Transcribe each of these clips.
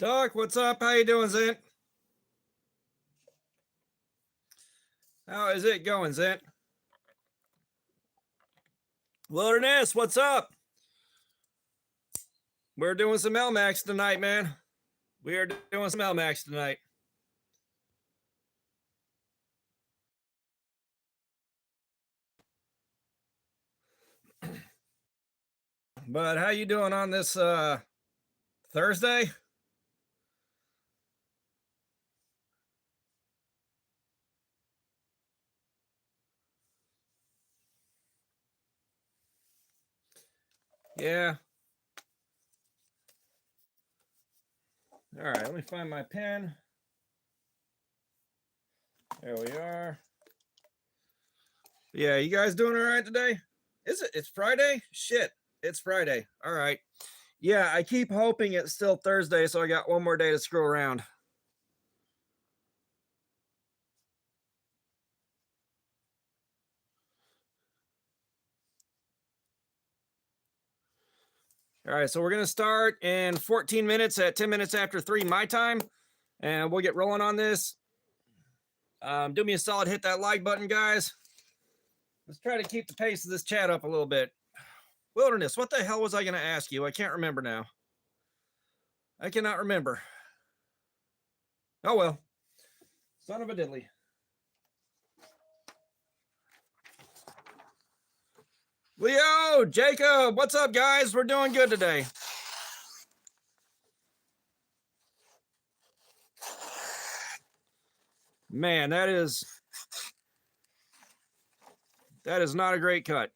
Doc, what's up? How you doing, Zint? How is it going, Zint? Wilderness, what's up? We're doing some Elmax tonight, man. We are doing some Elmax tonight. But how you doing on this Thursday? Yeah. All right, let me find my pen. There we are. Yeah, you guys doing all right today? Is it? It's Friday? Shit, it's Friday. All right. Yeah, I keep hoping it's still Thursday, so I got one more day to screw around. All right, so we're going to start in 14 minutes at 10 minutes after 3 my time, and we'll get rolling on this. Do me a solid, hit that like button, guys. Let's try to keep the pace of this chat up a little bit. Wilderness, what the hell was I going to ask you? I can't remember now. I cannot remember. Oh, well. Son of a diddly. Leo, Jacob, what's up, guys? We're doing good today. Man, that is not a great cut.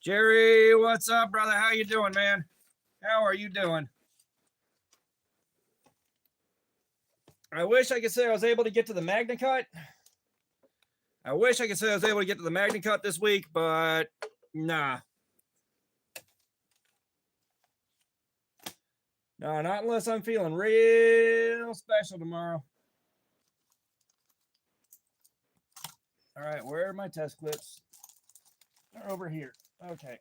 Jerry, what's up, brother? How you doing, man? How are you doing? I wish I could say I was able to get to the Magna Cut. I wish I could say I was able to get to the Magna Cut this week, but nah. No, not unless I'm feeling real special tomorrow. All right, where are my test clips? They're over here. Okay.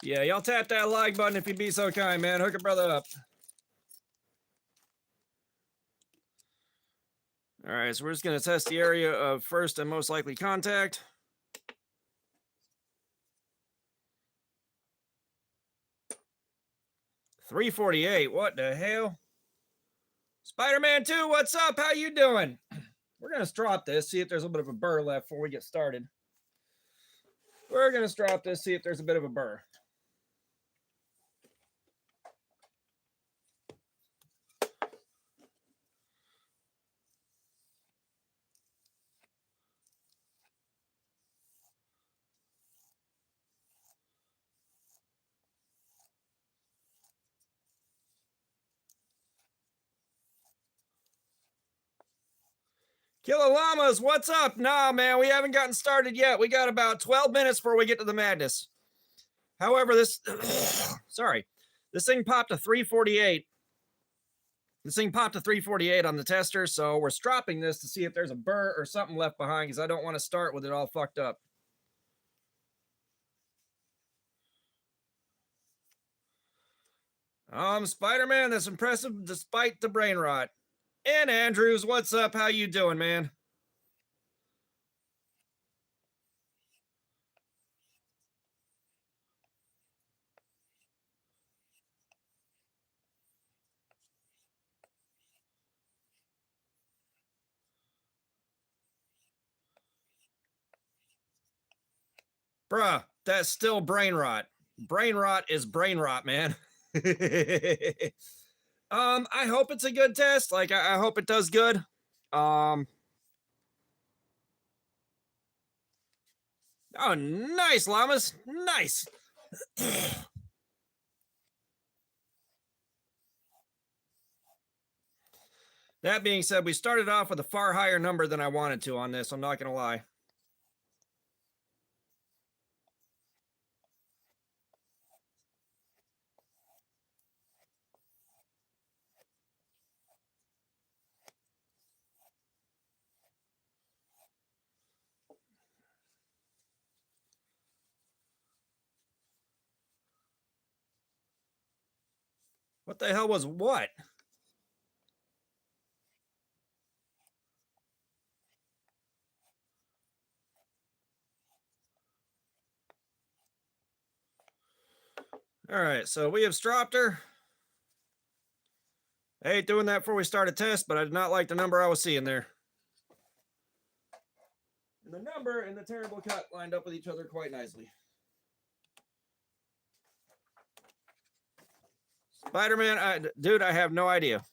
Yeah, y'all tap that like button if you'd be so kind, man. Hook a brother up. All right, so we're just going to test the area of first and most likely contact. $348. What the hell? Spider-Man 2, what's up? How you doing? We're going to strop this, see if there's a bit of a burr left before we get started. We're going to strop this, see if there's a bit of a burr. Killer Llamas, what's up? Nah, man, we haven't gotten started yet. We got about 12 minutes before we get to the madness. However, this, sorry, this thing popped to 348. This thing popped to 348 on the tester, so we're stropping this to see if there's a burr or something left behind because I don't want to start with it all fucked up. Spider-Man, that's impressive despite the brain rot. And Andrews, what's up? How you doing, man? Bruh, that's still brain rot. Brain rot is brain rot, man. I hope it's a good test. Like, I hope it does good. Oh, nice, Llamas. Nice. That being said, we started off with a far higher number than I wanted to on this. I'm not going to lie. What the hell was what? All right, so we have stropped her. I hate doing that before we start a test, but I did not like the number I was seeing there. And the number and the terrible cut lined up with each other quite nicely. Spider-Man, dude, I have no idea.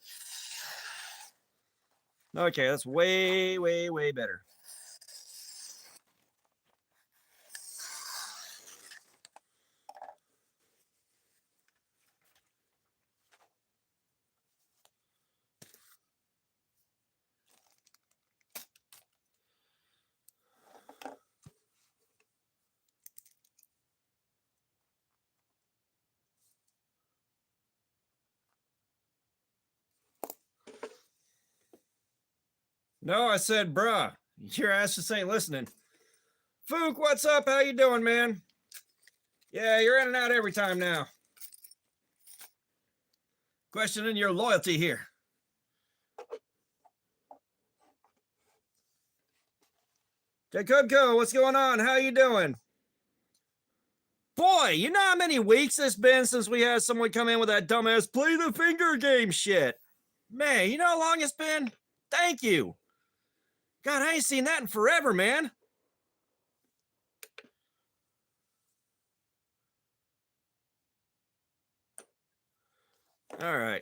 Okay, that's way, way, way better. No, I said, bruh. Your ass just ain't listening. Fook, what's up? How you doing, man? Yeah, you're in and out every time now. Questioning your loyalty here. Jacobco, what's going on? How you doing? Boy, you know how many weeks it's been since we had someone come in with that dumbass play the finger game shit. Man, you know how long it's been? Thank you. God, I ain't seen that in forever, man. All right.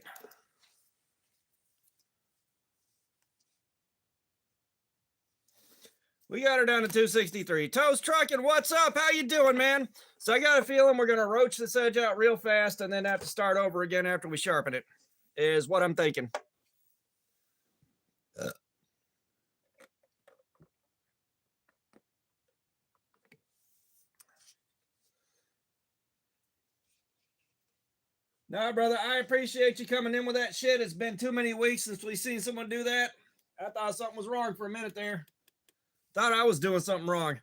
We got her down to 263. Toast Trucking, what's up? How you doing, man? So I got a feeling we're going to roach this edge out real fast and then have to start over again after we sharpen it, is what I'm thinking. No, brother, I appreciate you coming in with that shit. It's been too many weeks since we've seen someone do that. I thought something was wrong for a minute there. Thought I was doing something wrong.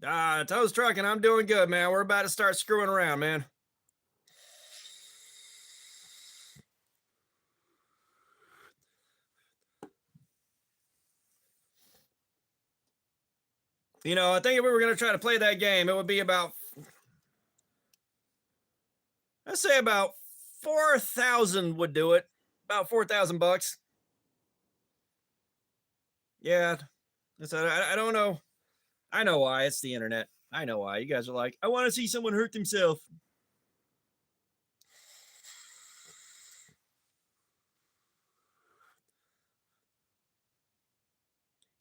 Toast Trucking, I'm doing good, man. We're about to start screwing around, man. You know, I think if we were going to try to play that game, it would be about, let's say about 4,000 would do it. About 4,000 bucks. Yeah. I don't know. I know why. It's the internet. I know why. You guys are like, I want to see someone hurt themselves.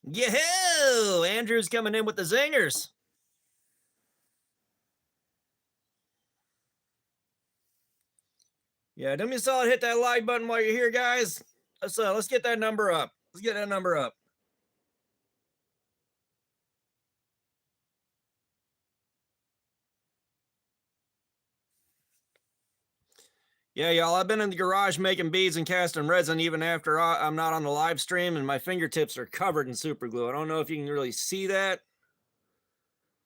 Yahoo! Andrew's coming in with the zingers. Yeah, do me a solid, hit that like button while you're here, guys. Let's get that number up. Let's get that number up. Yeah, y'all, I've been in the garage making beads and casting resin even after I'm not on the live stream, and my fingertips are covered in super glue. I don't know if you can really see that,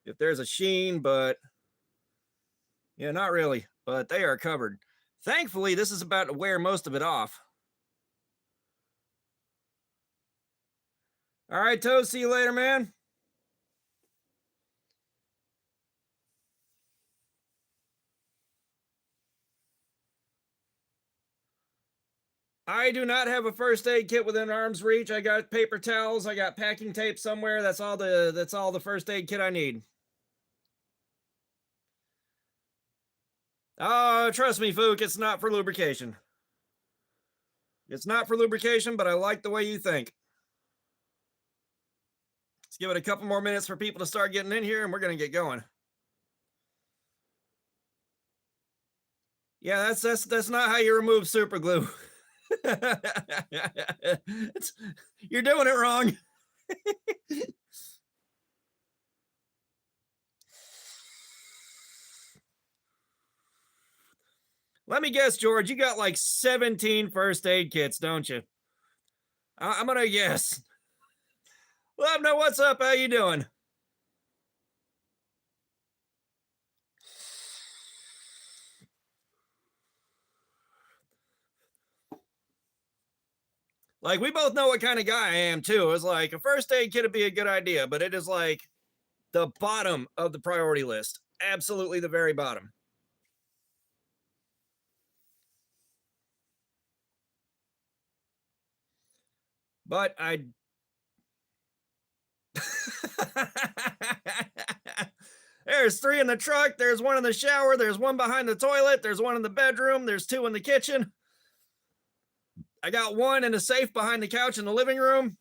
if there's a sheen, but yeah, not really, but they are covered. Thankfully, this is about to wear most of it off. All right, Toast, see you later, man. I do not have a first aid kit within arm's reach. I got paper towels. I got packing tape somewhere. That's all the first aid kit I need. Oh, trust me, Fook, it's not for lubrication. It's not for lubrication, but I like the way you think. Let's give it a couple more minutes for people to start getting in here, and we're going to get going. Yeah, that's not how you remove super glue. You're doing it wrong. Let me guess, George, you got like 17 first aid kits, don't you? I'm gonna guess. Let me know what's up. How you doing? Like, we both know what kind of guy I am, too. It's like a first aid kit would be a good idea, but it is like the bottom of the priority list. Absolutely the very bottom. But I... There's 3 in the truck. There's 1 in the shower. There's 1 behind the toilet. There's 1 in the bedroom. There's 2 in the kitchen. I got 1 in a safe behind the couch in the living room.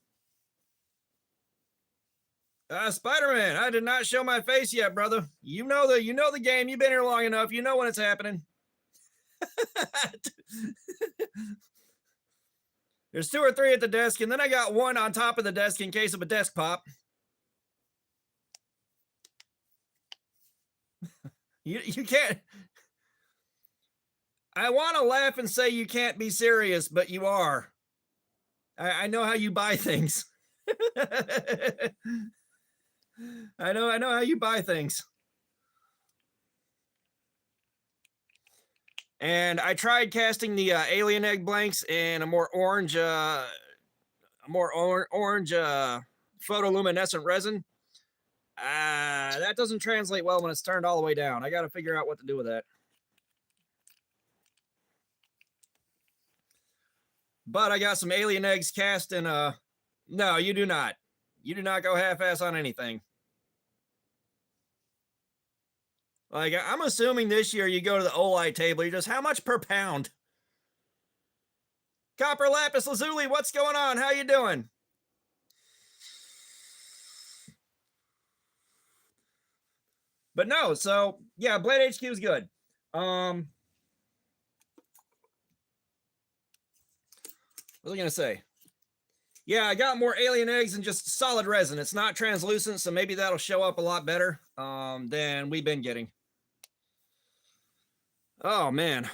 Spider-Man, I did not show my face yet, brother. You know the game. You've been here long enough. You know when it's happening. There's 2 or 3 at the desk, and then I got 1 on top of the desk in case of a desk pop. You can't. I want to laugh and say you can't be serious, but you are. I know how you buy things. I know how you buy things. And I tried casting the alien egg blanks in a more orange photoluminescent resin. That doesn't translate well when it's turned all the way down. I got to figure out what to do with that. But I got some alien eggs cast in no, you do not. You do not go half-ass on anything. Like, I'm assuming this year you go to the Oli table, you're just, how much per pound? Copper Lapis Lazuli, what's going on? How you doing? But no, so, yeah, Blade HQ is good. What was I going to say? Yeah, I got more alien eggs and just solid resin. It's not translucent, so maybe that'll show up a lot better than we've been getting. Oh, man.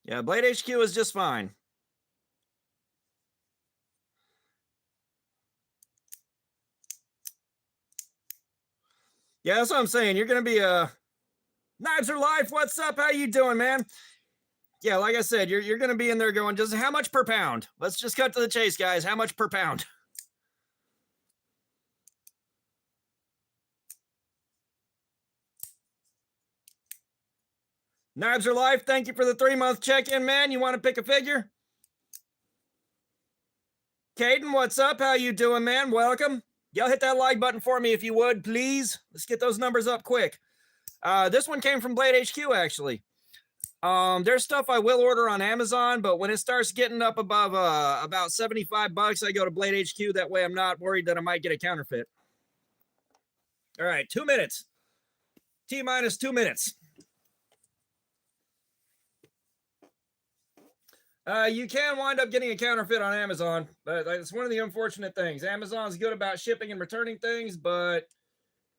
Yeah, Blade HQ is just fine. Yeah, that's what I'm saying. You're going to be Knives Are Life, what's up? How you doing, man? Yeah, like I said, you're going to be in there going, just how much per pound? Let's just cut to the chase, guys. How much per pound? Knives Are Life, thank you for the 3-month check-in, man. You want to pick a figure? Caden, what's up? How you doing, man? Welcome. Y'all hit that like button for me if you would, please. Let's get those numbers up quick. This one came from Blade HQ, actually. There's stuff I will order on Amazon, but when it starts getting up above about $75, I go to Blade HQ. That way I'm not worried that I might get a counterfeit. All right, 2 minutes. T-minus 2 minutes. You can wind up getting a counterfeit on Amazon, but it's one of the unfortunate things. Amazon's good about shipping and returning things, but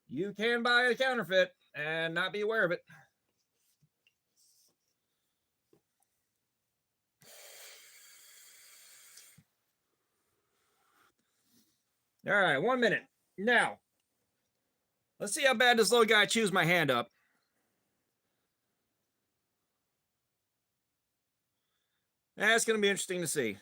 you can buy a counterfeit and not be aware of it. All right, 1 minute. Now, let's see how bad this little guy chews my hand up. That's going to be interesting to see.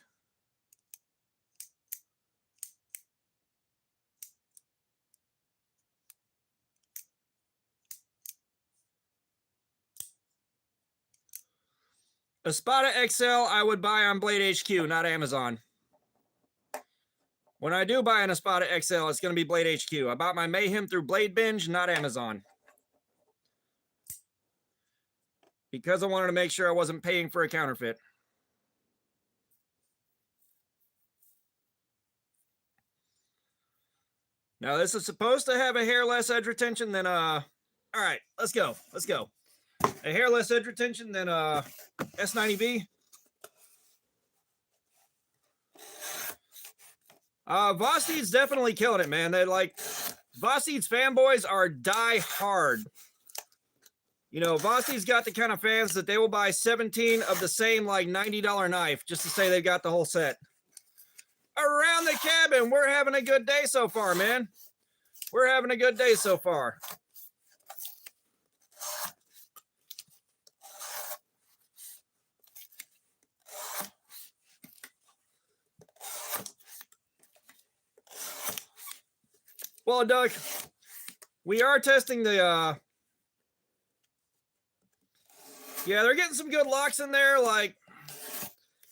Espada XL I would buy on Blade HQ, not Amazon. When I do buy an Espada XL, it's going to be Blade HQ. I bought my Mayhem through Blade Binge, not Amazon. Because I wanted to make sure I wasn't paying for a counterfeit. Now, this is supposed to have a hair less edge retention than, all right, let's go. Let's go. A hair less edge retention than, S90V. Vosteed's definitely killing it, man. They like, Vosteed's fanboys are die hard. You know, Vosteed's got the kind of fans that they will buy 17 of the same, like, $90 knife just to say they've got the whole set. Around the cabin, we're having a good day so far, man. We're having a good day so far. Well, Doug, we are testing the, yeah, they're getting some good locks in there. Like,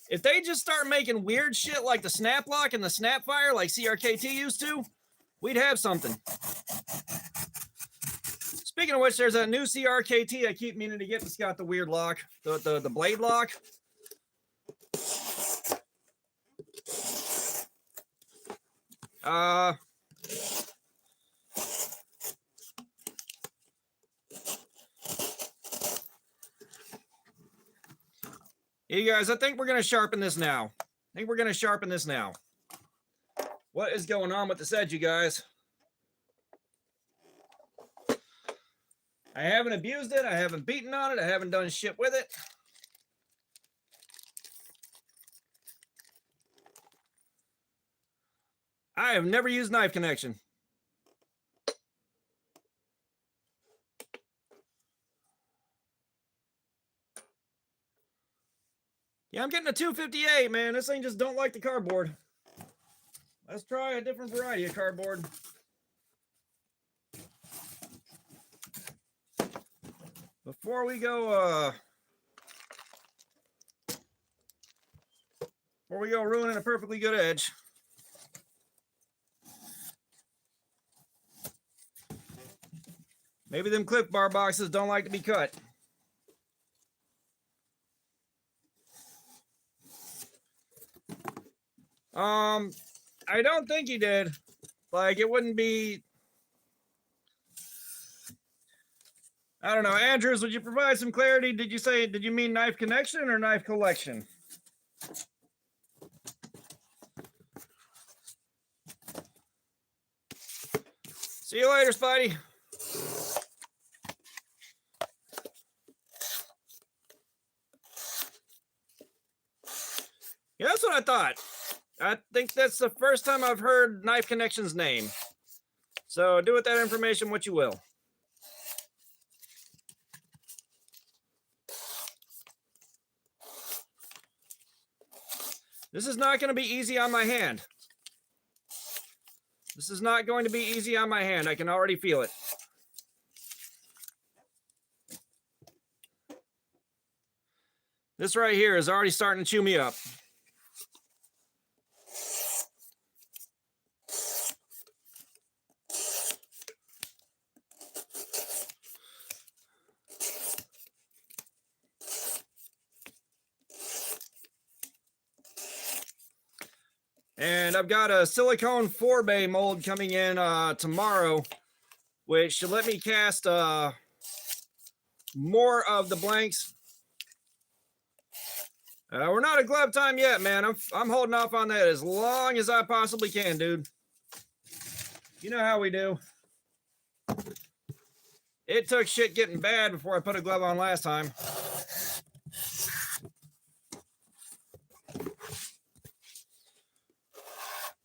if they just start making weird shit like the snap lock and the snap fire like CRKT used to, we'd have something. Speaking of which, there's a new CRKT I keep meaning to get that's got the weird lock, the blade lock. You guys, I think we're going to sharpen this now. What is going on with this edge, you guys? I haven't abused it. I haven't beaten on it. I haven't done shit with it. I have never used knife connection. Yeah, I'm getting a 258, man. This thing just don't like the cardboard. Let's try a different variety of cardboard. Before we go ruining a perfectly good edge. Maybe them Clif Bar boxes don't like to be cut. I don't think he did. Like, it wouldn't be... I don't know. Andrews, would you provide some clarity? Did you mean knife connection or knife collection? See you later, Spidey. Yeah, that's what I thought. I think that's the first time I've heard Knife Connection's name. So do with that information what you will. This is not going to be easy on my hand. This is not going to be easy on my hand. I can already feel it. This right here is already starting to chew me up. And I've got a silicone 4-bay mold coming in tomorrow, which should let me cast more of the blanks. We're not at glove time yet, man. I'm holding off on that as long as I possibly can, dude. You know how we do. It took shit getting bad before I put a glove on last time.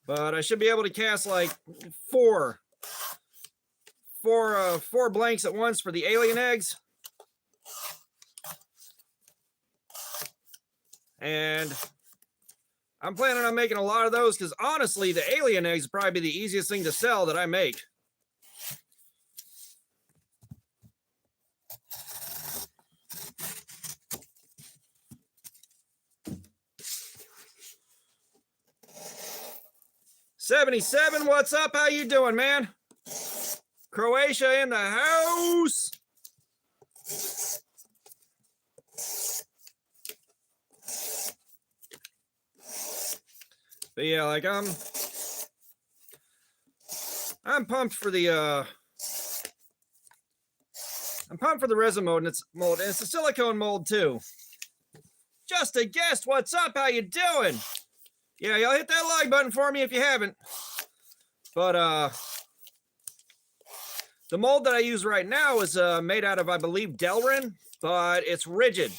But I should be able to cast like four blanks at once for the alien eggs. And I'm planning on making a lot of those because honestly, the alien eggs would probably be the easiest thing to sell that I make. $77, what's up? How you doing, man? Croatia in the house. But yeah, like I'm pumped for the resin mold, and it's a silicone mold too. Just a guest, what's up? How you doing? Yeah, y'all hit that like button for me if you haven't. But the mold that I use right now is made out of, I believe, Delrin, but it's rigid.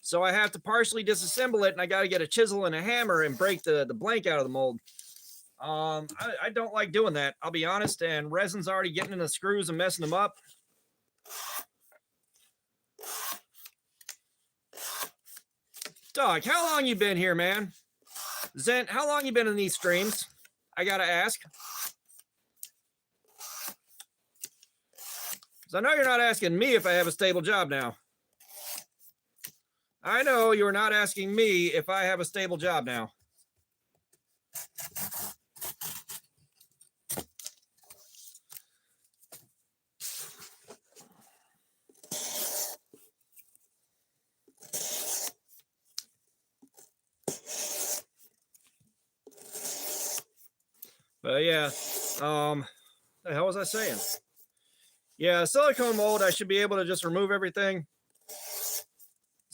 So I have to partially disassemble it, and I got to get a chisel and a hammer and break the blank out of the mold. I don't like doing that, I'll be honest, and resin's already getting in the screws and messing them up. Dog, how long you been here, man? Zent, how long you been in these streams? I gotta ask. So I know you're not asking me if I have a stable job now. I know you're not asking me if I have a stable job now. But yeah, the hell was I saying? Yeah, silicone mold, I should be able to just remove everything.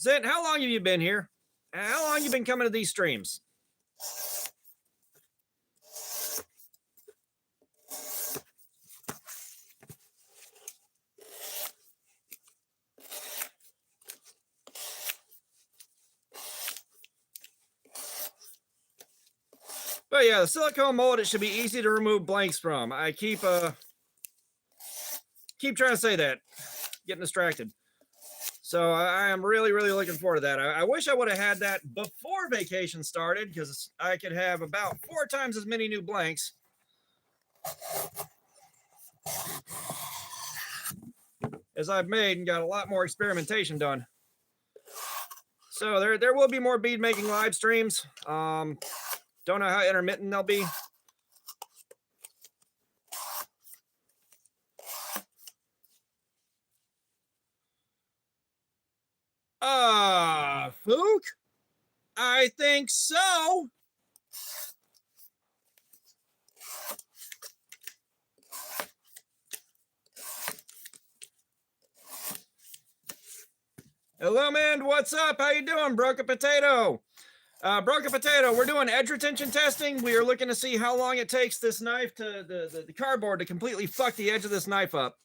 Zent, how long have you been here? How long have you been coming to these streams? But yeah, the silicone mold, it should be easy to remove blanks from. I keep trying to say that, getting distracted. So I am really, really looking forward to that. I wish I would have had that before vacation started, because I could have about 4 times as many new blanks. As I've made and got a lot more experimentation done. So there will be more bead making live streams. Don't know how intermittent they'll be. Fook? I think so. Hello, man. What's up? How you doing, Broken Potato? Broken Potato, we're doing edge retention testing. We are looking to see how long it takes this knife to the cardboard to completely fuck the edge of this knife up.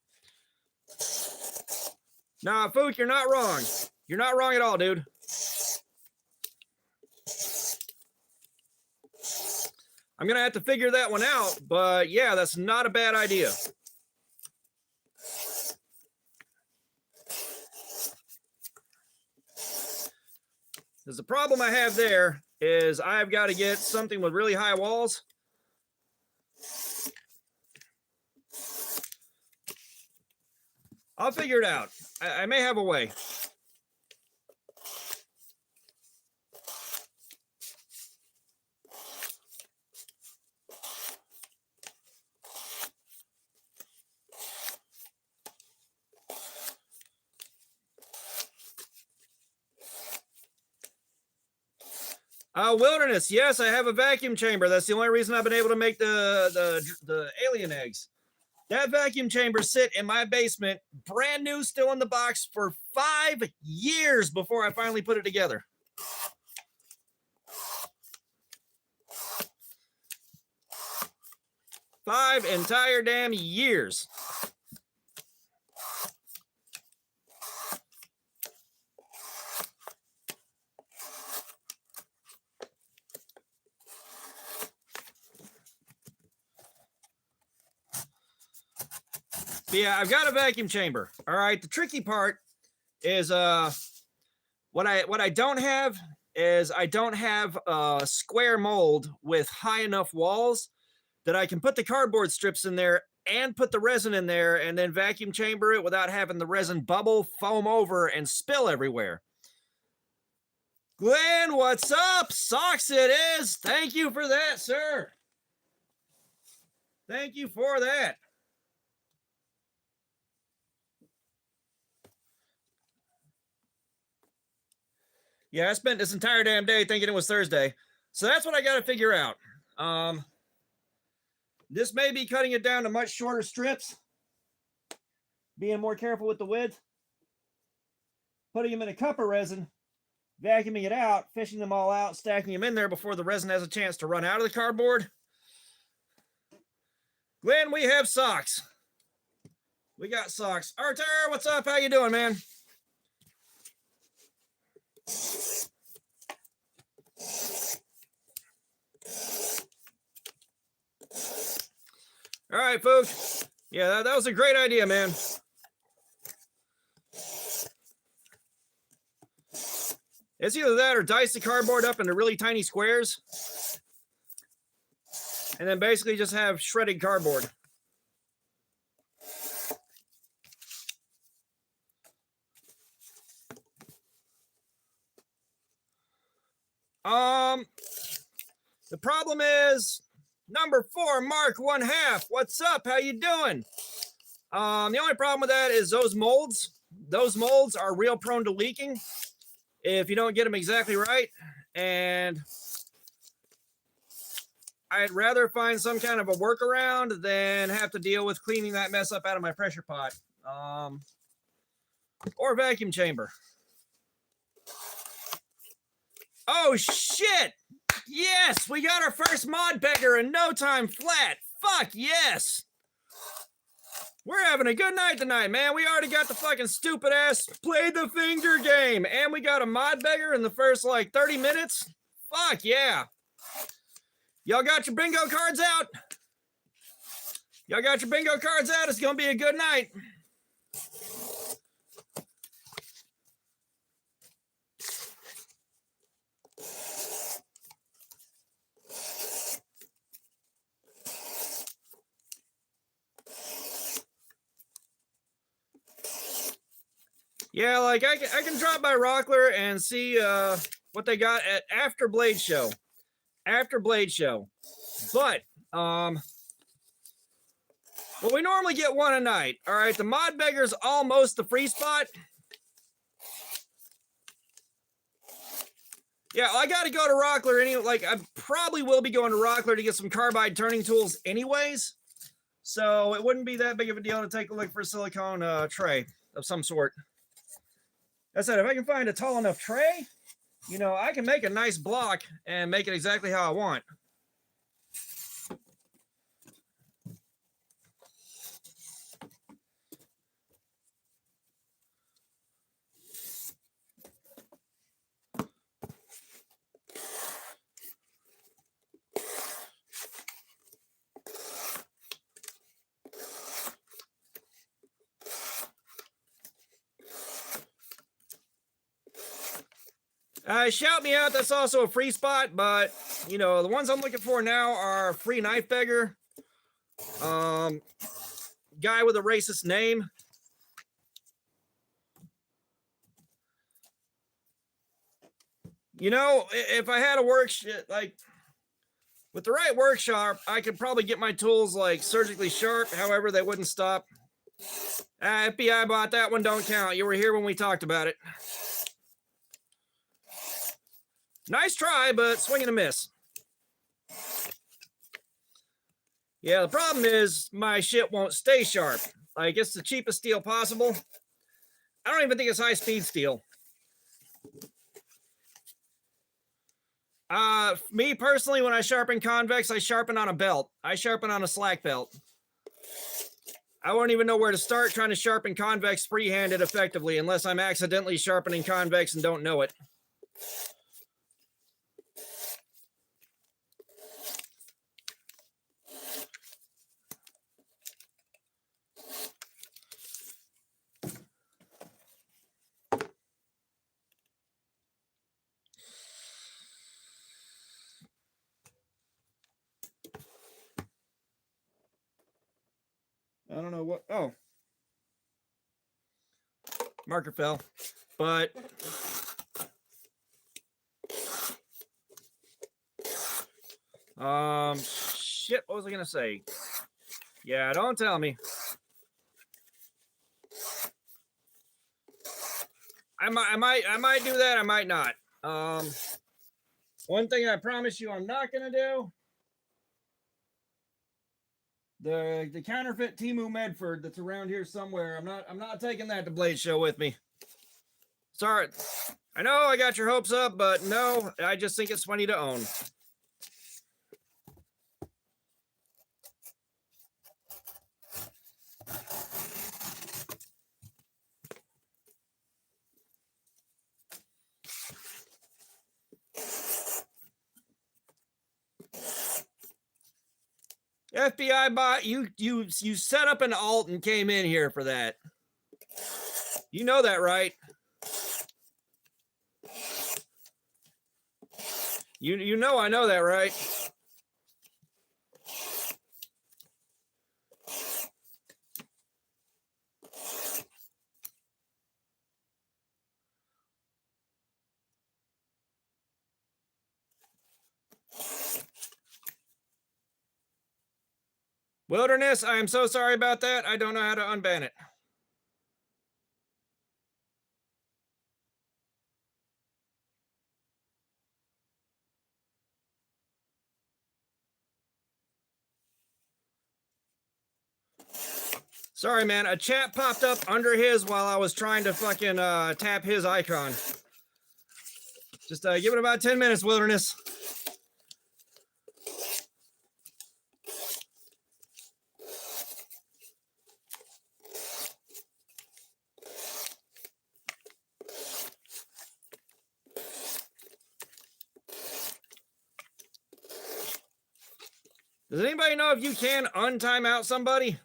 Nah, Fook, you're not wrong. You're not wrong at all, dude. I'm gonna have to figure that one out, but yeah, that's not a bad idea. Because the problem I have there is I've got to get something with really high walls. I'll figure it out. I may have a way. Wilderness. Yes, I have a vacuum chamber. That's the only reason I've been able to make the alien eggs. That vacuum chamber sit in my basement, brand new, still in the box, for 5 years before I finally put it together. Five entire damn years. Yeah, I've got a vacuum chamber. All right. The tricky part is what I don't have is I don't have a square mold with high enough walls that I can put the cardboard strips in there and put the resin in there and then vacuum chamber it without having the resin bubble, foam over, and spill everywhere. Glenn, what's up? Socks it is. Thank you for that, sir. Thank you for that. Yeah, I spent this entire damn day thinking it was Thursday. So that's what I got to figure out. This may be cutting it down to much shorter strips. Being more careful with the width. Putting them in a cup of resin. Vacuuming it out. Fishing them all out. Stacking them in there before the resin has a chance to run out of the cardboard. Glenn, we have socks. We got socks. Arthur, what's up? How you doing, man? All right, folks. Yeah, that was a great idea, man. It's either that or dice the cardboard up into really tiny squares. And then basically just have shredded cardboard. The problem is number 4, Mark 1/2. What's up? How you doing? The only problem with that is those molds. Those molds are real prone to leaking if you don't get them exactly right. And I'd rather find some kind of a workaround than have to deal with cleaning that mess up out of my pressure pot. Or vacuum chamber. Oh shit! Yes, we got our first mod beggar in no time flat. Fuck yes! We're having a good night tonight, man. We already got the fucking stupid ass play the finger game, and we got a mod beggar in the first like 30 minutes. Fuck yeah! Y'all got your bingo cards out? Y'all got your bingo cards out? It's gonna be a good night. Yeah, like I can drop by Rockler and see what they got at after Blade Show. After Blade Show. But well, we normally get one a night. All right, the mod beggar's almost the free spot. Yeah, I got to go to Rockler anyway. Like I probably will be going to Rockler to get some carbide turning tools anyways. So it wouldn't be that big of a deal to take a look for a silicone tray of some sort. I said, if I can find a tall enough tray, you know, I can make a nice block and make it exactly how I want. Shout me out. That's also a free spot, but you know, the ones I'm looking for now are free knife beggar, guy with a racist name. You know, if I had a like with the right workshop, I could probably get my tools like surgically sharp. However, they wouldn't stop. FBI bot, that one don't count. You were here when we talked about it. Nice try, but swing and a miss. Yeah, the problem is my shit won't stay sharp. Like, it's the cheapest steel possible. I don't even think it's high-speed steel. Me personally, when I sharpen convex, I sharpen on a belt. I sharpen on a slack belt. I won't even know where to start trying to sharpen convex free-handed effectively unless I'm accidentally sharpening convex and don't know it. I don't know what. Oh, marker fell, but shit. What was I gonna say? Yeah, don't tell me. I might do that. I might not. One thing I promise you, I'm not gonna do. The counterfeit Temu Medford that's around here somewhere. I'm not taking that to Blade Show with me. Sorry. I know I got your hopes up, but no, I just think it's funny to own. FBI bot, you set up an alt and came in here for that. You know that, right? You know I know that, right? Wilderness, I am so sorry about that. I don't know how to unban it. Sorry, man. A chat popped up under his while I was trying to fucking tap his icon. Just give it about 10 minutes, Wilderness. Does anybody know if you can untime out somebody?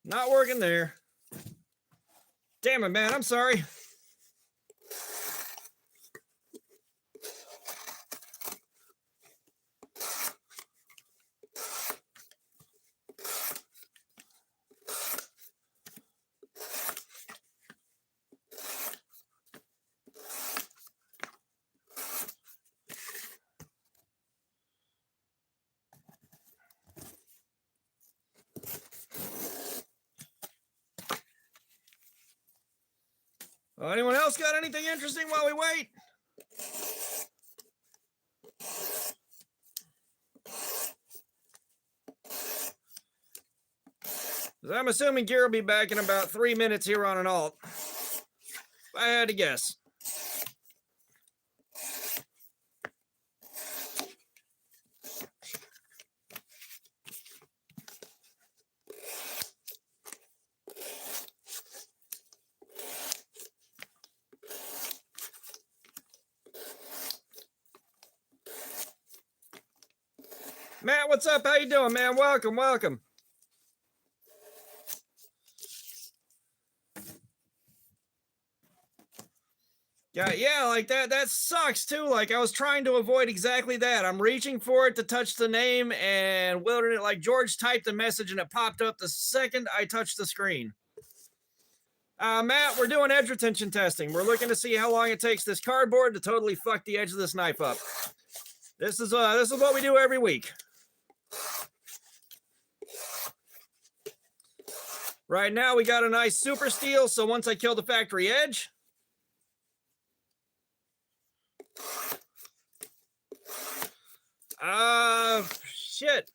Not working there. Damn it, man. I'm sorry. Anyone else got anything interesting while we wait? I'm assuming gear will be back in about 3 minutes here on an alt. If I had to guess. Matt, what's up? How you doing, man? Welcome, welcome. Yeah, like that sucks too. Like I was trying to avoid exactly that. I'm reaching for it to touch the name and Wilderness, like George typed a message and it popped up the second I touched the screen. Matt, we're doing edge retention testing. We're looking to see how long it takes this cardboard to totally fuck the edge of this knife up. This is what we do every week. Right now we got a nice super steel, so once I kill the factory edge, shit.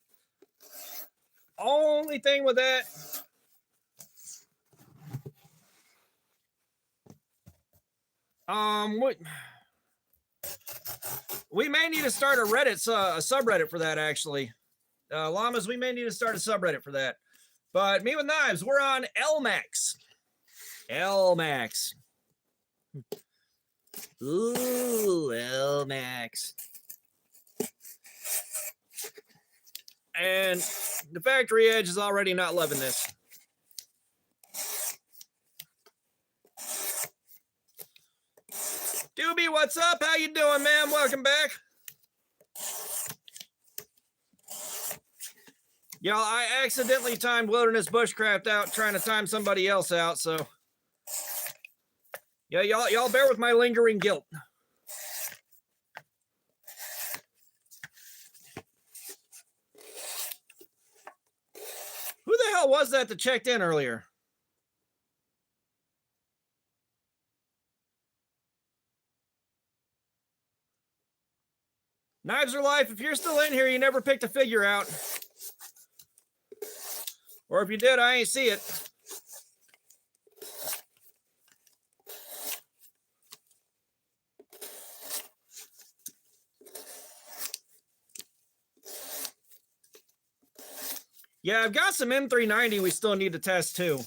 Only thing with that, we may need to start a Reddit, a subreddit for that actually. Llamas, we may need to start a subreddit for that. But me with knives, we're on Elmax. Elmax. Ooh, Elmax. And the factory edge is already not loving this. Doobie, what's up? How you doing, man? Welcome back. Y'all, I accidentally timed Wilderness Bushcraft out trying to time somebody else out, so yeah, y'all bear with my lingering guilt. Who the hell was that checked in earlier? Knives are life. If you're still in here, you never picked a figure out. Or if you did, I ain't see it. Yeah, I've got some M390 we still need to test too.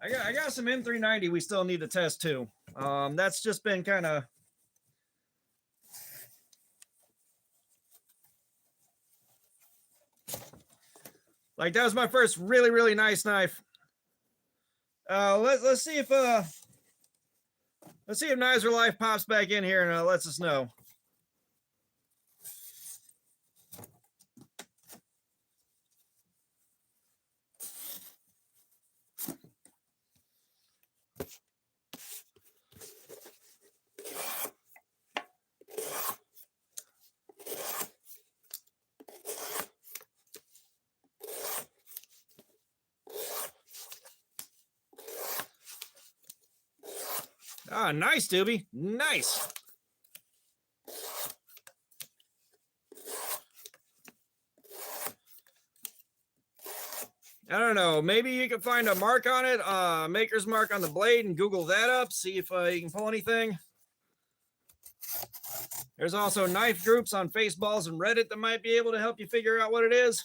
I got some M390 we still need to test too. That's just been kind of... Like, that was my first really, really nice knife. Let's see if Knives Are Life pops back in here and lets us know. Ah, nice, Doobie. Nice. I don't know. Maybe you can find a mark on it, maker's mark on the blade, and Google that up. See if you can pull anything. There's also knife groups on Faceballs and Reddit that might be able to help you figure out what it is.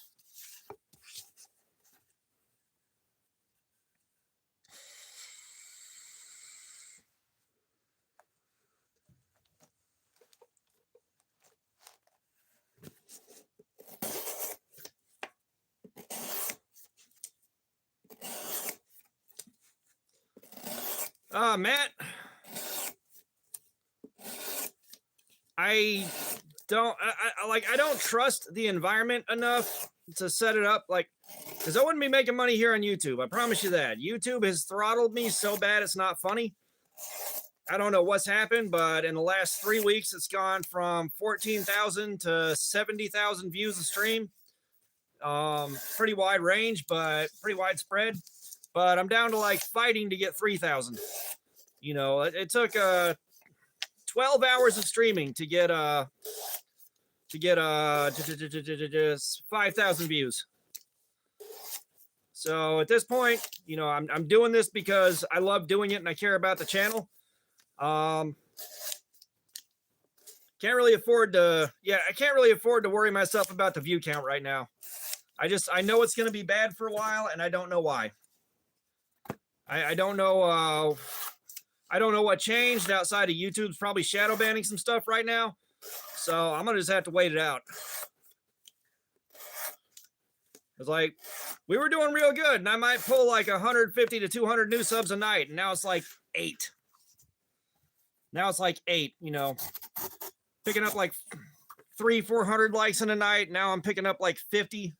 Matt, I don't trust the environment enough to set it up, like, because I wouldn't be making money here on YouTube. I promise you that. YouTube has throttled me so bad it's not funny. I don't know what's happened, but in the last 3 weeks, it's gone from 14,000 to 70,000 views a stream. Pretty wide range, but pretty widespread. But I'm down to like fighting to get 3,000. You know, it took 12 hours of streaming to get 5,000 views. So at this point, you know, I'm doing this because I love doing it and I care about the channel. Can't really afford to, I can't really afford to worry myself about the view count right now. I know it's going to be bad for a while, and I don't know why. I don't know. I don't know what changed outside of YouTube's probably shadow banning some stuff right now. So I'm going to just have to wait it out. It's like, we were doing real good, and I might pull like 150 to 200 new subs a night, and now it's like 8. Now it's like 8, you know, picking up like 300-400 likes in a night. Now I'm picking up like 50.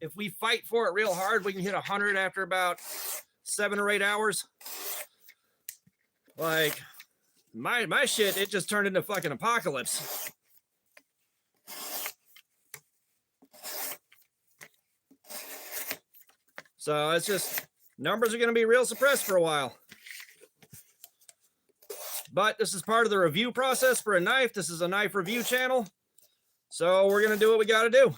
If we fight for it real hard, we can hit 100 after about 7 or 8 hours. Like, my shit, it just turned into fucking apocalypse. So it's just, numbers are going to be real suppressed for a while. But this is part of the review process for a knife. This is a knife review channel. So we're going to do what we got to do.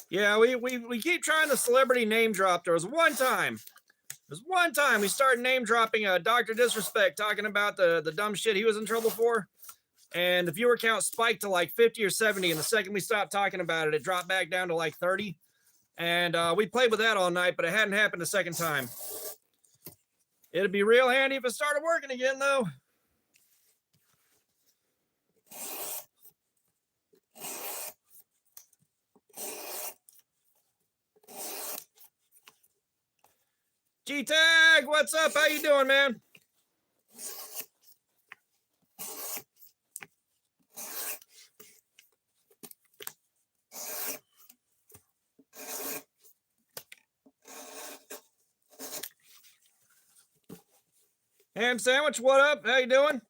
Yeah, we keep trying to celebrity name drop. There was one time we started name dropping Dr. Disrespect, talking about the dumb shit he was in trouble for. And the viewer count spiked to like 50 or 70. And the second we stopped talking about it, it dropped back down to like 30. And we played with that all night, but it hadn't happened a second time. It'd be real handy if it started working again, though. G-Tag, what's up? How you doing, man? Ham Sandwich, what up? How you doing?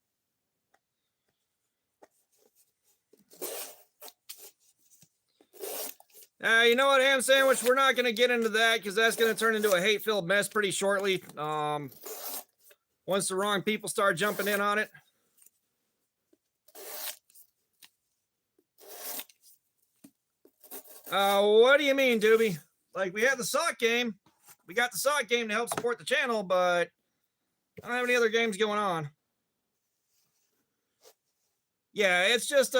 You know what, Ham Sandwich? We're not going to get into that because that's going to turn into a hate-filled mess pretty shortly. Once the wrong people start jumping in on it. What do you mean, Doobie? Like, we have the sock game. We got the sock game to help support the channel, but I don't have any other games going on. Yeah, it's just,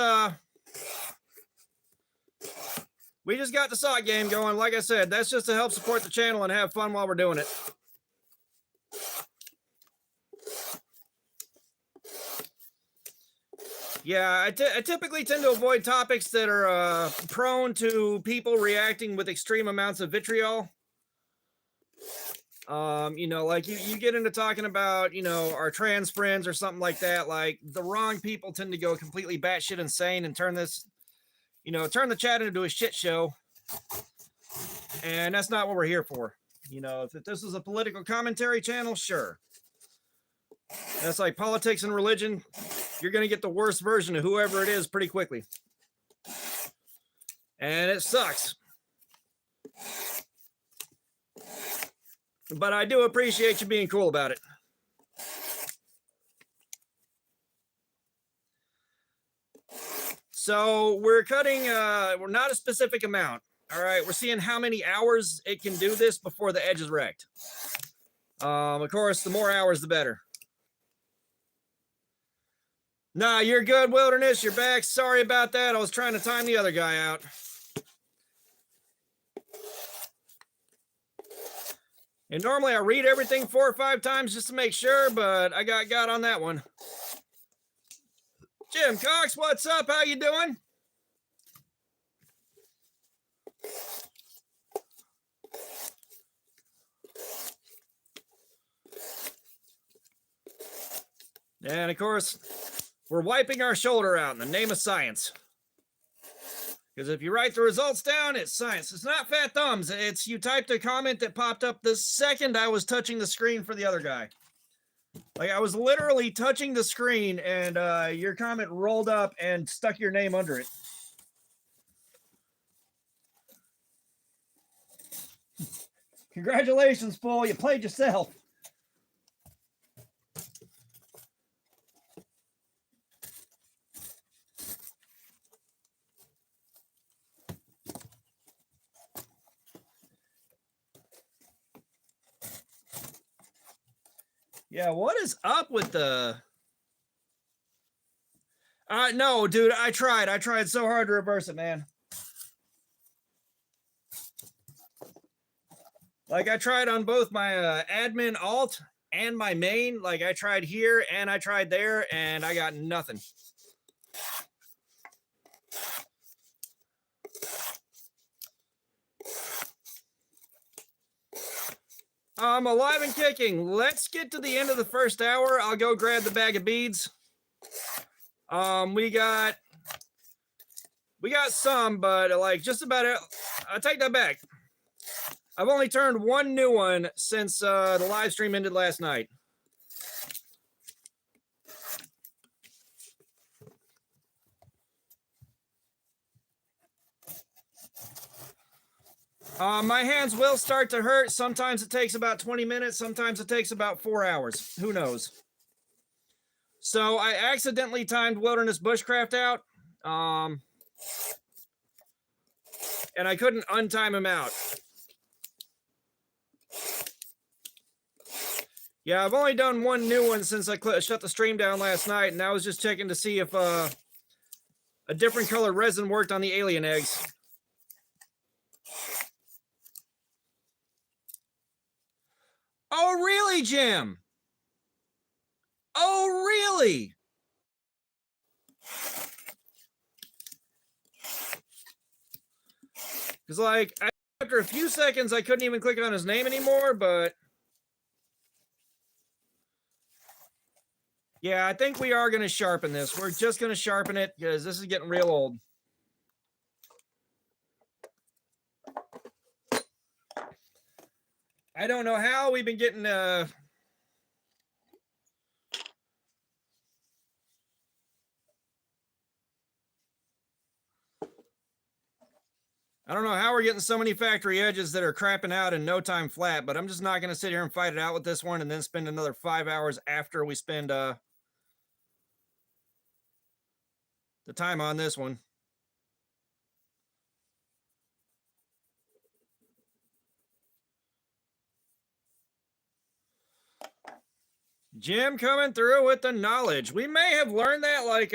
we just got the sock game going. Like I said, that's just to help support the channel and have fun while we're doing it. Yeah, I typically tend to avoid topics that are prone to people reacting with extreme amounts of vitriol. You know, like you get into talking about, you know, our trans friends or something like that. Like, the wrong people tend to go completely batshit insane and turn this, you know, turn the chat into a shit show. And that's not what we're here for. You know, if this is a political commentary channel, sure. That's like politics and religion. You're going to get the worst version of whoever it is pretty quickly. And it sucks. But I do appreciate you being cool about it. So we're cutting, we're not a specific amount. All right, we're seeing how many hours it can do this before the edge is wrecked. Of course, the more hours, the better. Nah, you're good, Wilderness. You're back. Sorry about that. I was trying to time the other guy out. And normally I read everything 4 or 5 times just to make sure, but I got on that one. Jim Cox, what's up? How you doing? And of course, we're wiping our shoulder out in the name of science. Because if you write the results down, it's science. It's not fat thumbs. It's you typed a comment that popped up the second I was touching the screen for the other guy. Like I was literally touching the screen and your comment rolled up and stuck your name under it. Congratulations, fool. You played yourself. Yeah, what is up with the... no, dude, I tried so hard to reverse it, man. Like, I tried on both my admin alt and my main. Like, I tried here and I tried there, and I got nothing. I'm alive and kicking. Let's get to the end of the first hour. I'll go grab the bag of beads. We got some, but like just about it. I take that back. I've only turned one new one since the live stream ended last night. My hands will start to hurt. Sometimes it takes about 20 minutes. Sometimes it takes about 4 hours. Who knows? So I accidentally timed Wilderness Bushcraft out. And I couldn't untime him out. Yeah, I've only done one new one since I shut the stream down last night. And I was just checking to see if a different color resin worked on the alien eggs. Oh, really, Jim? Oh, really? Because, like, after a few seconds, I couldn't even click on his name anymore, but... Yeah, I think we are going to sharpen this. We're just going to sharpen it because this is getting real old. I don't know how we've been getting... I don't know how we're getting so many factory edges that are crapping out in no time flat, but I'm just not going to sit here and fight it out with this one and then spend another 5 hours after we spend the time on this one. Jim coming through with the knowledge. We may have learned that like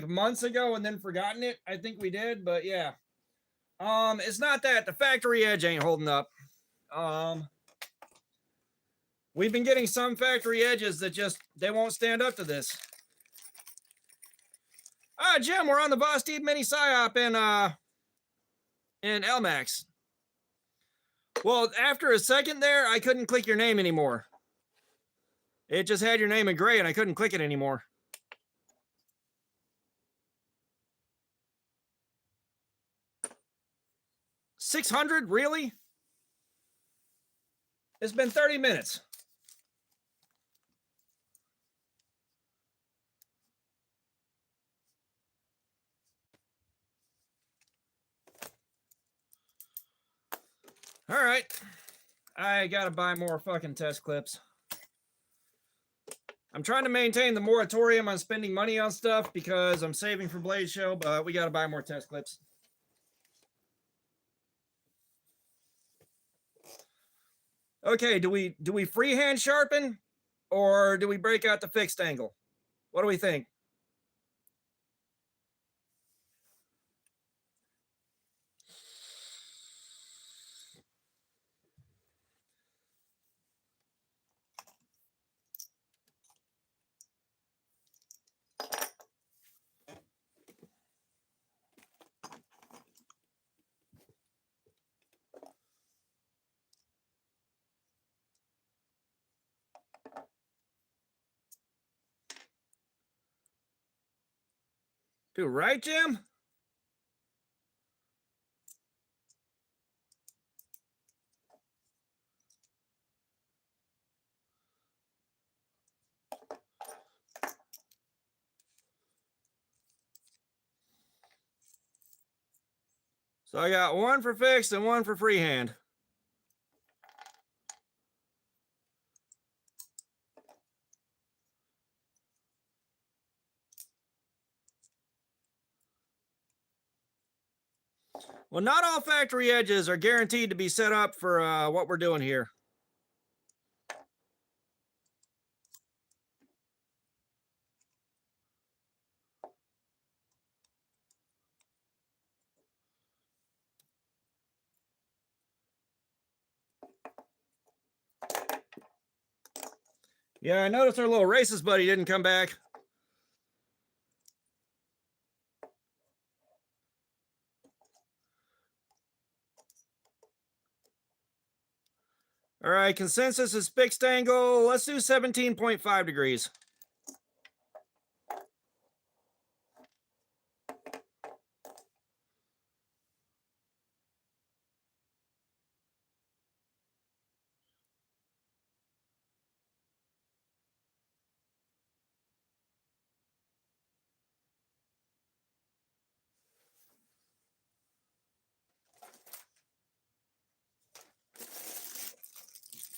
months ago and then forgotten it. I think we did, but yeah. It's not that the factory edge ain't holding up. We've been getting some factory edges that they won't stand up to this. Jim, we're on the Boss Deep Mini PSYOP in Elmax. Well, after a second there, I couldn't click your name anymore. It just had your name in gray and I couldn't click it anymore. 600? Really? It's been 30 minutes. All right. I gotta buy more fucking test clips. I'm trying to maintain the moratorium on spending money on stuff because I'm saving for Blade Show, but we gotta buy more test clips. Okay, do we freehand sharpen or do we break out the fixed angle? What do we think? Do right, Jim? So I got one for fixed and one for freehand. Well, not all factory edges are guaranteed to be set up for what we're doing here. Yeah, I noticed our little racist buddy didn't come back. All right, consensus is fixed angle. Let's do 17.5 degrees.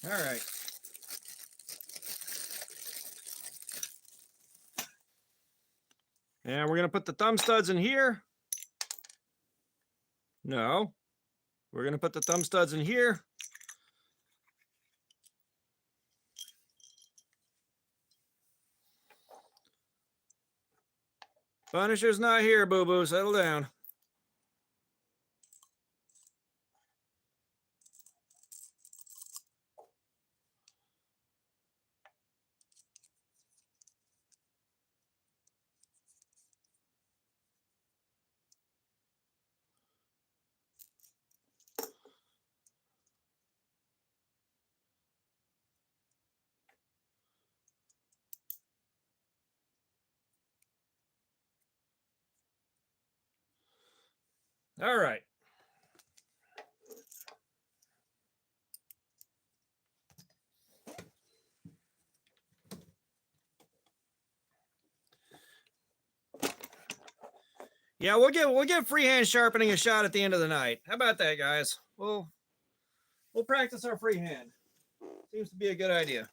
All right. And we're going to put the thumb studs in here. No. We're going to put the thumb studs in here. Punisher's not here, boo-boo. Settle down. All right. Yeah, we'll give freehand sharpening a shot at the end of the night. How about that, guys? We'll practice our freehand. Seems to be a good idea.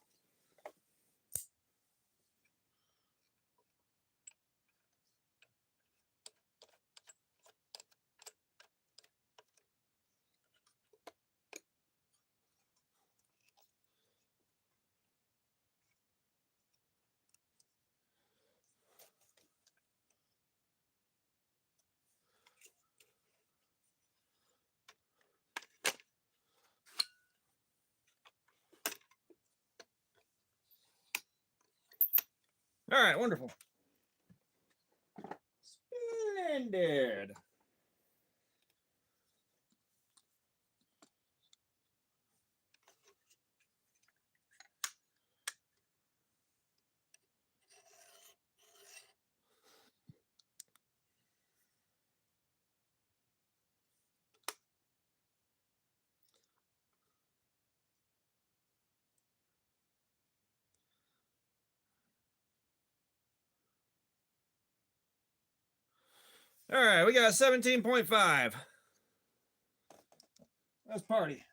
All right, wonderful. Splendid. All right, we got 17.5. Let's party.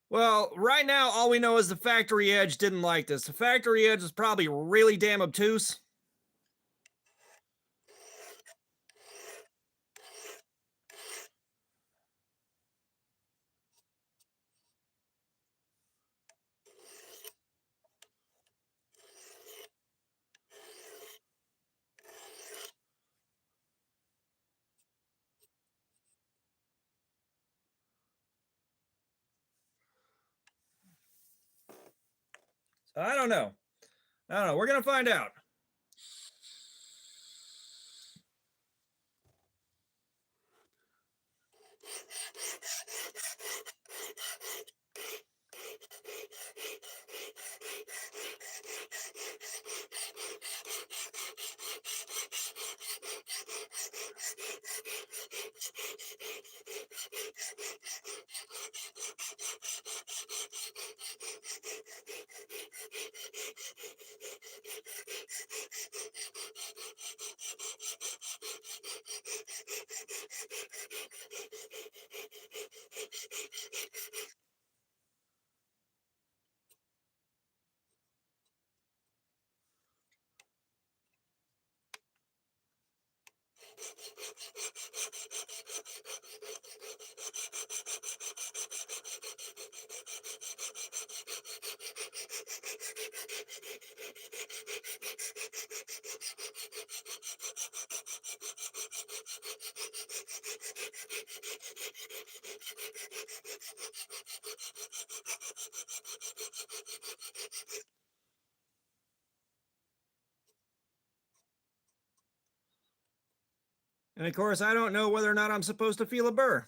Well, right now, all we know is the factory edge didn't like this. The factory edge is probably really damn obtuse. So I don't know. We're going to find out. And of course, I don't know whether or not I'm supposed to feel a burr.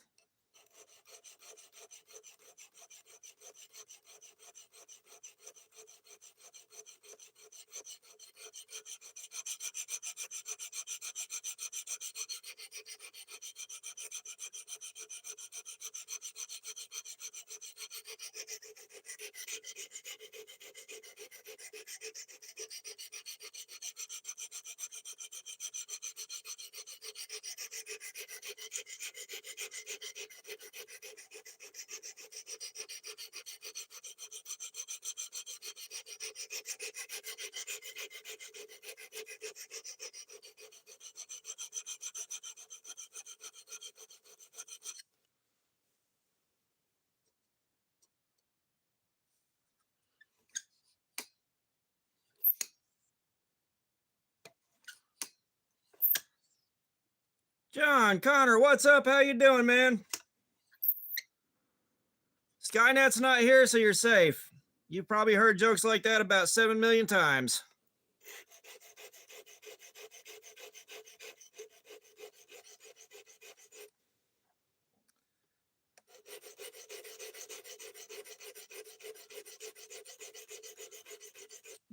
John, Connor, what's up? How you doing, man? Skynet's not here, so you're safe. You've probably heard jokes like that about 7 million times.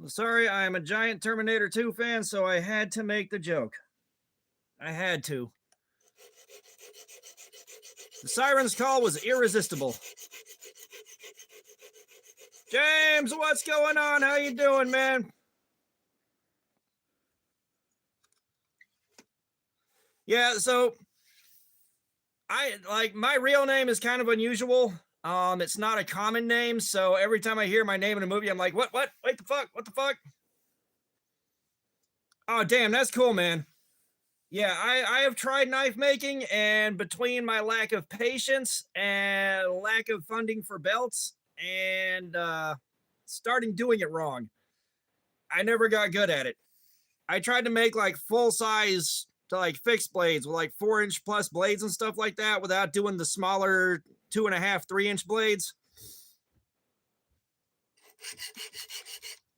Sorry, I am a giant Terminator 2 fan, so I had to make the joke. I had to. The siren's call was irresistible. James, what's going on? How you doing, man? Yeah, so my real name is kind of unusual. It's not a common name, so every time I hear my name in a movie, I'm like, what? Wait, the fuck? What the fuck? Oh, damn, that's cool, man. Yeah, I have tried knife making, and between my lack of patience and lack of funding for belts and starting doing it wrong, I never got good at it. I tried to make like full size to like fixed blades with like 4-inch plus blades and stuff like that without doing the smaller 2.5, 3-inch blades.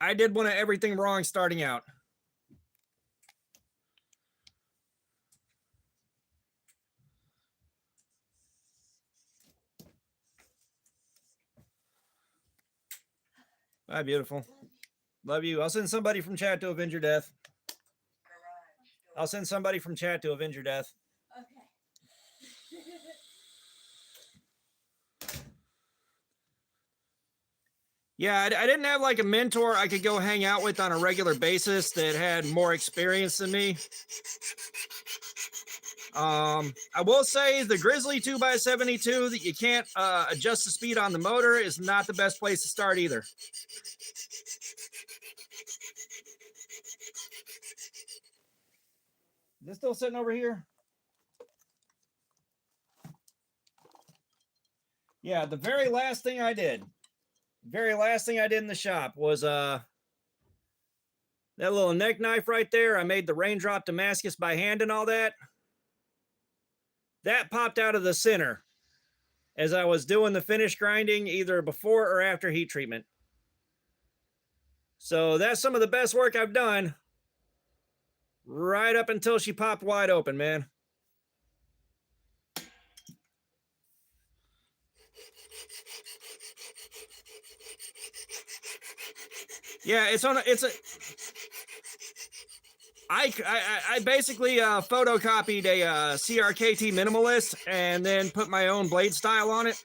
I did one of everything wrong starting out. Bye, beautiful. Love you. I'll send somebody from chat to avenge your death. I'll send somebody from chat to avenge your death. Okay. Yeah, I didn't have like a mentor I could go hang out with on a regular basis that had more experience than me. I will say the Grizzly 2x72 that you can't adjust the speed on the motor is not the best place to start either. Is this still sitting over here? Yeah, the very last thing I did in the shop was that little neck knife right there. I made the raindrop Damascus by hand and all that. That popped out of the center as I was doing the finish grinding either before or after heat treatment. So that's some of the best work I've done right up until she popped wide open, man. Yeah, I basically photocopied a CRKT minimalist and then put my own blade style on it.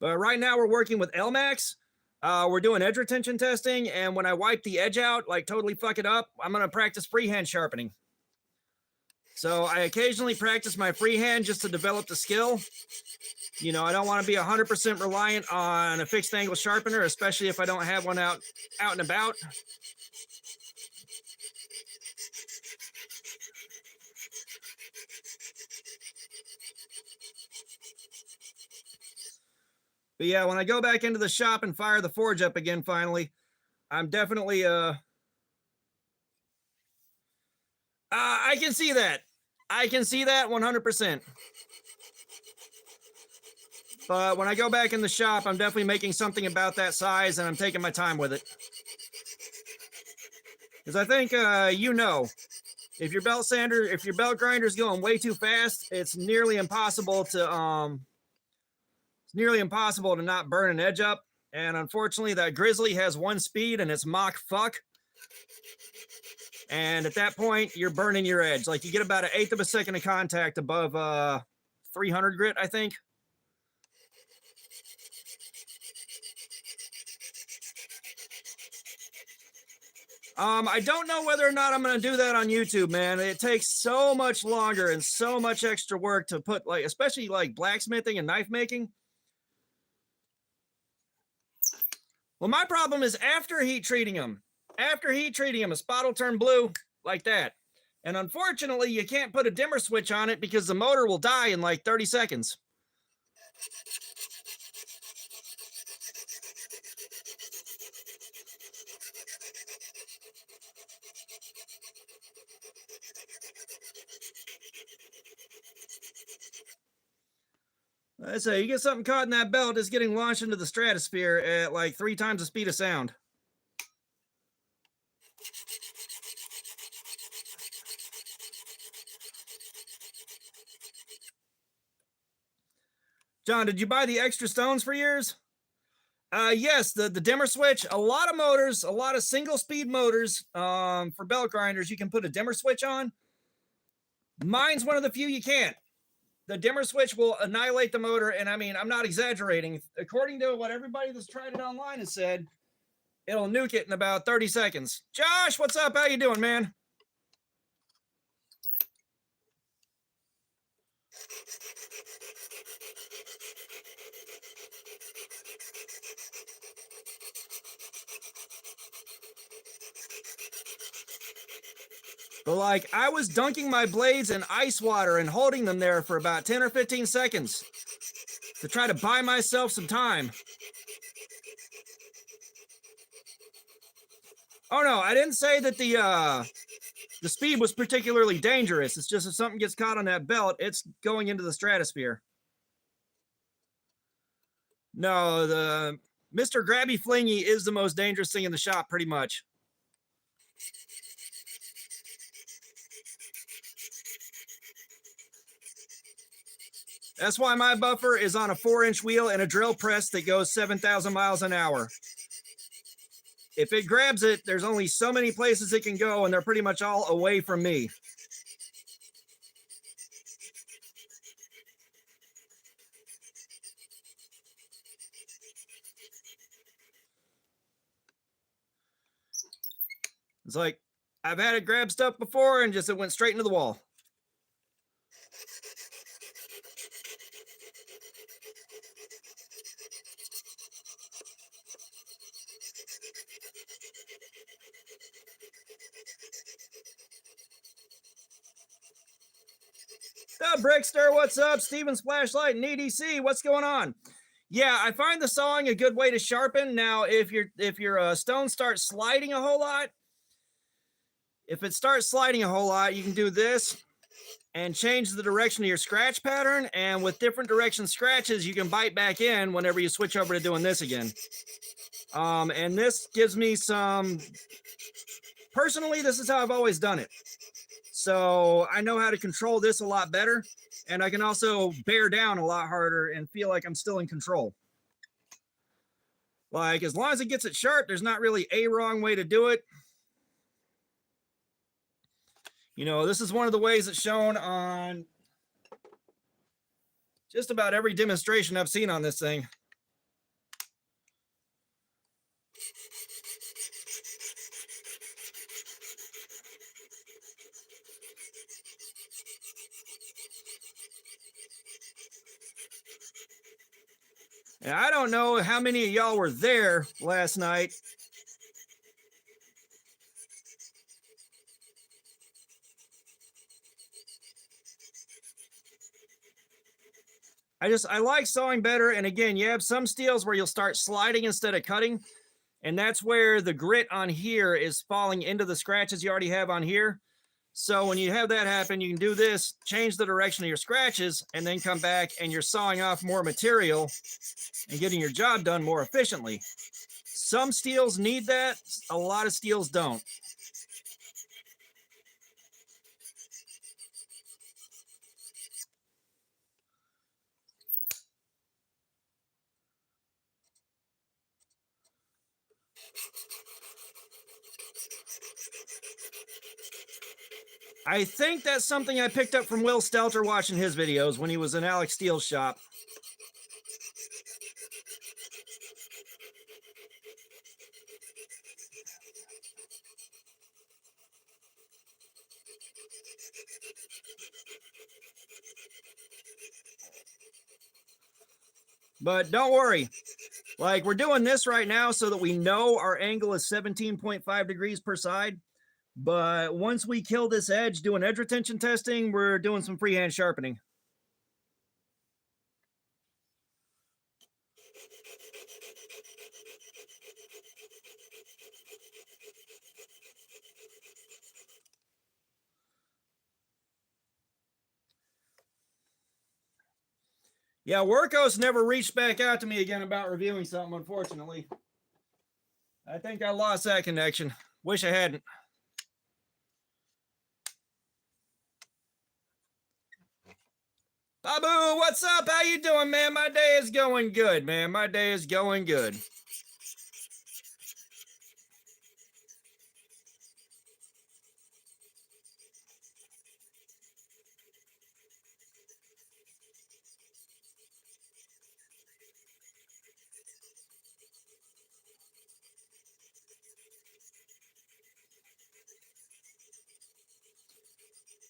But right now we're working with Elmax. We're doing edge retention testing, and when I wipe the edge out, like totally fuck it up, I'm gonna practice freehand sharpening. So I occasionally practice my freehand just to develop the skill. You know, I don't want to be 100% reliant on a fixed angle sharpener, especially if I don't have one out and about. But yeah, when I go back into the shop and fire the forge up again, finally, I'm definitely, I can see that. I can see that 100%. But when I go back in the shop, I'm definitely making something about that size, and I'm taking my time with it. Because I think, you know, if your belt grinder is going way too fast, it's nearly impossible to not burn an edge up. And unfortunately, that Grizzly has one speed, and it's Mach fuck. And at that point, you're burning your edge. Like, you get about 1/8 of a second of contact above 300 grit, I think. I don't know whether or not I'm going to do that on YouTube, man. It takes so much longer and so much extra work to put, like, especially like blacksmithing and knife making. Well, my problem is after heat treating them, a spot will turn blue like that. And unfortunately, you can't put a dimmer switch on it because the motor will die in like 30 seconds. I say, you get something caught in that belt, it's getting launched into the stratosphere at like 3 times the speed of sound. John, did you buy the extra stones for yours? Yes, the dimmer switch. A lot of motors, a lot of single speed motors for belt grinders, you can put a dimmer switch on. Mine's one of the few you can't. The dimmer switch will annihilate the motor, and I mean, I'm not exaggerating. According to what everybody that's tried it online has said, it'll nuke it in about 30 seconds. Josh, what's up? How you doing, man? But like, I was dunking my blades in ice water and holding them there for about 10 or 15 seconds to try to buy myself some time. Oh no, I didn't say that the speed was particularly dangerous. It's just if something gets caught on that belt, it's going into the stratosphere. No, the Mr. Grabby Flingy is the most dangerous thing in the shop, pretty much. That's why my buffer is on a 4-inch wheel and a drill press that goes 7,000 miles an hour. If it grabs it, there's only so many places it can go, and they're pretty much all away from me. It's like, I've had it grab stuff before and just it went straight into the wall. The Brickster, what's up? Steven's Flashlight and EDC, what's going on? Yeah, I find the sawing a good way to sharpen. Now, if your stone starts sliding a whole lot, if it starts sliding a whole lot, you can do this and change the direction of your scratch pattern. And with different direction scratches, you can bite back in whenever you switch over to doing this again. And this gives me some, personally, this is how I've always done it. So I know how to control this a lot better. And I can also bear down a lot harder and feel like I'm still in control. Like, as long as it gets it sharp, there's not really a wrong way to do it. You know, this is one of the ways it's shown on just about every demonstration I've seen on this thing. And I don't know how many of y'all were there last night. I like sawing better. And again, you have some steels where you'll start sliding instead of cutting. And that's where the grit on here is falling into the scratches you already have on here. So when you have that happen, you can do this, change the direction of your scratches, and then come back and you're sawing off more material and getting your job done more efficiently. Some steels need that. A lot of steels don't. I think that's something I picked up from Will Stelter watching his videos when he was in Alex Steele's shop. But don't worry. Like, we're doing this right now so that we know our angle is 17.5 degrees per side. But once we kill this edge doing edge retention testing, we're doing some freehand sharpening. Yeah, Workos never reached back out to me again about reviewing something, unfortunately. I think I lost that connection. Wish I hadn't. Babu, what's up? How you doing, man? My day is going good, man. My day is going good.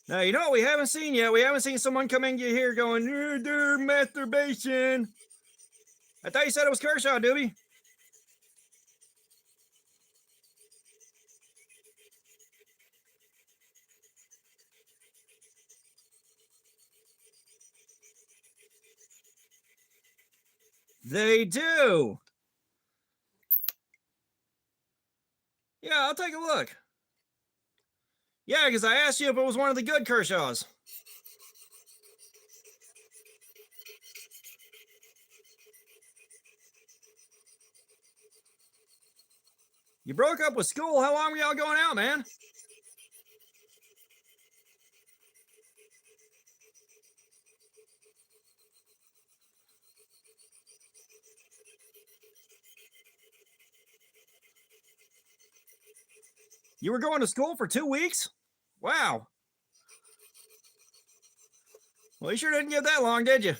Now, you know what we haven't seen yet? We haven't seen someone come in here going, masturbation. I thought you said it was Kershaw, Doobie. They do. Yeah, I'll take a look. Yeah, because I asked you if it was one of the good Kershaws. You broke up with school. How long were y'all going out, man? You were going to school for 2 weeks? Wow. Well, you sure didn't get that long, did you?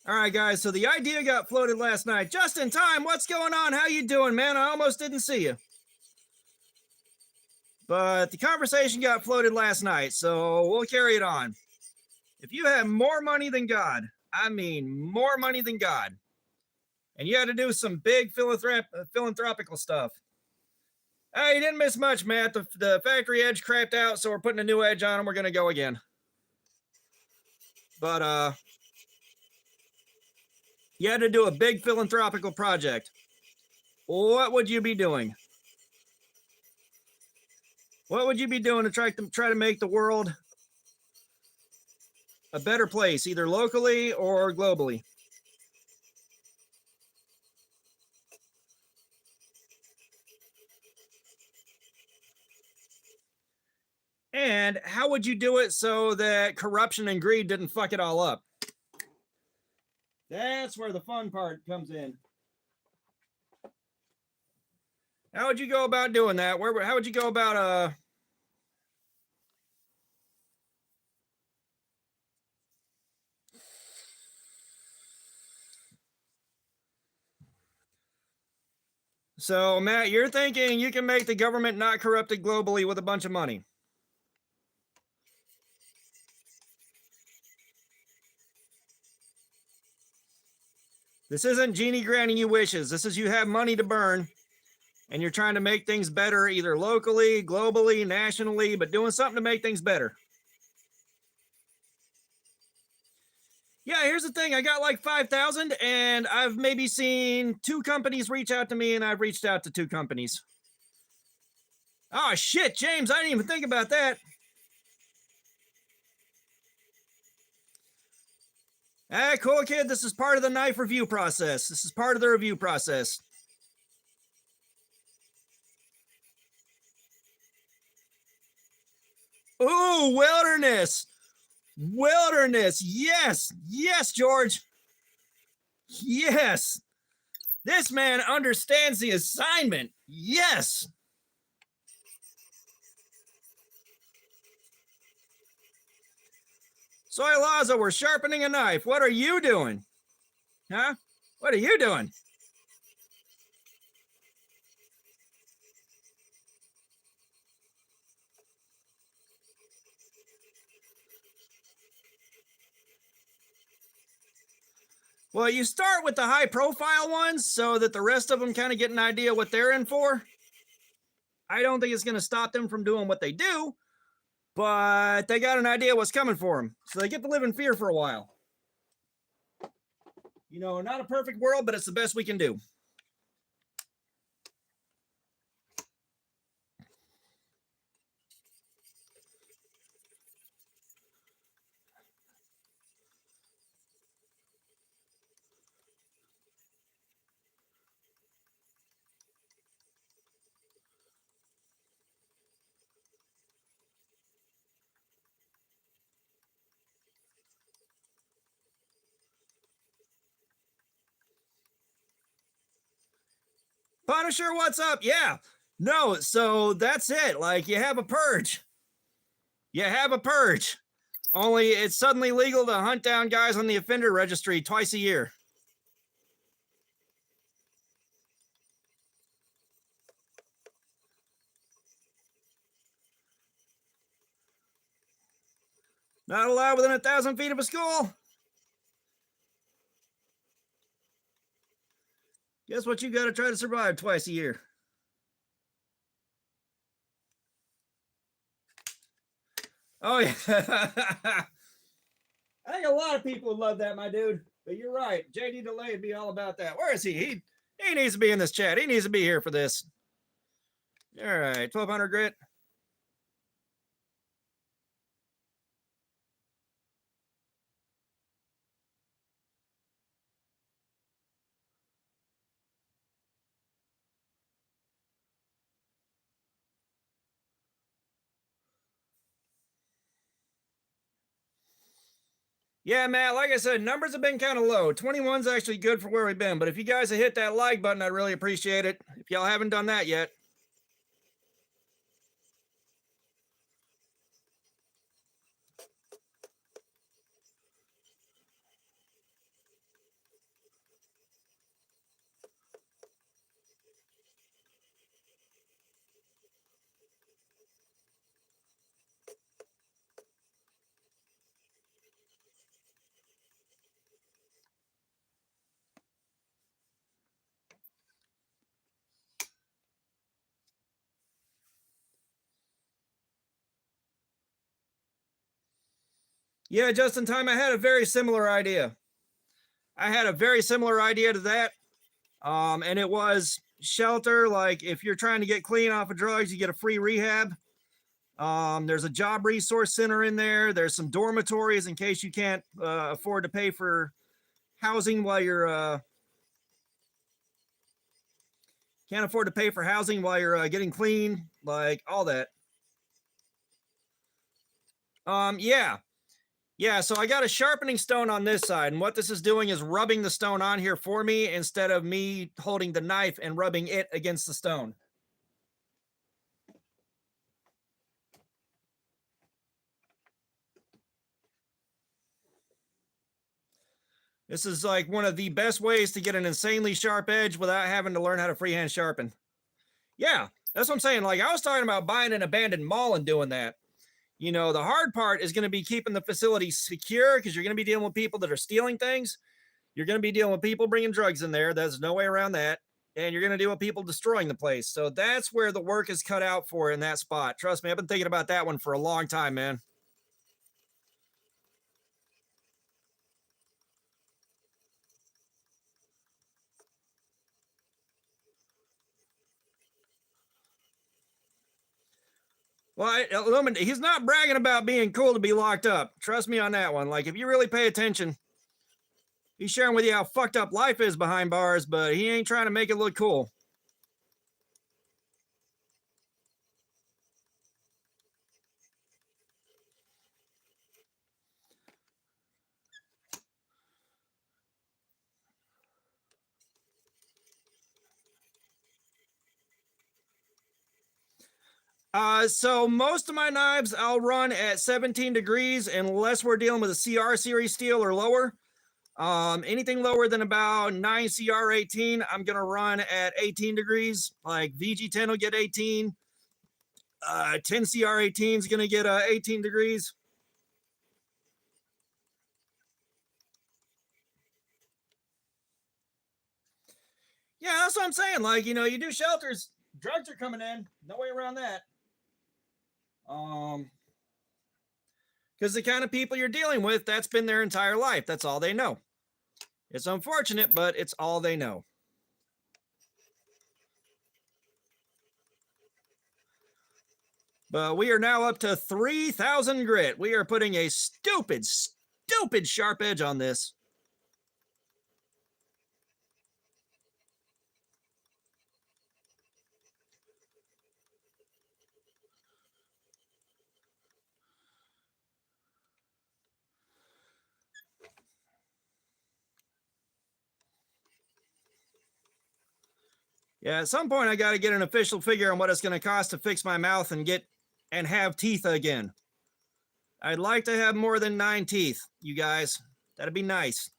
All right, guys. So the idea got floated last night. Just in time. What's going on? How you doing, man? I almost didn't see you. But the conversation got floated last night, so we'll carry it on. If you have more money than God, I mean more money than God, and you had to do some big philanthropical stuff. Hey, you didn't miss much, Matt. The factory edge crapped out, so we're putting a new edge on and we're going to go again. But, you had to do a big philanthropical project. What would you be doing? What would you be doing to try to make the world a better place, either locally or globally? And how would you do it so that corruption and greed didn't fuck it all up? That's where the fun part comes in. How would you go about doing that? How would you go about So, Matt, you're thinking you can make the government not corrupted globally with a bunch of money. This isn't Genie granting you wishes. This is you have money to burn, and you're trying to make things better either locally, globally, nationally, but doing something to make things better. Yeah, here's the thing. I got like 5,000, and I've maybe seen 2 companies reach out to me, and I've reached out to 2 companies. Oh, shit, James, I didn't even think about that. Hey, cool, kid. This is part of the knife review process. This is part of the review process. Ooh, wilderness. Wilderness. Yes. Yes, George. Yes. This man understands the assignment. Yes. Soy Laza, we're sharpening a knife. What are you doing? Huh? What are you doing? Well, you start with the high profile ones so that the rest of them kind of get an idea what they're in for. I don't think it's going to stop them from doing what they do, but they got an idea what's coming for them. So they get to live in fear for a while. You know, not a perfect world, but it's the best we can do. Punisher, what's up? Yeah. No, so that's it. Like, you have a purge. You have a purge. Only it's suddenly legal to hunt down guys on the offender registry twice a year. Not allowed within 1,000 feet of a school. Guess what? You got to try to survive twice a year. Oh, yeah. I think a lot of people would love that, my dude. But you're right. JD Delay would be all about that. Where is he? He needs to be in this chat. He needs to be here for this. All right. 1,200 grit. Yeah, Matt, like I said, numbers have been kind of low. 21's actually good for where we've been, but if you guys have hit that like button, I'd really appreciate it. If y'all haven't done that yet. Yeah, just in time, I had a very similar idea. I had a very similar idea to that. And it was shelter. Like if you're trying to get clean off of drugs, you get a free rehab. There's a job resource center in there. There's some dormitories in case you can't afford to pay for housing while you're can't afford to pay for housing while you're getting clean, like all that. Yeah. Yeah, so I got a sharpening stone on this side, and what this is doing is rubbing the stone on here for me instead of me holding the knife and rubbing it against the stone. This is like one of the best ways to get an insanely sharp edge without having to learn how to freehand sharpen. Yeah, that's what I'm saying. Like I was talking about buying an abandoned mall and doing that. You know, the hard part is going to be keeping the facility secure because you're going to be dealing with people that are stealing things. You're going to be dealing with people bringing drugs in there. There's no way around that. And you're going to deal with people destroying the place. So that's where the work is cut out for in that spot. Trust me, I've been thinking about that one for a long time, man. Well, he's not bragging about being cool to be locked up. Trust me on that one. Like, if you really pay attention, he's sharing with you how fucked up life is behind bars, but he ain't trying to make it look cool. So most of my knives I'll run at 17 degrees unless we're dealing with a CR series steel or lower. Anything lower than about 9 CR 18, I'm gonna run at 18 degrees. Like VG10 will get 18. 10 CR 18 is gonna get 18 degrees. Yeah, that's what I'm saying. Like, you know, you do shelters, drugs are coming in. No way around that. Um, because the kind of people you're dealing with, that's been their entire life. That's all they know. It's unfortunate, but it's all they know. But we are now up to 3,000 grit. We are putting a stupid, stupid sharp edge on this. Yeah, at some point I got to get an official figure on what it's going to cost to fix my mouth and get and have teeth again. I'd like to have more than 9 teeth, you guys. That'd be nice.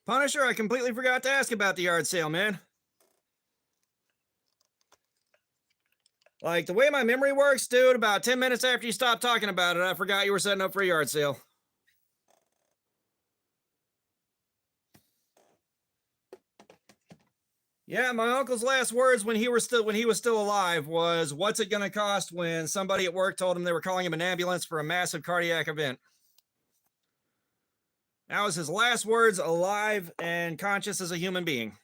Punisher, I completely forgot to ask about the yard sale, man. Like the way my memory works, dude, about 10 minutes after you stopped talking about it, I forgot you were setting up for a yard sale. Yeah, my uncle's last words when he was still alive was, "What's it going to cost?" When somebody at work told him they were calling him an ambulance for a massive cardiac event. That was his last words, alive and conscious as a human being.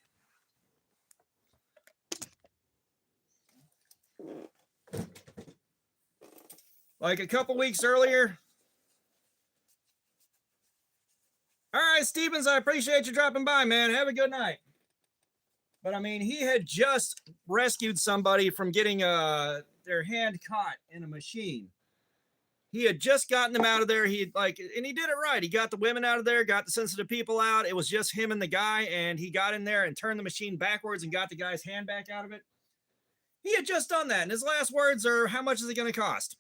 like a couple weeks earlier. All right, Stevens, I appreciate you dropping by, man. Have a good night. But I mean, he had just rescued somebody from getting their hand caught in a machine. He had just gotten them out of there. He like, and he did it right. He got the women out of there, got the sensitive people out. It was just him and the guy, and he got in there and turned the machine backwards and got the guy's hand back out of it. He had just done that, and his last words are, "How much is it going to cost?"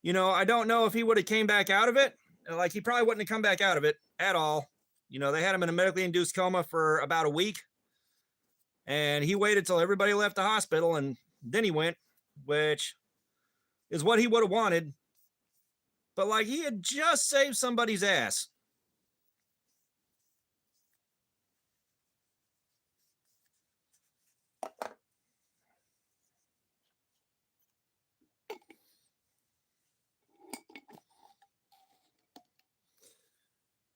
You know, I don't know if he would have came back out of it. Like, he probably wouldn't have come back out of it at all. You know, they had him in a medically induced coma for about a week, and he waited till everybody left the hospital, and then he went, which is what he would have wanted. But like, he had just saved somebody's ass.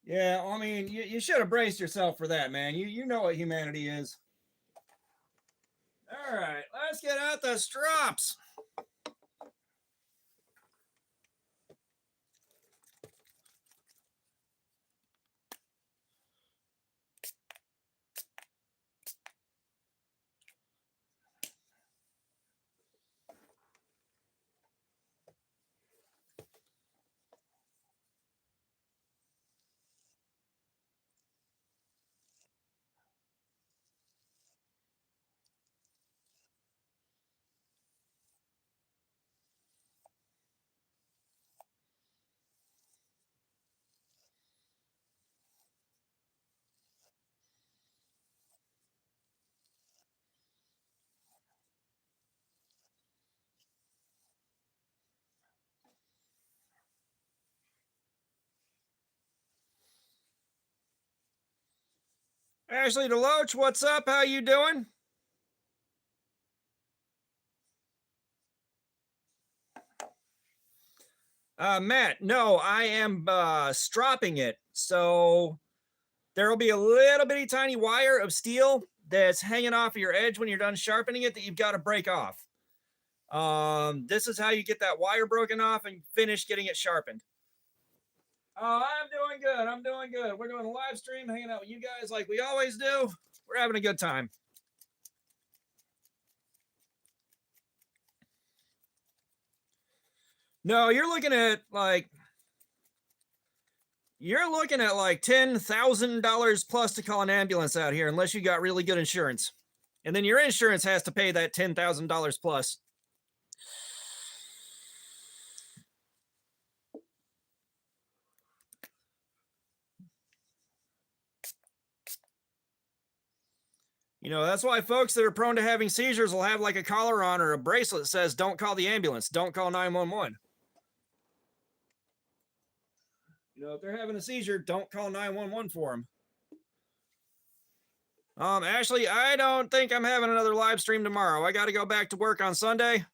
Yeah, I mean, you should have braced yourself for that, man. You know what humanity is. All right, let's get out the strops. Ashley DeLoach, what's up? How you doing? Matt, no, I am stropping it. So there will be a little bitty tiny wire of steel that's hanging off of your edge when you're done sharpening it that you've got to break off. This is how you get that wire broken off and finish getting it sharpened. Oh, I'm doing good. I'm doing good. We're doing a live stream, hanging out with you guys like we always do. We're having a good time. No, you're looking at like $10,000 plus to call an ambulance out here, unless you got really good insurance, and then your insurance has to pay that $10,000 plus. You know, that's why folks that are prone to having seizures will have like a collar on or a bracelet that says, "Don't call the ambulance, don't call 911." You know, if they're having a seizure, don't call 911 for them. Ashley, I don't think I'm having another live stream tomorrow. I got to go back to work on Sunday.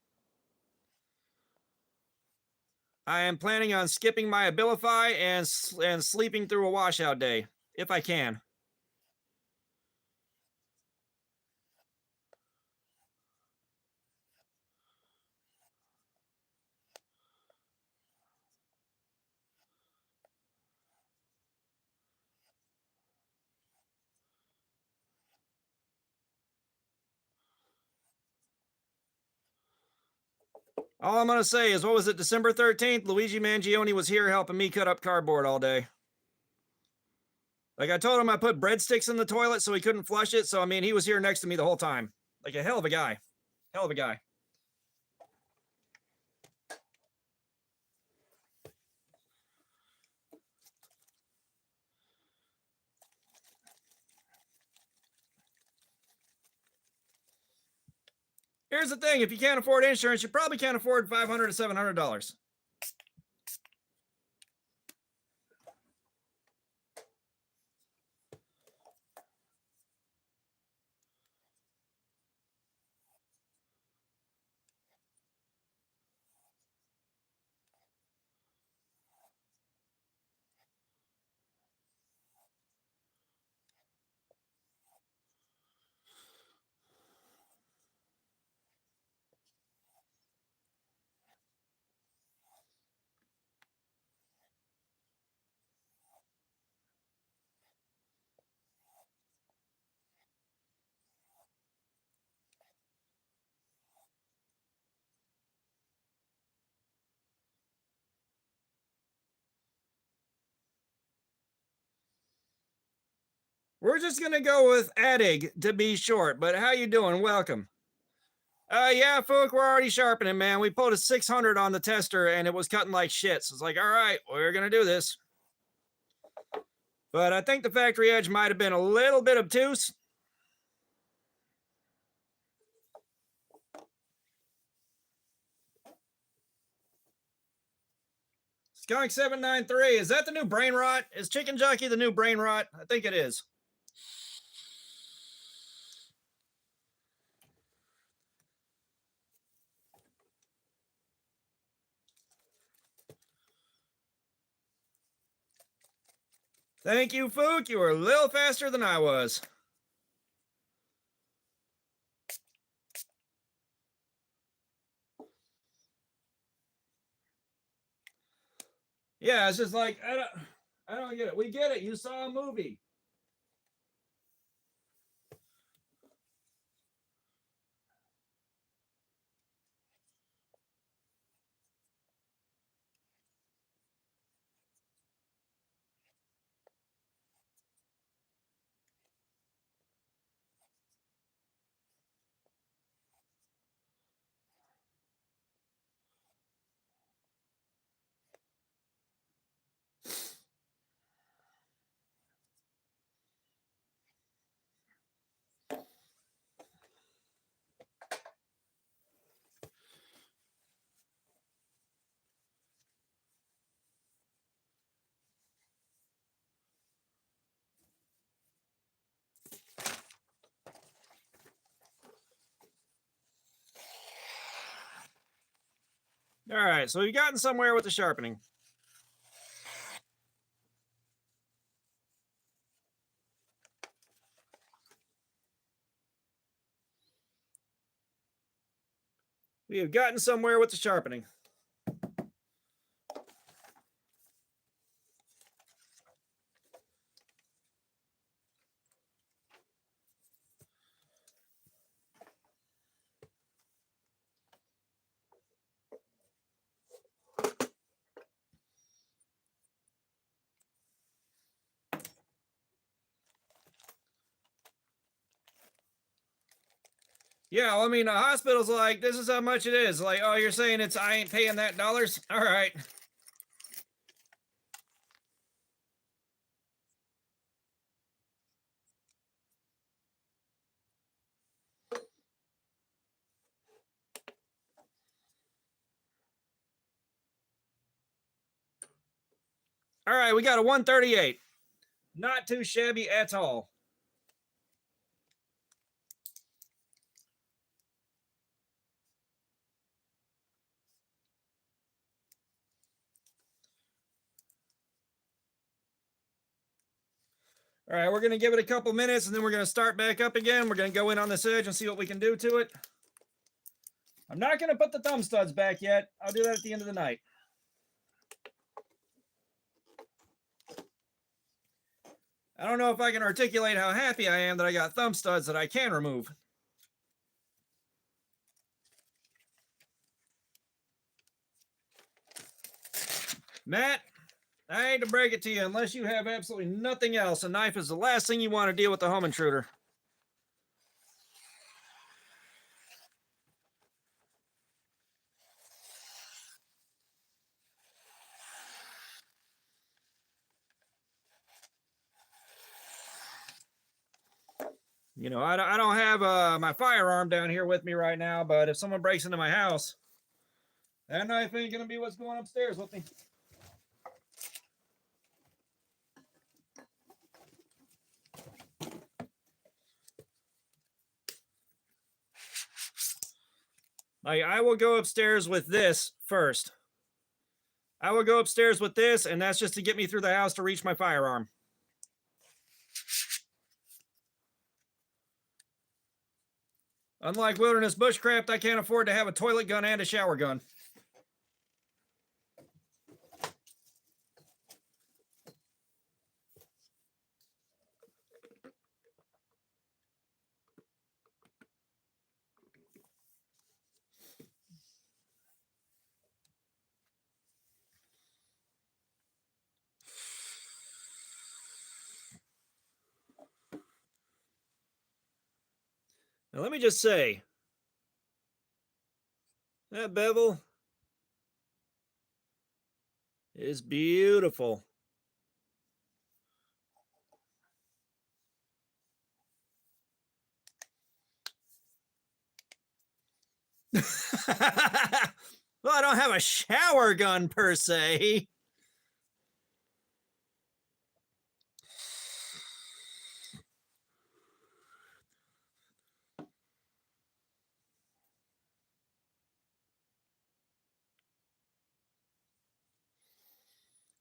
I am planning on skipping my Abilify and sleeping through a washout day, if I can. All I'm going to say is, what was it, December 13th? Luigi Mangione was here helping me cut up cardboard all day. Like, I told him I put breadsticks in the toilet so he couldn't flush it. So, I mean, he was here next to me the whole time. Like, a hell of a guy. Hell of a guy. Here's the thing. If you can't afford insurance, you probably can't afford $500 to $700. We're just gonna go with Adig to be short. But how you doing? Welcome. Yeah, folk, we're already sharpening, man. We pulled a 600 on the tester and it was cutting like shit. So it's like, all right, we're gonna do this. But I think the factory edge might have been a little bit obtuse. Skunk 793, is that the new brain rot? Is Chicken Jockey the new brain rot? I think it is. Thank you, Fook. You were a little faster than I was. Yeah, it's just like I don't get it. We get it. You saw a movie. All right, so we've gotten somewhere with the sharpening. We have gotten somewhere with the sharpening. Yeah, well, I mean, the hospital's like, this is how much it is. Like, oh, you're saying it's, I ain't paying that dollars? All right. All right, we got a 138. Not too shabby at all. All right, we're going to give it a couple minutes and then we're going to start back up again. We're going to go in on this edge and see what we can do to it. I'm not going to put the thumb studs back yet. I'll do that at the end of the night. I don't know if I can articulate how happy I am that I got thumb studs that I can remove. Matt, I hate to break it to you, unless you have absolutely nothing else, a knife is the last thing you want to deal with the home intruder. You know, I don't have my firearm down here with me right now, but if someone breaks into my house, that knife ain't going to be what's going upstairs with me. Like, I will go upstairs with this first. I will go upstairs with this, and that's just to get me through the house to reach my firearm. Unlike wilderness bushcraft, I can't afford to have a toilet gun and a shower gun. Now, let me just say, that bevel is beautiful. Well, I don't have a shower gun per se.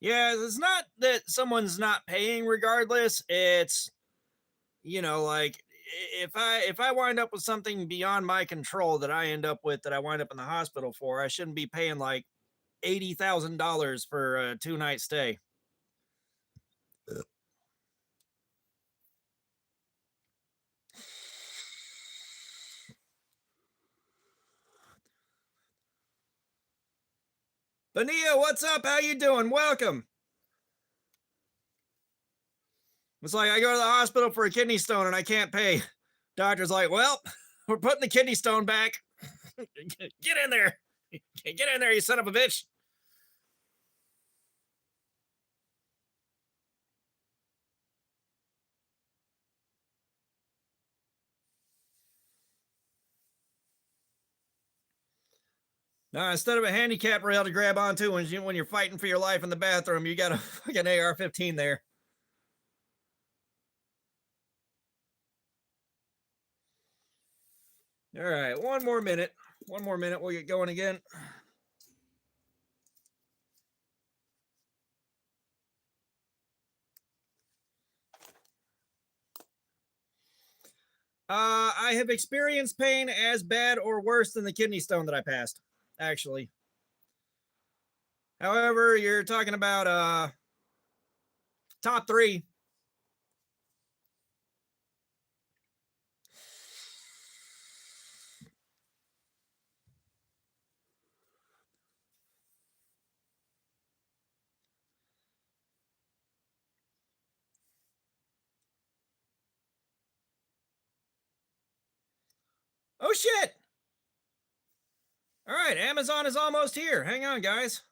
Yeah, it's not that someone's not paying regardless. It's, you know, like if I wind up with something beyond my control that I end up with that I wind up in the hospital for, I shouldn't be paying like $80,000 for a 2-night stay. Benia, what's up? How you doing? Welcome. It's like I go to the hospital for a kidney stone and I can't pay. Doctor's like, well, we're putting the kidney stone back. Get in there. Get in there, you son of a bitch. Now, instead of a handicap rail to grab onto when you're fighting for your life in the bathroom, you got a fucking AR-15 there. All right, one more minute. One more minute, we'll get going again. I have experienced pain as bad or worse than the kidney stone that I passed, actually. However, you're talking about top 3. Oh shit! All right, Amazon is almost here. Hang on, guys.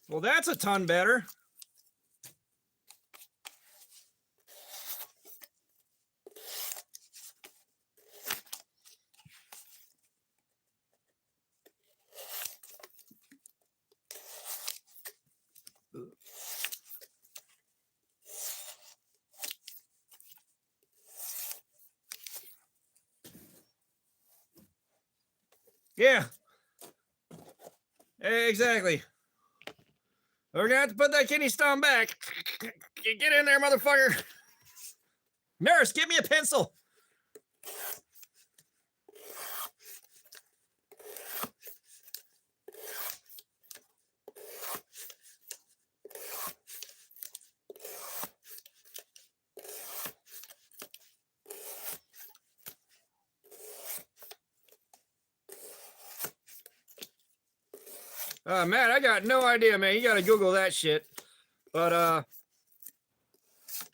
Well, that's a ton better. Yeah. Exactly. We're gonna have to put that kidney stone back. Get in there, motherfucker. Maris, give me a pencil. Man, I got no idea, man. You gotta Google that shit. But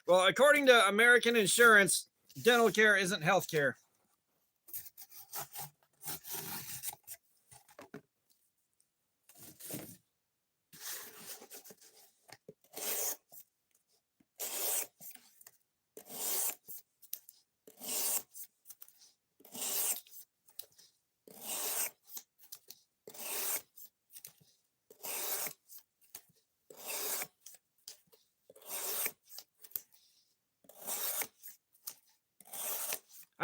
well, according to American insurance, dental care isn't health care.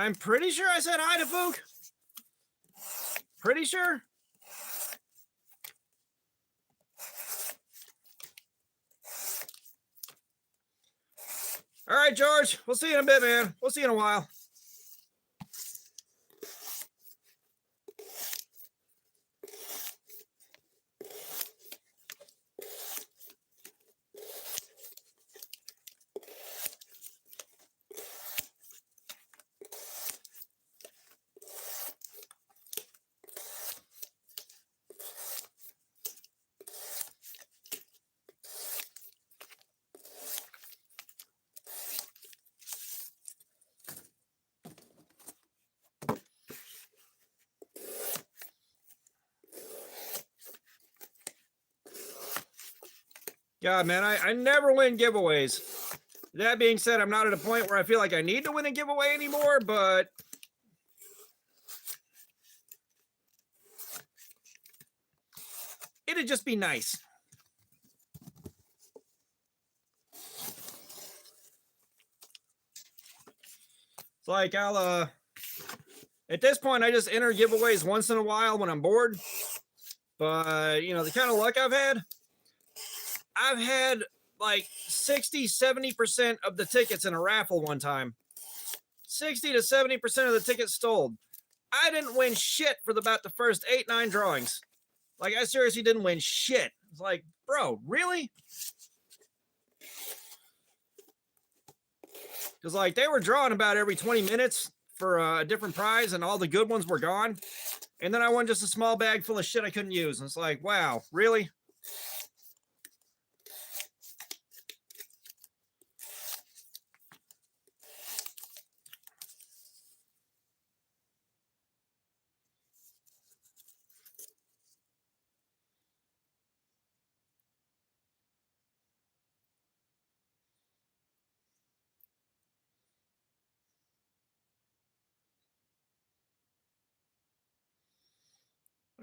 I'm pretty sure I said hi to Fook. Pretty sure. All right, George. We'll see you in a bit, man. We'll see you in a while. God, man, I never win giveaways. That being said, I'm not at a point where I feel like I need to win a giveaway anymore, but it'd just be nice. It's like I'll at this point I just enter giveaways once in a while when I'm bored. But you know, the kind of luck I've had like 60-70% of the tickets in a raffle one time. 60 to 70% of the tickets stole. I didn't win shit for about the first 8-9 drawings. Like, I seriously didn't win shit. It's like, bro, really? Because, like, they were drawing about every 20 minutes for a different prize, and all the good ones were gone. And then I won just a small bag full of shit I couldn't use. And it's like, wow, really?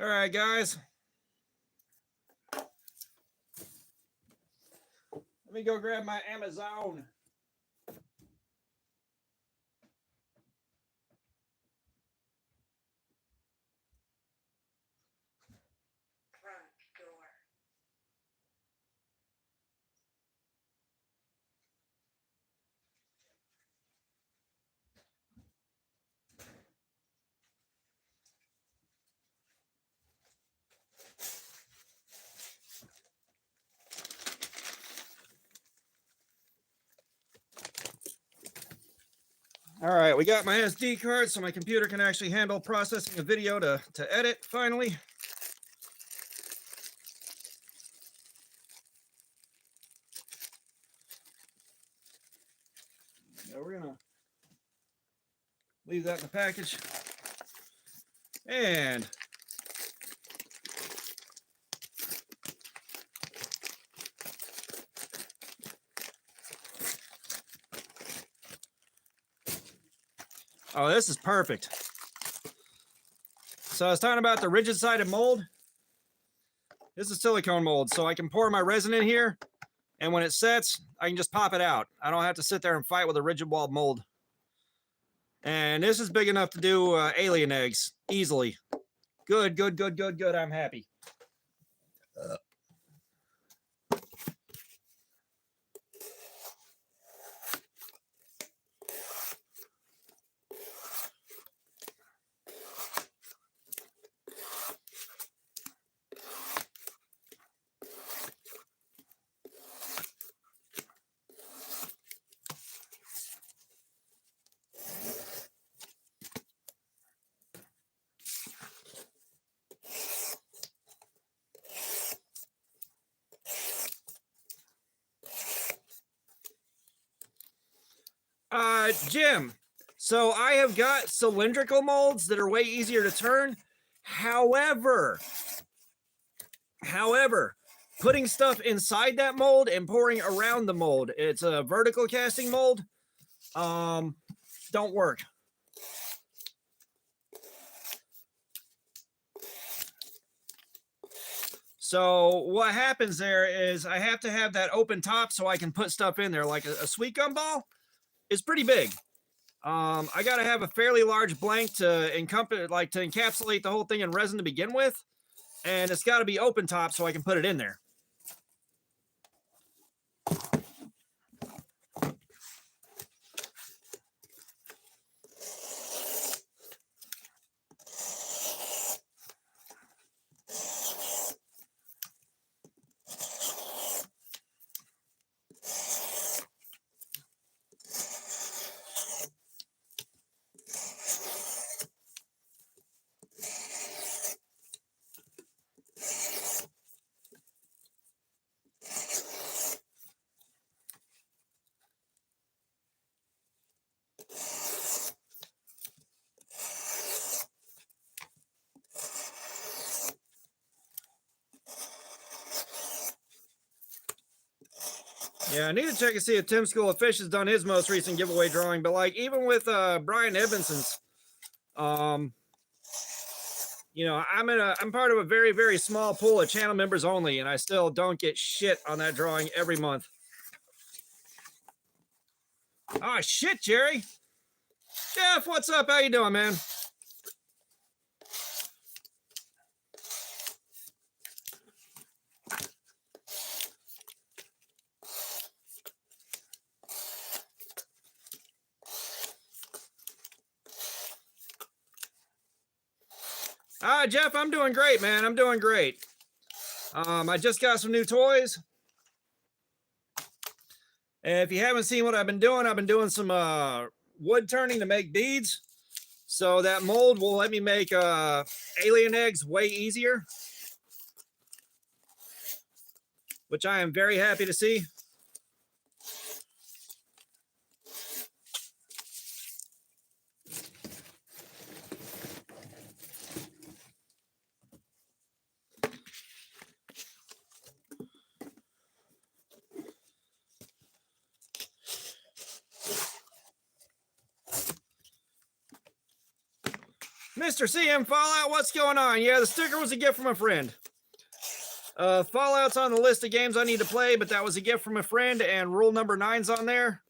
All right, guys. Let me go grab my Amazon. All right, we got my SD card so my computer can actually handle processing a video to edit finally. Yeah, we're gonna leave that in the package. And oh, this is perfect. So I was talking about the rigid sided mold. This is silicone mold, so I can pour my resin in here, and when it sets, I can just pop it out. I don't have to sit there and fight with a rigid walled mold. And this is big enough to do alien eggs easily. Good, good, good, good, good. I'm happy. Jim, so I have got cylindrical molds that are way easier to turn. However, putting stuff inside that mold and pouring around the mold, it's a vertical casting mold, don't work. So what happens there is I have to have that open top so I can put stuff in there. Like a sweet gum ball is pretty big. I got to have a fairly large blank to encapsulate the whole thing in resin to begin with. And it's got to be open top so I can put it in there. Yeah, I need to check and see if Tim School of Fish has done his most recent giveaway drawing. But like even with Brian Edmondson's, you know, I'm part of a very, very small pool of channel members only, and I still don't get shit on that drawing every month. Oh shit, Jerry. Jeff, what's up? How you doing, man? Jeff, I'm doing great, man. I'm doing great. I just got some new toys. And if you haven't seen what I've been doing some wood turning to make beads. So that mold will let me make alien eggs way easier, which I am very happy to see. Mr. CM Fallout, what's going on? Yeah, the sticker was a gift from a friend. Fallout's on the list of games I need to play, but that was a gift from a friend, and rule number 9's on there,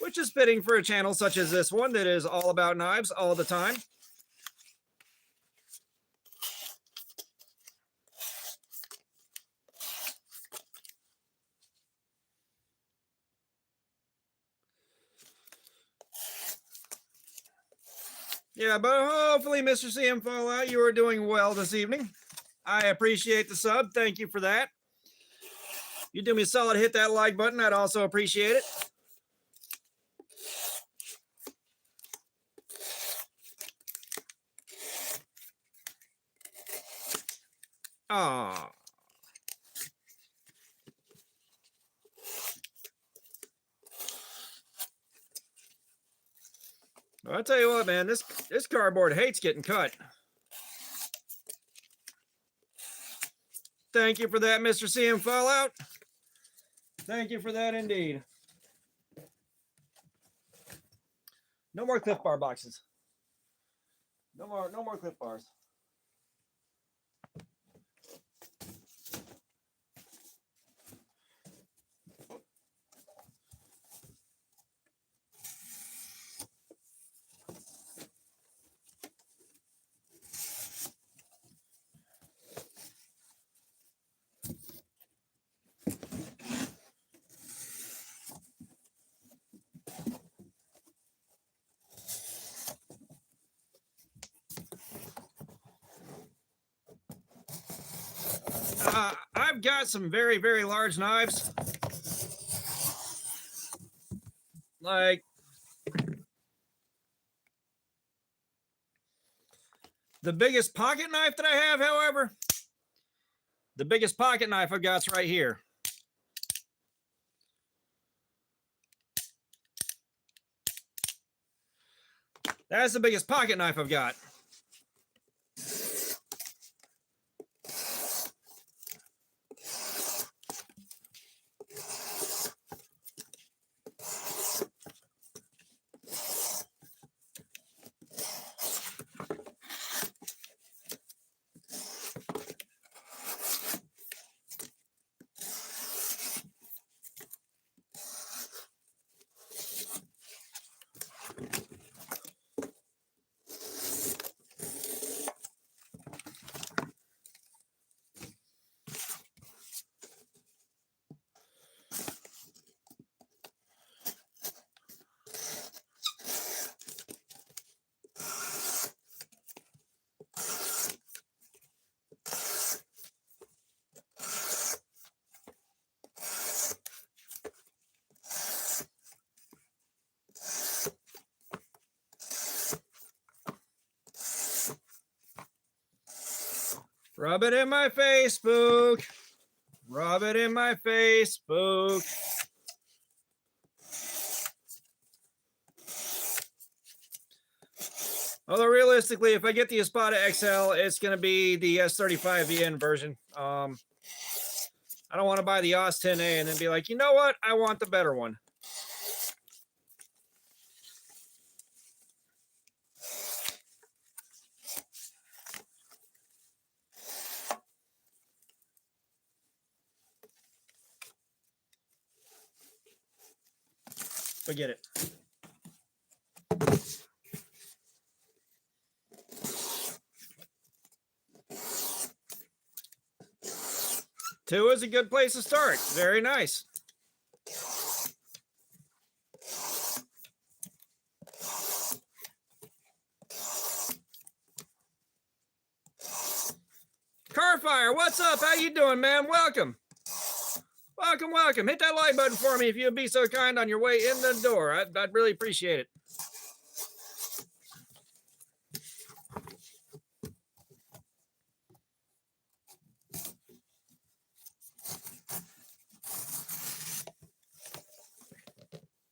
which is fitting for a channel such as this one that is all about knives all the time. Yeah, but hopefully, Mr. CM Fallout, you are doing well this evening. I appreciate the sub. Thank you for that. You do me a solid, hit that like button. I'd also appreciate it. Aw. Well, I'll tell you what, man, this cardboard hates getting cut. Thank you for that, Mr. CM Fallout. Thank you for that indeed. No more Cliff Bar boxes. No more Cliff Bars. I've got some very, very large knives. Like the biggest pocket knife that I have, however, the biggest pocket knife I've got's right here. That's the biggest pocket knife I've got. Rub it in my Facebook. Rub it in my Facebook. Although realistically, if I get the Espada XL, it's going to be the S35 VN version. I don't want to buy the OS 10A and then be like, you know what? I want the better one. Forget it. Two is a good place to start. Very nice. Carfire, what's up? How you doing, man? Welcome. Welcome, welcome. Hit that like button for me if you'd be so kind on your way in the door. I'd really appreciate it.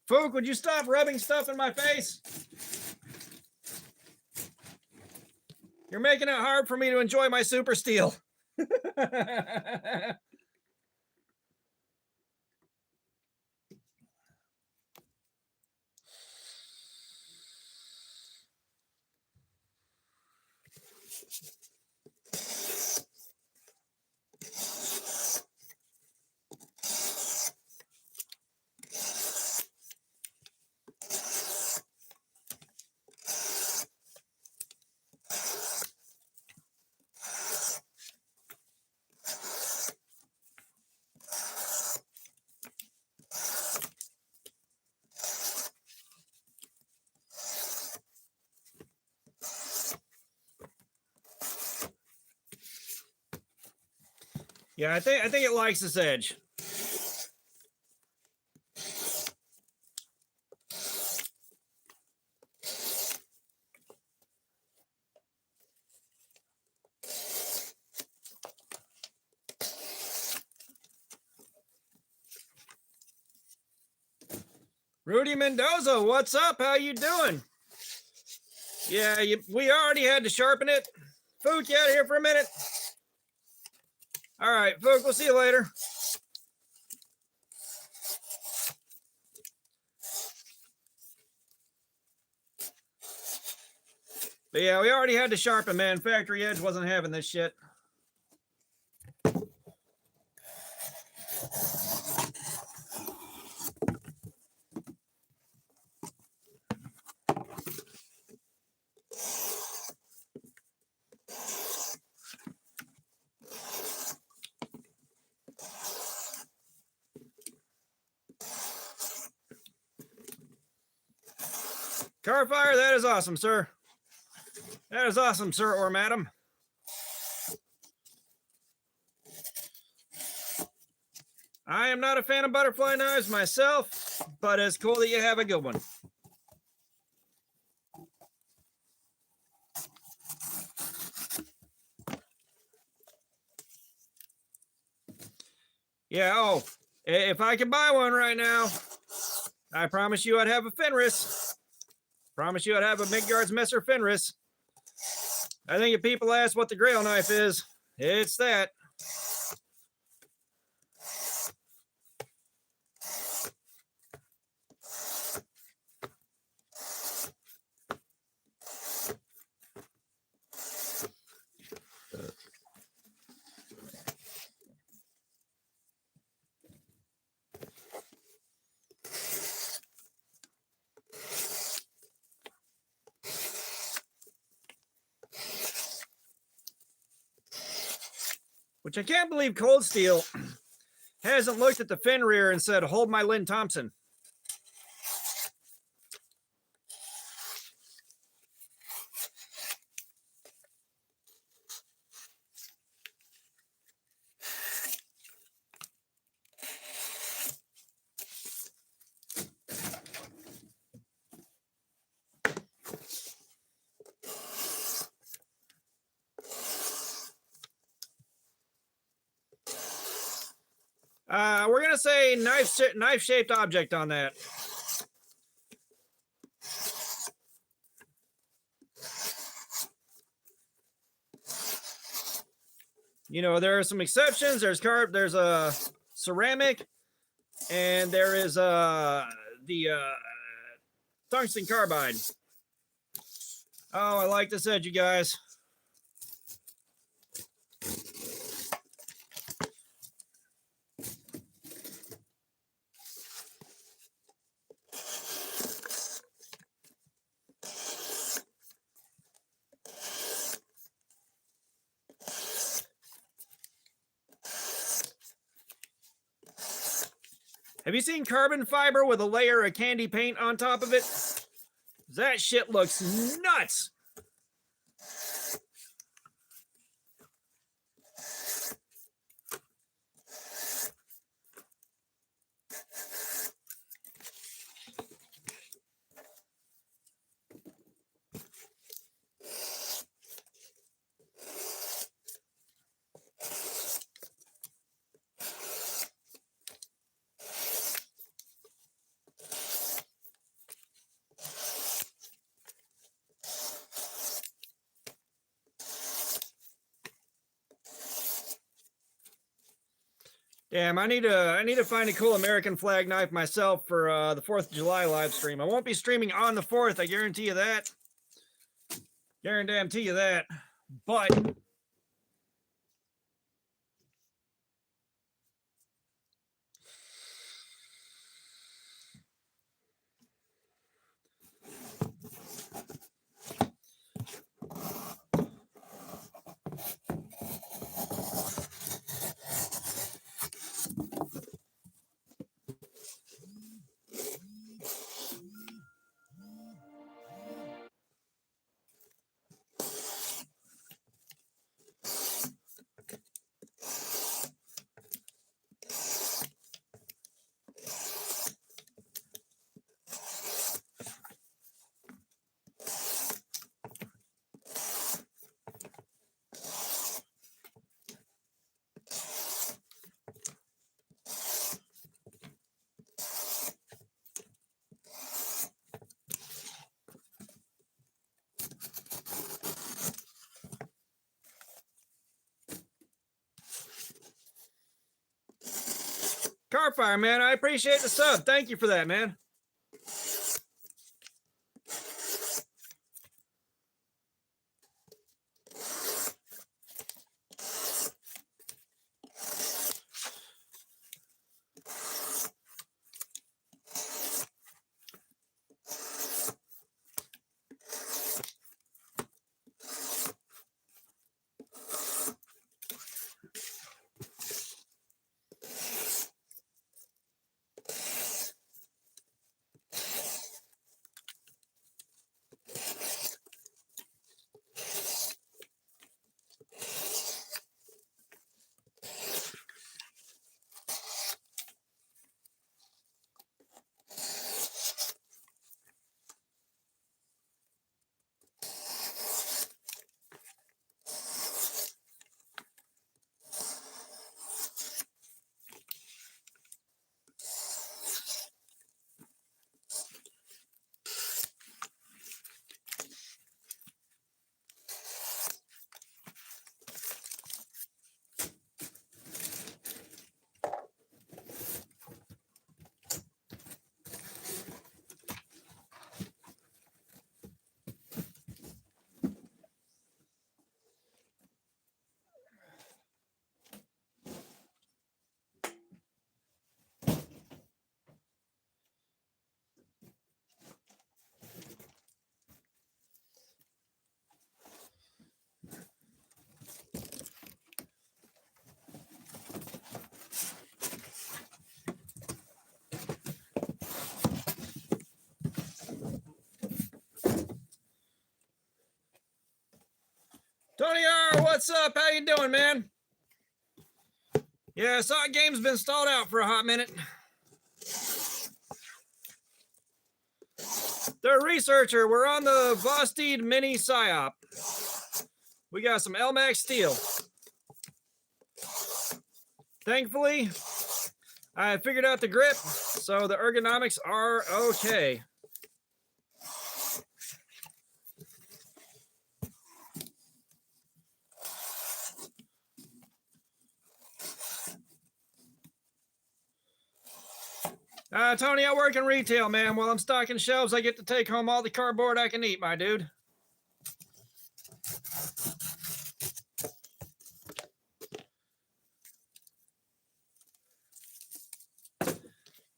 Fook, would you stop rubbing stuff in my face? You're making it hard for me to enjoy my super steel. Yeah, I think it likes this edge. Rudy Mendoza, what's up? How you doing? Yeah, we already had to sharpen it. Fook, you out of here for a minute? All right, Fook, we'll see you later. But yeah, we already had to sharpen, man. Factory Edge wasn't having this shit. Carfire, that is awesome, sir. That is awesome, sir or madam. I am not a fan of butterfly knives myself, but it's cool that you have a good one. Yeah, oh, if I could buy one right now, I promise you I'd have a Fenris. Promise you I'd have a Midgard's Messer Fenris. I think if people ask what the Grail knife is, it's that. Which I can't believe Cold Steel hasn't looked at the fin rear and said, hold my Lynn Thompson. We're going to say knife-shaped object on that. You know, there are some exceptions. There's a ceramic, and there is the tungsten carbide. Oh, I like this edge, you guys. Have you seen carbon fiber with a layer of candy paint on top of it? That shit looks nuts. Damn, I need to find a cool American flag knife myself for the 4th of July live stream. I won't be streaming on the 4th, I guarantee you that. Guarantee you that. But Carfire, man, I appreciate the sub. Thank you for that, man. Tony R, what's up? How you doing, man? Yeah, Sock Game's been stalled out for a hot minute. The researcher, we're on the Vostede Mini PSYOP. We got some Elmax steel. Thankfully, I figured out the grip, so the ergonomics are okay. Tony, I work in retail, man. While I'm stocking shelves, I get to take home all the cardboard I can eat, my dude.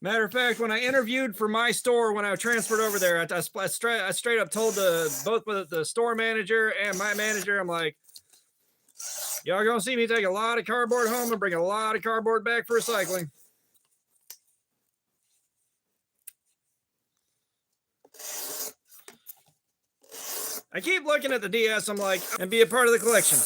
Matter of fact, when I interviewed for my store, when I transferred over there, I straight up told both the store manager and my manager, I'm like, y'all gonna see me take a lot of cardboard home and bring a lot of cardboard back for recycling. I keep looking at the DS, I'm like, and be a part of the collection.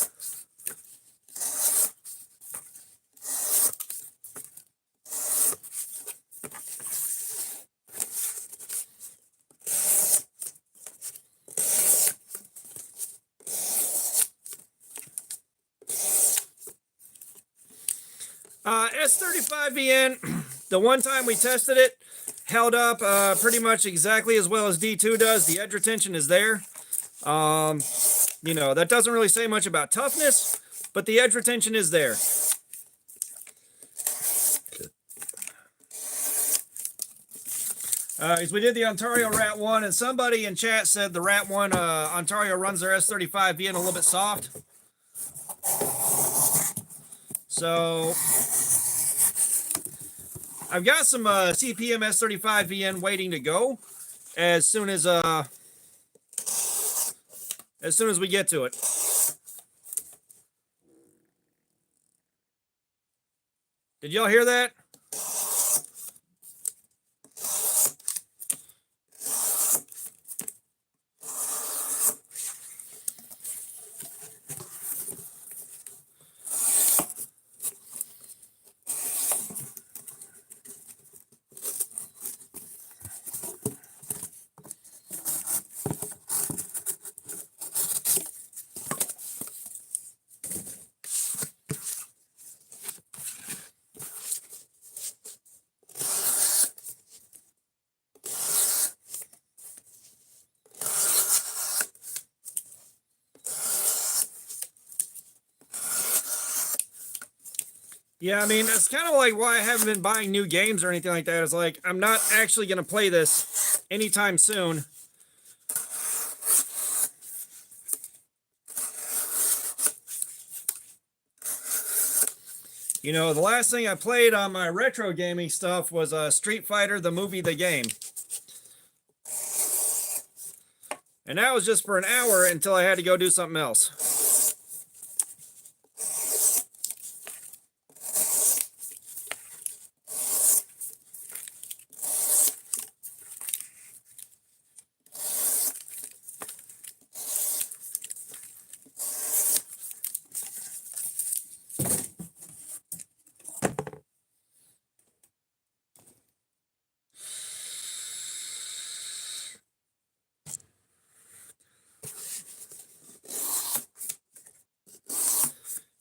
S35VN, the one time we tested it, held up pretty much exactly as well as D2 does. The edge retention is there. You know, that doesn't really say much about toughness, but the edge retention is there. Because we did the Ontario Rat 1, and somebody in chat said the Rat 1 Ontario runs their S35VN a little bit soft. So I've got some CPM S35VN waiting to go as soon as we get to it. Did y'all hear that? Yeah, I mean, that's kind of like why I haven't been buying new games or anything like that. It's like, I'm not actually going to play this anytime soon. You know, the last thing I played on my retro gaming stuff was Street Fighter, the movie, the game. And that was just for an hour until I had to go do something else.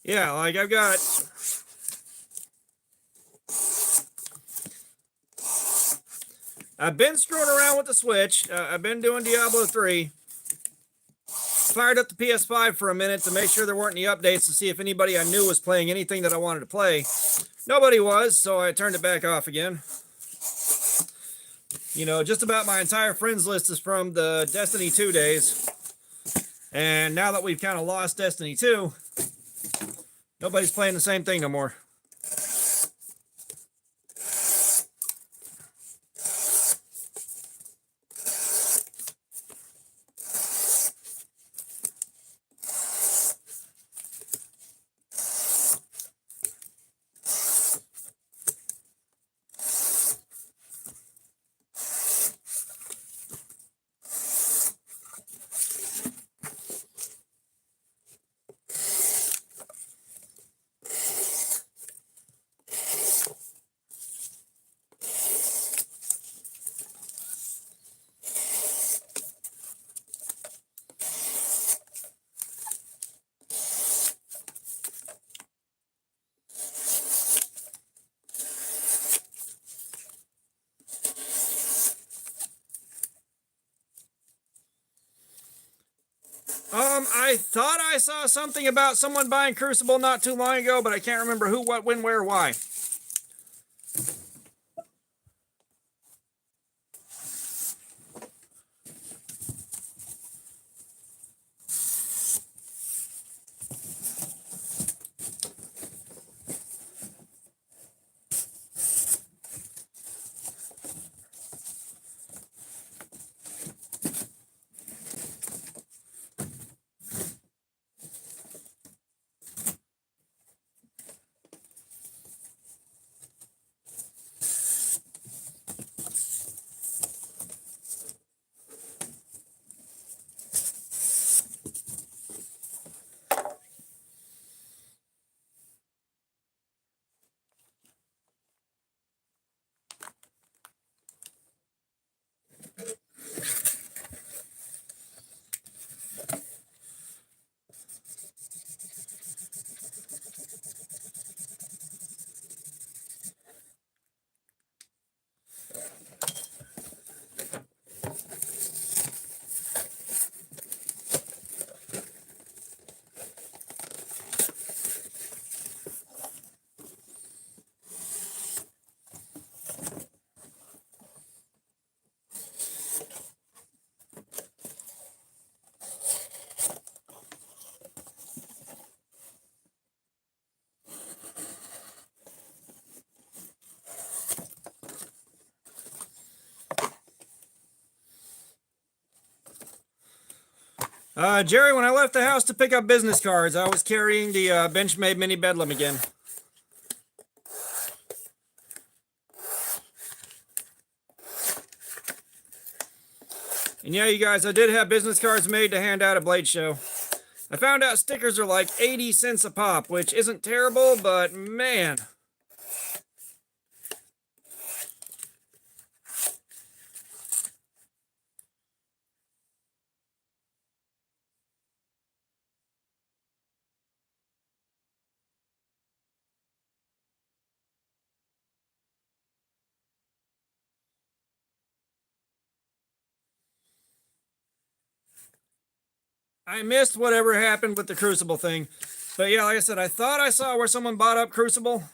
Yeah, like I've been screwing around with the Switch. I've been doing Diablo 3. Fired up the PS5 for a minute to make sure there weren't any updates to see if anybody I knew was playing anything that I wanted to play. Nobody was, so I turned it back off again. You know, just about my entire friends list is from the Destiny 2 days. And now that we've kind of lost Destiny 2, nobody's playing the same thing no more. I thought I saw something about someone buying Crucible not too long ago, but I can't remember who, what, when, where, why. Jerry, when I left the house to pick up business cards, I was carrying the Benchmade Mini Bedlam again. And yeah, you guys, I did have business cards made to hand out at Blade Show. I found out stickers are like 80 cents a pop, which isn't terrible, but man. I missed whatever happened with the Crucible thing. But yeah, like I said, I thought I saw where someone bought up Crucible.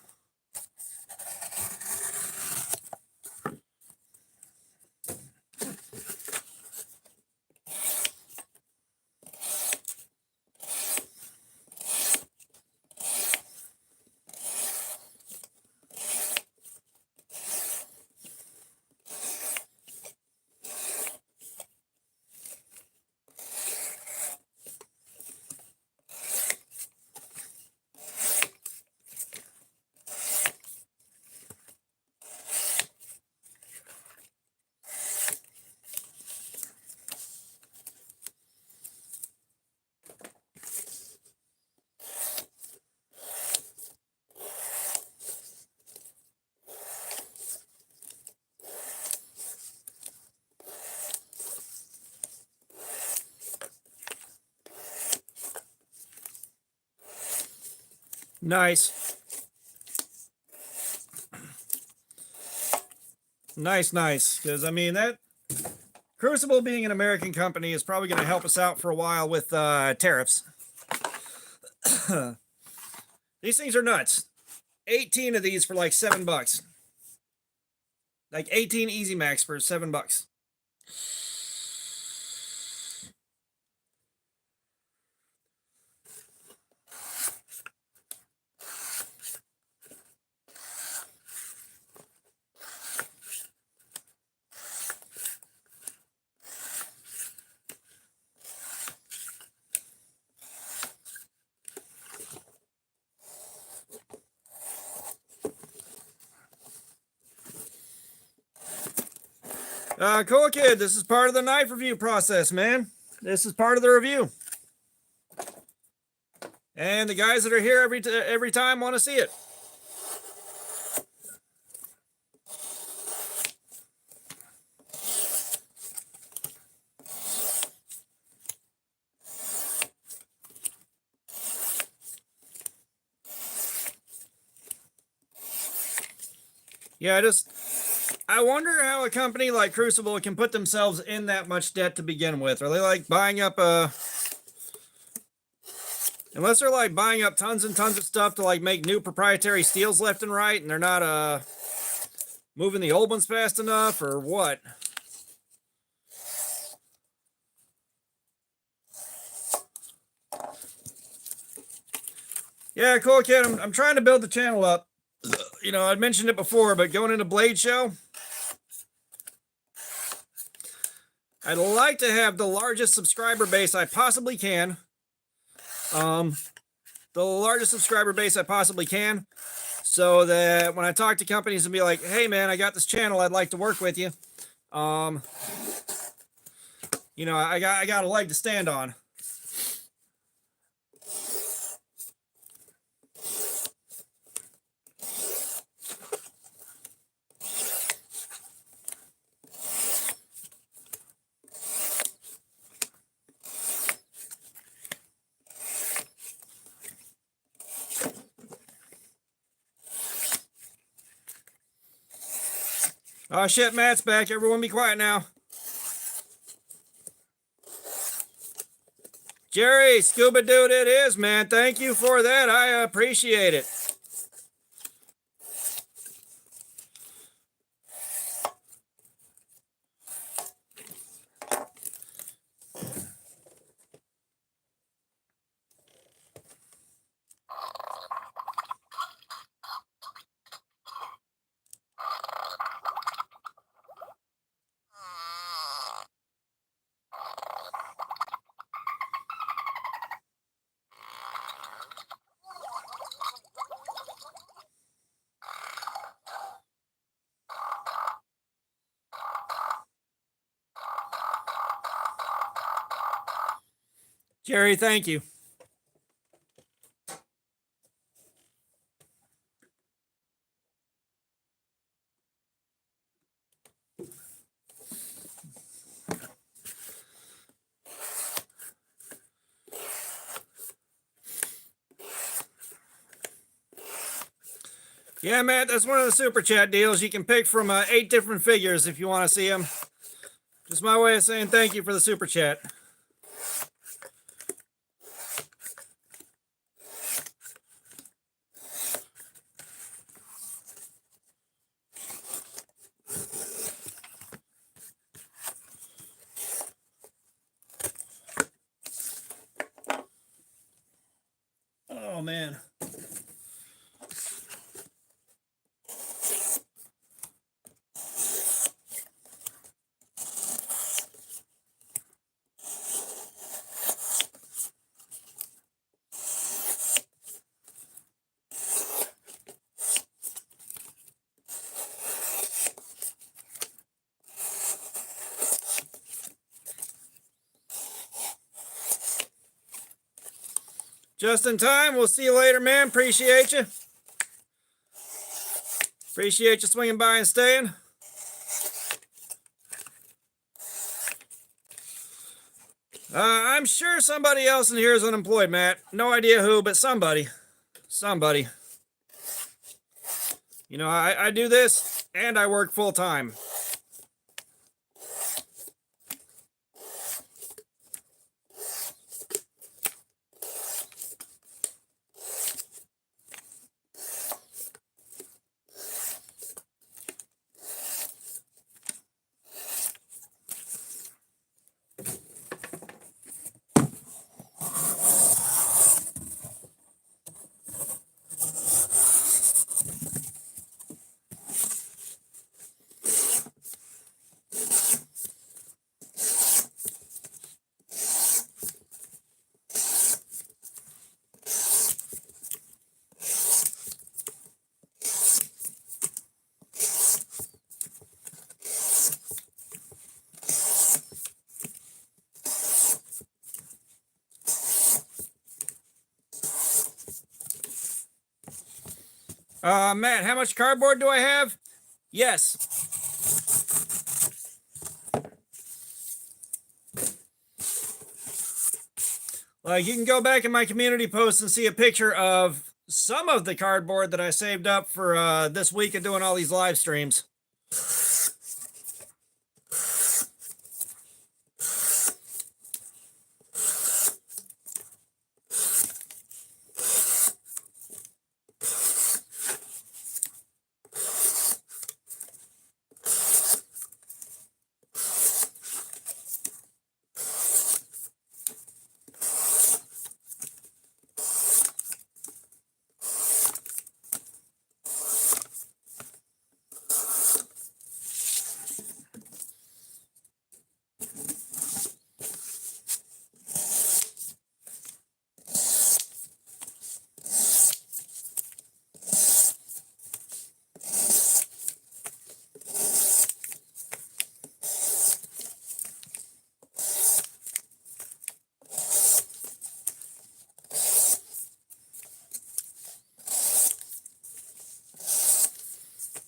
Nice. Nice. Because, I mean, that Crucible being an American company is probably going to help us out for a while with tariffs. These things are nuts. 18 of these for like $7. Like 18 Easy Max for $7. Cool kid, this is part of the knife review process, man. This is part of the review. And the guys that are here every time want to see it. Yeah, I wonder how a company like Crucible can put themselves in that much debt to begin with. Are they like buying up Unless they're like buying up tons and tons of stuff to like make new proprietary steels left and right, and they're not moving the old ones fast enough, or what? Yeah, cool, kid. I'm trying to build the channel up. You know, I'd mentioned it before, but going into Blade Show, I'd like to have the largest subscriber base I possibly can. The largest subscriber base I possibly can, so that when I talk to companies and be like, hey man, I got this channel, I'd like to work with you. You know, I got a leg to stand on. Oh shit, Matt's back. Everyone be quiet now. Jerry, Scuba Dude it is, man. Thank you for that. I appreciate it. Jerry, thank you. Yeah, Matt, that's one of the super chat deals. You can pick from 8 different figures if you want to see them. Just my way of saying thank you for the super chat. Oh, man. Just in time. We'll see you later, man. Appreciate you. Appreciate you swinging by and staying. I'm sure somebody else in here is unemployed, Matt. No idea who, but somebody. Somebody. You know, I do this and I work full time. Matt, how much cardboard do I have? Yes. Like, you can go back in my community post and see a picture of some of the cardboard that I saved up for this week of doing all these live streams.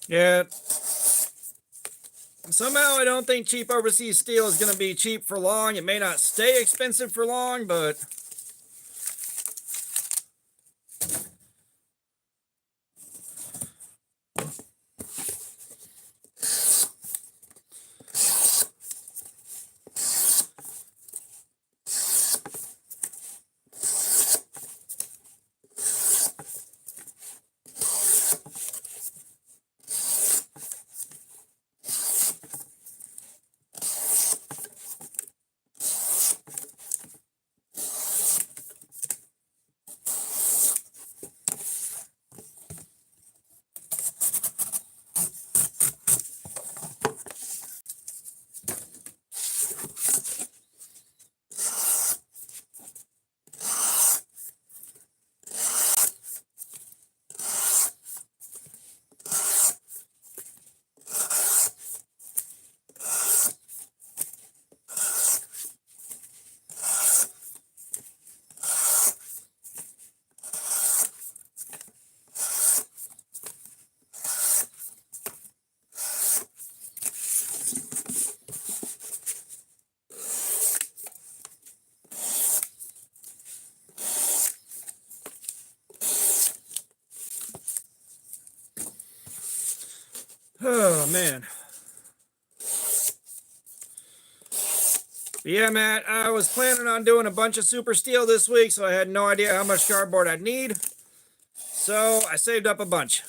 Yeah. Somehow I don't think cheap overseas steel is going to be cheap for long. It may not stay expensive for long, but oh man. But yeah, Matt, I was planning on doing a bunch of super steel this week, so I had no idea how much cardboard I'd need. So I saved up a bunch.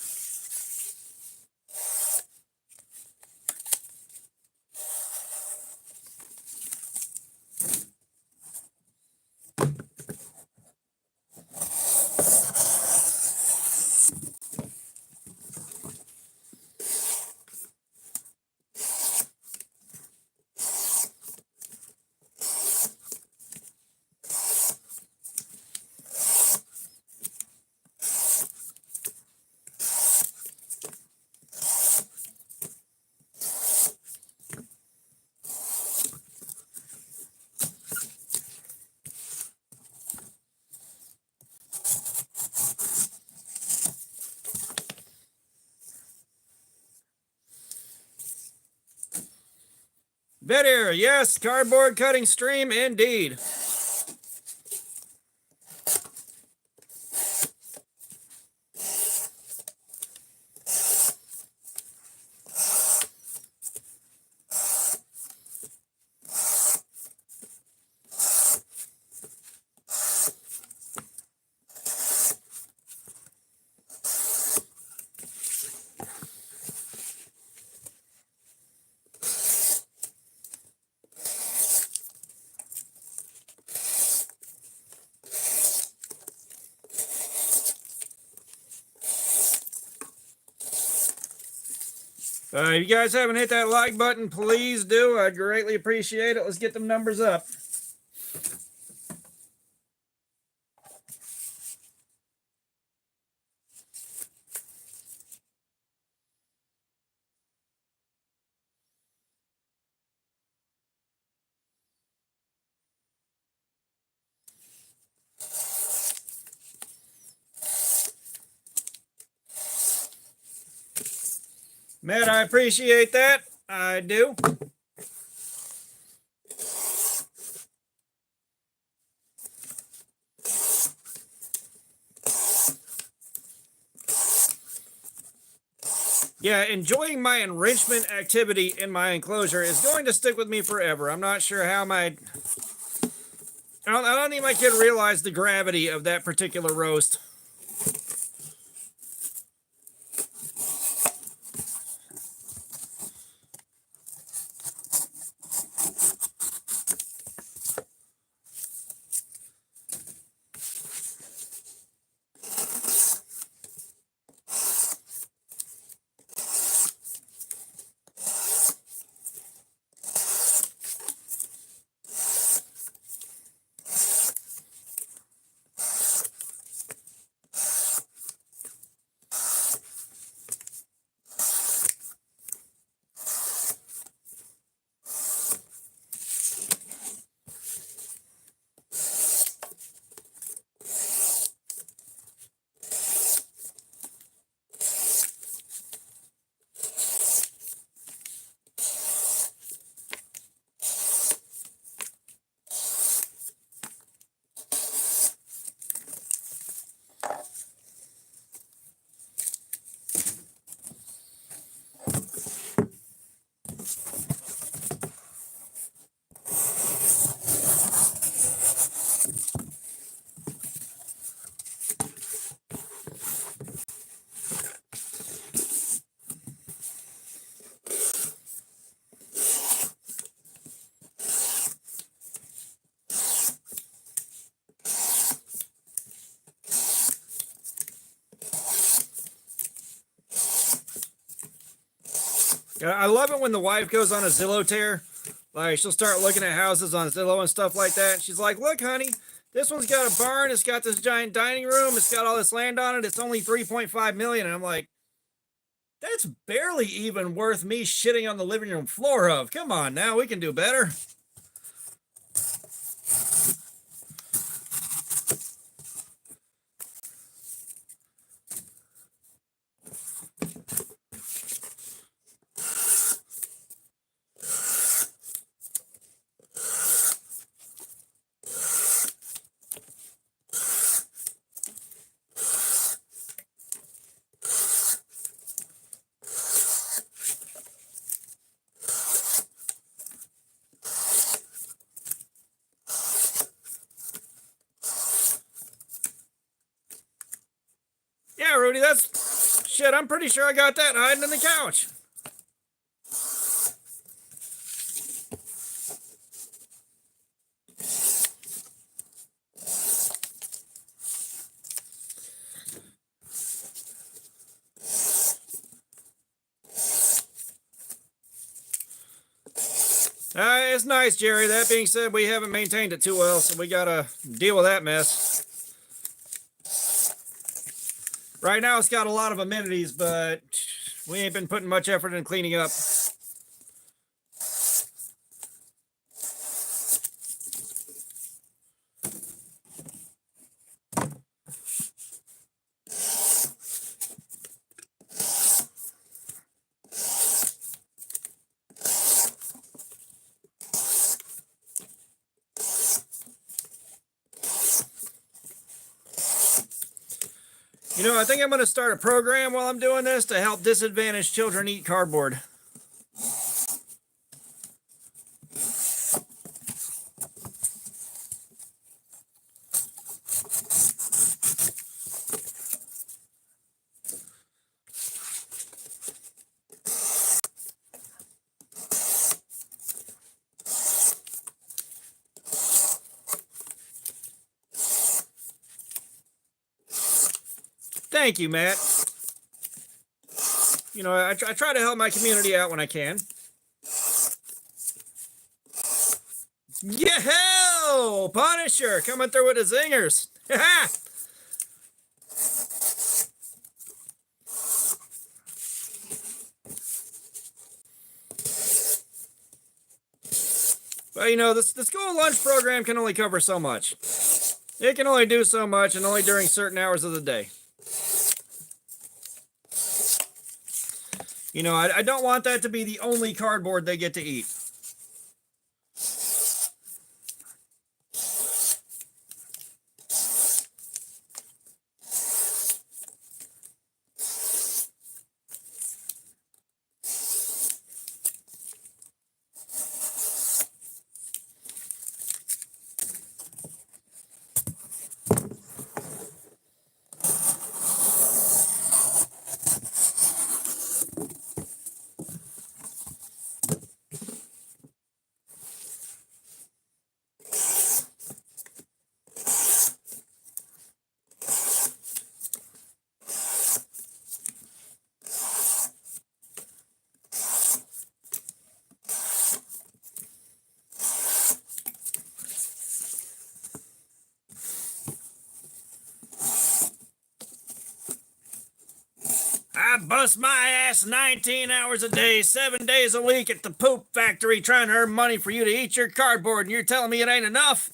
Better, yes, cardboard cutting stream indeed. If you guys haven't hit that like button, please do. I'd greatly appreciate it. Let's get them numbers up. Matt, I appreciate that. I do. Yeah, enjoying my enrichment activity in my enclosure is going to stick with me forever. I'm not sure how I don't think my kid realized the gravity of that particular roast. I love it when the wife goes on a Zillow tear. Like, she'll start looking at houses on Zillow and stuff like that. She's like, look, honey, this one's got a barn. It's got this giant dining room. It's got all this land on it. It's only 3.5 million. And I'm like, that's barely even worth me shitting on the living room floor of. Come on now, we can do better. Yeah, Rudy, that's shit. I'm pretty sure I got that hiding in the couch. It's nice, Jerry. That being said, we haven't maintained it too well, so we gotta deal with that mess. Right now, it's got a lot of amenities, but we ain't been putting much effort in cleaning up. You know, I think I'm going to start a program while I'm doing this to help disadvantaged children eat cardboard. Thank you, Matt. You know, I try to help my community out when I can. Yeah, hell, Punisher coming through with the zingers. But, you know, the school lunch program can only cover so much. It can only do so much, and only during certain hours of the day. You know, I don't want that to be the only cardboard they get to eat. I bust my ass 19 hours a day, 7 days a week at the poop factory trying to earn money for you to eat your cardboard, and you're telling me it ain't enough?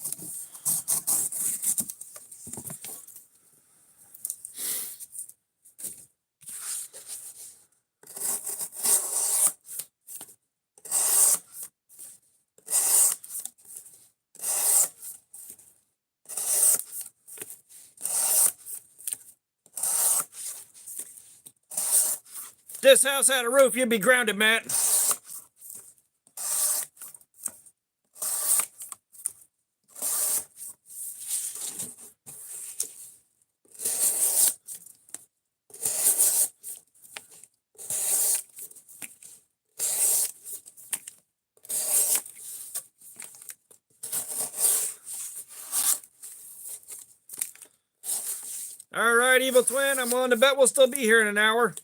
This house had a roof, you'd be grounded, Matt. All right, Evil Twin, I'm willing to bet we'll still be here in an hour.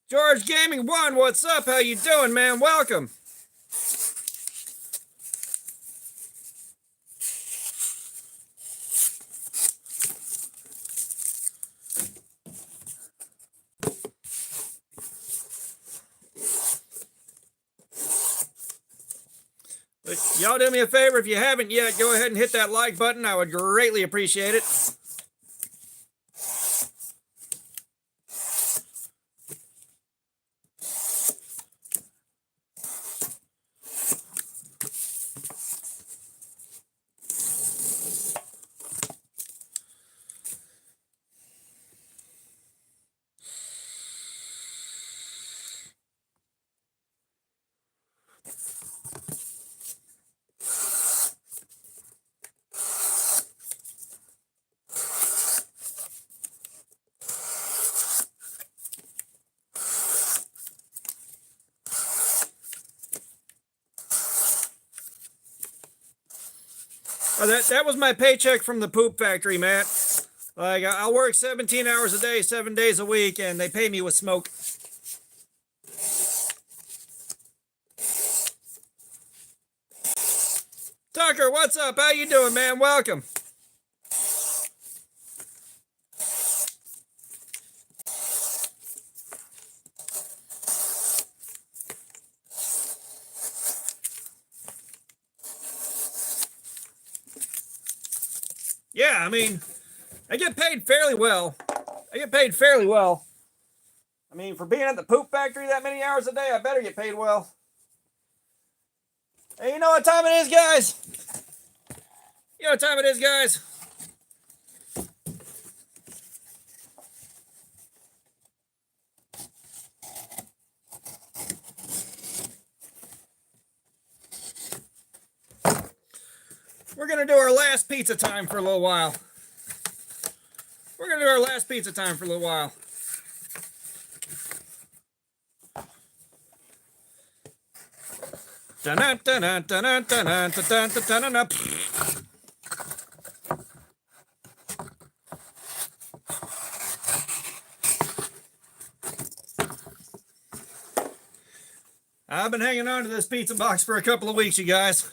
George Gaming 1, what's up? How you doing, man? Welcome. Y'all do me a favor, if you haven't yet, go ahead and hit that like button. I would greatly appreciate it. Oh, that was my paycheck from the poop factory, Matt. Like, I'll work 17 hours a day, 7 days a week, and they pay me with smoke. Tucker, what's up? How you doing, man? Welcome. Yeah, I mean, I get paid fairly well. I mean, for being at the poop factory that many hours a day, I better get paid well. Hey, you know what time it is, guys? You know what time it is, guys? We're going to do our last pizza time for a little while. I've been hanging on to this pizza box for a couple of weeks, you guys.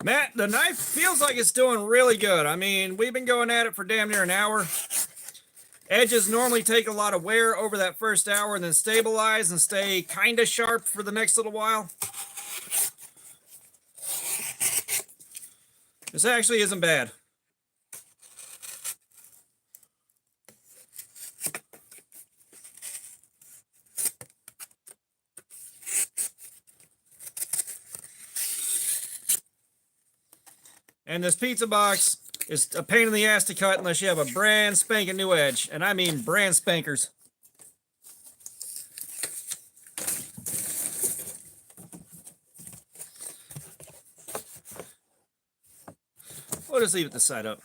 Matt, the knife feels like it's doing really good. I mean, we've been going at it for damn near an hour. Edges normally take a lot of wear over that first hour and then stabilize and stay kind of sharp for the next little while. This actually isn't bad. And this pizza box is a pain in the ass to cut unless you have a brand spanking new edge. And I mean brand spankers. We'll just leave it this side up.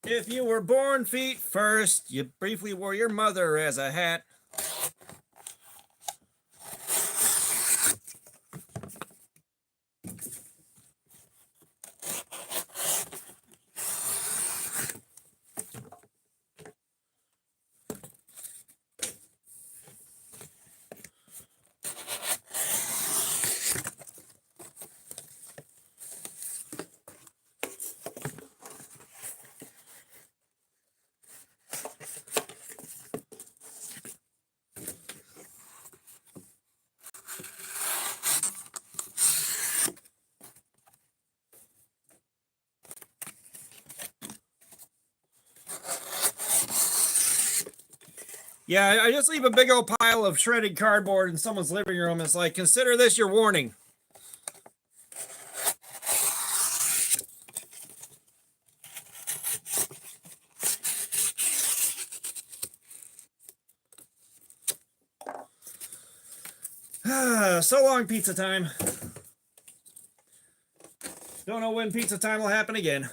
If you were born feet first, you briefly wore your mother as a hat. Yeah, I just leave a big old pile of shredded cardboard in someone's living room. It's like, consider this your warning. So long, pizza time. Don't know when pizza time will happen again.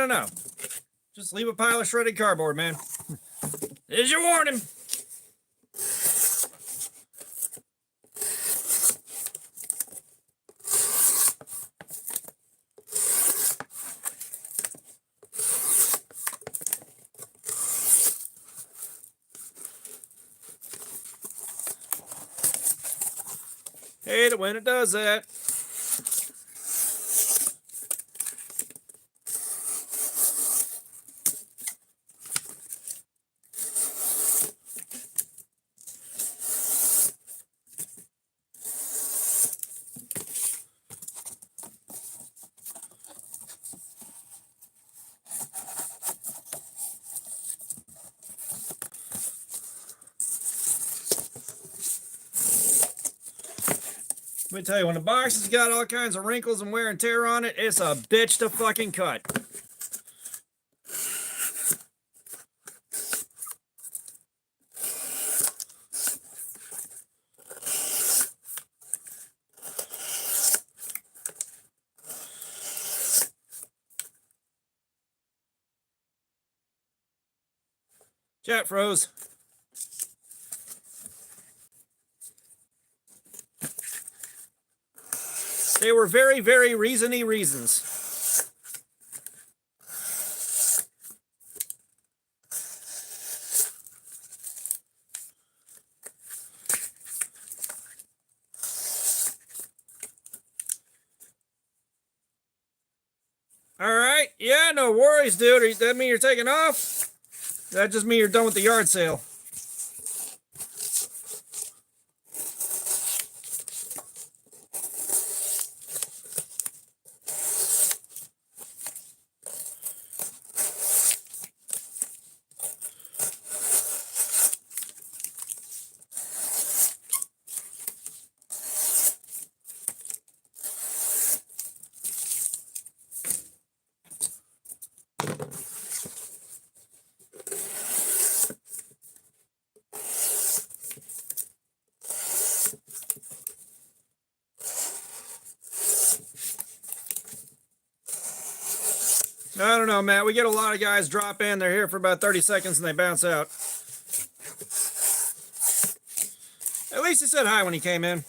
No. Just leave a pile of shredded cardboard, man. There's your warning. Hate it when it does that. Let me tell you, when the box has got all kinds of wrinkles and wear and tear on it, it's a bitch to fucking cut. Chat froze. They were very, very reasony reasons. All right. Yeah, no worries, dude. Does that mean you're taking off? Does that just mean you're done with the yard sale? I don't know, Matt. We get a lot of guys drop in. They're here for about 30 seconds and they bounce out. At least he said hi when he came in.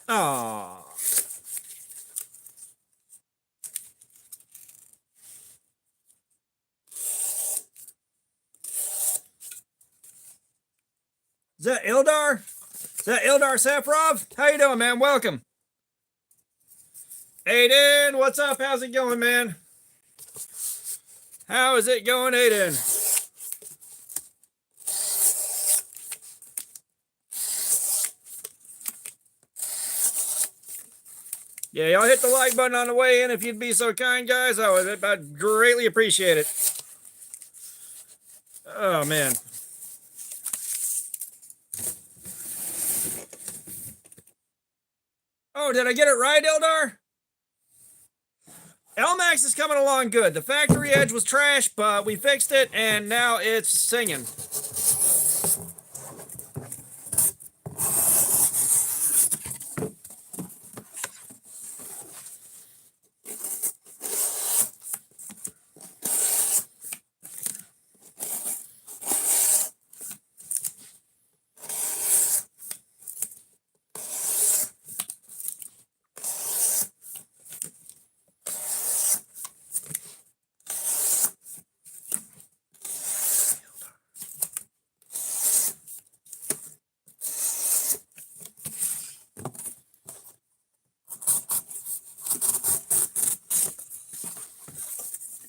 Aww. Is that Ildar? Is that Ildar Safarov? How you doing, man? Welcome. Aiden, what's up? How's it going, man? How is it going, Aiden? Yeah, y'all hit the like button on the way in if you'd be so kind, guys. I'd greatly appreciate it. Oh, man. Oh, did I get it right, Eldar? Elmax is coming along good. The factory edge was trash, but we fixed it, and now it's singing.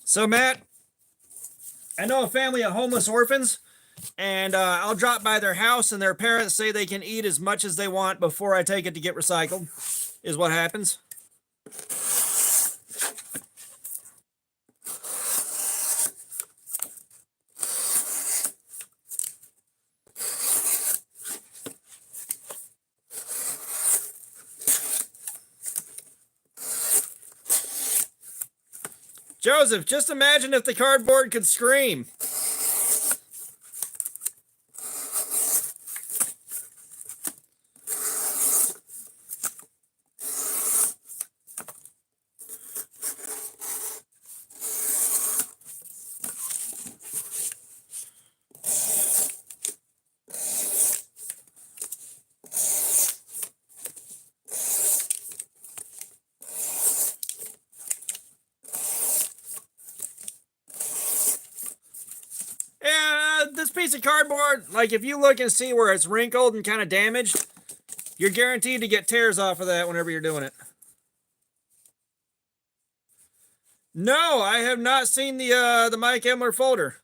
So, Matt, I know a family of homeless orphans, and I'll drop by their house, and their parents say they can eat as much as they want before I take it to get recycled, is what happens. Joseph, just imagine if the cardboard could scream. Yeah, this piece of cardboard, like if you look and see where it's wrinkled and kind of damaged, you're guaranteed to get tears off of that whenever you're doing it. No, I have not seen the Mike Emler folder.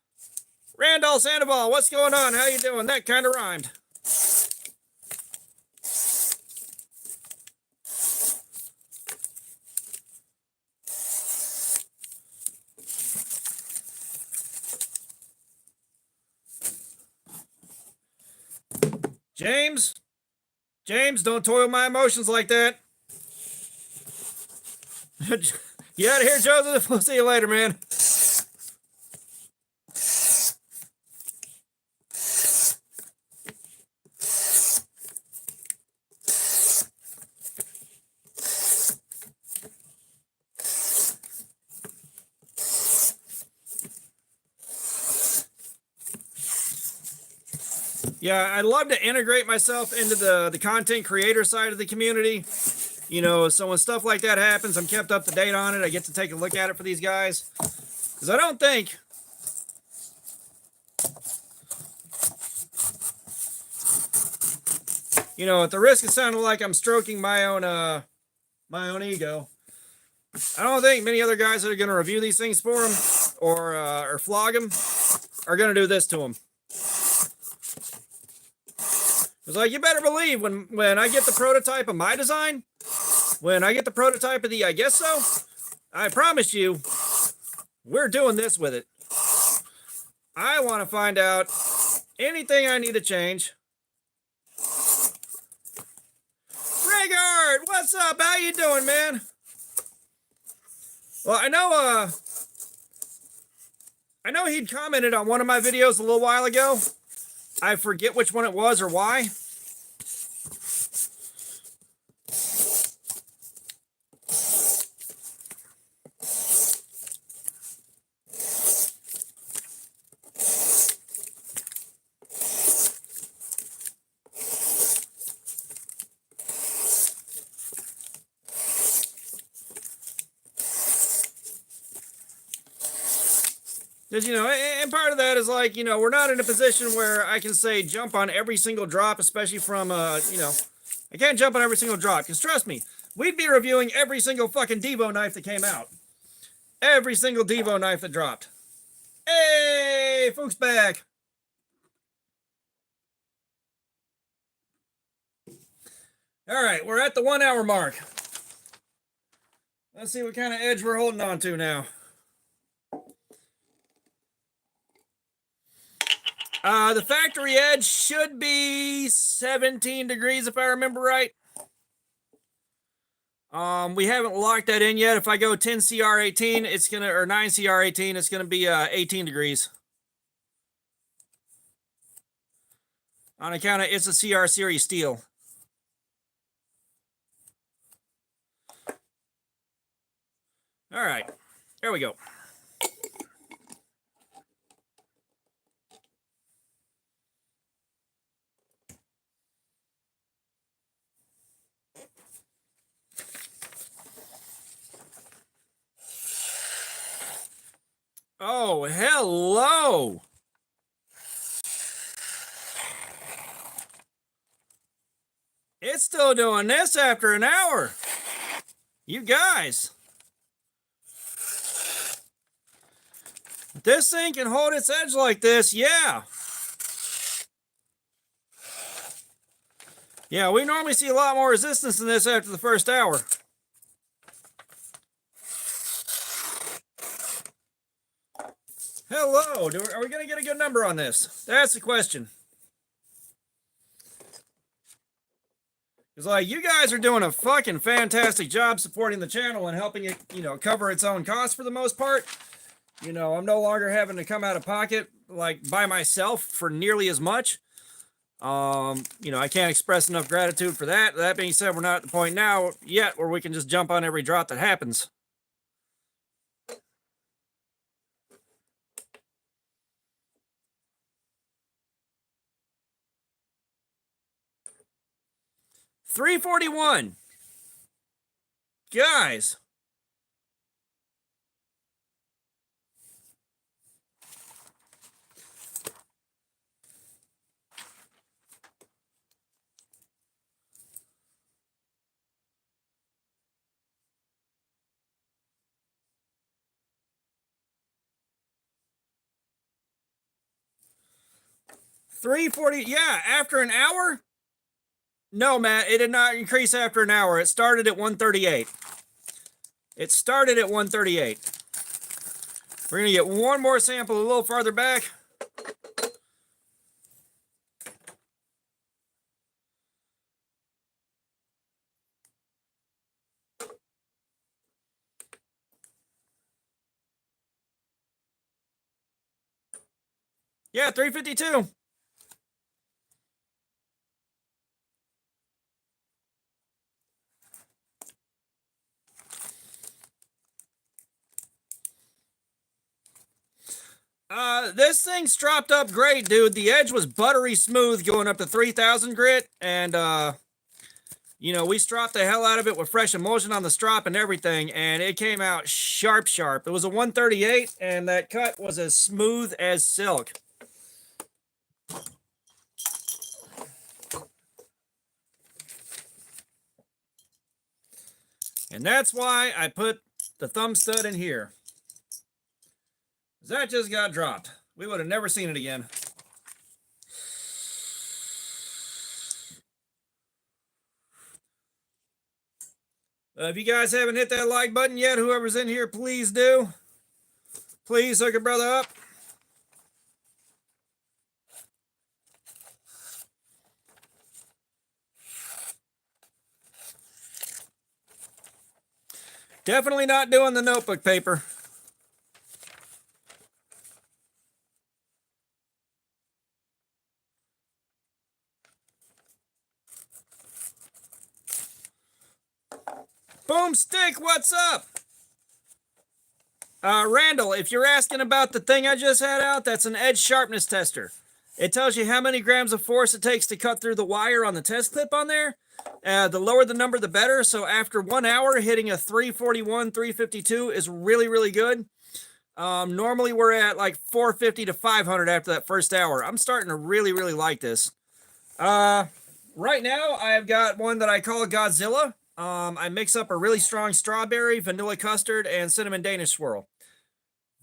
Randall Sandoval, what's going on? How you doing? That kind of rhymed. James, don't toy with my emotions like that. You out of here, Joseph. We'll see you later, man. Yeah, I'd love to integrate myself into the content creator side of the community. You know, so when stuff like that happens, I'm kept up to date on it. I get to take a look at it for these guys. Because I don't think... You know, at the risk of sounding like I'm stroking my own ego, I don't think many other guys that are going to review these things for them or flog them are going to do this to them. It's like, you better believe when I get the prototype of my design, when I get the prototype of the I guess so, I promise you, we're doing this with it. I want to find out anything I need to change. Regard, what's up? How you doing, man? Well, I know he'd commented on one of my videos a little while ago. I forget which one it was or why. Because, you know, and part of that is like, you know, we're not in a position where I can say jump on every single drop, especially from, you know, I can't jump on every single drop. Because trust me, we'd be reviewing every single fucking Devo knife that came out. Every single Devo knife that dropped. Hey, Fuchs back. All right, we're at the 1 hour mark. Let's see what kind of edge we're holding on to now. The factory edge should be 17 degrees if I remember right. We haven't locked that in yet. If I go 10 CR18, it's gonna, or 9 CR18, it's gonna be 18 degrees. On account of it's a CR series steel. All right, there we go. Oh, hello. It's still doing this after an hour. You guys. This thing can hold its edge like this, yeah. Yeah, we normally see a lot more resistance than this after the first hour. Hello, are we going to get a good number on this? That's the question. It's like, you guys are doing a fucking fantastic job supporting the channel and helping it, you know, cover its own costs for the most part. You know, I'm no longer having to come out of pocket, like, by myself for nearly as much. You know, I can't express enough gratitude for that. That being said, we're not at the point now yet where we can just jump on every drop that happens. $341. Guys. $340. Yeah, after an hour? No, Matt, it did not increase after an hour. It started at 138. It started at 138. We're going to get one more sample a little farther back. Yeah, 352. This thing stropped up great, dude. The edge was buttery smooth going up to 3,000 grit, and you know, we stropped the hell out of it with fresh emulsion on the strop and everything, and it came out sharp. It was a 138, and that cut was as smooth as silk. And that's why I put the thumb stud in here. That just got dropped. We would have never seen it again. If you guys haven't hit that like button yet, whoever's in here, please do. Please hook a brother up. Definitely not doing the notebook paper. Boomstick, what's up? Randall, if you're asking about the thing I just had out, that's an edge sharpness tester. It tells you how many grams of force it takes to cut through the wire on the test clip on there. The lower the number, the better. So after 1 hour, hitting a 341, 352 is really, really good. Normally we're at like 450 to 500 after that first hour. I'm starting to really, really like this. Right now, I've got one that I call Godzilla. I mix up a really strong strawberry, vanilla custard, and cinnamon Danish swirl.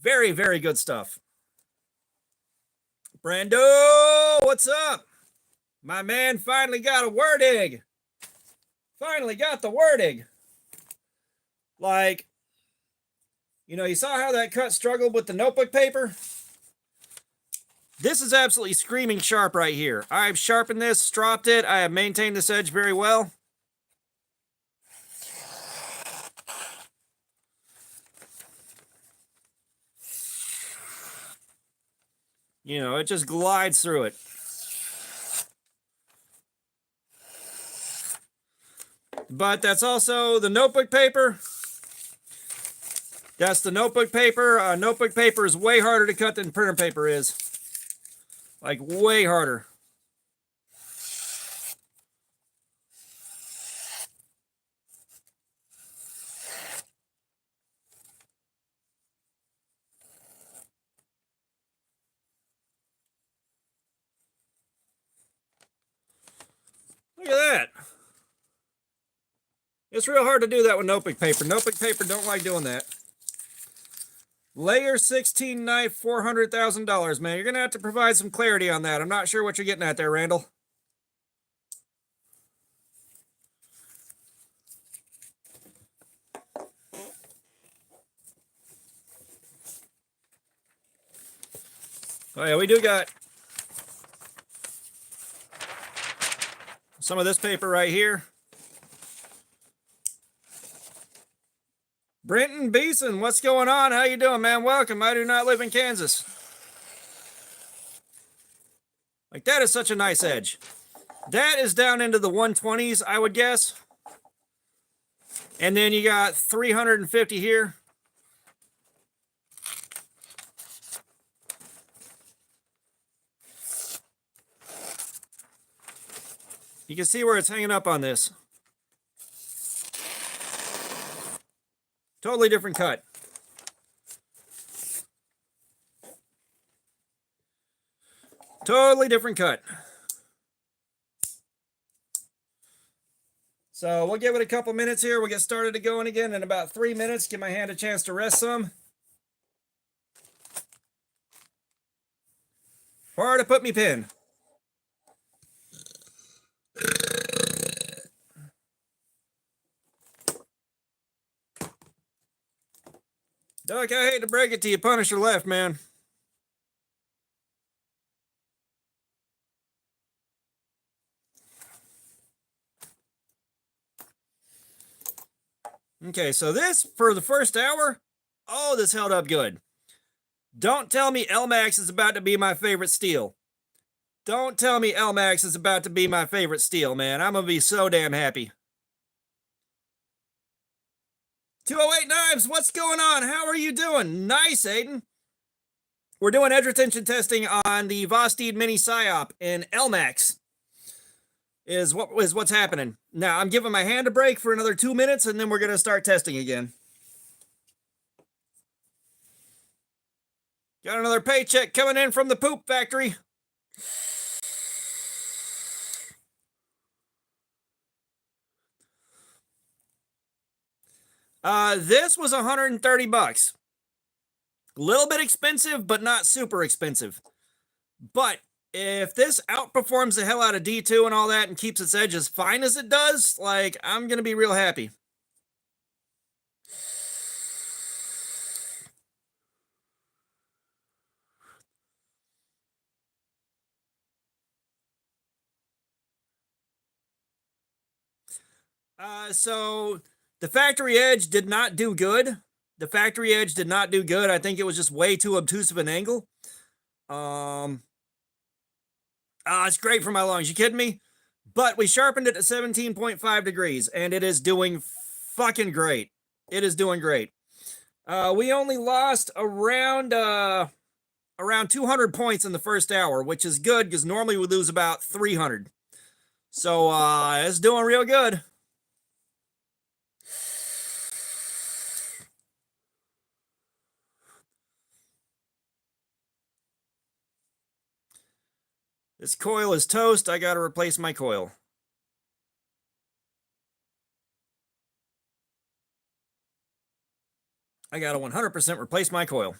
Very, very good stuff. Brando, what's up? My man finally got a word egg. Finally got the word egg. Like, you know, you saw how that cut struggled with the notebook paper? This is absolutely screaming sharp right here. I've sharpened this, stropped it. I have maintained this edge very well. You know, it just glides through it. But that's also the notebook paper. That's the notebook paper. Notebook paper is way harder to cut than printer paper is. Like, way harder. Look at that. It's real hard to do that with notebook paper. Notebook paper don't like doing that. Layer 16 knife, $400,000, man. You're going to have to provide some clarity on that. I'm not sure what you're getting at there, Randall. Oh yeah, we do got some of this paper right here. Brenton Beeson, what's going on? How you doing, man? Welcome. I do not live in Kansas. Like, that is such a nice edge. That is down into the 120s, I would guess. And then you got 350 here. You can see where it's hanging up on this. Totally different cut. Totally different cut. So we'll give it a couple minutes here. We'll get started going again in about 3 minutes. Give my hand a chance to rest some. Where to put me pin? Doc, I hate to break it to you, Punisher left, man. Okay, so this, for the first hour, oh, this held up good. Don't tell me Elmax is about to be my favorite steel. Don't tell me Elmax is about to be my favorite steel, man. I'm going to be so damn happy. 208 Knives, what's going on? How are you doing? Nice, Aiden. We're doing edge retention testing on the Vosteed Mini Psyop in Elmax. Is what's happening. Now, I'm giving my hand a break for another 2 minutes, and then we're going to start testing again. Got another paycheck coming in from the poop factory. This was 130 bucks. A little bit expensive, but not super expensive. But if this outperforms the hell out of D2 and all that and keeps its edge as fine as it does, like, I'm going to be real happy. So the factory edge did not do good. The factory edge did not do good. I think it was just way too obtuse of an angle. It's great for my lungs. You kidding me? But we sharpened it to 17.5 degrees, and it is doing fucking great. It is doing great. We only lost around 200 points in the first hour, which is good because normally we lose about 300. So it's doing real good. This coil is toast. I got to replace my coil. I got to 100% replace my coil.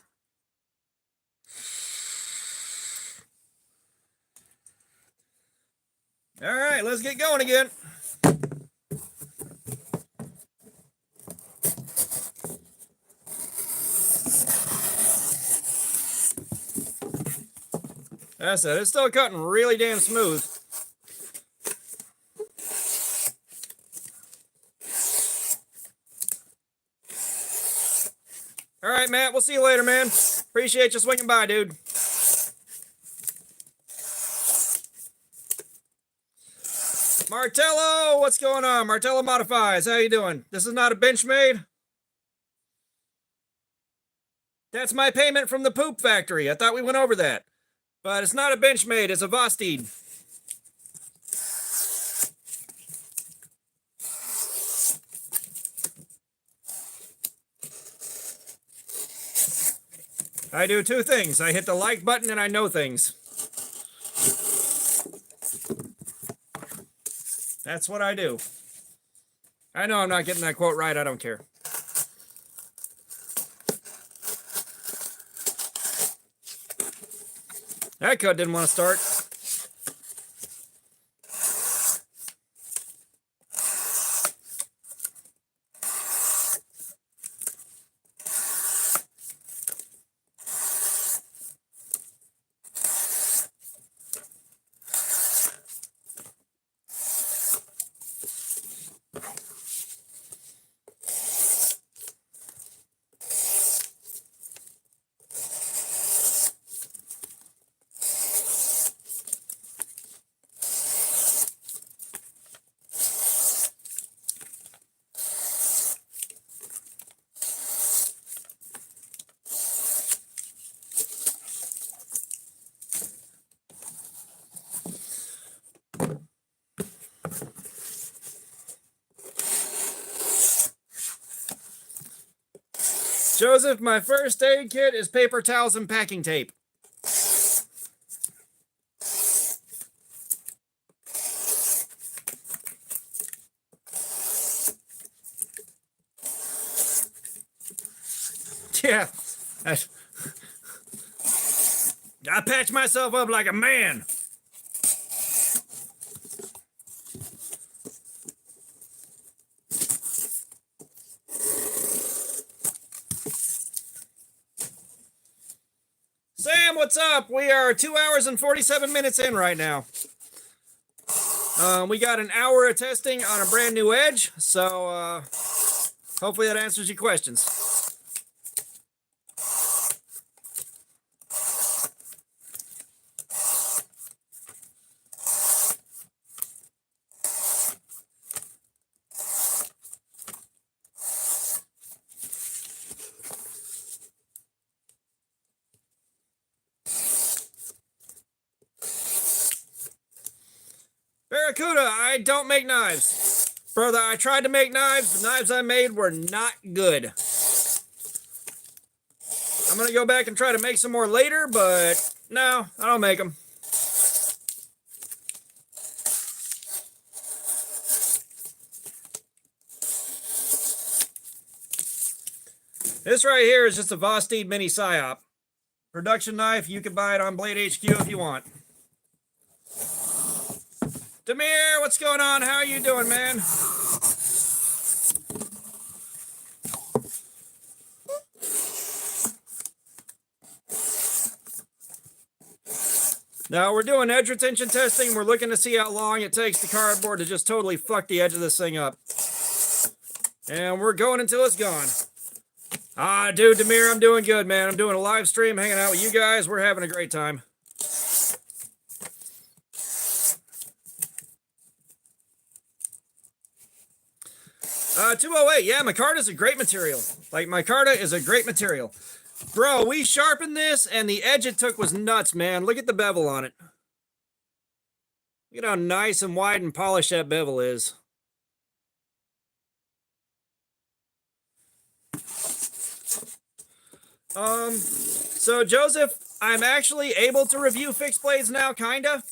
All right, let's get going again. That's it. It's still cutting really damn smooth. All right, Matt. We'll see you later, man. Appreciate you swinging by, dude. Martello, what's going on? Martello Modifies. How you doing? This is not a Benchmade. That's my payment from the poop factory. I thought we went over that. But it's not a Benchmade. It's a Vosteed. I do two things. I hit the like button and I know things. That's what I do. I know I'm not getting that quote right. I don't care. That cut didn't want to start. Joseph, my first aid kit is paper towels and packing tape. Yeah. I patch myself up like a man. Sam, what's up? We are 2 hours and 47 minutes in right now. We got an hour of testing on a brand new edge, so hopefully that answers your questions. Barracuda, I don't make knives. Brother, I tried to make knives. The knives I made were not good. I'm going to go back and try to make some more later, but no, I don't make them. This right here is just a Vosteed mini psyop. Production knife, you can buy it on Blade HQ if you want. Demir, what's going on? How are you doing, man? Now, we're doing edge retention testing. We're looking to see how long it takes the cardboard to just totally fuck the edge of this thing up. And we're going until it's gone. Ah, dude, Demir, I'm doing good, man. I'm doing a live stream, hanging out with you guys. We're having a great time. Uh, 208, yeah, micarta is a great material. Like, micarta is a great material. Bro, we sharpened this, and the edge it took was nuts, man. Look at the bevel on it. Look at how nice and wide and polished that bevel is. So Joseph, I'm actually able to review fixed blades now, kinda.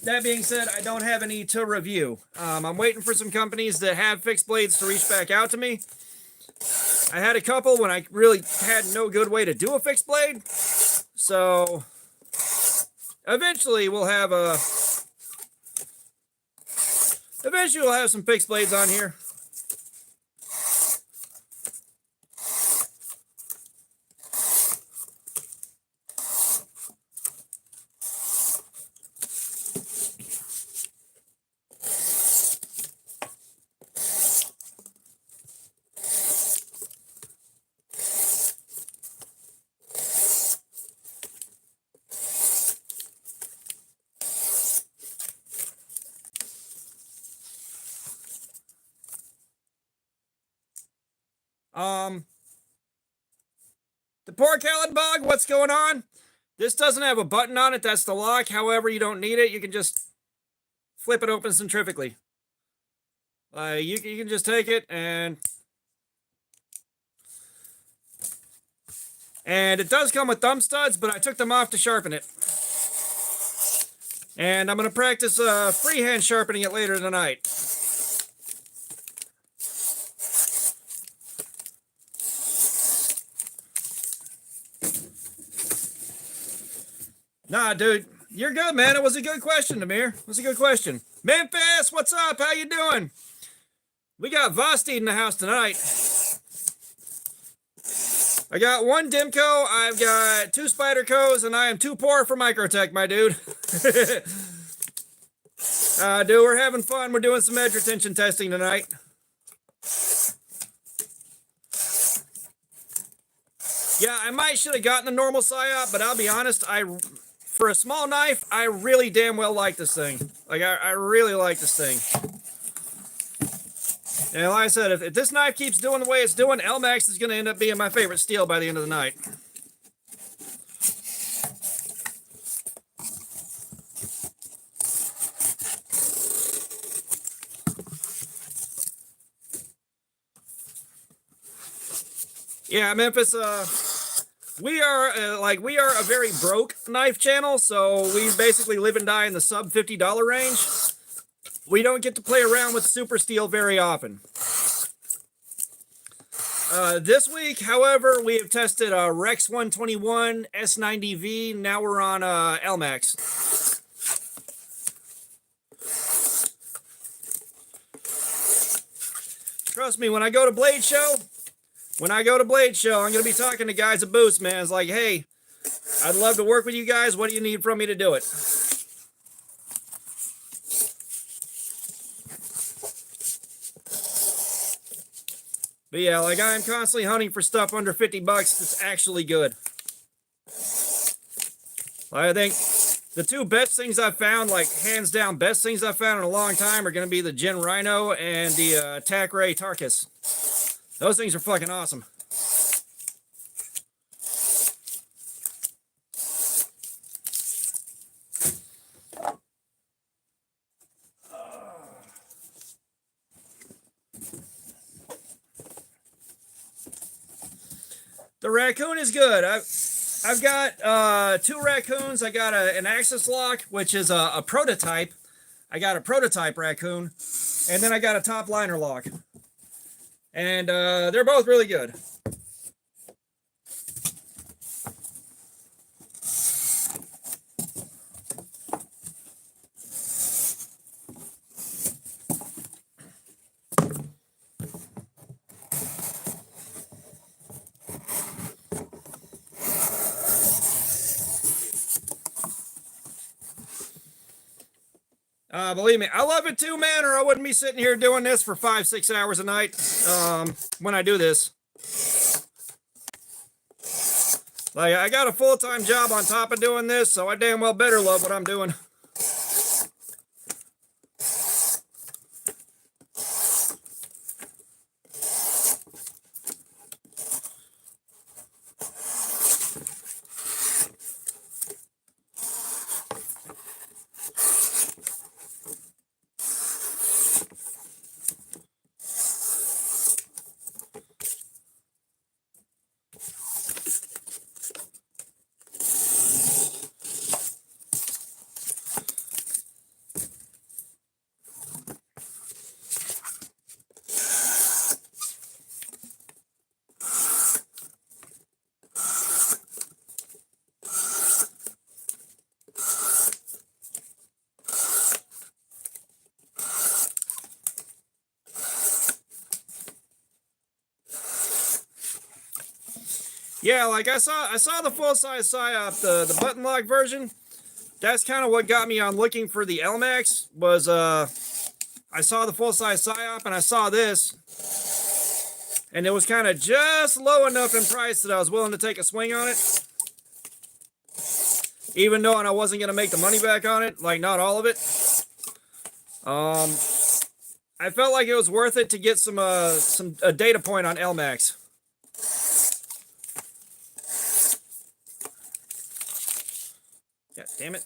That being said, I don't have any to review. I'm waiting for some companies that have fixed blades to reach back out to me. I had a couple when I really had no good way to do a fixed blade. So eventually we'll have some fixed blades on here. The pork halid bog, what's going on? This doesn't have a button on it. That's the lock. However, you don't need it. You can just flip it open centrifugally. You can just take it and it does come with thumb studs, but I took them off to sharpen it. And I'm going to practice freehand sharpening it later tonight. Nah, dude, you're good, man. It was a good question, Amir. It was a good question. Memphis, what's up? How you doing? We got Vosteed in the house tonight. I got one Dimco, I've got 2 Spydercos, and I am too poor for Microtech, my dude. Dude, we're having fun. We're doing some edge retention testing tonight. Yeah, I might should have gotten a normal psyop, but I'll be honest, for a small knife, I really damn well like this thing. Like, I really like this thing. And like I said, if this knife keeps doing the way it's doing, Elmax is going to end up being my favorite steel by the end of the night. Yeah, Memphis, we are a very broke knife channel, so we basically live and die in the sub $50 range. We don't get to play around with super steel very often. This week, however, we have tested Rex 121 S90V. Now we're on Elmax. Trust me, when I go to Blade Show, I'm going to be talking to guys at Boost, man. It's like, hey, I'd love to work with you guys. What do you need from me to do it? But yeah, like, I'm constantly hunting for stuff under 50 bucks that's actually good. I think the 2 best things I've found, like, hands down best things I've found in a long time are going to be the Gen Rhino and the Tac Ray Tarkus. Those things are fucking awesome. The raccoon is good. I've got 2 raccoons. I got an Axis Lock, which is a prototype. I got a prototype raccoon, and then I got a top liner lock. And they're both really good. Believe me, I love it too, man, or I wouldn't be sitting here doing this for 5-6 hours a night when I do this. Like, I got a full-time job on top of doing this, so I damn well better love what I'm doing. Yeah, like I saw the full-size psyop, the button lock version. That's kind of what got me on looking for the Elmax, was I saw the full-size psyop and I saw this, and it was kind of just low enough in price that I was willing to take a swing on it. Even knowing I wasn't going to make the money back on it, like not all of it. I felt like it was worth it to get some data point on Elmax. God damn it.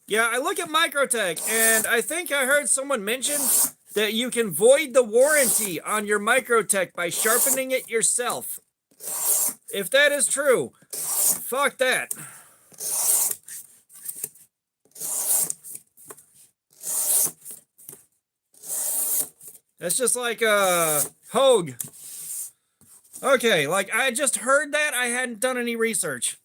Yeah, I look at Microtech, and I think I heard someone mention that you can void the warranty on your Microtech by sharpening it yourself. If that is true, fuck that. That's just like Hogue. Okay, like I just heard that. I hadn't done any research.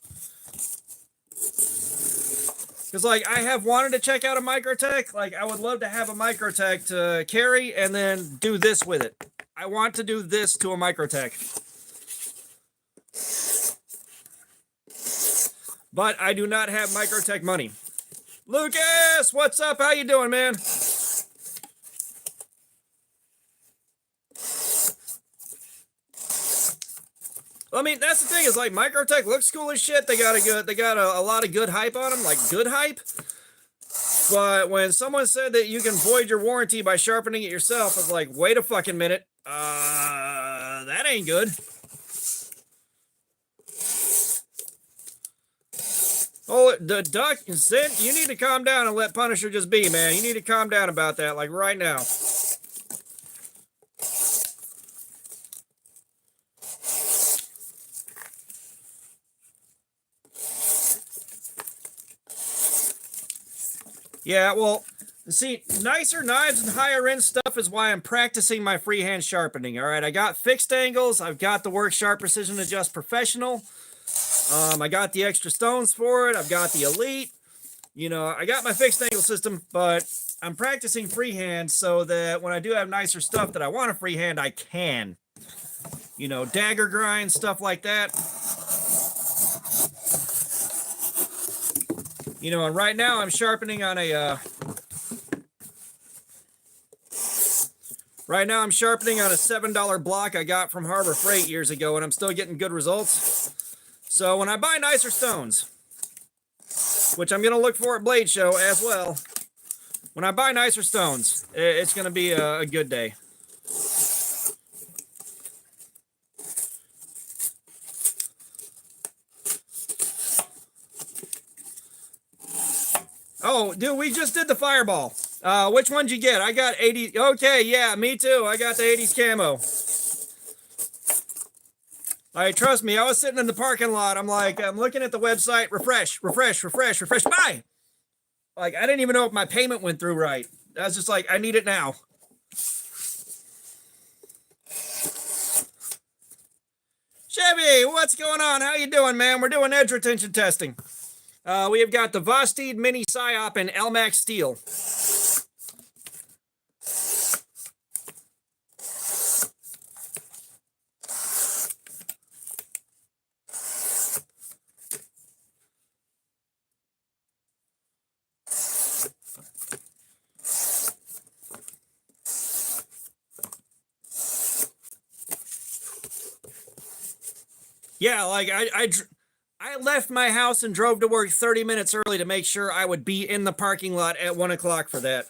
Because, like, I have wanted to check out a Microtech. Like, I would love to have a Microtech to carry and then do this with it. I want to do this to a Microtech. But I do not have Microtech money. Lucas, what's up? How you doing, man? Well, I mean, that's the thing is, like, Microtech looks cool as shit. They got a lot of good hype on them, like good hype. But when someone said that you can void your warranty by sharpening it yourself, I was like, wait a fucking minute. That ain't good. Oh, the duck, Sid, you need to calm down and let Punisher just be, man. You need to calm down about that, like, right now. Yeah, well, see, nicer knives and higher end stuff is why I'm practicing my freehand sharpening. All right, I got fixed angles. I've got the Work Sharp Precision Adjust Professional. I got the extra stones for it. I've got the Elite. You know, I got my fixed angle system, but I'm practicing freehand so that when I do have nicer stuff that I want to freehand, I can. You know, dagger grind, stuff like that. You know, and right now I'm sharpening on a $7 block I got from Harbor Freight years ago, and I'm still getting good results. So when I buy nicer stones, which I'm going to look for at Blade Show as well, when I buy nicer stones, it's going to be a good day. Oh, dude, we just did the fireball. Which one'd you get? I got 80. Okay, yeah, me too. I got the 80s camo. All right, trust me. I was sitting in the parking lot. I'm looking at the website. Refresh. Buy. Like, I didn't even know if my payment went through right. I was just like, I need it now. Chevy, what's going on? How you doing, man? We're doing edge retention testing. We have got the Vostede Mini Psyop in Elmax steel. Yeah, like I left my house and drove to work 30 minutes early to make sure I would be in the parking lot at 1 o'clock for that.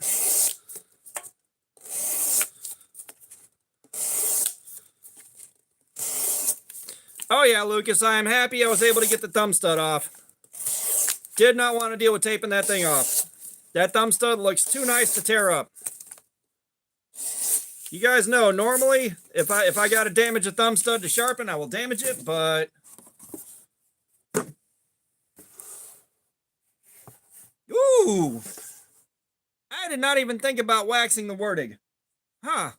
Oh yeah, Lucas, I am happy I was able to get the thumb stud off. Did not want to deal with taping that thing off. That thumb stud looks too nice to tear up. You guys know, normally, if I got to damage a thumb stud to sharpen, I will damage it, but... Ooh! I did not even think about waxing the wording. Huh.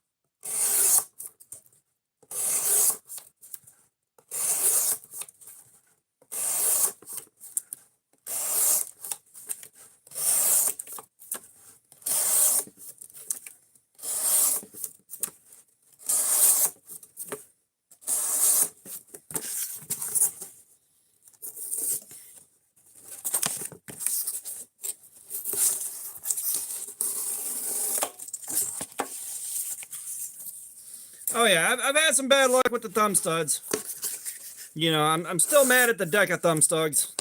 Oh yeah, I've had some bad luck with the thumb studs. You know, I'm still mad at the deck of thumb stugs.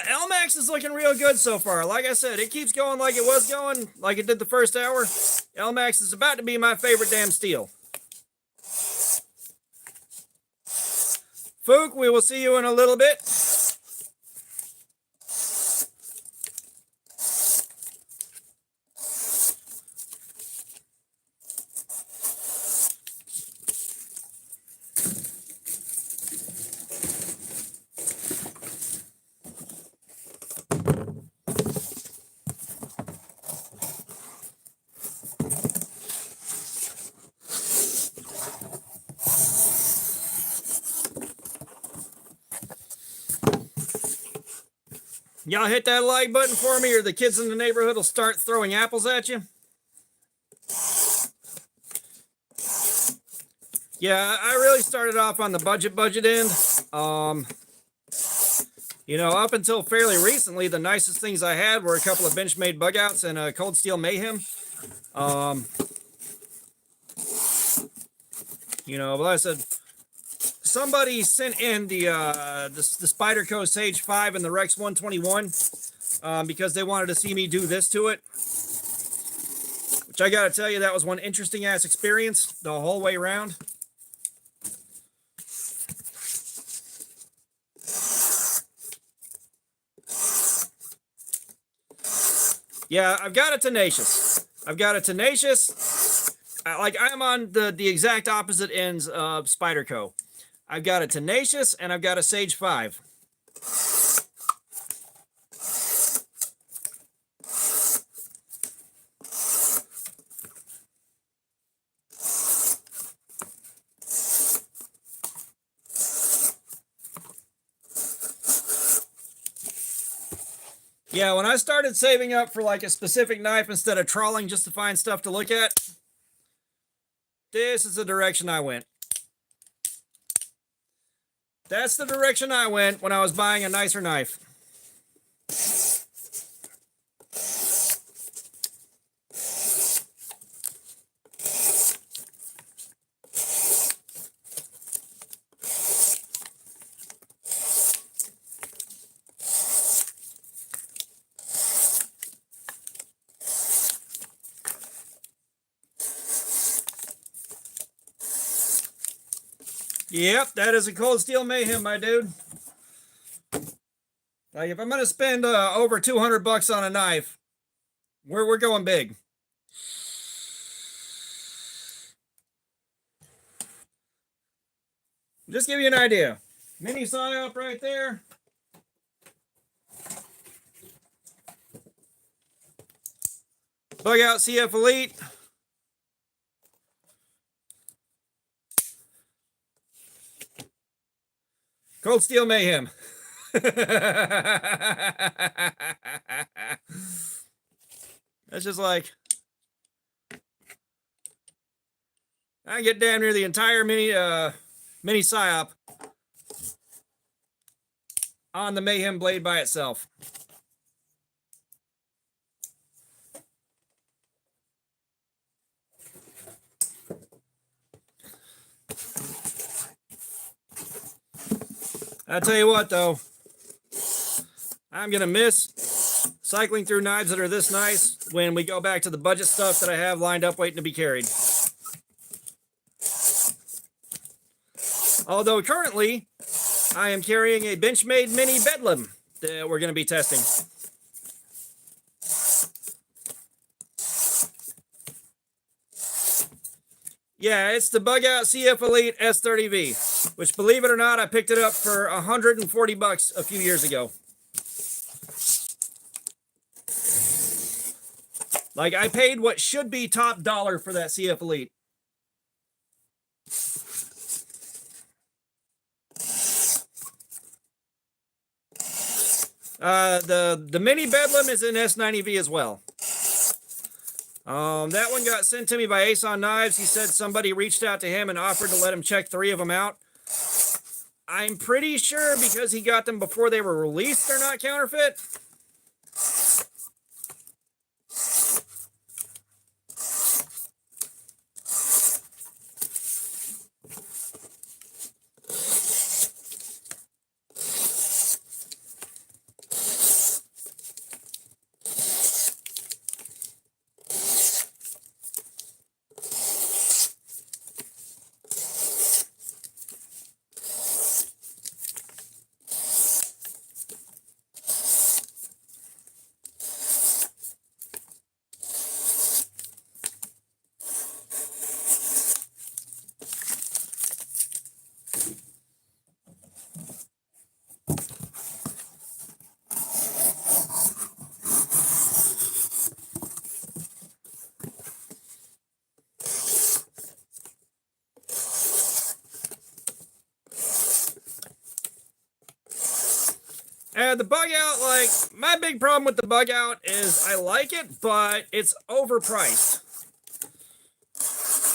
Elmax is looking real good so far. Like I said, it keeps going like it was going, like it did the first hour. Elmax is about to be my favorite damn steel. Fook, we will see you in a little bit. Y'all hit that like button for me or the kids in the neighborhood will start throwing apples at you. Yeah, I really started off on the budget end. You know, up until fairly recently, the nicest things I had were a couple of bench-made bug outs and a Cold Steel Mayhem. You know, but like I said, somebody sent in the Spyderco Sage 5 and the Rex 121 because they wanted to see me do this to it. Which I gotta tell you, that was one interesting ass experience the whole way around. Yeah, I've got a Tenacious. Like I'm on the exact opposite ends of Spyderco. I've got a Tenacious and I've got a Sage 5. Yeah, when I started saving up for like a specific knife instead of trawling just to find stuff to look at, this is the direction I went. That's the direction I went when I was buying a nicer knife. Yep, that is a Cold Steel Mayhem, my dude. Like, if I'm going to spend over 200 bucks on a knife, we're going big. Just give you an idea. Mini psyop right there. Bug out CF Elite. Cold Steel Mayhem. That's just like, I get damn near the entire mini psyop on the Mayhem blade by itself. I'll tell you what, though, I'm going to miss cycling through knives that are this nice when we go back to the budget stuff that I have lined up waiting to be carried. Although currently, I am carrying a Benchmade Mini Bedlam that we're going to be testing. Yeah, it's the Bug Out CF Elite S30V, which, believe it or not, I picked it up for 140 bucks a few years ago. Like, I paid what should be top dollar for that CF Elite. The Mini Bedlam is in S90V as well. That one got sent to me by Ace on Knives. He said somebody reached out to him and offered to let him check 3 of them out. I'm pretty sure because he got them before they were released, they're not counterfeit. The bug out, like, my big problem with the bug out is I like it, but it's overpriced.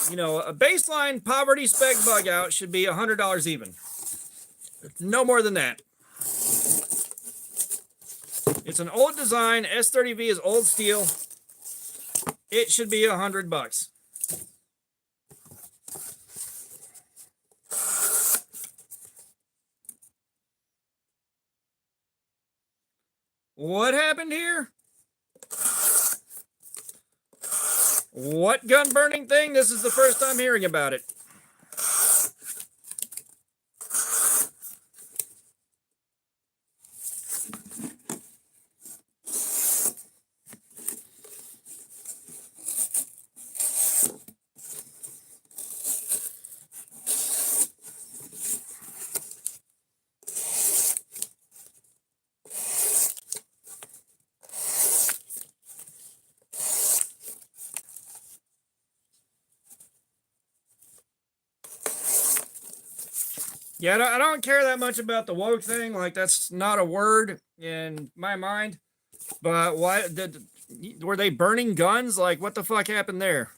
You know, a baseline poverty spec bug out should be $100 even. No more than that. It's an old design. S30V is old steel. It should be $100. What happened here? What gun burning thing? This is the first time hearing about it. Yeah, I don't care that much about the woke thing. Like, that's not a word in my mind. But why were they burning guns? Like, what the fuck happened there?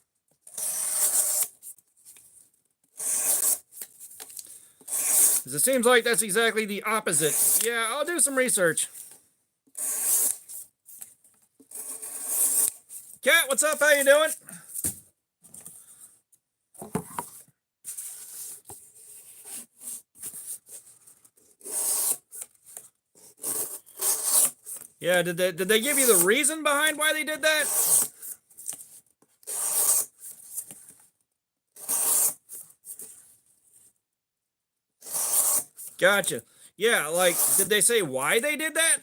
Because it seems like that's exactly the opposite. Yeah, I'll do some research. Cat, what's up? How you doing? Yeah, did they give you the reason behind why they did that? Gotcha. Yeah, like, did they say why they did that?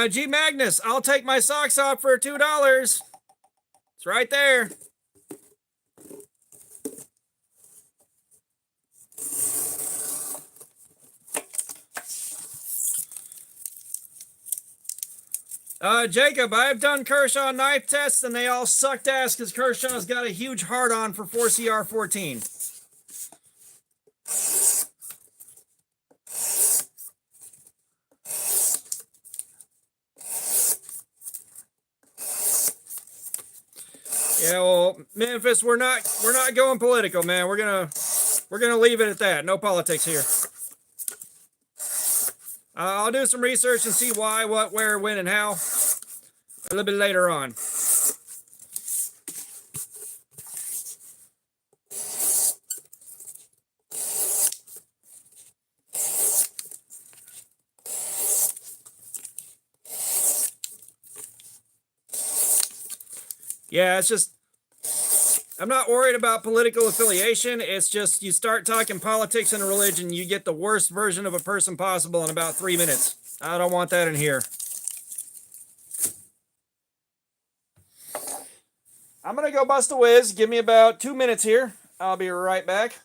G Magnus, I'll take my socks off for $2. It's right there. Jacob, I've done Kershaw knife tests and they all sucked ass because Kershaw's got a huge hard on for 4CR14. Yeah, well, Memphis, we're not going political, man. We're gonna leave it at that. No politics here. I'll do some research and see why, what, where, when, and how a little bit later on. Yeah, it's just, I'm not worried about political affiliation. It's just you start talking politics and religion, you get the worst version of a person possible in about 3 minutes. I don't want that in here. I'm going to go bust a whiz. Give me about 2 minutes here. I'll be right back.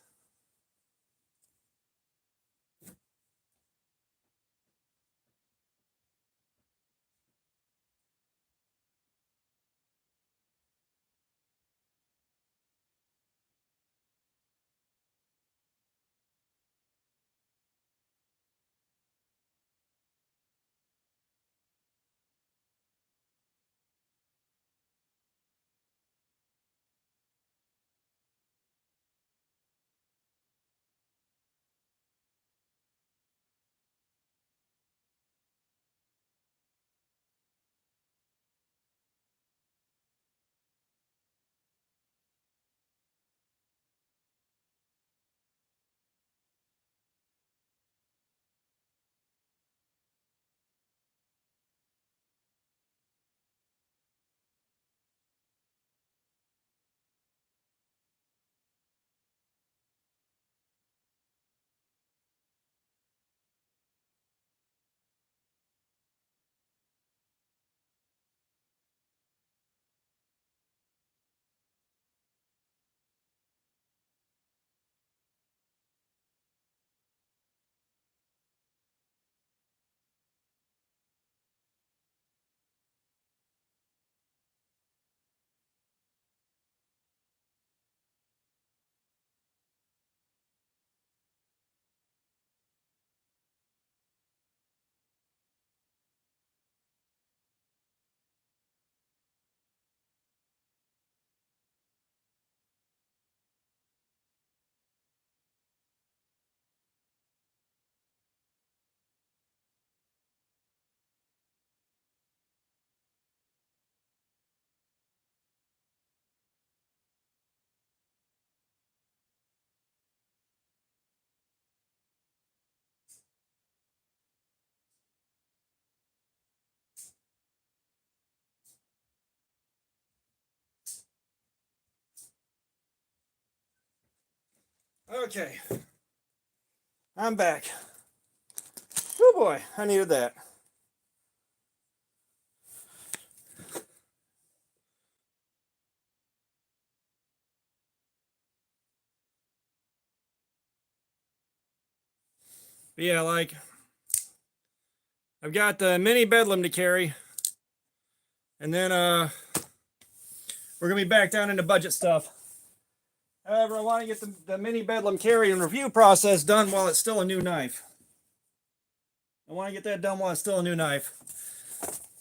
Okay, I'm back. Oh boy, I needed that. But yeah, like, I've got the mini bedlam to carry, and then we're gonna be back down into budget stuff. However, I want to get the mini bedlam carry and review process done while it's still a new knife. I want to get that done while it's still a new knife.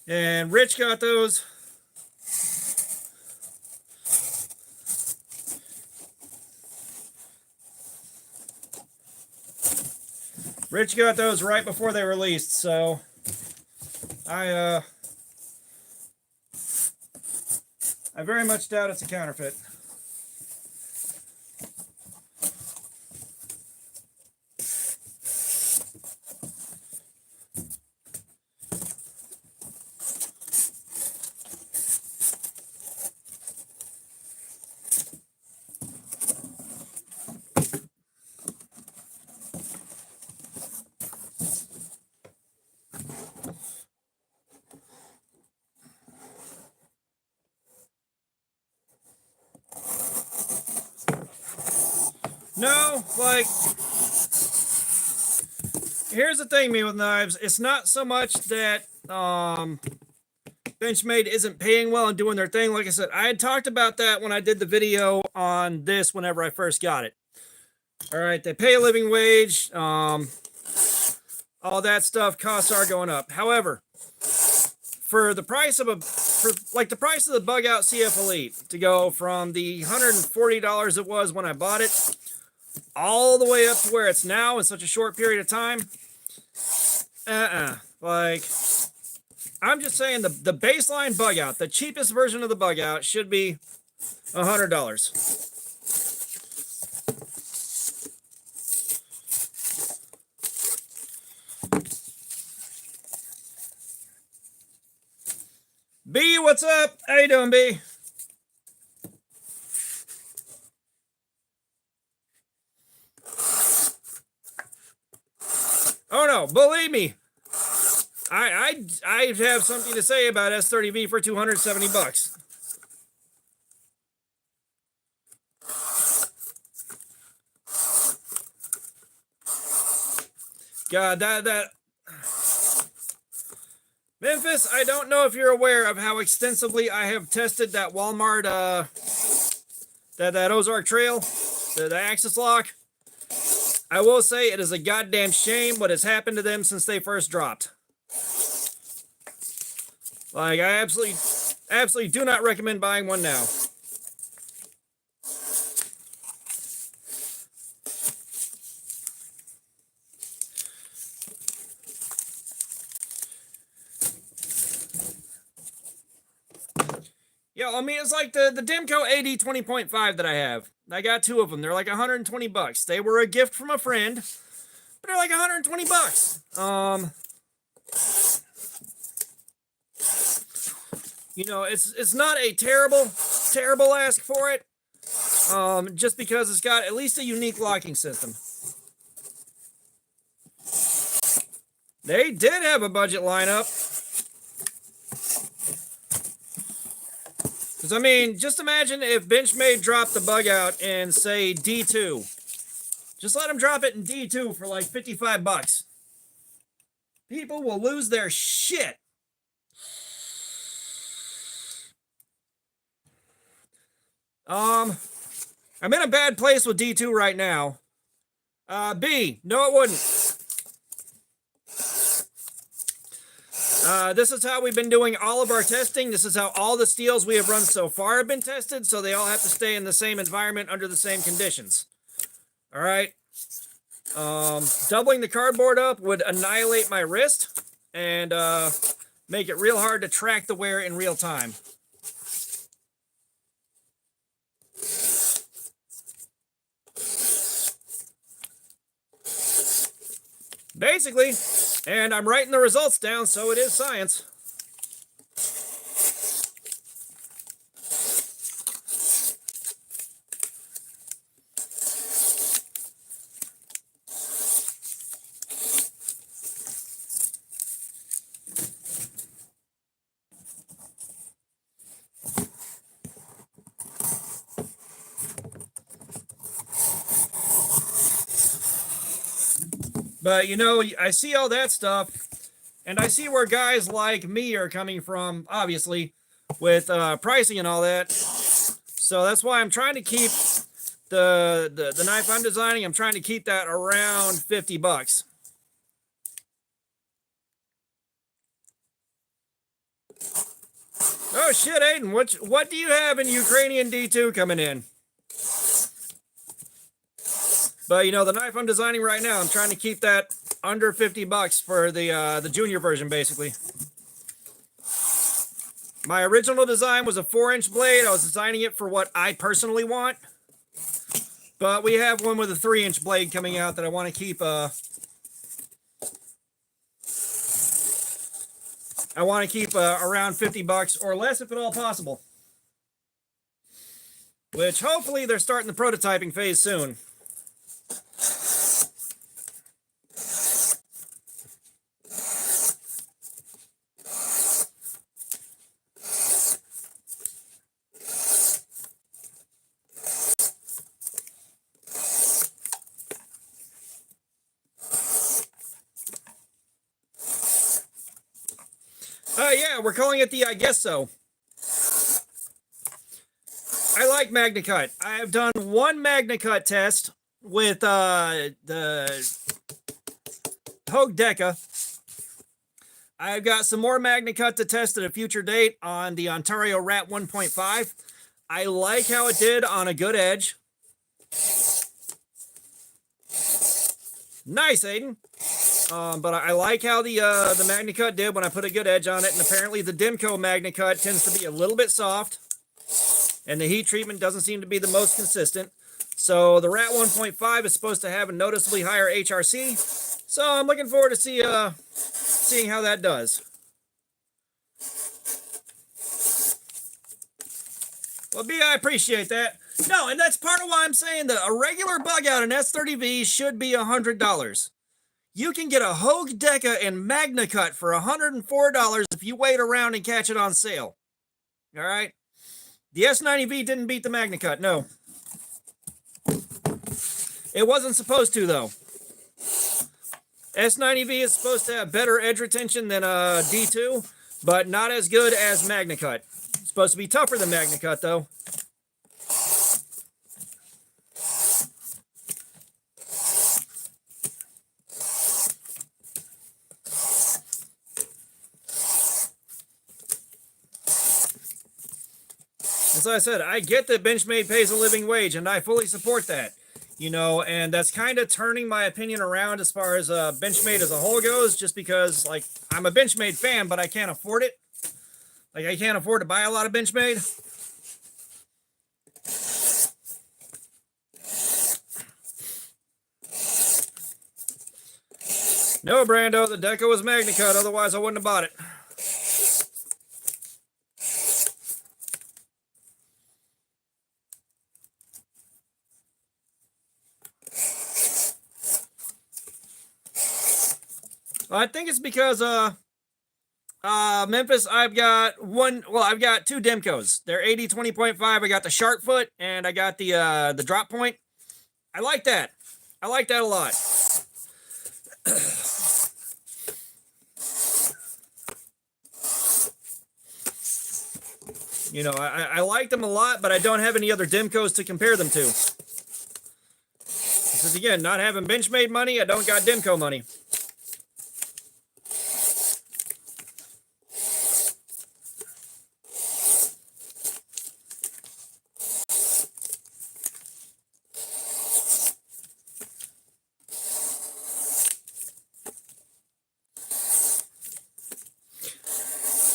And Rich got those. Rich got those right before they released, so I very much doubt it's a counterfeit. No, like, here's the thing, me with knives. It's not so much that Benchmade isn't paying well and doing their thing. Like I said, I had talked about that when I did the video on this whenever I first got it. All right, they pay a living wage. All that stuff, costs are going up. However, for the price of the price of the Bug Out CF Elite to go from the $140 it was when I bought it all the way up to where it's now in such a short period of time. Like, I'm just saying the baseline Bug Out, the cheapest version of the Bug Out, should be $100. B, what's up? How you doing, B? Oh no, believe me, I have something to say about S30V for $270. God, that Memphis, I don't know if you're aware of how extensively I have tested that Walmart that Ozark Trail, the Axis lock. I will say it is a goddamn shame what has happened to them since they first dropped. Like, I absolutely do not recommend buying one now. Yeah, I mean, it's like the Demco AD 20.5 that I have. I got two of them. They're like $120. They were a gift from a friend, but they're like $120. You know, it's not a terrible ask for it. Just because it's got at least a unique locking system. They did have a budget lineup. Because, I mean, just imagine if Benchmade dropped the Bug Out in, say, D2. Just let them drop it in D2 for like $55. People will lose their shit. I'm in a bad place with D2 right now. B, no it wouldn't. This is how we've been doing all of our testing. This is how all the steels we have run so far have been tested, so they all have to stay in the same environment under the same conditions. All right. Doubling the cardboard up would annihilate my wrist and make it real hard to track the wear in real time. Basically, and I'm writing the results down, so it is science. But, you know, I see all that stuff, and I see where guys like me are coming from, obviously, with pricing and all that. So that's why I'm trying to keep the knife I'm designing, I'm trying to keep that around 50 bucks. Oh shit, Aiden, what do you have in Ukrainian D2 coming in? But you know, the knife I'm designing right now, I'm trying to keep that under 50 bucks for the junior version, basically. My original design was a 4-inch blade. I was designing it for what I personally want. But we have one with a 3-inch blade coming out that I want to keep around 50 bucks or less if at all possible. Which hopefully they're starting the prototyping phase soon. Yeah, we're calling it the I guess so. I like MagnaCut. I have done one MagnaCut test with the Hogue Deca. I've got some more MagnaCut to test at a future date on the Ontario Rat 1.5. I like how it did on a good edge. Nice, Aiden. But I like how the MagnaCut did when I put a good edge on it, and apparently the Dimco MagnaCut tends to be a little bit soft, and the heat treatment doesn't seem to be the most consistent. So the Rat 1.5 is supposed to have a noticeably higher HRC, so I'm looking forward to seeing how that does. Well, B, I appreciate that. No, and that's part of why I'm saying that a regular bug out in S30V should be $100. You can get a Hogue Deca and MagnaCut for $104 if you wait around and catch it on sale. All right? The S90V didn't beat the MagnaCut, no. It wasn't supposed to, though. S90V is supposed to have better edge retention than D2, but not as good as MagnaCut. It's supposed to be tougher than MagnaCut, though. As I said, I get that Benchmade pays a living wage, and I fully support that. You know, and that's kind of turning my opinion around as far as Benchmade as a whole goes, just because, like, I'm a Benchmade fan, but I can't afford it. Like, I can't afford to buy a lot of Benchmade. No, Brando, the Deca was MagnaCut, otherwise I wouldn't have bought it. I think it's because Memphis, I've got two Demcos. They're 80-20.5. I got the sharp foot and I got the drop point. I like that. I like that a lot. You know, I like them a lot, but I don't have any other Demcos to compare them to. Because again, not having Benchmade money, I don't got Demco money.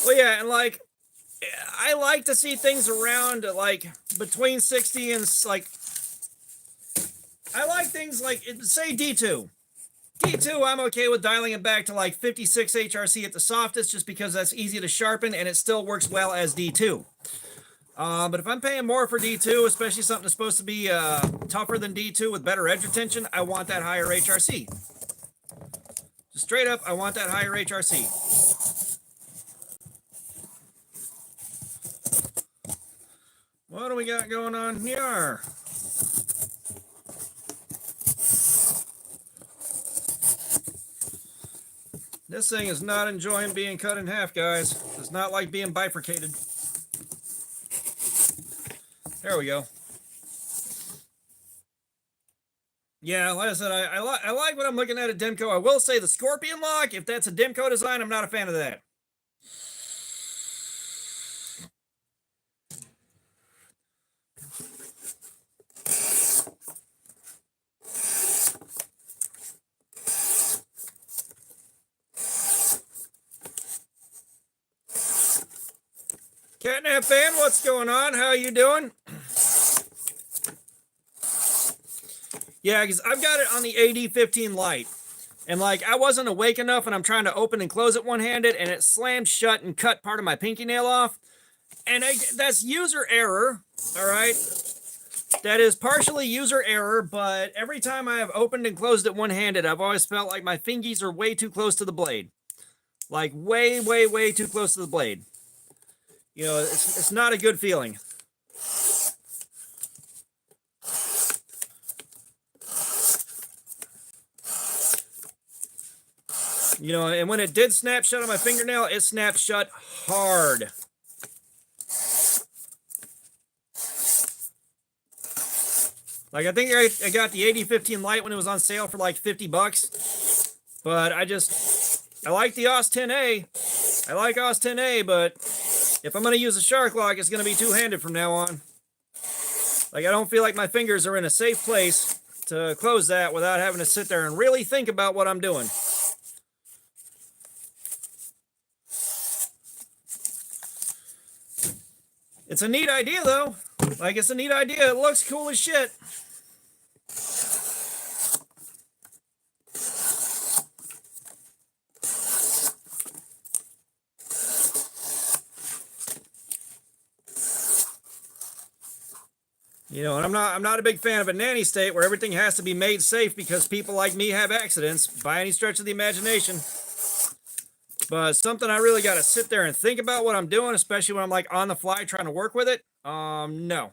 Well, yeah, and like, I like to see things around like between 60 and like, I like things like, say D2. D2, I'm okay with dialing it back to like 56 HRC at the softest, just because that's easy to sharpen and it still works well as D2. But if I'm paying more for D2, especially something that's supposed to be tougher than D2 with better edge retention, I want that higher HRC. Just straight up, I want that higher HRC. What do we got going on here? This thing is not enjoying being cut in half, guys. It's not like being bifurcated. There we go. Yeah, like I said, I like what I'm looking at Demco. I will say the Scorpion lock, if that's a Demco design, I'm not a fan of that. Catnap fan, what's going on? How are you doing? Yeah, because I've got it on the AD15 Lite. And like, I wasn't awake enough and I'm trying to open and close it one-handed and it slammed shut and cut part of my pinky nail off. And that's user error, all right? That is partially user error, but every time I have opened and closed it one-handed, I've always felt like my fingies are way too close to the blade. Like way, way, way too close to the blade. You know, it's not a good feeling. You know, and when it did snap shut on my fingernail, it snapped shut hard. Like, I think I got the AD15 Lite when it was on sale for like 50 bucks. But I like the AUS 10A. I like AUS 10A, but if I'm going to use a shark lock, it's going to be two-handed from now on. Like, I don't feel like my fingers are in a safe place to close that without having to sit there and really think about what I'm doing. It's a neat idea, though. Like, it's a neat idea. It looks cool as shit. You know, and I'm not a big fan of a nanny state where everything has to be made safe because people like me have accidents by any stretch of the imagination. But something I really got to sit there and think about what I'm doing, especially when I'm like on the fly trying to work with it. No.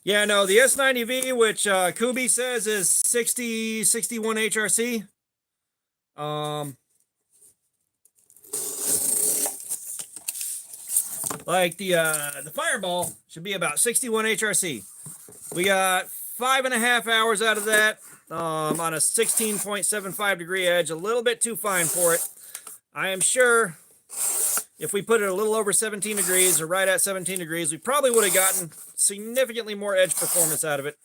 Yeah, no, the S90V, which Kubi says is 61 HRC. Like the Fireball should be about 61 HRC. We got 5.5 hours out of that on a 16.75 degree edge, a little bit too fine for it. I am sure if we put it a little over 17 degrees or right at 17 degrees, we probably would have gotten significantly more edge performance out of it.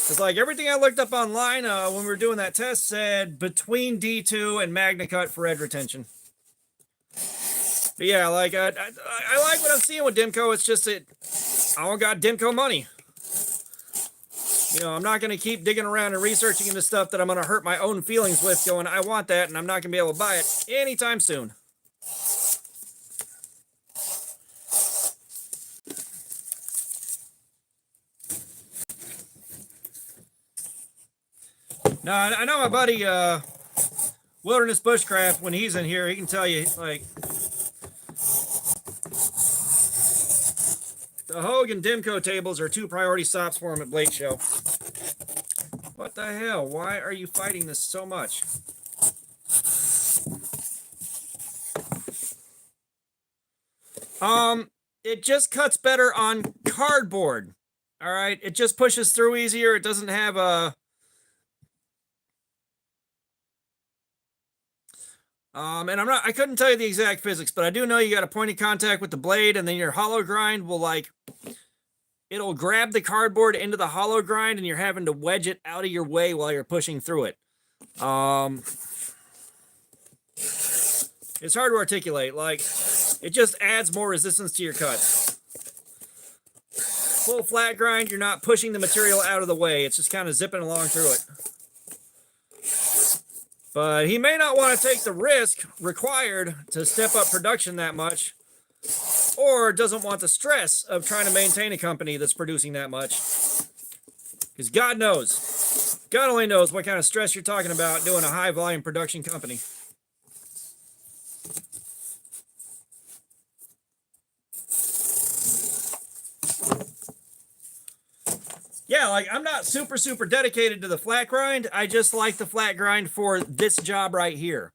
Because like everything I looked up online when we were doing that test said between D2 and Magna Cut for edge retention. But yeah, like I like what I'm seeing with Demco. It's just that I don't got Demco money. You know, I'm not going to keep digging around and researching into stuff that I'm going to hurt my own feelings with going, I want that, and I'm not going to be able to buy it anytime soon. No, I know my buddy Wilderness Bushcraft, when he's in here, he can tell you, like, the Hogue and Demco tables are two priority stops for him at Blade Show. What the hell? Why are you fighting this so much? It just cuts better on cardboard. All right, it just pushes through easier. It doesn't have a and I couldn't tell you the exact physics, but I do know you got a point of contact with the blade, and then your hollow grind will it'll grab the cardboard into the hollow grind, and you're having to wedge it out of your way while you're pushing through it. It's hard to articulate. Like, it just adds more resistance to your cuts. Full flat grind, you're not pushing the material out of the way. It's just kind of zipping along through it. But he may not want to take the risk required to step up production that much, or doesn't want the stress of trying to maintain a company that's producing that much. Because God knows, God only knows what kind of stress you're talking about doing a high volume production company. yeah, like I'm not super dedicated to the flat grind. I just like the flat grind for this job right here.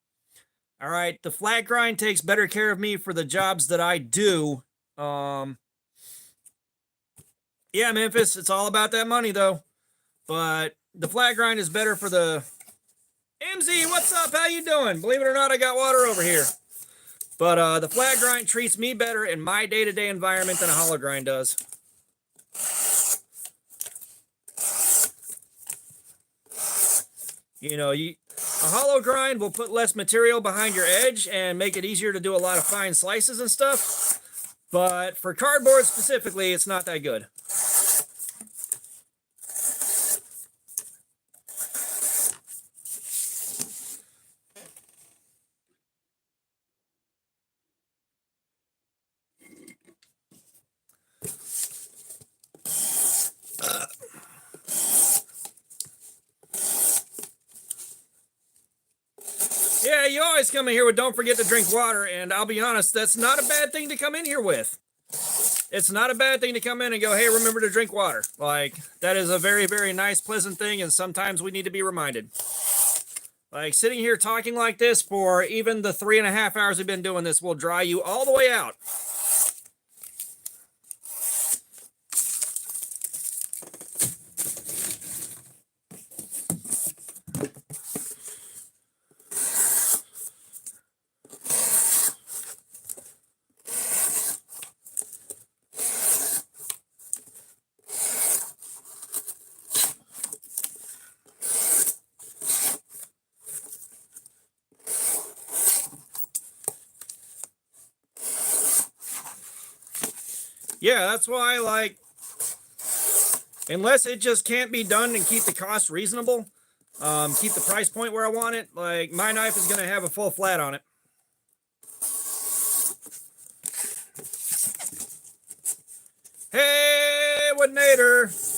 All right, the flat grind takes better care of me for the jobs that I do. Yeah, Memphis, it's all about that money though. But the flat grind is better for the MZ. What's up? How you doing? Believe it or not, I got water over here. But the flat grind treats me better in my day-to-day environment than a hollow grind does. You know, a hollow grind will put less material behind your edge and make it easier to do a lot of fine slices and stuff. But for cardboard specifically, it's not that good. Yeah, you always come in here with don't forget to drink water, and I'll be honest, that's not a bad thing to come in here with. It's not a bad thing to come in and go, hey, remember to drink water. Like, that is a very nice, pleasant thing, and sometimes we need to be reminded. Like, sitting here talking like this for even the 3.5 hours we've been doing this will dry you all the way out. Yeah, that's why, like, unless it just can't be done and keep the cost reasonable, keep the price point where I want it, like, my knife is going to have a full flat on it. Hey, Woodnader!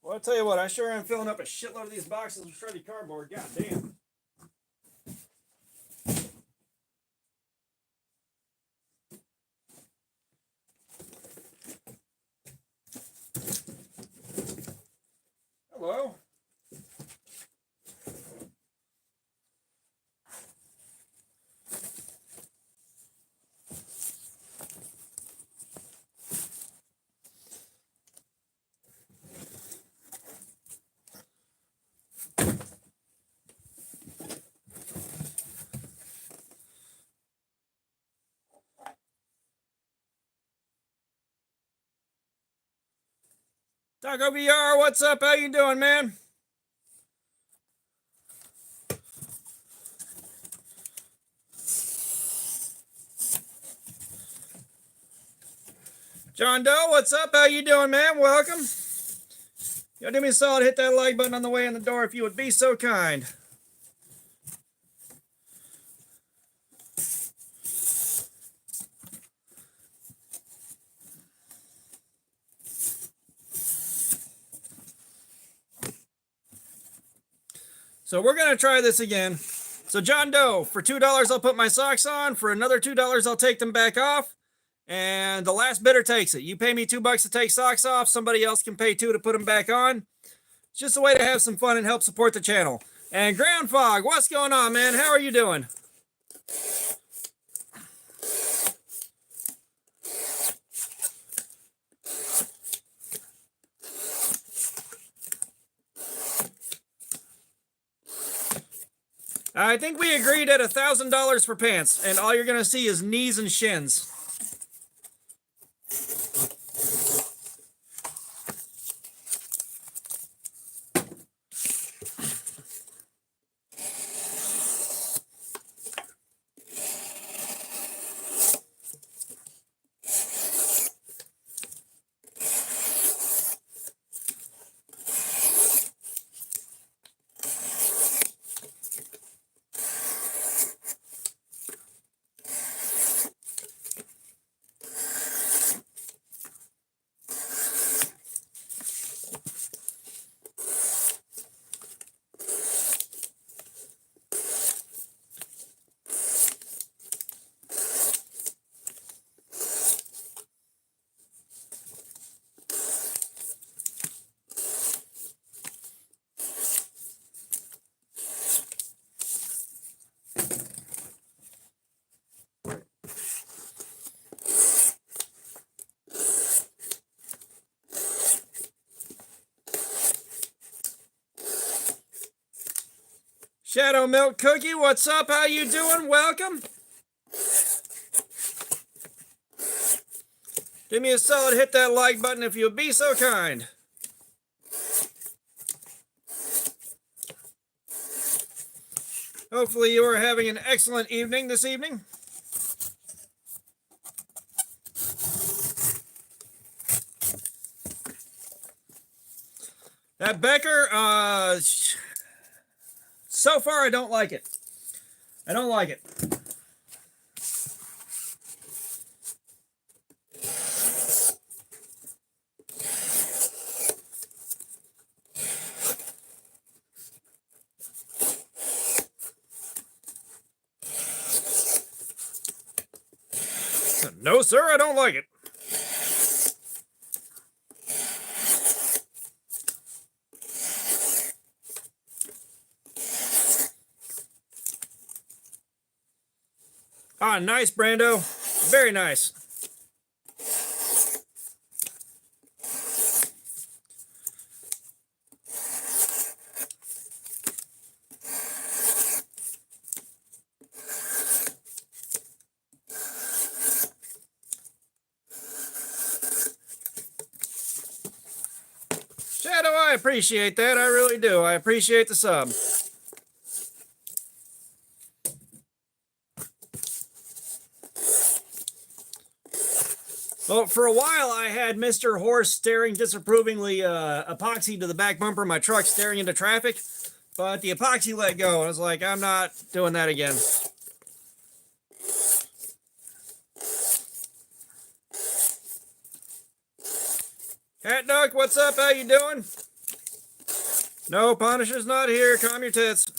Well, I'll tell you what, I sure am filling up a shitload of these boxes of shredded cardboard. God damn. Hello? Taco VR, what's up? How you doing, man? John Doe, what's up? How you doing, man? Welcome. Y'all do me a solid, hit that like button on the way in the door if you would be so kind. So we're going to try this again. So John Doe, for $2, I'll put my socks on. For another $2, I'll take them back off. And the last bidder takes it. You pay me $2 to take socks off. Somebody else can pay $2 to put them back on. It's just a way to have some fun and help support the channel. And Ground Fog, what's going on, man? How are you doing? I think we agreed at $1,000 for pants, and all you're going to see is knees and shins. Shadow Milk Cookie, what's up? How you doing? Welcome. Give me a solid, hit that like button if you'll be so kind. Hopefully you are having an excellent evening this evening. That Becker, so far I don't like it. I don't like it. No, sir, I don't like it. Ah, nice, Brando. Very nice. Shadow, I appreciate that. I really do. I appreciate the sub. Well, for a while, I had Mr. Horse staring disapprovingly epoxy to the back bumper of my truck, staring into traffic. But the epoxy let go. I was like, I'm not doing that again. Cat Duck, what's up? How you doing? No, Punisher's not here. Calm your tits.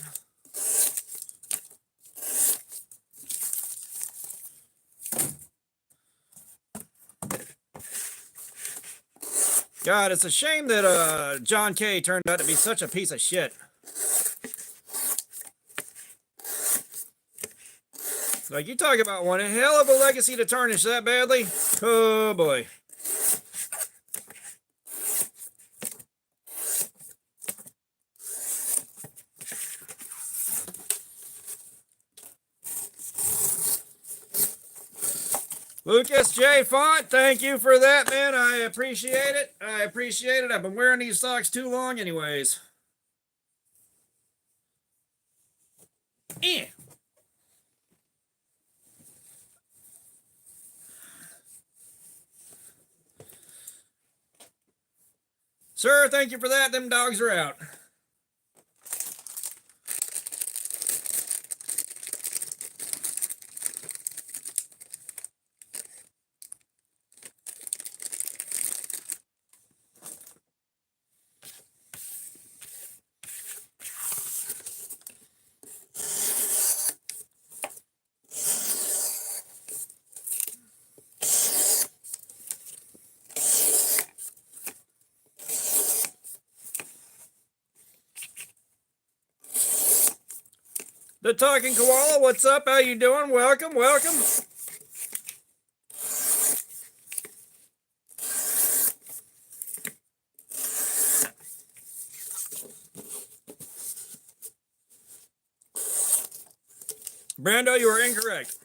God, it's a shame that John K. turned out to be such a piece of shit. Like, you talk about one hell of a legacy to tarnish that badly. Oh, boy. Lucas J. Font, thank you for that, man. I appreciate it. I appreciate it. I've been wearing these socks too long anyways. Sir, thank you for that. Them dogs are out. The Talking Koala, what's up? How you doing? Welcome, welcome. Brando, you are incorrect.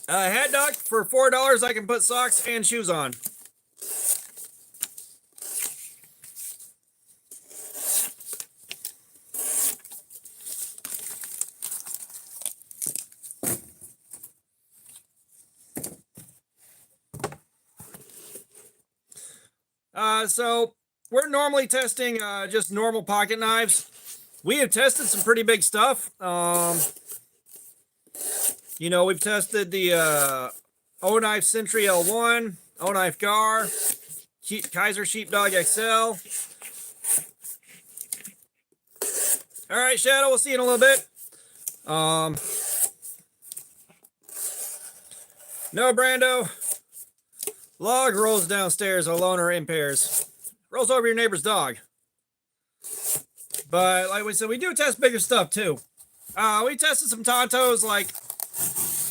Hat dog, for $4, I can put socks and shoes on. So we're normally testing just normal pocket knives. We have tested some pretty big stuff. You know, we've tested the O-Knife Sentry L1, O-Knife Gar, Kaiser Sheepdog XL. All right, Shadow, we'll see you in a little bit. No, Brando. Log rolls downstairs alone or in pairs. Rolls over your neighbor's dog. But like we said, we do test bigger stuff too. We tested some Tontos. Like,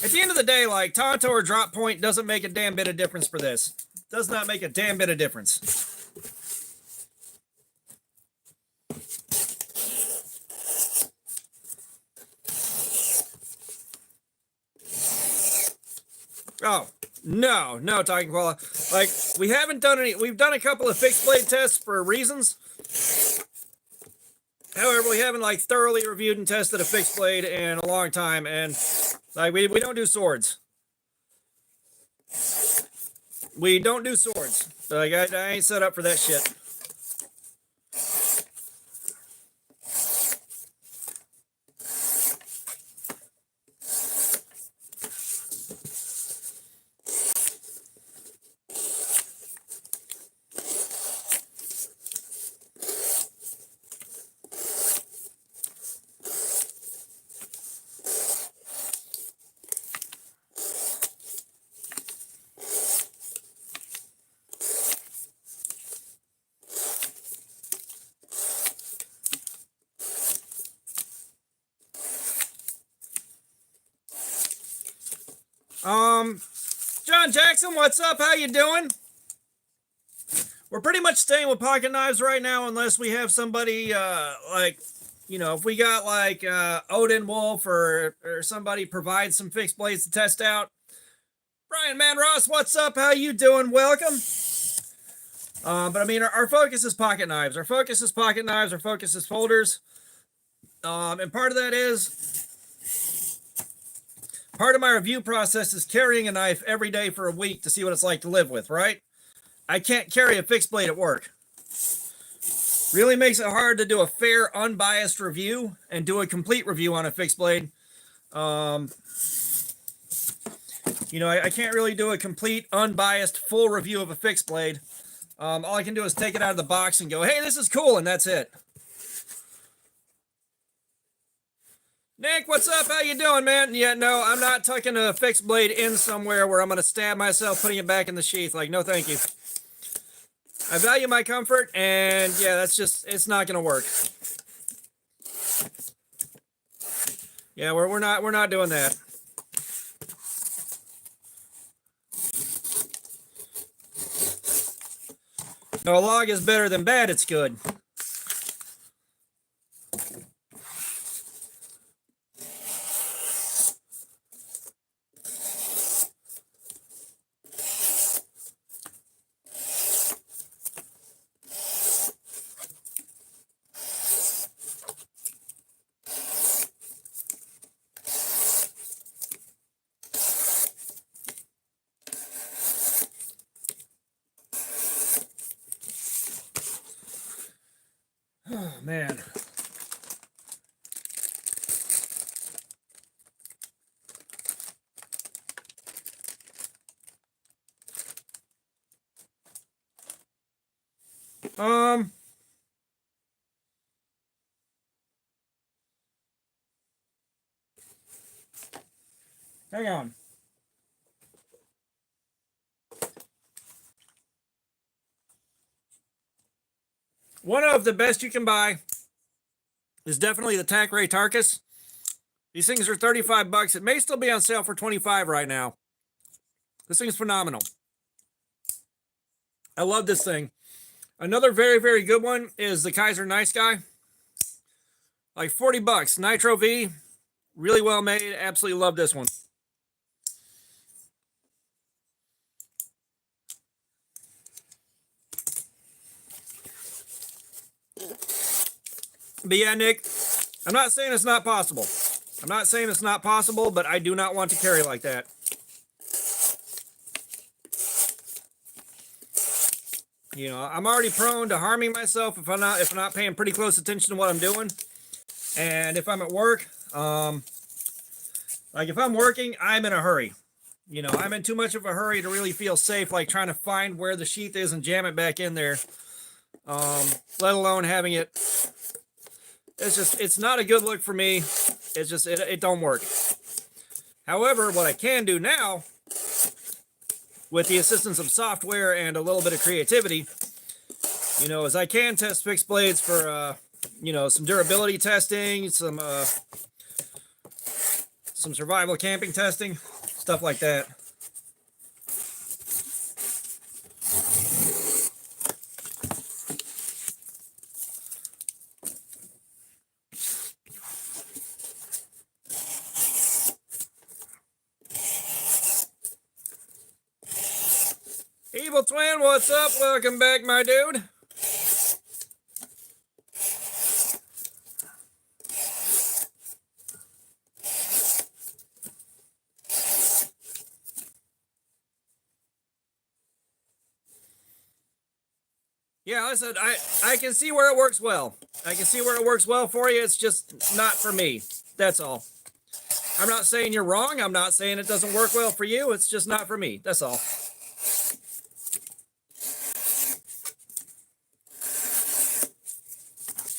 at the end of the day, like, Tonto or drop point doesn't make a damn bit of difference for this. Does not make a damn bit of difference. Oh, no, Talking Koala. Like, we haven't done any, we've done a couple of fixed blade tests for reasons. However, we haven't like thoroughly reviewed and tested a fixed blade in a long time, and like we don't do swords. We don't do swords. Like I ain't set up for that shit. John Jackson, what's up? How you doing? We're pretty much staying with pocket knives right now, unless we have somebody like, you know, if we got like Odin Wolf or somebody provide some fixed blades to test out. Brian Manross, what's up? How you doing? Welcome. But I mean, our focus is pocket knives. Our focus is pocket knives. Our focus is folders. And part of that is, part of my review process is carrying a knife every day for a week to see what it's like to live with, right? I can't carry a fixed blade at work. Really makes it hard to do a fair, unbiased review and do a complete review on a fixed blade. You know, I can't really do a complete, unbiased, full review of a fixed blade. All I can do is take it out of the box and go, hey, this is cool, and that's it. Nick, what's up? How you doing, man? Yeah, no, I'm not tucking a fixed blade in somewhere where I'm going to stab myself putting it back in the sheath. Like, no thank you. I value my comfort, and yeah, that's just, it's not going to work. Yeah, we're not doing that. No, a log is better than bad, it's good. Oh, man. Hang on. One of the best you can buy is definitely the Tack Ray Tarkus. These things are 35 bucks. It may still be on sale for 25 right now. This thing's phenomenal. I love this thing. Another very, very good one is the Kaiser Nice Guy. Like 40 bucks. Nitro V. Really well made. Absolutely love this one. But yeah, Nick, I'm not saying it's not possible. I'm not saying it's not possible, but I do not want to carry like that. You know, I'm already prone to harming myself if I'm not paying pretty close attention to what I'm doing. And if I'm at work, like if I'm working, I'm in a hurry. You know, I'm in too much of a hurry to really feel safe, like trying to find where the sheath is and jam it back in there. Let alone having it. It's not a good look for me. It's just, it don't work. However, what I can do now, with the assistance of software and a little bit of creativity, you know, is I can test fixed blades for, you know, some durability testing, some survival camping testing, stuff like that. Evil Twin, what's up? Welcome back, my dude. Yeah, like I said, I can see where it works well. I can see where it works well for you. It's just not for me. That's all. I'm not saying you're wrong. I'm not saying it doesn't work well for you. It's just not for me. That's all.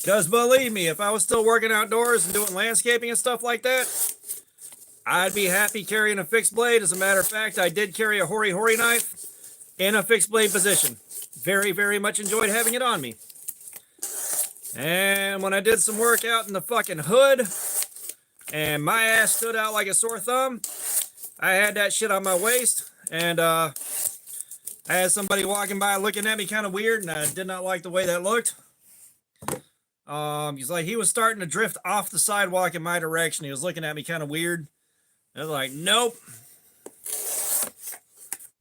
Because believe me, if I was still working outdoors and doing landscaping and stuff like that, I'd be happy carrying a fixed blade. As a matter of fact, I did carry a Hori Hori knife in a fixed blade position. Very, very much enjoyed having it on me. And when I did some work out in the fucking hood and my ass stood out like a sore thumb, I had that shit on my waist, and I had somebody walking by looking at me kind of weird, and I did not like the way that looked. He's like, he was starting to drift off the sidewalk in my direction. He was looking at me kind of weird. I was like, nope.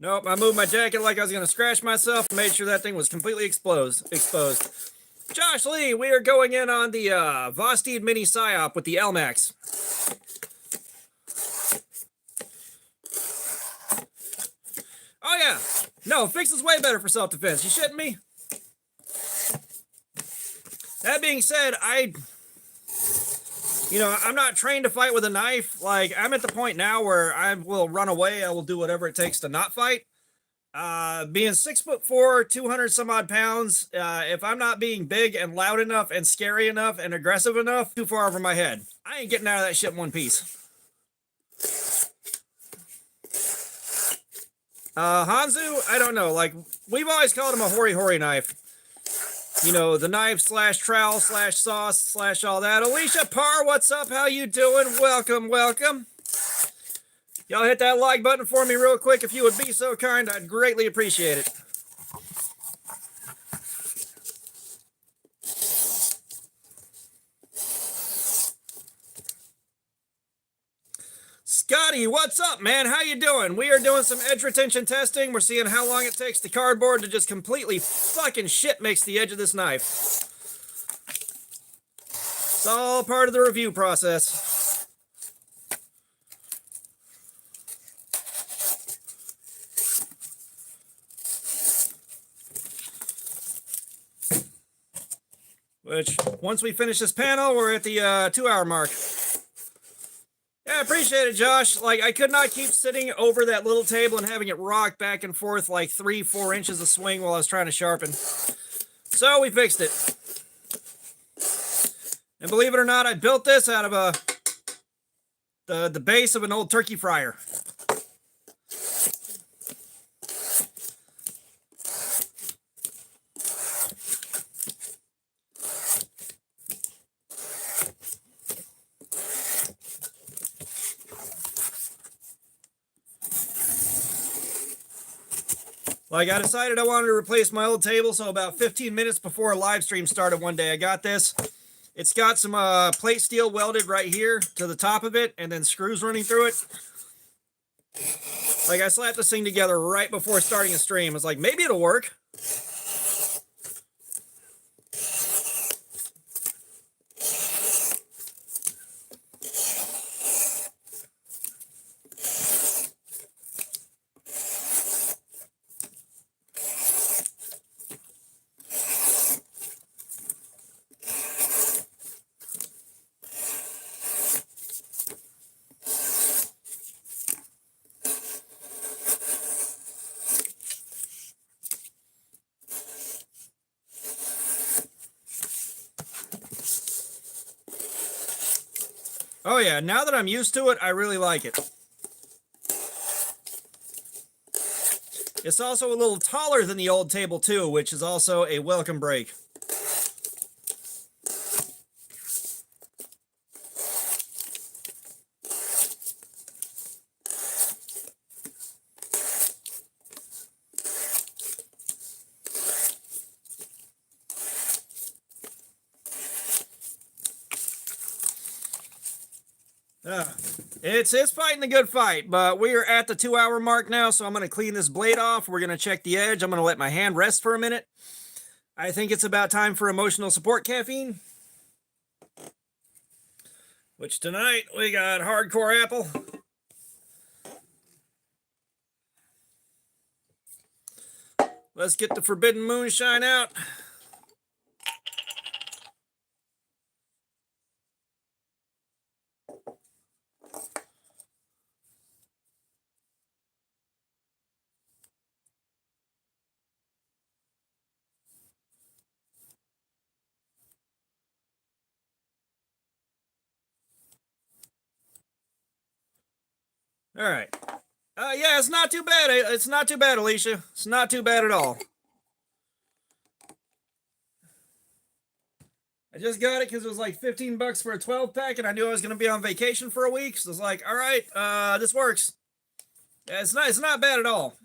Nope, I moved my jacket like I was going to scratch myself and made sure that thing was completely exposed. Josh Lee, we are going in on the Vosteed Mini Psyop with the Elmax. Oh, yeah. No, Fix is way better for self-defense. You shitting me? That being said, you know, I'm not trained to fight with a knife. Like, I'm at the point now where I will run away. I will do whatever it takes to not fight. Being 6'4", 200 some odd pounds, if I'm not being big and loud enough and scary enough and aggressive enough, too far over my head. I ain't getting out of that shit in one piece. Hanzu, I don't know. Like, we've always called him a Hori Hori knife. You know, the knife slash trowel slash sauce slash all that. Alicia Parr, what's up? How you doing? Welcome, welcome. Y'all hit that like button for me real quick if you would be so kind. I'd greatly appreciate it. Scotty, what's up, man? How you doing? We are doing some edge retention testing. We're seeing how long it takes the cardboard to just completely fucking shit mix the edge of this knife. It's all part of the review process. Which, once we finish this panel, we're at the 2-hour mark. Yeah, I appreciate it, Josh. Like, I could not keep sitting over that little table and having it rock back and forth like 3-4 inches of swing while I was trying to sharpen. So we fixed it. And believe it or not, I built this out of the base of an old turkey fryer. Like, I decided I wanted to replace my old table, so about 15 minutes before a live stream started one day, I got this. It's got some plate steel welded right here to the top of it, and then screws running through it. Like, I slapped this thing together right before starting a stream. I was like, maybe it'll work. Oh yeah, now that I'm used to it, I really like it. It's also a little taller than the old table too, which is also a welcome break. It's fighting a good fight, but we are at the 2-hour mark now, so I'm going to clean this blade off. We're going to check the edge. I'm going to let my hand rest for a minute. I think it's about time for emotional support caffeine. Which tonight we got hardcore apple. Let's get the forbidden moonshine out. All right. Yeah, it's not too bad. It's not too bad, Alicia. It's not too bad at all. I just got it because it was like 15 bucks for a 12 pack, and I knew I was going to be on vacation for a week. So I was like, all right, this works. Yeah, it's not bad at all.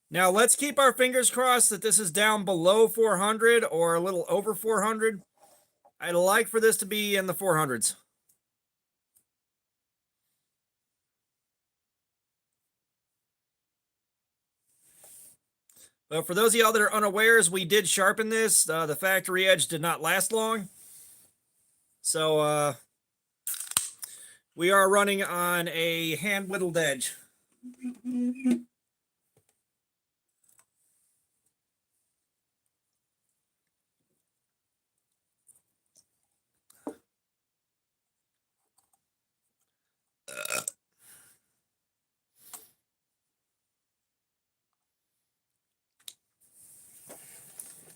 Now let's keep our fingers crossed that this is down below 400 or a little over 400. I'd like for this to be in the 400s. But for those of y'all that are unawares, we did sharpen this. The factory edge did not last long. So we are running on a hand whittled edge.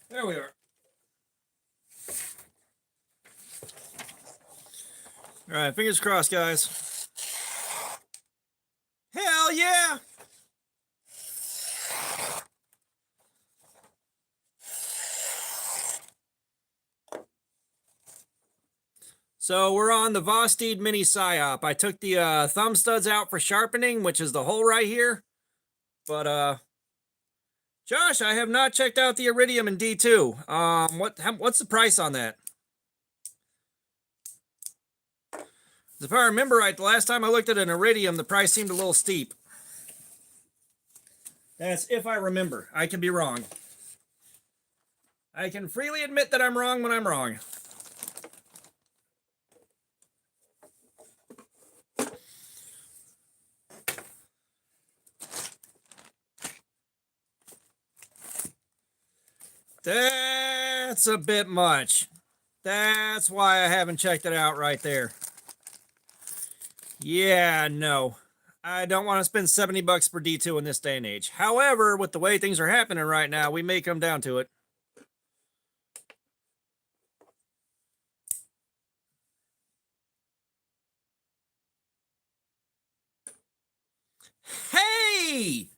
There we are. All right, fingers crossed, guys. Hell yeah! So we're on the Vosteed Mini Psyop. I took the thumb studs out for sharpening, which is the hole right here. But Josh, I have not checked out the iridium in D2. What's the price on that? If I remember right, the last time I looked at an iridium, the price seemed a little steep. That's if I remember. I can be wrong. I can freely admit that I'm wrong when I'm wrong. That's a bit much. That's why I haven't checked it out right there. Yeah, no. I don't want to spend 70 bucks for D2 in this day and age. However, with the way things are happening right now, we may come down to it. Hey!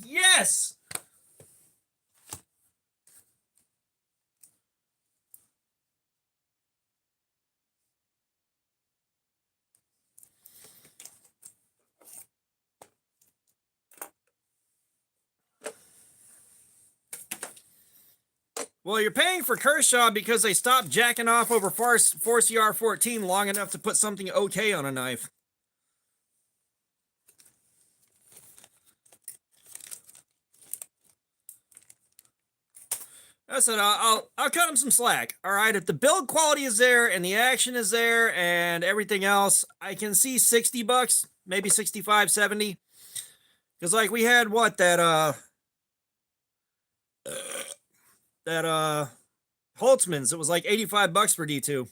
Yes! Well, you're paying for Kershaw because they stopped jacking off over 4CR14 long enough to put something okay on a knife. I said I'll cut them some slack. All right, if the build quality is there and the action is there and everything else, I can see $60, maybe 65, 70. Because like we had what that Holtzman's, it was like $85 for D2.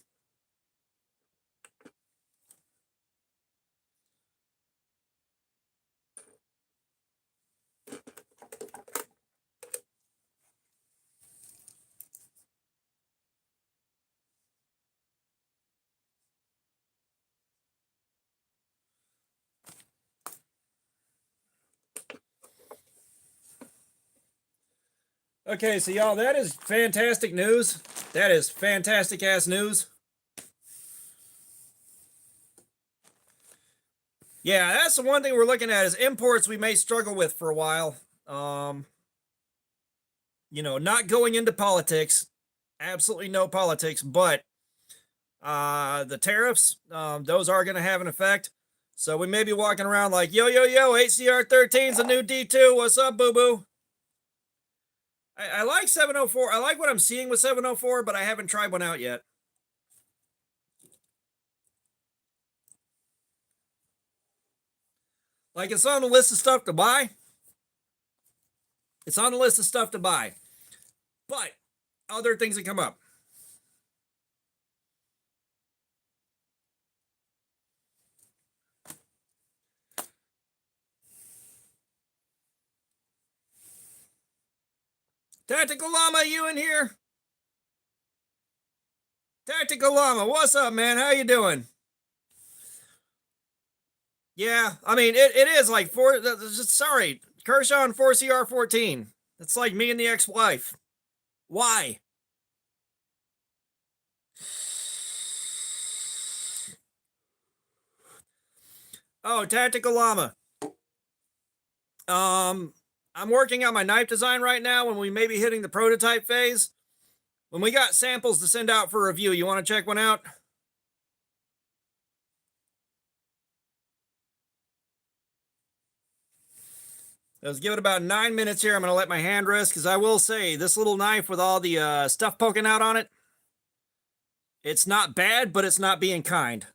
Okay, so y'all, that is fantastic news. That is fantastic ass news. Yeah, that's the one thing we're looking at is imports we may struggle with for a while. You know, not going into politics, absolutely no politics, but the tariffs, those are going to have an effect. So we may be walking around like, yo, 8CR13's a new D2. What's up, boo-boo? I like 704. I like what I'm seeing with 704, but I haven't tried one out yet. Like, it's on the list of stuff to buy. It's on the list of stuff to buy. But other things that come up. Tactical Llama, you in here? Tactical Llama, what's up, man? How you doing? Yeah, I mean, it is like sorry, Kershaw and 4CR14. It's like me and the ex-wife. Why? Oh, Tactical Llama. I'm working on my knife design right now when we may be hitting the prototype phase. When we got samples to send out for review, you want to check one out? Let's give it about 9 minutes here. I'm going to let my hand rest because I will say this little knife with all the stuff poking out on it, it's not bad, but it's not being kind.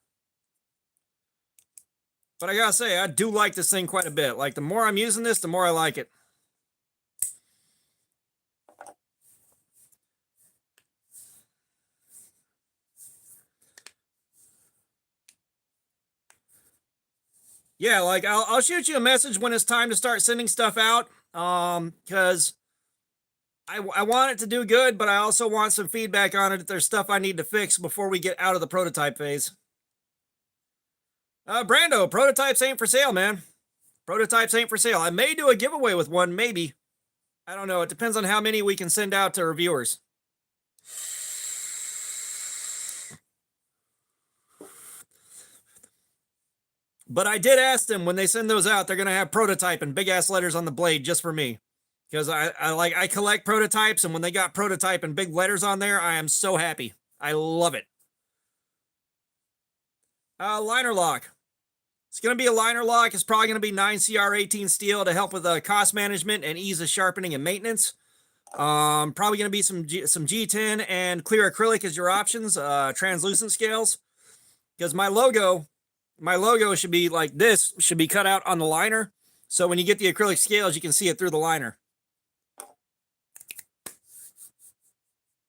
But I gotta say, I do like this thing quite a bit. Like, the more I'm using this, the more I like it. Yeah, like, I'll shoot you a message when it's time to start sending stuff out. Because I want it to do good, but I also want some feedback on it if there's stuff I need to fix before we get out of the prototype phase. Brando, prototypes ain't for sale, man. Prototypes ain't for sale. I may do a giveaway with one, maybe. I don't know. It depends on how many we can send out to reviewers. But I did ask them when they send those out, they're going to have prototype and big ass letters on the blade just for me. Because I collect prototypes, and when they got prototype and big letters on there, I am so happy. I love it. Liner lock. It's going to be a liner lock. It's probably going to be 9CR18 steel to help with cost management and ease of sharpening and maintenance. Probably going to be some G10 and clear acrylic as your options. Translucent scales. Because my logo should be like this, should be cut out on the liner. So when you get the acrylic scales, you can see it through the liner.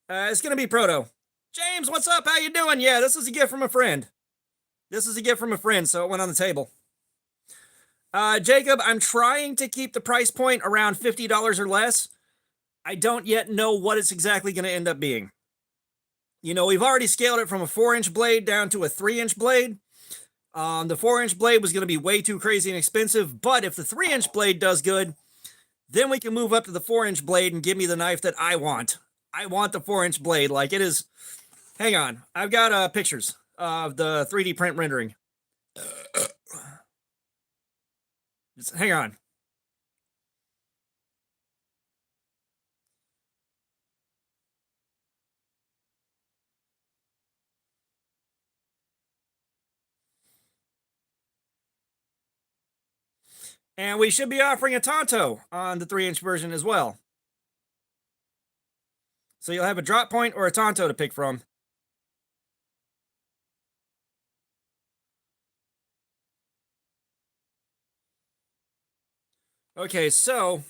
It's going to be Proto. James, what's up? How you doing? Yeah, this is a gift from a friend. This is a gift from a friend, so it went on the table. Jacob, I'm trying to keep the price point around $50 or less. I don't yet know what it's exactly going to end up being. You know, we've already scaled it from a 4-inch blade down to a 3-inch blade. The 4-inch blade was going to be way too crazy and expensive, but if the 3-inch blade does good, then we can move up to the 4-inch blade and give me the knife that I want. I want the 4-inch blade. Like, it is... Hang on. I've got pictures of the 3D print rendering. Hang on. And we should be offering a Tonto on the 3-inch version as well. So you'll have a drop point or a Tonto to pick from. Okay, so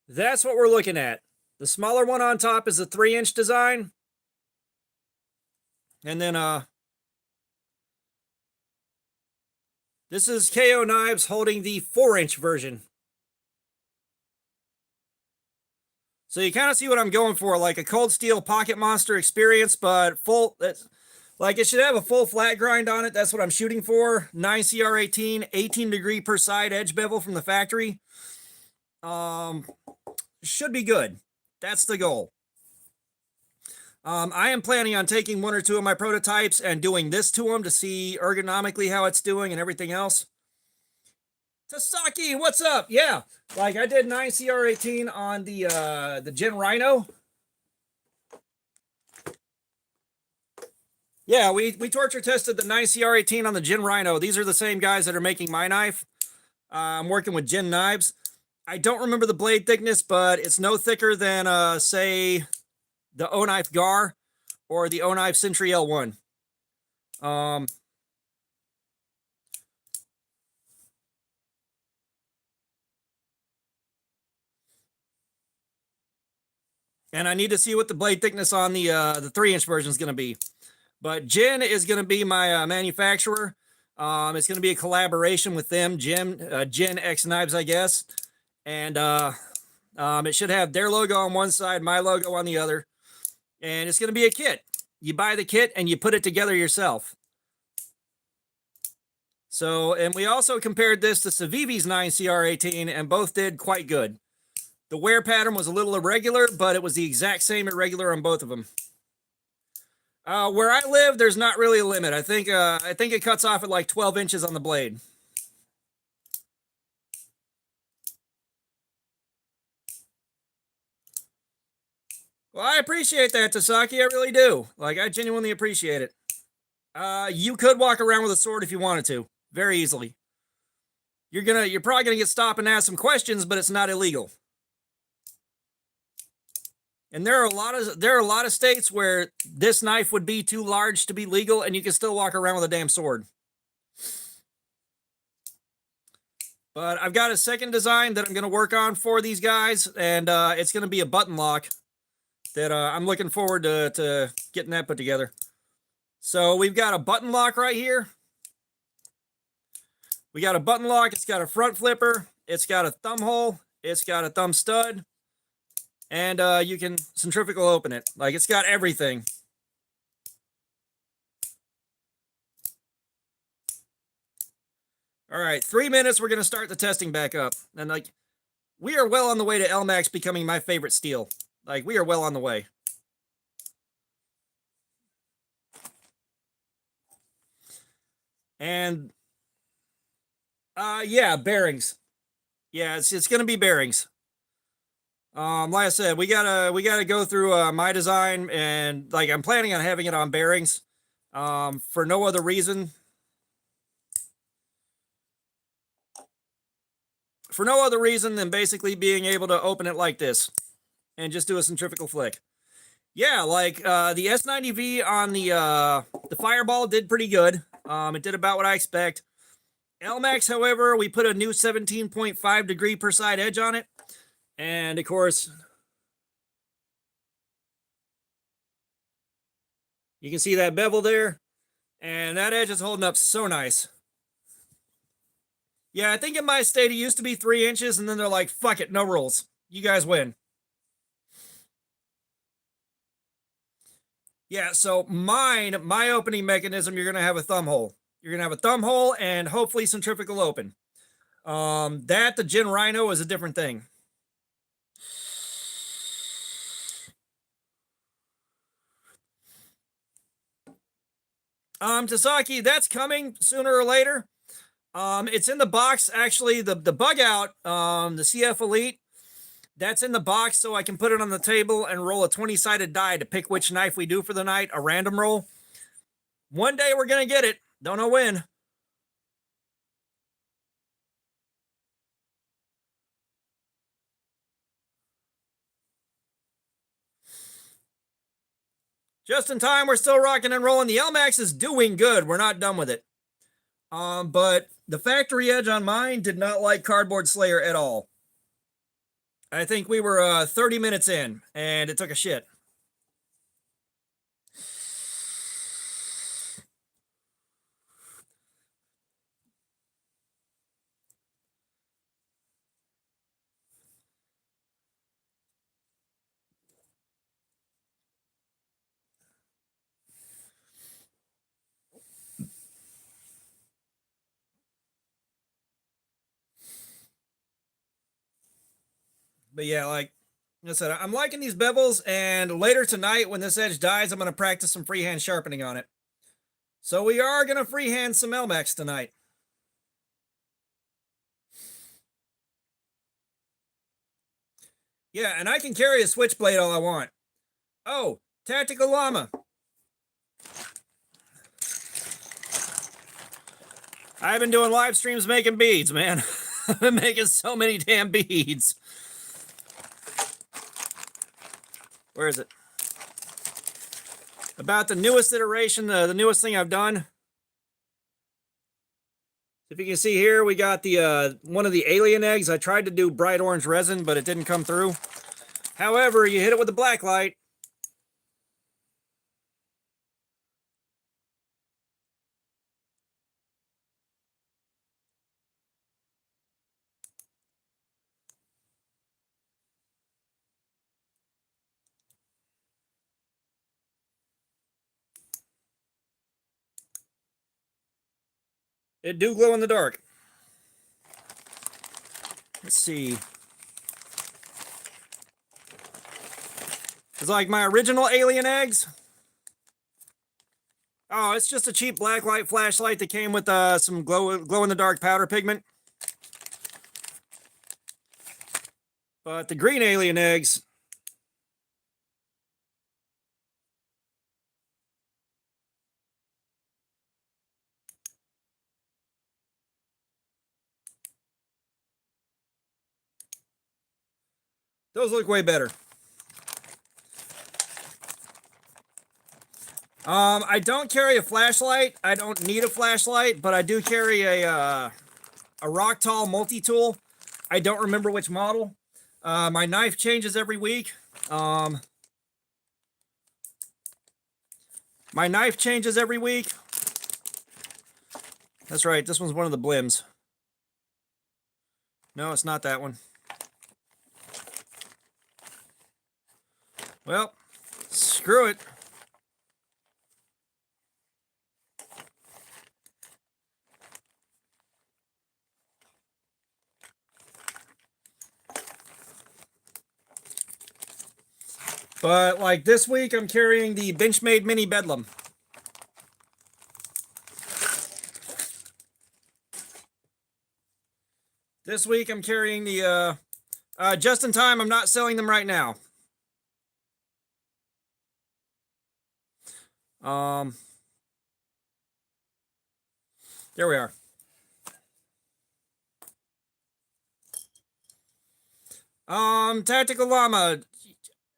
that's what we're looking at. The smaller one on top is a 3-inch design. And then this is KO Knives holding the 4-inch version. So you kind of see what I'm going for, like a cold steel pocket monster experience, but full. Like it should have a full flat grind on it. That's what I'm shooting for. 9CR18, 18 degree per side edge bevel from the factory. Should be good. That's the goal. I am planning on taking 1 or 2 of my prototypes and doing this to them to see ergonomically how it's doing and everything else. Tasaki, what's up? Yeah, like I did 9CR18 on the Gin Rhino. Yeah, we torture tested the 9CR18 on the Gin Rhino. These are the same guys that are making my knife. I'm working with Gin Knives. I don't remember the blade thickness, but it's no thicker than, say, the O-Knife Gar or the O-Knife Sentry L1. And I need to see what the blade thickness on the 3-inch version is going to be. But Gin is going to be my manufacturer. It's going to be a collaboration with them, Gin X Knives, I guess. And it should have their logo on one side, my logo on the other. And it's going to be a kit. You buy the kit and you put it together yourself. So, and we also compared this to Civivi's 9CR18, and both did quite good. The wear pattern was a little irregular, but it was the exact same irregular on both of them. Where I live, there's not really a limit. I think it cuts off at like 12 inches on the blade. Well, I appreciate that, Tasaki. I really do. Like, I genuinely appreciate it. You could walk around with a sword if you wanted to, very easily. You're probably gonna get stopped and ask some questions, but it's not illegal. And there are a lot of states where this knife would be too large to be legal, and you can still walk around with a damn sword. But I've got a second design that I'm going to work on for these guys, and it's going to be a button lock that I'm looking forward to getting that put together. So we've got a button lock right here. We got a button lock. It's got a front flipper. It's got a thumb hole. It's got a thumb stud. And you can centrifugal open it. Like, it's got everything. All right, 3 minutes. We're going to start the testing back up. And, like, we are well on the way to Elmax becoming my favorite steel. Like, we are well on the way. And, yeah, bearings. Yeah, it's going to be bearings. Like I said, we gotta go through my design, and like I'm planning on having it on bearings, for no other reason. For no other reason than basically being able to open it like this, and just do a centrifugal flick. Yeah, like the S90V on the Fireball did pretty good. It did about what I expect. Elmax, however, we put a new 17.5 degree per side edge on it. And of course, you can see that bevel there, and that edge is holding up so nice. Yeah, I think in my state it used to be 3 inches, and then they're like, fuck it, no rules. You guys win. Yeah, so my opening mechanism, you're going to have a thumb hole. You're going to have a thumb hole and hopefully centrifugal open. The Gin Rhino is a different thing. Tasaki, that's coming sooner or later. It's in the box, actually, the bug out, the CF Elite, that's in the box, so I can put it on the table and roll a 20-sided die to pick which knife we do for the night, a random roll. One day we're going to get it. Don't know when. Just in time, we're still rocking and rolling. The Elmax is doing good. We're not done with it. But the factory edge on mine did not like Cardboard Slayer at all. I think we were 30 minutes in, and it took a shit. But yeah, like I said, I'm liking these bevels, and later tonight when this edge dies, I'm going to practice some freehand sharpening on it. So we are going to freehand some Elmax tonight. Yeah, and I can carry a switchblade all I want. Oh, Tactical Llama. I've been doing live streams making beads, man. I've been making so many damn beads. Where is it? About the newest iteration, the newest thing I've done. If you can see here, we got the one of the alien eggs. I tried to do bright orange resin, but it didn't come through. However, you hit it with the black light. It do glow in the dark. Let's see. It's like my original alien eggs. Oh, it's just a cheap blacklight flashlight that came with some glow-in-the-dark powder pigment. But the green alien eggs, those look way better. I don't carry a flashlight. I don't need a flashlight, but I do carry a Rock-Tall multi-tool. I don't remember which model. My knife changes every week. My knife changes every week. That's right. This one's one of the Blims. No, it's not that one. Well, screw it. But like this week, I'm carrying the Benchmade Mini Bedlam. This week, I'm carrying the just in time. I'm not selling them right now. There we are. Tactical Llama,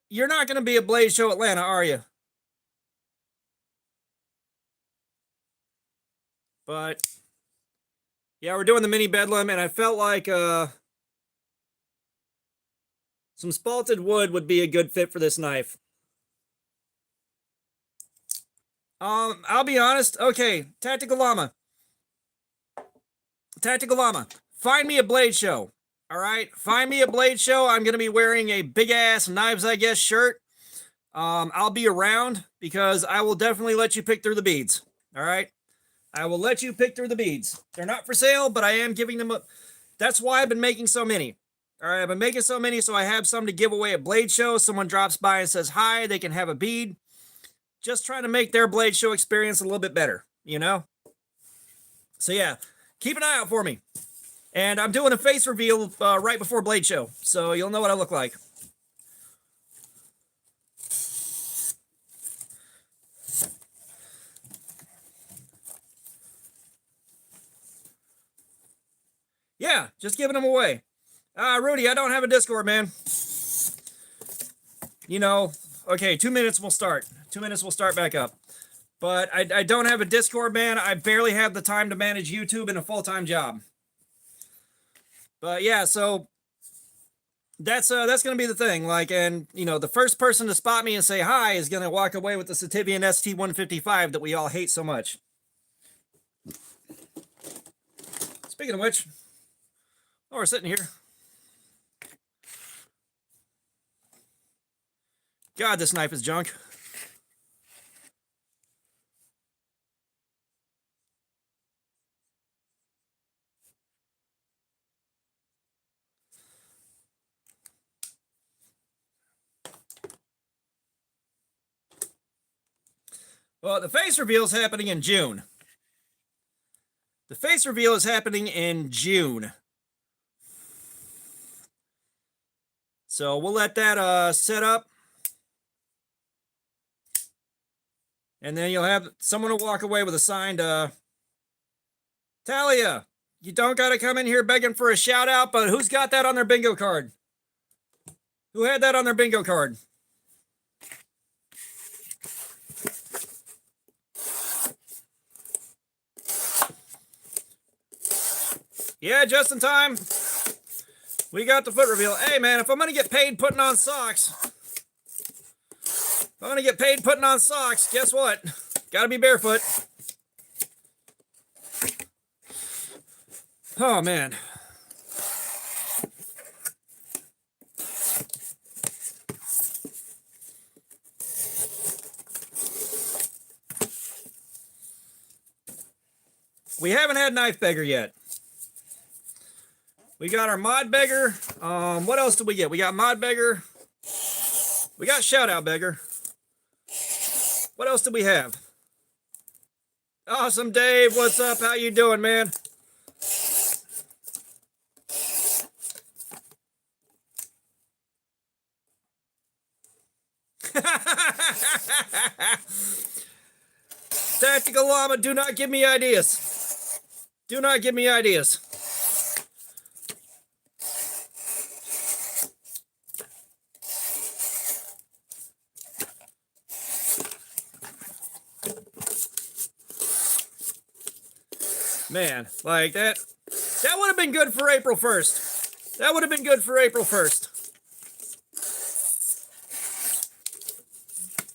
you're not going to be at Blade Show Atlanta, are you? But yeah, we're doing the mini bedlam, and I felt like some spalted wood would be a good fit for this knife. I'll be honest. Okay, Tactical Llama. Tactical Llama, find me a Blade Show. All right, find me a Blade Show. I'm going to be wearing a big-ass Knives I Guess shirt. I'll be around because I will definitely let you pick through the beads. All right, I will let you pick through the beads. They're not for sale, but I am giving them up. That's why I've been making so many. All right, I've been making so many so I have some to give away at Blade Show. Someone drops by and says hi, they can have a bead. Just trying to make their Blade Show experience a little bit better, you know? So yeah, keep an eye out for me. And I'm doing a face reveal right before Blade Show, so you'll know what I look like. Yeah, just giving them away. Rudy, I don't have a Discord, man. You know, Okay, 2 minutes we'll start. 2 minutes we'll start back up. But I don't have a Discord, man. I barely have the time to manage YouTube and a full-time job. But yeah, so that's gonna be the thing. Like, and you know, the first person to spot me and say hi is gonna walk away with the Sativian ST155 that we all hate so much. Speaking of which, oh, we're sitting here. God, this knife is junk. Well, the face reveal is happening in June. The face reveal is happening in June. So we'll let that set up. And then you'll have someone to walk away with a signed Talia. You don't got to come in here begging for a shout out, but who's got that on their bingo card? Who had that on their bingo card? Yeah, just in time. We got the foot reveal. Hey, man, if I'm going to get paid putting on socks, guess what? Got to be barefoot. Oh, man. We haven't had Knife Beggar yet. We got our Mod Beggar. What else did we get? We got Mod Beggar. We got Shout Out Beggar. What else did we have? Awesome Dave, what's up? How you doing, man? Tactical Llama, do not give me ideas. Do not give me ideas. Man, like that would have been good for April 1st. That would have been good for April 1st.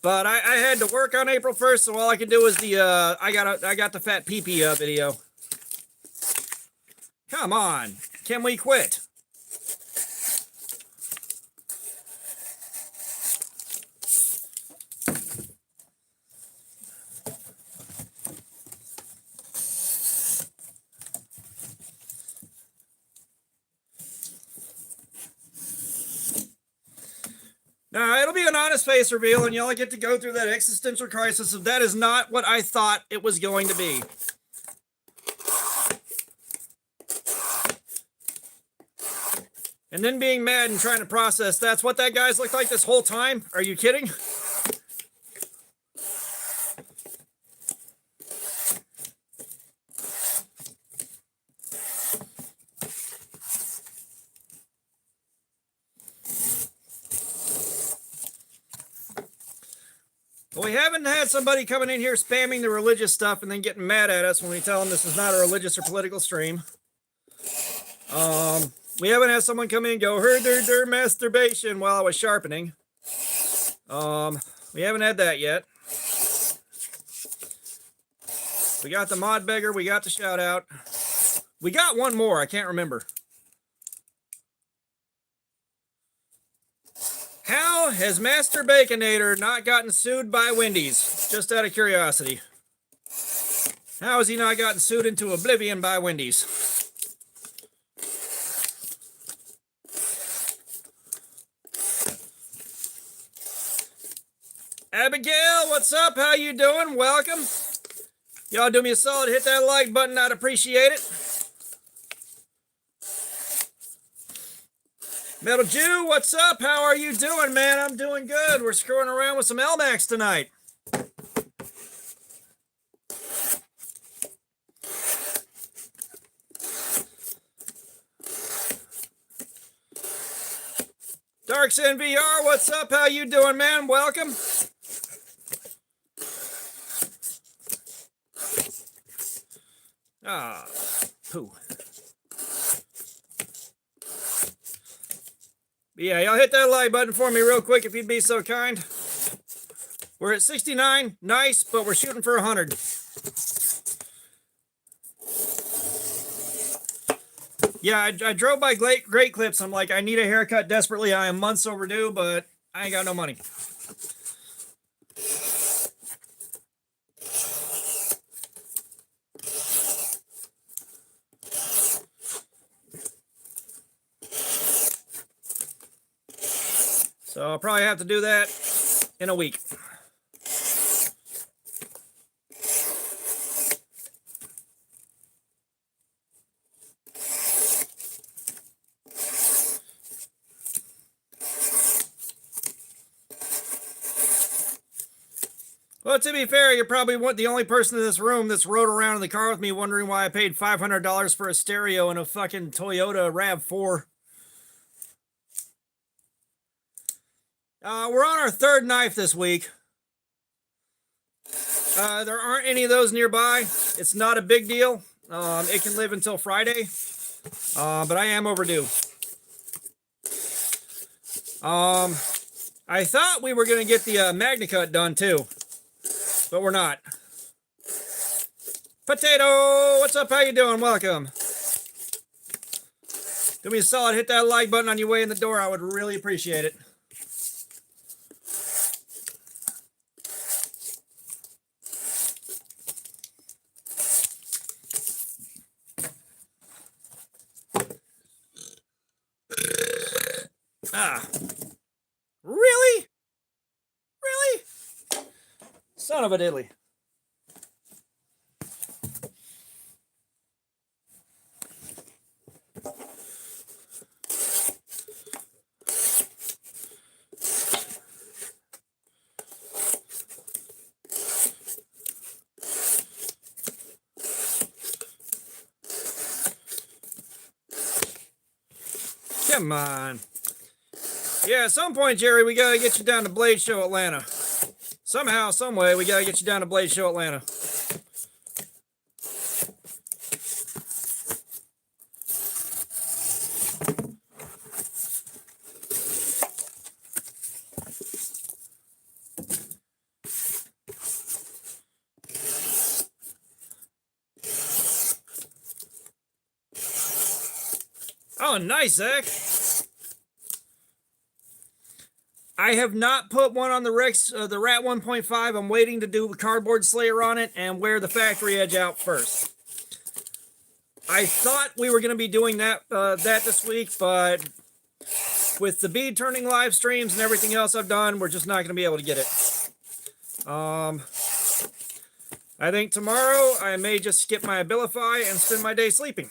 But I had to work on April 1st, so all I could do was the I got the fat pee-pee video. Come on, can we quit? Now, it'll be an honest face reveal, and y'all get to go through that existential crisis of that is not what I thought it was going to be. And then being mad and trying to process, that's what that guy's looked like this whole time? Are you kidding? Well, we haven't had somebody coming in here spamming the religious stuff and then getting mad at us when we tell them this is not a religious or political stream. We haven't had someone come in and go, her masturbation while I was sharpening. We haven't had that yet. We got the Mod Beggar. We got the shout out. We got one more. I can't remember. How has Master Baconator not gotten sued by Wendy's? Just out of curiosity. How has he not gotten sued into oblivion by Wendy's? Abigail, what's up? How you doing? Welcome. Y'all do me a solid, hit that like button. I'd appreciate it. Metal Jew, what's up? How are you doing, man? I'm doing good. We're screwing around with some Elmax tonight. Sharks in VR, what's up? How you doing, man? Welcome. Ah, poo. Yeah, y'all hit that like button for me real quick if you'd be so kind. We're at 69, nice, but we're shooting for 100. Yeah, I drove by Great Clips. I'm like, I need a haircut desperately. I am months overdue, but I ain't got no money. So I'll probably have to do that in a week. Well, to be fair, you're probably the only person in this room that's rode around in the car with me wondering why I paid $500 for a stereo and a fucking Toyota RAV4. We're on our third knife this week. There aren't any of those nearby. It's not a big deal. It can live until Friday. But I am overdue. I thought we were going to get the MagnaCut done too. But we're not. Potato! What's up? How you doing? Welcome. Do me a solid. Hit that like button on your way in the door. I would really appreciate it. Ah. Really? Really? Son of a diddly. Come on. Yeah, at some point, Jerry, we gotta get you down to Blade Show Atlanta. Somehow, some way, we gotta get you down to Blade Show Atlanta. Oh, nice, Zach. I have not put one on the Rex, the Rat 1.5. I'm waiting to do the cardboard slayer on it and wear the factory edge out first. I thought we were going to be doing that this week, but with the bead turning live streams and everything else I've done, we're just not going to be able to get it. I think tomorrow I may just skip my Abilify and spend my day sleeping.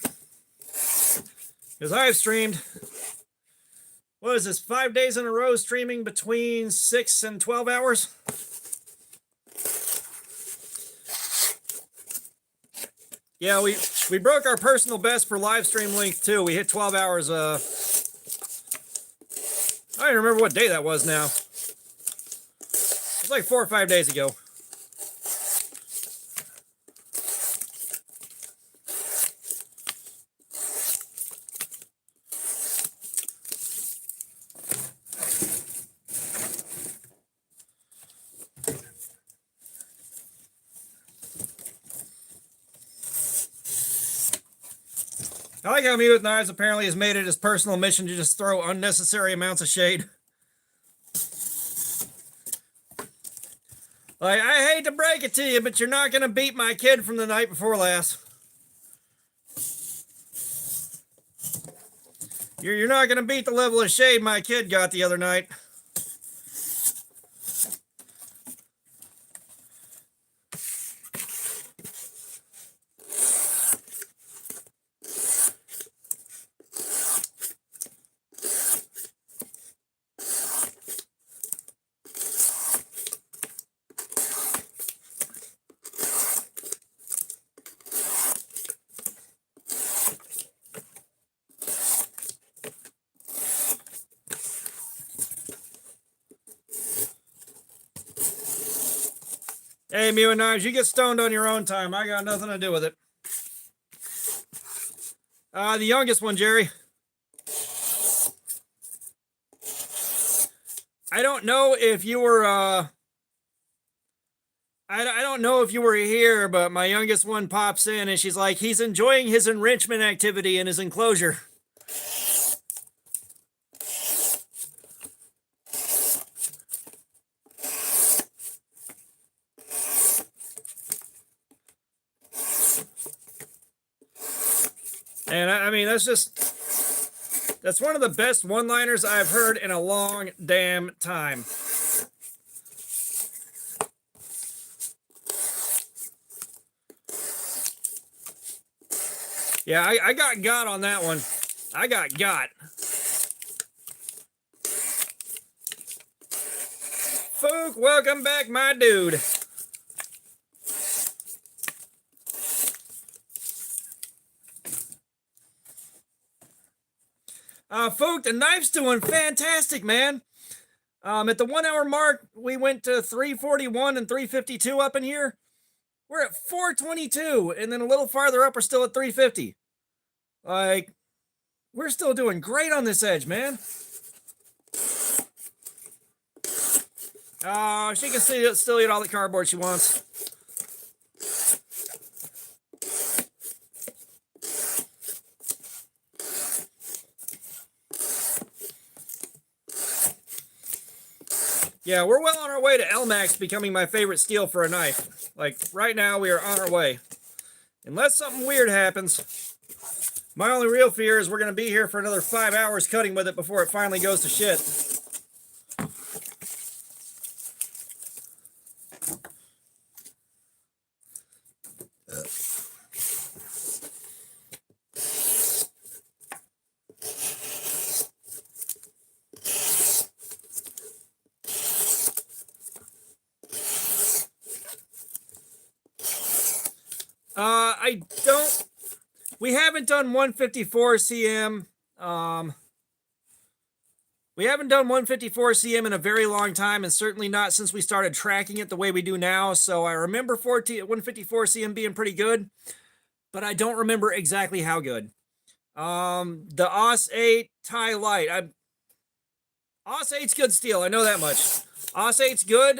Because I've streamed, what is this, 5 days in a row streaming between 6 and 12 hours? Yeah, we broke our personal best for live stream length too. We hit 12 hours. I don't even remember what day that was now. It was like 4 or 5 days ago. I like how Me With Knives apparently has made it his personal mission to just throw unnecessary amounts of shade. Like, I hate to break it to you, but you're not going to beat my kid from the night before last. You're not going to beat the level of shade my kid got the other night. Hey, Mew and Knives, you get stoned on your own time. I got nothing to do with it. The youngest one, Jerry. I don't know if you were, I don't know if you were here, but my youngest one pops in and she's like, he's enjoying his enrichment activity in his enclosure. And I mean, that's one of the best one-liners I've heard in a long damn time. Yeah, I got on that one. I got. Fook, welcome back, my dude. Fook, the knife's doing fantastic, man. At the 1 hour mark, we went to 341 and 352 up in here. We're at 422, and then a little farther up, we're still at 350. Like, we're still doing great on this edge, man. She can still eat all the cardboard she wants. Yeah, we're well on our way to Elmax becoming my favorite steel for a knife. Like, right now, we are on our way. Unless something weird happens. My only real fear is we're going to be here for another 5 hours cutting with it before it finally goes to shit. We haven't done 154 cm. We haven't done 154 cm in a very long time, and certainly not since we started tracking it the way we do now. So I remember 154 cm being pretty good, but I don't remember exactly how good. The AUS 8 tie light. AUS 8's good steel. I know that much. AUS 8's good.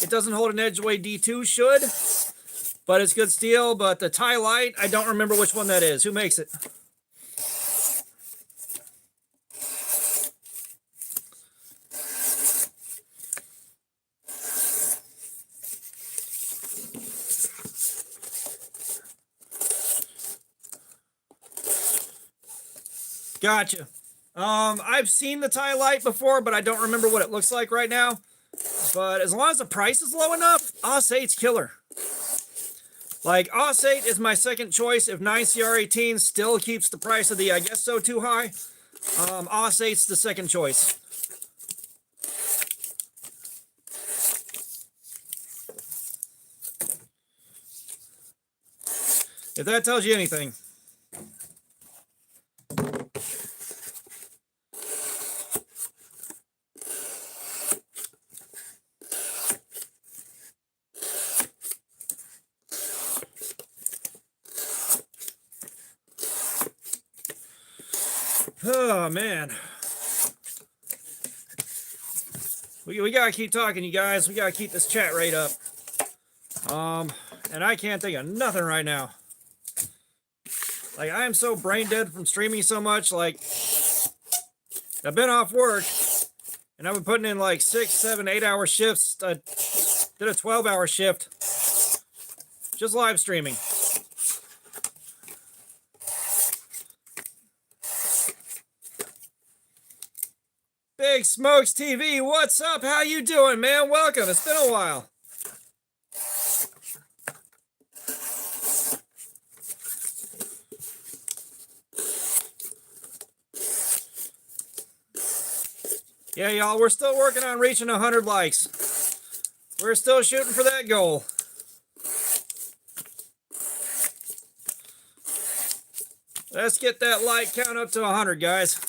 It doesn't hold an edge the way D2 should. But it's good steel. But the tie light, I don't remember which one that is. Who makes it? Gotcha. I've seen the tie light before, but I don't remember what it looks like right now. But as long as the price is low enough, AUS 8's killer. Like, AUS 8 is my second choice if 9CR18 still keeps the price of the I guess so too high. AUS 8's the second choice. If that tells you anything. Oh, man. We gotta keep talking, you guys. We gotta keep this chat rate up. And I can't think of nothing right now. Like, I am so brain dead from streaming so much. Like, I've been off work, and I've been putting in like 6, 7, 8 hour shifts. I did a 12-hour shift. Just live streaming. Big Smokes TV, what's up? How you doing, man? Welcome. It's been a while. Yeah, y'all, we're still working on reaching 100 likes. We're still shooting for that goal. Let's get that like count up to 100, guys.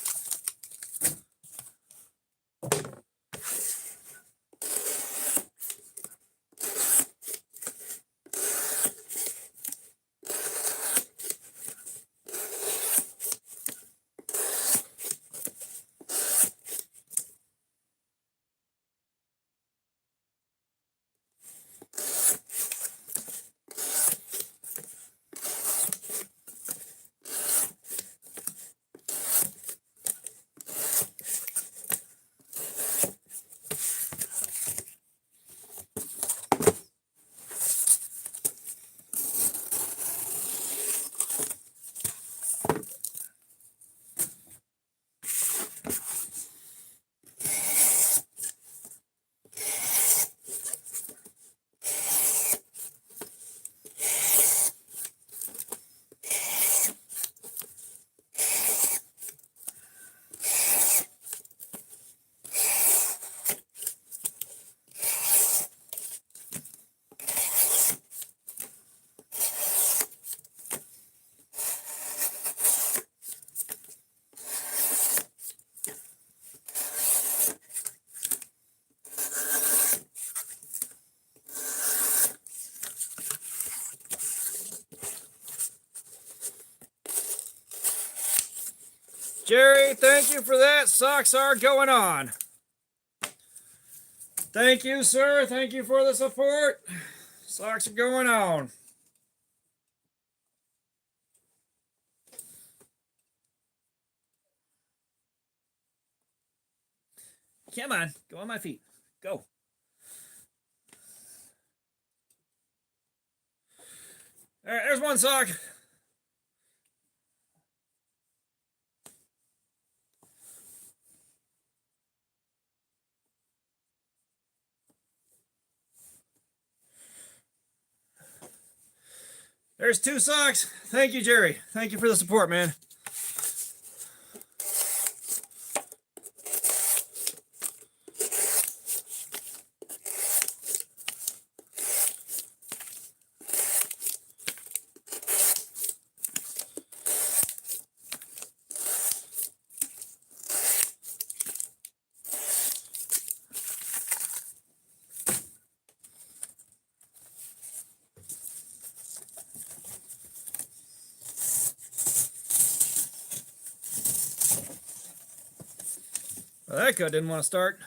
Jerry, thank you for that. Socks are going on. Thank you, sir. Thank you for the support. Socks are going on. Come on, go on my feet. Go. All right, there's one sock. There's two socks. Thank you, Jerry. Thank you for the support, man. Well, that guy didn't want to start.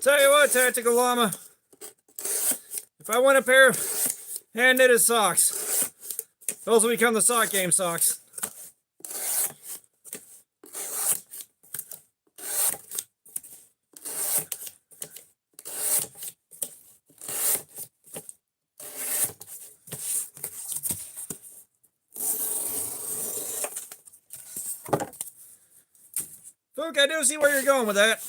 Tell you what, Tactical Llama. If I want a pair of hand-knitted socks, those will become the sock game socks. Fook, I do see where you're going with that.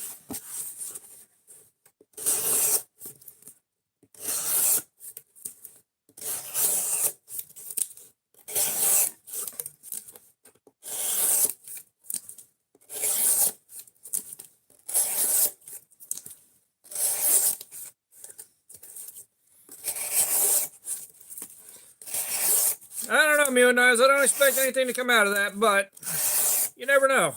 I don't know, Mew Knives. I don't expect anything to come out of that, but you never know.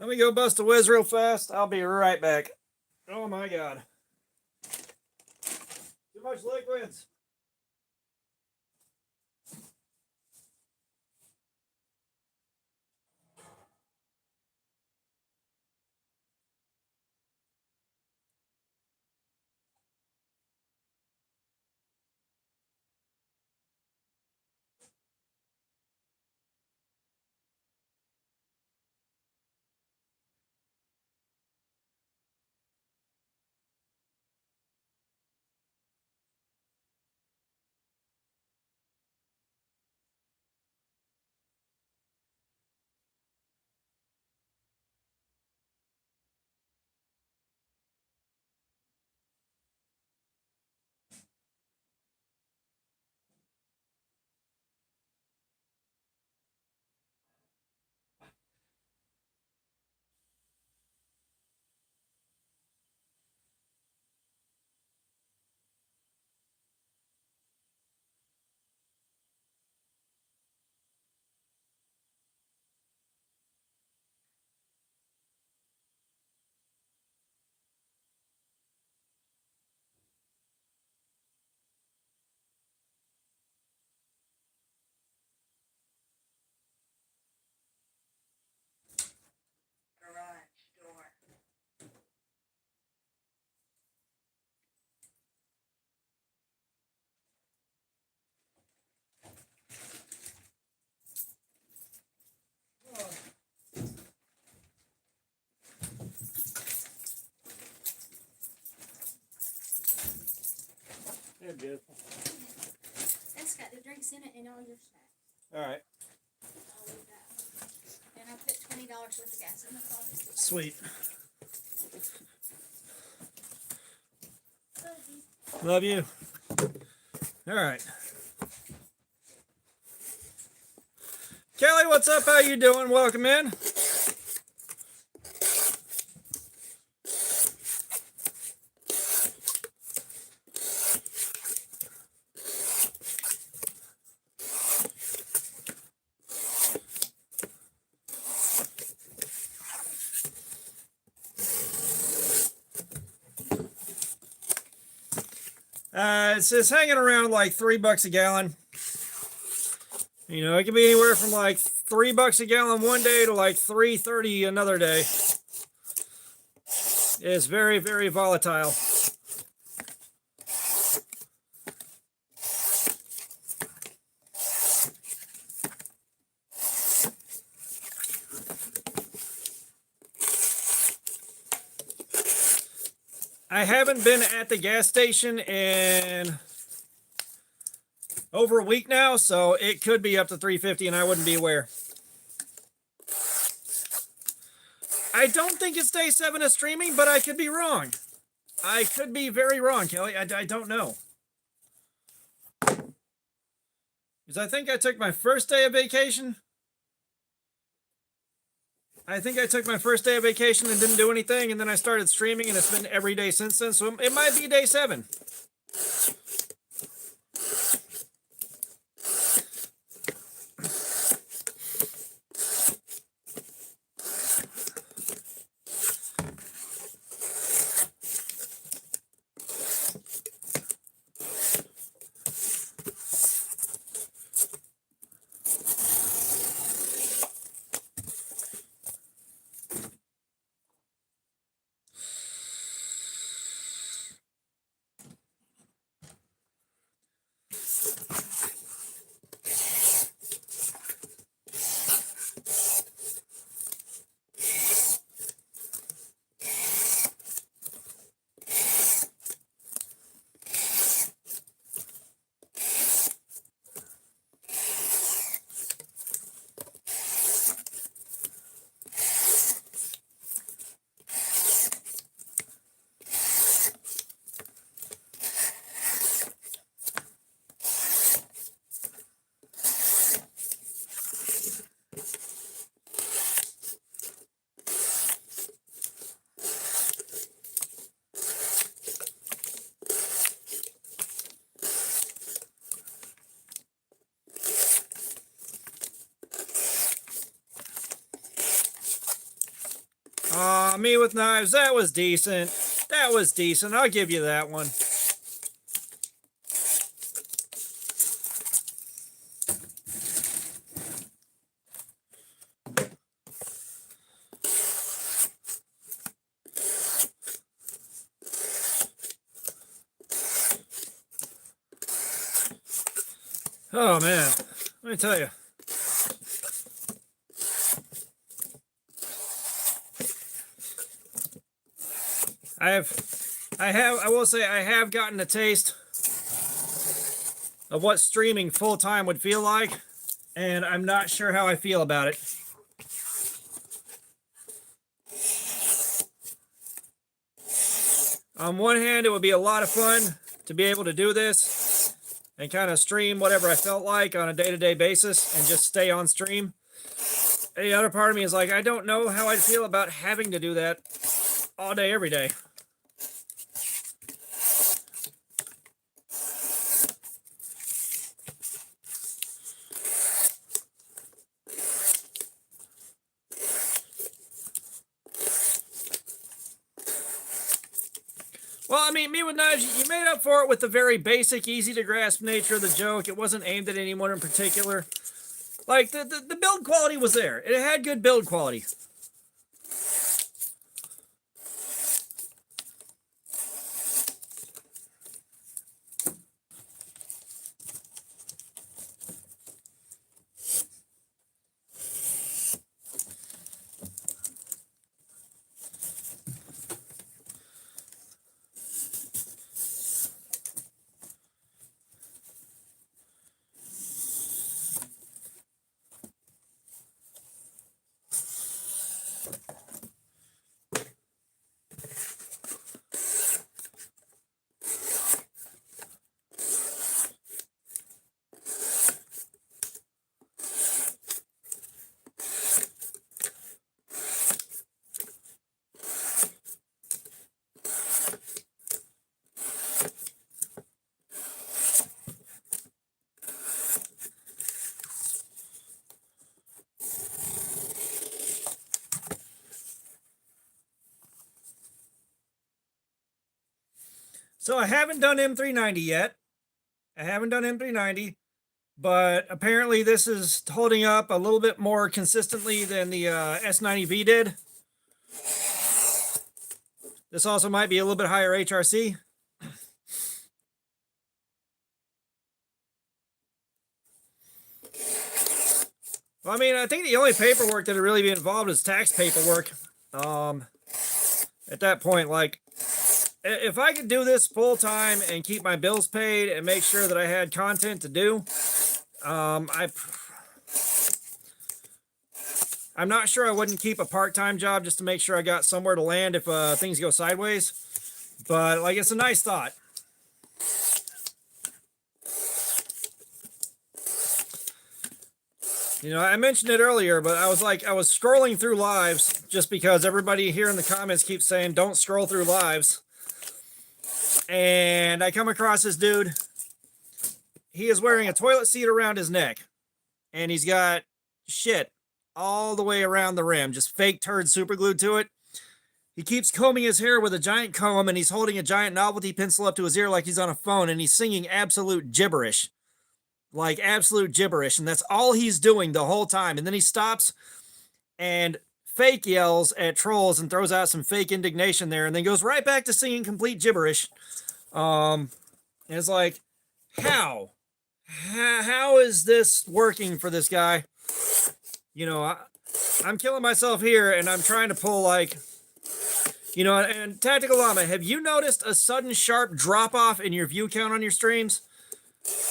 Let me go bust a whiz real fast. I'll be right back. Oh my god. Too much liquids. good. That's got the drinks in it and all your snacks. All right. I'll leave that one. And I put $20 worth of gas in the closet. Sweet. Love you. All right. Kelly, what's up? How you doing? Welcome in. It says hanging around like $3 a gallon. You know, it can be anywhere from like $3 a gallon one day to like $3.30 another day. It's very, very volatile. I haven't been at the gas station in over a week now, so it could be up to $3.50 and I wouldn't be aware. I don't think it's day 7 of streaming, but I could be wrong. I could be very wrong, Kelly. I don't know. Because I think I took my first day of vacation. I think I took my first day of vacation and didn't do anything, and then I started streaming, and it's been every day since then, so it might be day 7. Me with knives, that was decent. That was decent. I'll give you that one. Oh man, let me tell you. I will say I have gotten a taste of what streaming full time would feel like, and I'm not sure how I feel about it. On one hand, it would be a lot of fun to be able to do this and kind of stream whatever I felt like on a day-to-day basis and just stay on stream. The other part of me is like, I don't know how I'd feel about having to do that all day, every day. Well, I mean, me with knives, you made up for it with the very basic, easy to grasp nature of the joke. It wasn't aimed at anyone in particular. Like, the build quality was there. It had good build quality. So I haven't done M390 yet. I haven't done M390, but apparently this is holding up a little bit more consistently than the S90V did. This also might be a little bit higher HRC. Well, I mean, I think the only paperwork that would really be involved is tax paperwork. At that point, like, if I could do this full time and keep my bills paid and make sure that I had content to do, I'm not sure I wouldn't keep a part-time job just to make sure I got somewhere to land if things go sideways. But like, it's a nice thought. You know, I mentioned it earlier, but I was scrolling through lives just because everybody here in the comments keeps saying don't scroll through lives. And I come across this dude. He is wearing a toilet seat around his neck. And he's got shit all the way around the rim, just fake turd super glued to it. He keeps combing his hair with a giant comb, and he's holding a giant novelty pencil up to his ear like he's on a phone, and he's singing absolute gibberish. Like absolute gibberish. And that's all he's doing the whole time. And then he stops and fake yells at trolls and throws out some fake indignation there, and then goes right back to singing complete gibberish. And it's like, how is this working for this guy? You know, I'm killing myself here, and I'm trying to pull, like, you know, and Tactical Llama, have you noticed a sudden sharp drop off in your view count on your streams?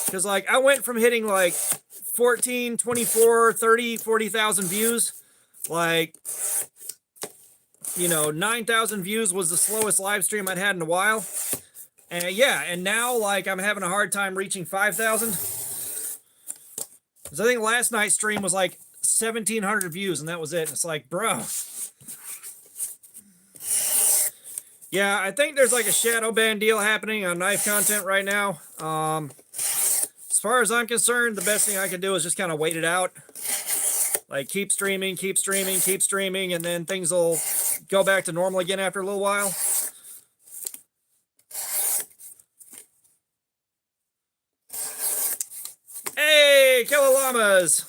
Because, like, I went from hitting like 14, 24, 30, 40,000 views, like, you know, 9,000 views was the slowest live stream I'd had in a while. And yeah, and now, like, I'm having a hard time reaching 5,000. Because I think last night's stream was like 1,700 views, and that was it. It's like, bro. Yeah, I think there's like a shadow ban deal happening on knife content right now. As far as I'm concerned, the best thing I can do is just kind of wait it out. Like, keep streaming, and then things will go back to normal again after a little while. Hey, Killer Llamas!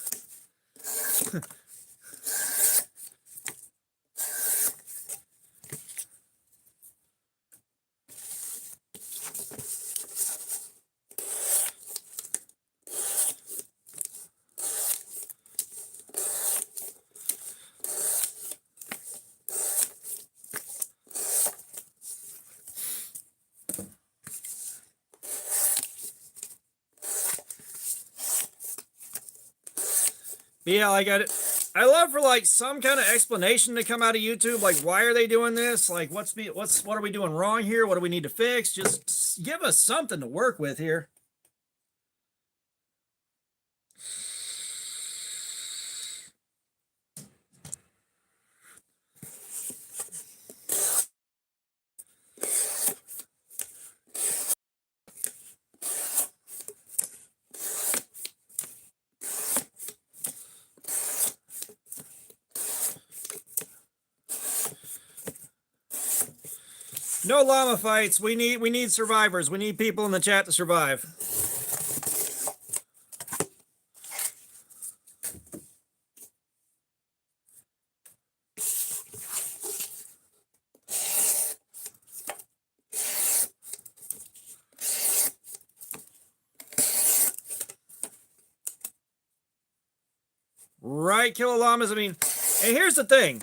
Yeah, like I love for like some kind of explanation to come out of YouTube. Like, why are they doing this? Like, what are we doing wrong here? What do we need to fix? Just give us something to work with here. No llama fights. We need survivors. We need people in the chat to survive. Right, Killer Llamas. I mean, and here's the thing.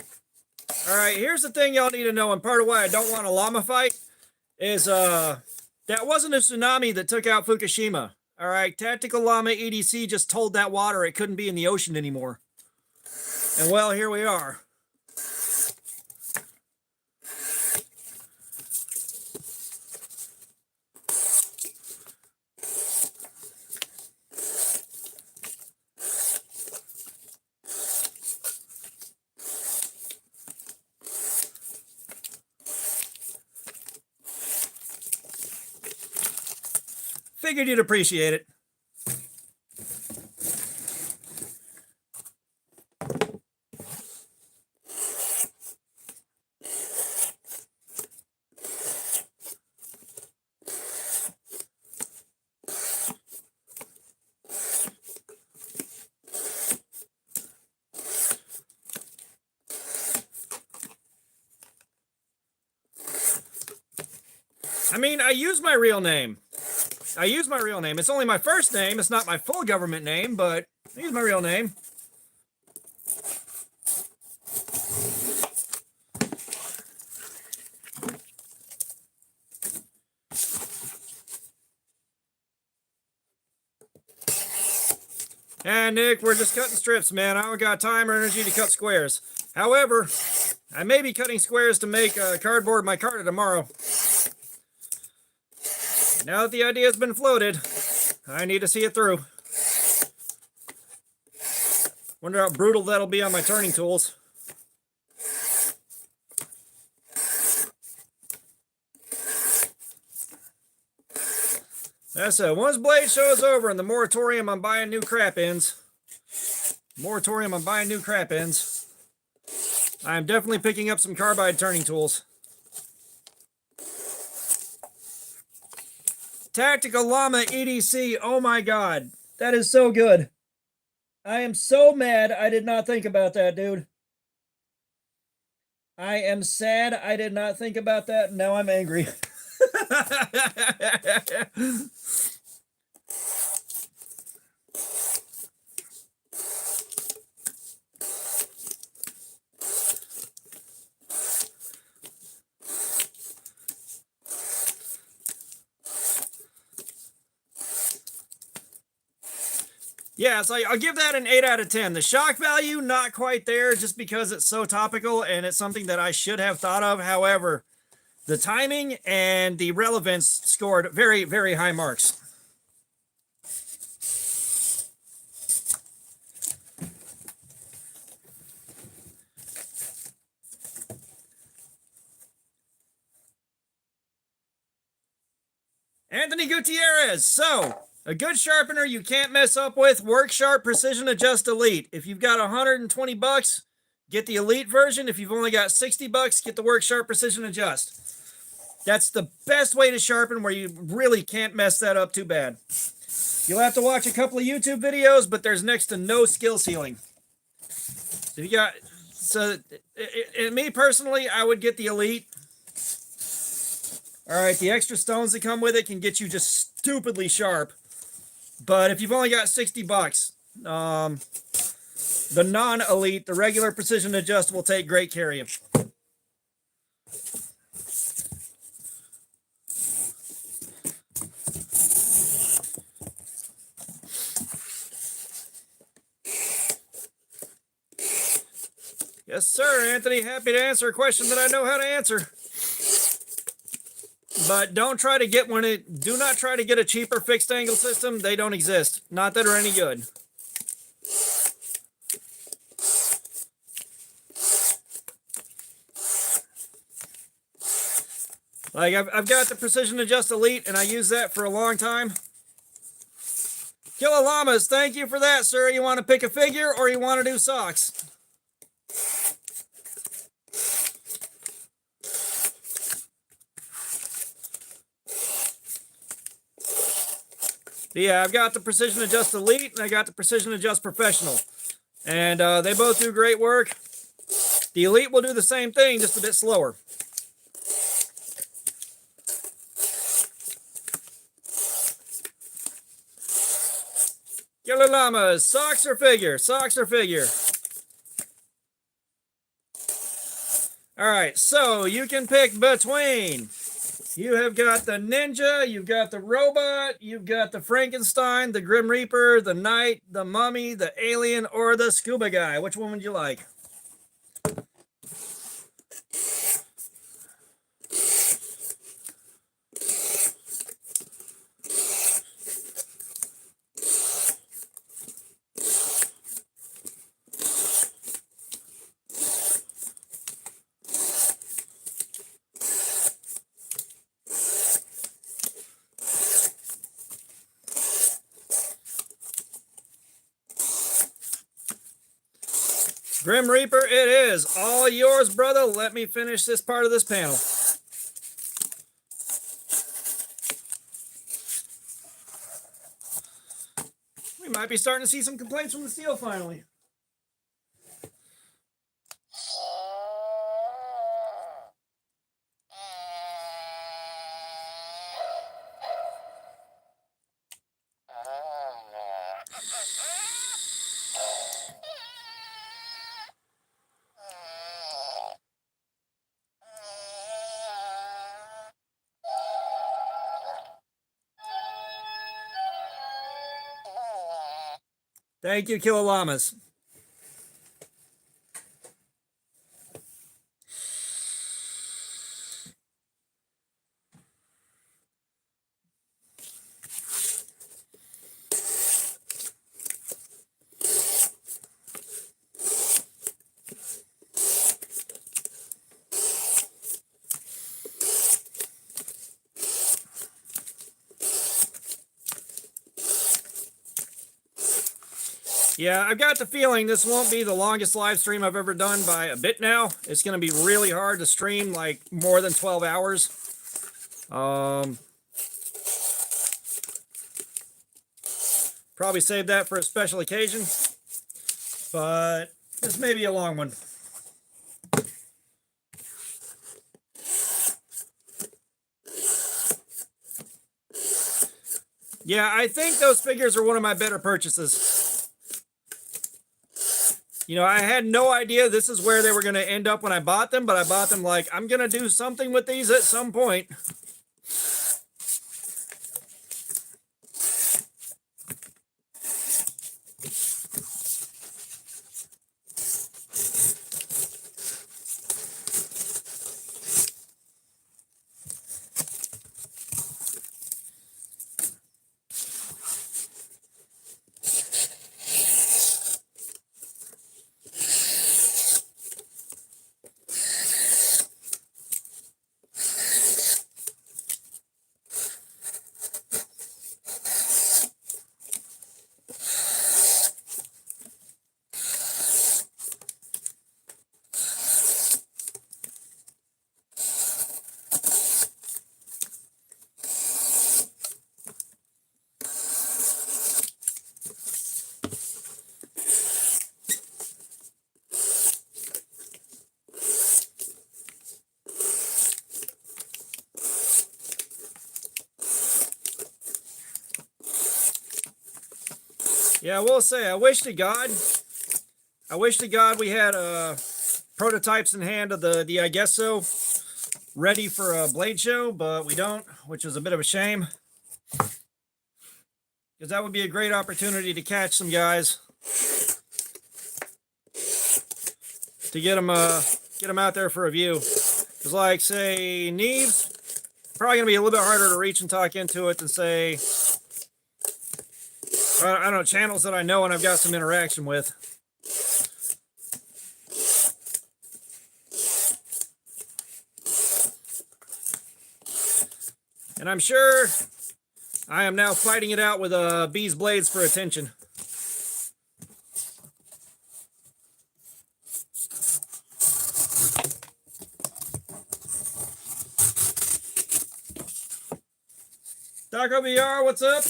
All right, here's the thing y'all need to know, and part of why I don't want a llama fight is that wasn't a tsunami that took out Fukushima. All right, Tactical Llama EDC just told that water it couldn't be in the ocean anymore. And well, here we are. figured you'd appreciate it. I mean, I use my real name. I use my real name. It's only my first name. It's not my full government name, but I use my real name. And Nick, we're just cutting strips, man. I don't got time or energy to cut squares. However, I may be cutting squares to make cardboard my carta tomorrow. Now that the idea has been floated, I need to see it through. Wonder how brutal that'll be on my turning tools. That's it. Once Blade Show is over and the moratorium on buying new crap ends, I'm definitely picking up some carbide turning tools. Tactical Llama EDC. Oh my God. That is so good. I am so mad I did not think about that, dude. I am sad I did not think about that. Now I'm angry. Yeah, so I'll give that an 8 out of 10. The shock value, not quite there just because it's so topical and it's something that I should have thought of. However, the timing and the relevance scored very, very high marks. Anthony Gutierrez. So, a good sharpener you can't mess up with, Work Sharp Precision Adjust Elite. If you've got 120 bucks, get the Elite version. If you've only got 60 bucks, get the Work Sharp Precision Adjust. That's the best way to sharpen where you really can't mess that up too bad. You'll have to watch a couple of YouTube videos, but there's next to no skill ceiling. So if you got, me personally, I would get the Elite. All right, the extra stones that come with it can get you just stupidly sharp. But if you've only got 60 bucks, the non-Elite, the regular Precision Adjust will take great care of you. Yes, sir, Anthony. Happy to answer a question that I know how to answer. But don't try to get do not try to get a cheaper fixed angle system. They don't exist. Not that are any good. Like I've got the Precision Adjust Elite and I use that for a long time. Killer Llamas, thank you for that, sir. You want to pick a figure or you want to do socks? Yeah, I've got the Precision Adjust Elite and I got the Precision Adjust Professional. And they both do great work. The Elite will do the same thing, just a bit slower. Killer Llamas, socks or figure? Socks or figure? All right, so you can pick between. You have got the Ninja, you've got the Robot, you've got the Frankenstein, the Grim Reaper, the Knight, the Mummy, the Alien, or the Scuba Guy. Which one would you like? Grim Reaper, it is all yours, brother. Let me finish this part of this panel. We might be starting to see some complaints from the steel finally. Thank you, Killer Llamas. Yeah, I've got the feeling this won't be the longest live stream I've ever done by a bit now. It's going to be really hard to stream like more than 12 hours. Probably save that for a special occasion, but this may be a long one. Yeah, I think those figures are one of my better purchases. You know, I had no idea this is where they were going to end up when I bought them, but I bought them like, I'm going to do something with these at some point. Yeah, I will say, I wish to God we had prototypes in hand of the I guess so ready for a blade show, but we don't, which is a bit of a shame, because that would be a great opportunity to catch some guys, to get them out there for a view. Because like say Neves, probably gonna be a little bit harder to reach and talk into it than say, I don't know, channels that I know and I've got some interaction with. And I'm sure I am now fighting it out with Bee's blades for attention. Taco VR, what's up?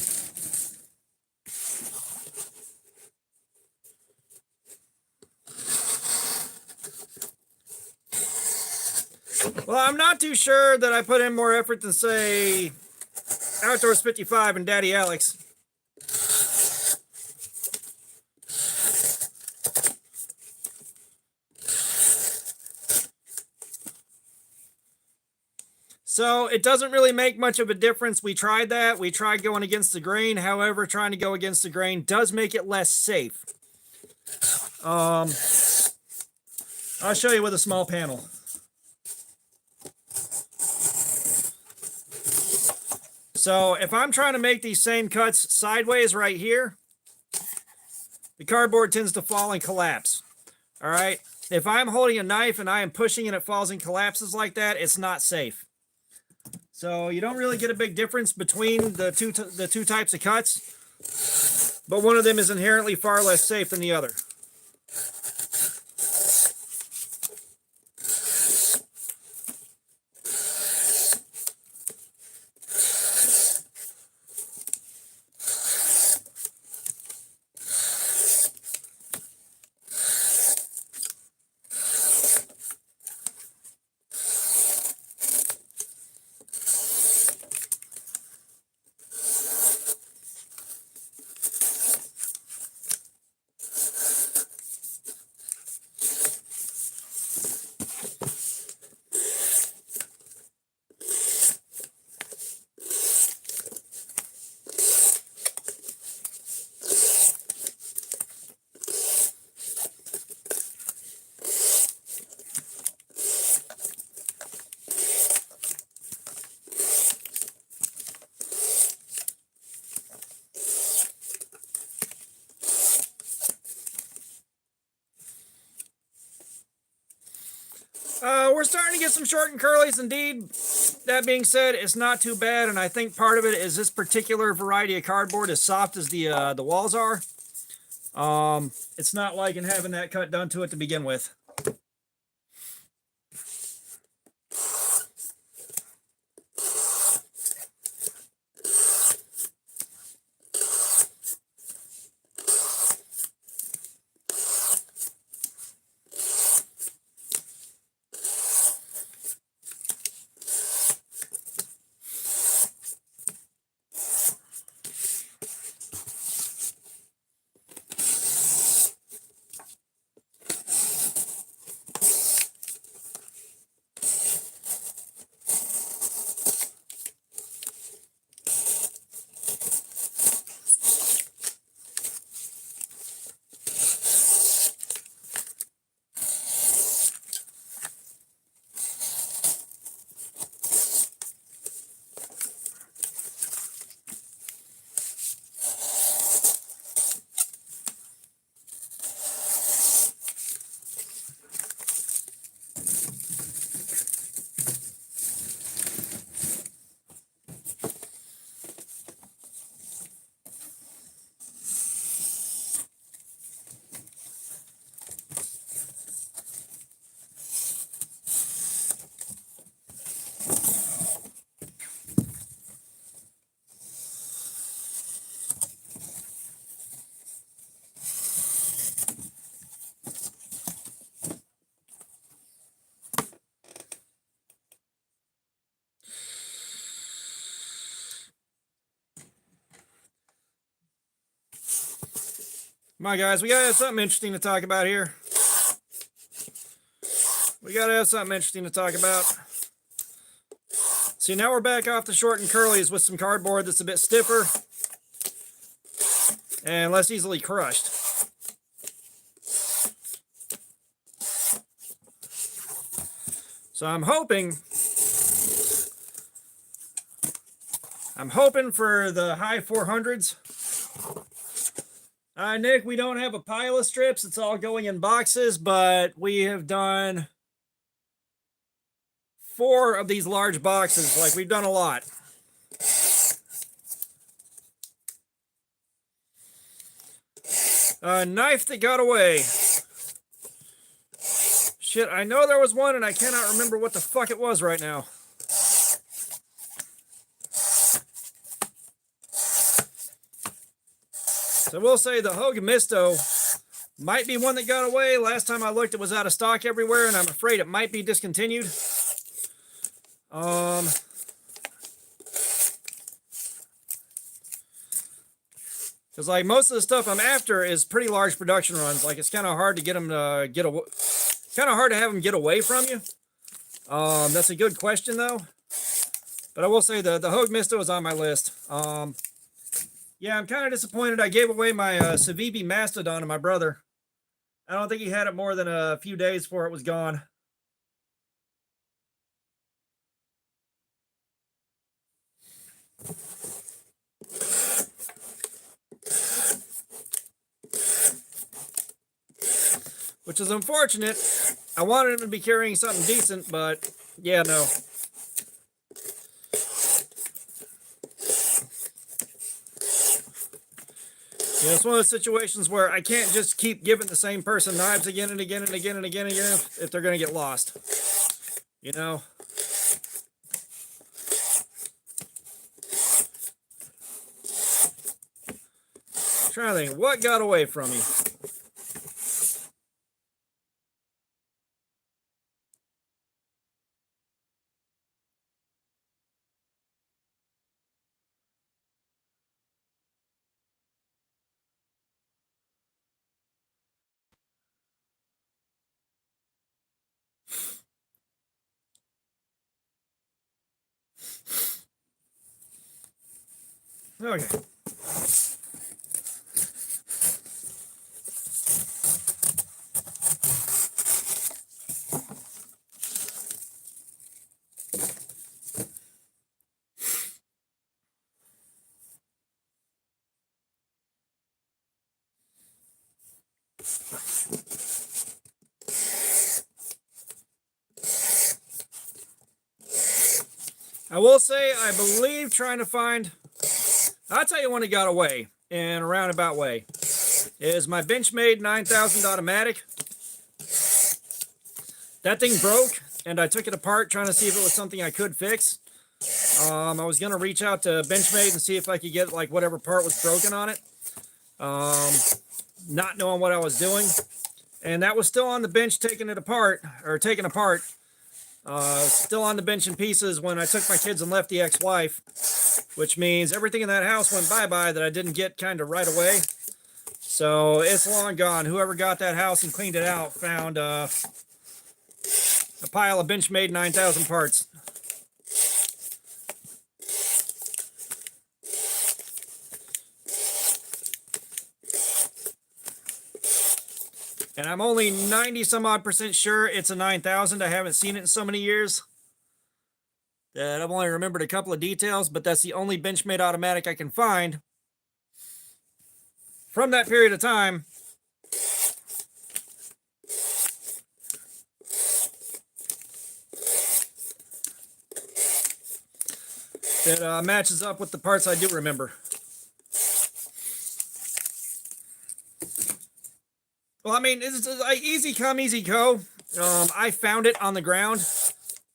Well, I'm not too sure that I put in more effort than, say, Outdoors 55 and Daddy Alex. So it doesn't really make much of a difference. We tried that. We tried going against the grain. However, trying to go against the grain does make it less safe. I'll show you with a small panel. So if I'm trying to make these same cuts sideways right here, the cardboard tends to fall and collapse. All right. If I'm holding a knife and I am pushing and it falls and collapses like that, it's not safe. So you don't really get a big difference between the two types of cuts, but one of them is inherently far less safe than the other. We're starting to get some short and curlies indeed. That being said, it's not too bad, and I think part of it is this particular variety of cardboard, as soft as the walls are, it's not liking having that cut done to it to begin with. Come on, guys, we gotta have something interesting to talk about here. We gotta have something interesting to talk about. See, now we're back off the short and curlies with some cardboard that's a bit stiffer and less easily crushed. So I'm hoping for the high 400s. Nick, we don't have a pile of strips. It's all going in boxes, but we have done 4 of these large boxes. Like, we've done a lot. A knife that got away. Shit, I know there was one and I cannot remember what the fuck it was right now. So we'll say the Hogue Misto might be one that got away. Last time I looked, it was out of stock everywhere, and I'm afraid it might be discontinued. Because like most of the stuff I'm after is pretty large production runs. Like, it's kind of hard to get them to get away. Kind of hard to have them get away from you. That's a good question though. But I will say the Hogue Misto is on my list. Yeah, I'm kind of disappointed. I gave away my Civivi Mastodon to my brother. I don't think he had it more than a few days before it was gone. Which is unfortunate. I wanted him to be carrying something decent, but yeah, no. You know, it's one of those situations where I can't just keep giving the same person knives again and again and again and again and again if they're going to get lost. You know? I'm trying to think, what got away from me? Okay. I will say, I believe trying to find, I'll tell you when it got away in a roundabout way, is my Benchmade 9000 automatic. That thing broke, and I took it apart trying to see if it was something I could fix. I was going to reach out to Benchmade and see if I could get like whatever part was broken on it. Not knowing what I was doing. And that was still on the bench taking apart. Still on the bench in pieces when I took my kids and left the ex-wife, which means everything in that house went bye-bye that I didn't get kind of right away. So it's long gone. Whoever got that house and cleaned it out found a pile of Benchmade 9000 parts. And I'm only 90 some odd % sure it's a 9000. I haven't seen it in so many years that I've only remembered a couple of details, but that's the only Benchmade automatic I can find from that period of time that matches up with the parts I do remember. Well, I mean, it's like easy come, easy go. I found it on the ground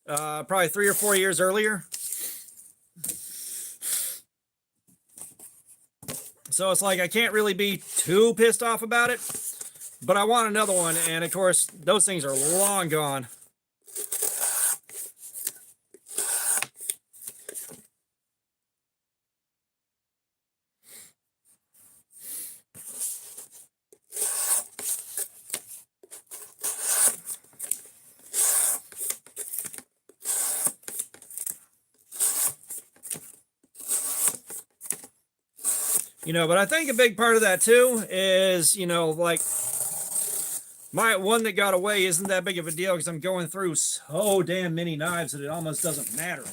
probably 3 or 4 years earlier. So it's like I can't really be too pissed off about it. But I want another one, and of course, those things are long gone. You know, but I think a big part of that too is, you know, like my one that got away isn't that big of a deal because I'm going through so damn many knives that it almost doesn't matter.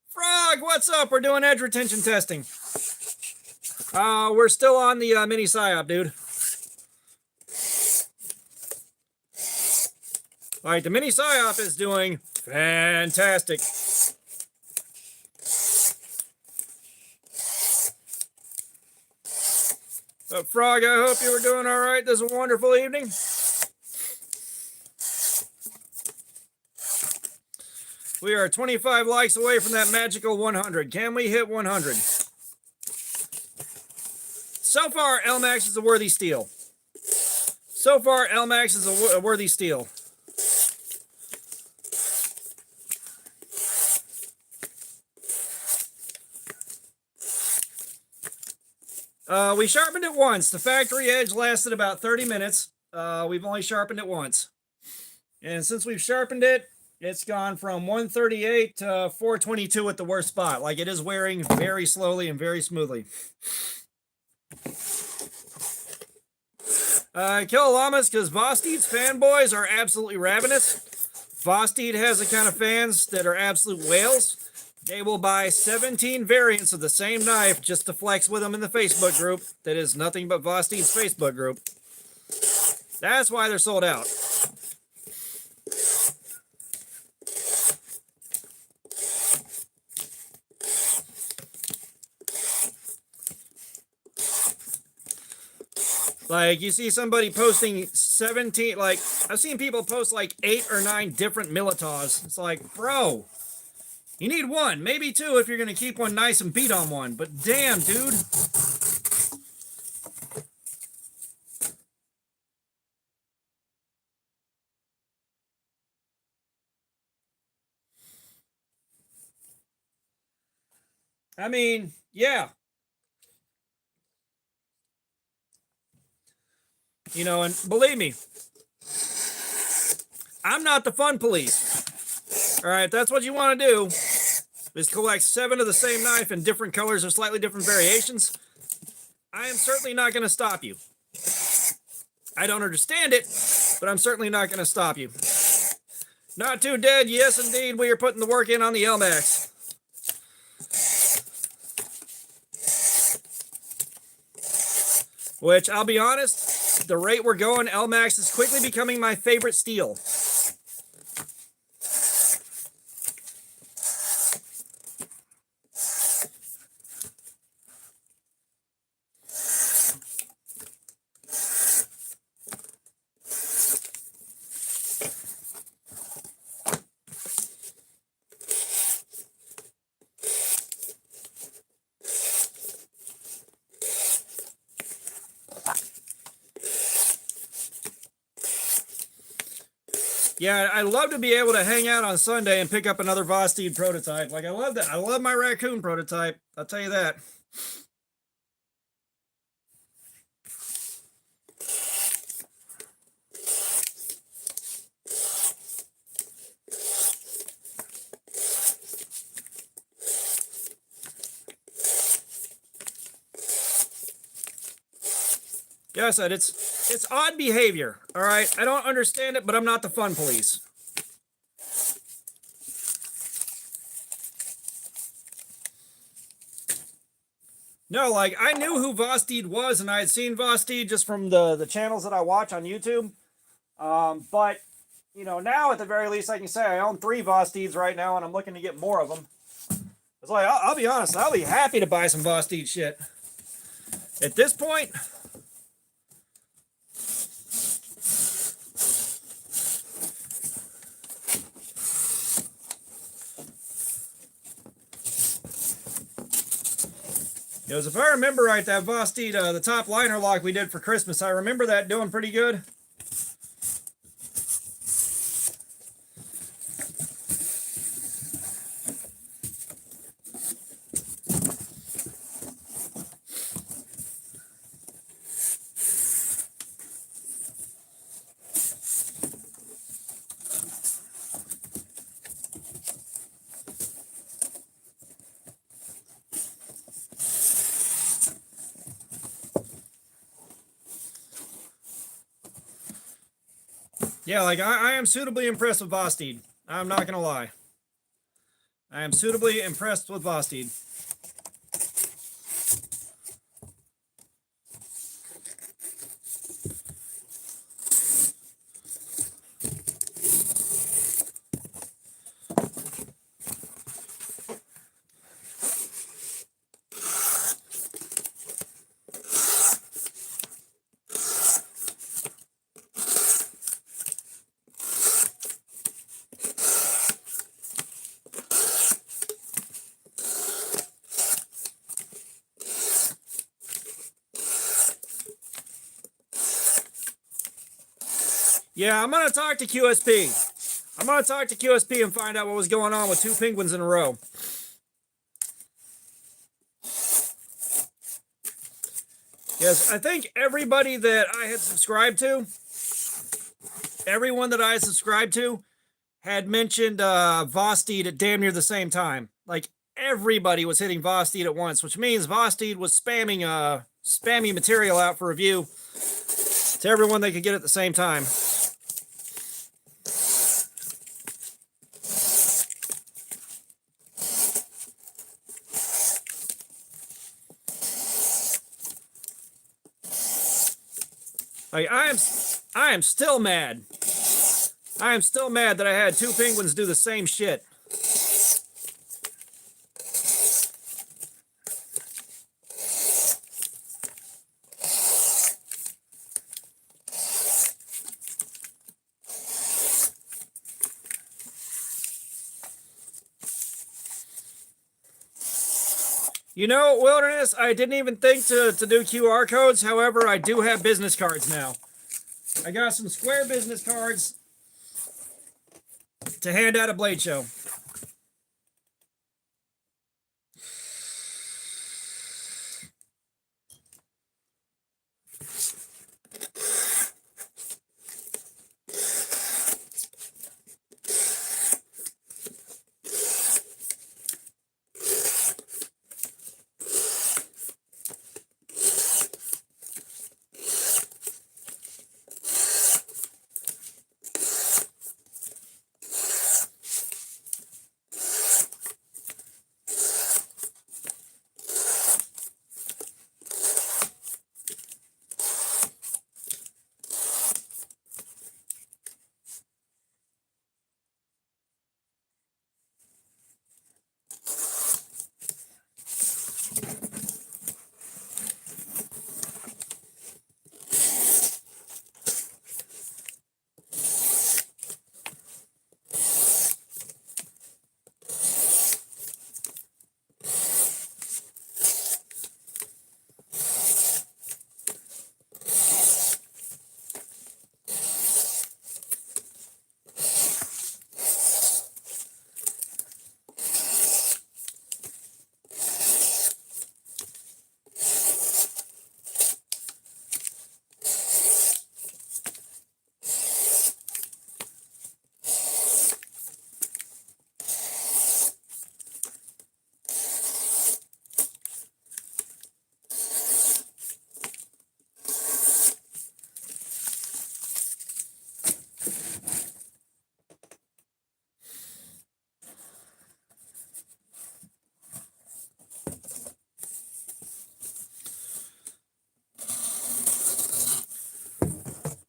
Frog, what's up? We're doing edge retention testing. We're still on the mini psyop, dude. All right, the mini psyop is doing fantastic. But Frog, I hope you were doing all right this wonderful evening. We are 25 likes away from that magical 100. Can we hit 100? So far, Elmax is a worthy steal. So far, Elmax is a worthy steal. We sharpened it once. The factory edge lasted about 30 minutes. We've only sharpened it once. And since we've sharpened it, it's gone from 138 to 422 at the worst spot. Like it is wearing very slowly and very smoothly. Kill llamas because Vosteed's fanboys are absolutely ravenous. Vosteed has a kind of fans that are absolute whales. They will buy 17 variants of the same knife just to flex with them in the Facebook group. That is nothing but Vosteed's Facebook group. That's why they're sold out. Like, you see somebody posting 17, like, I've seen people post like 8 or 9 different Militaws. It's like, bro, you need one, maybe 2 if you're going to keep one nice and beat on one. But damn, dude. I mean, yeah. You know, and believe me, I'm not the fun police. All right, that's what you want to do, is collect 7 of the same knife in different colors or slightly different variations. I am certainly not going to stop you. I don't understand it, but I'm certainly not going to stop you. Not too dead. Yes, indeed, we are putting the work in on the Elmax. Which, I'll be honest, the rate we're going, Elmax is quickly becoming my favorite steel. Yeah, I'd love to be able to hang out on Sunday and pick up another Vosteed prototype. Like, I love that. I love my raccoon prototype. I'll tell you that. Yeah, I said it's odd behavior. All right, I don't understand it, but I'm not the fun police. No, like, I knew who Vosteed was, and I had seen Vosteed just from the channels that I watch on YouTube. But, you know, now at the very least, I can say I own 3 Vosteeds right now, and I'm looking to get more of them. It's like, I'll be honest, I'll be happy to buy some Vosteed shit. At this point, because if I remember right, that Vosteed, the top liner lock we did for Christmas, I remember that doing pretty good. Yeah, like, I am suitably impressed with Vosteed. I'm not gonna lie. I am suitably impressed with Vosteed. Yeah, I'm gonna talk to QSP. I'm gonna talk to QSP and find out what was going on with 2 penguins in a row. Yes, I think everybody that I had subscribed to, everyone that I subscribed to, had mentioned Vosteed at damn near the same time. Like, everybody was hitting Vosteed at once, which means Vosteed was spamming material out for review to everyone they could get at the same time. Like, I am still mad. I am still mad that I had 2 penguins do the same shit. You know, Wilderness, I didn't even think to do QR codes. However, I do have business cards now. I got some square business cards to hand out at Blade Show.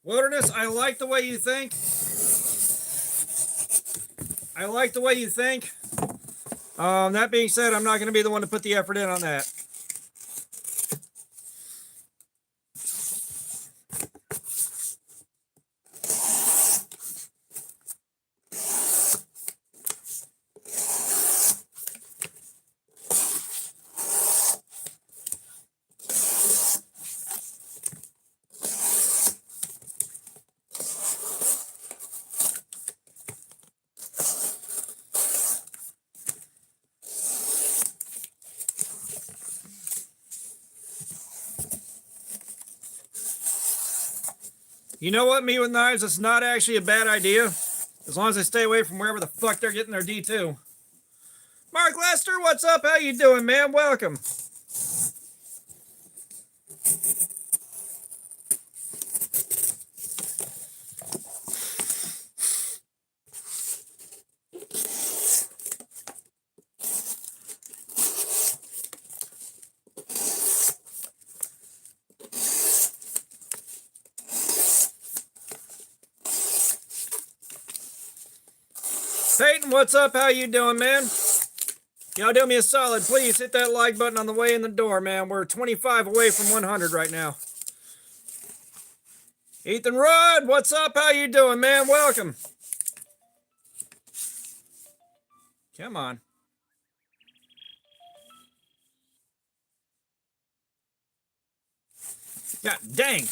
Wilderness, I like the way you think. I like the way you think. That being said, I'm not going to be the one to put the effort in on that. You know what, me with knives, it's not actually a bad idea. As long as they stay away from wherever the fuck they're getting their D2. Mark Lester, what's up? How you doing, man? Welcome. Peyton, what's up? How you doing, man? Y'all do me a solid. Please hit that like button on the way in the door, man. We're 25 away from 100 right now. Ethan Rudd, what's up? How you doing, man? Welcome. Come on. God dang.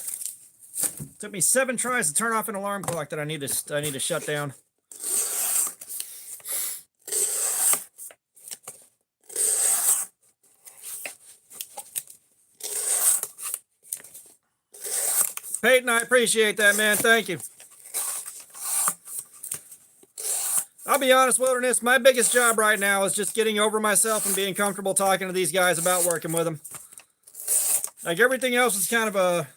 Took me 7 tries to turn off an alarm clock that I need to shut down. Peyton, I appreciate that, man. Thank you. I'll be honest, Wilderness, my biggest job right now is just getting over myself and being comfortable talking to these guys about working with them. Like everything else is kind of a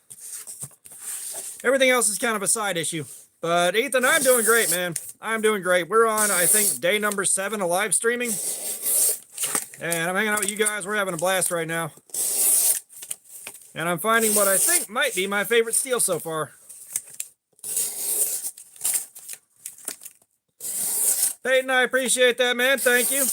side issue. But Ethan, I'm doing great, man. I'm doing great. We're on, I think, day number 7 of live streaming. And I'm hanging out with you guys. We're having a blast right now. And I'm finding what I think might be my favorite steel so far. Peyton, I appreciate that, man. Thank you.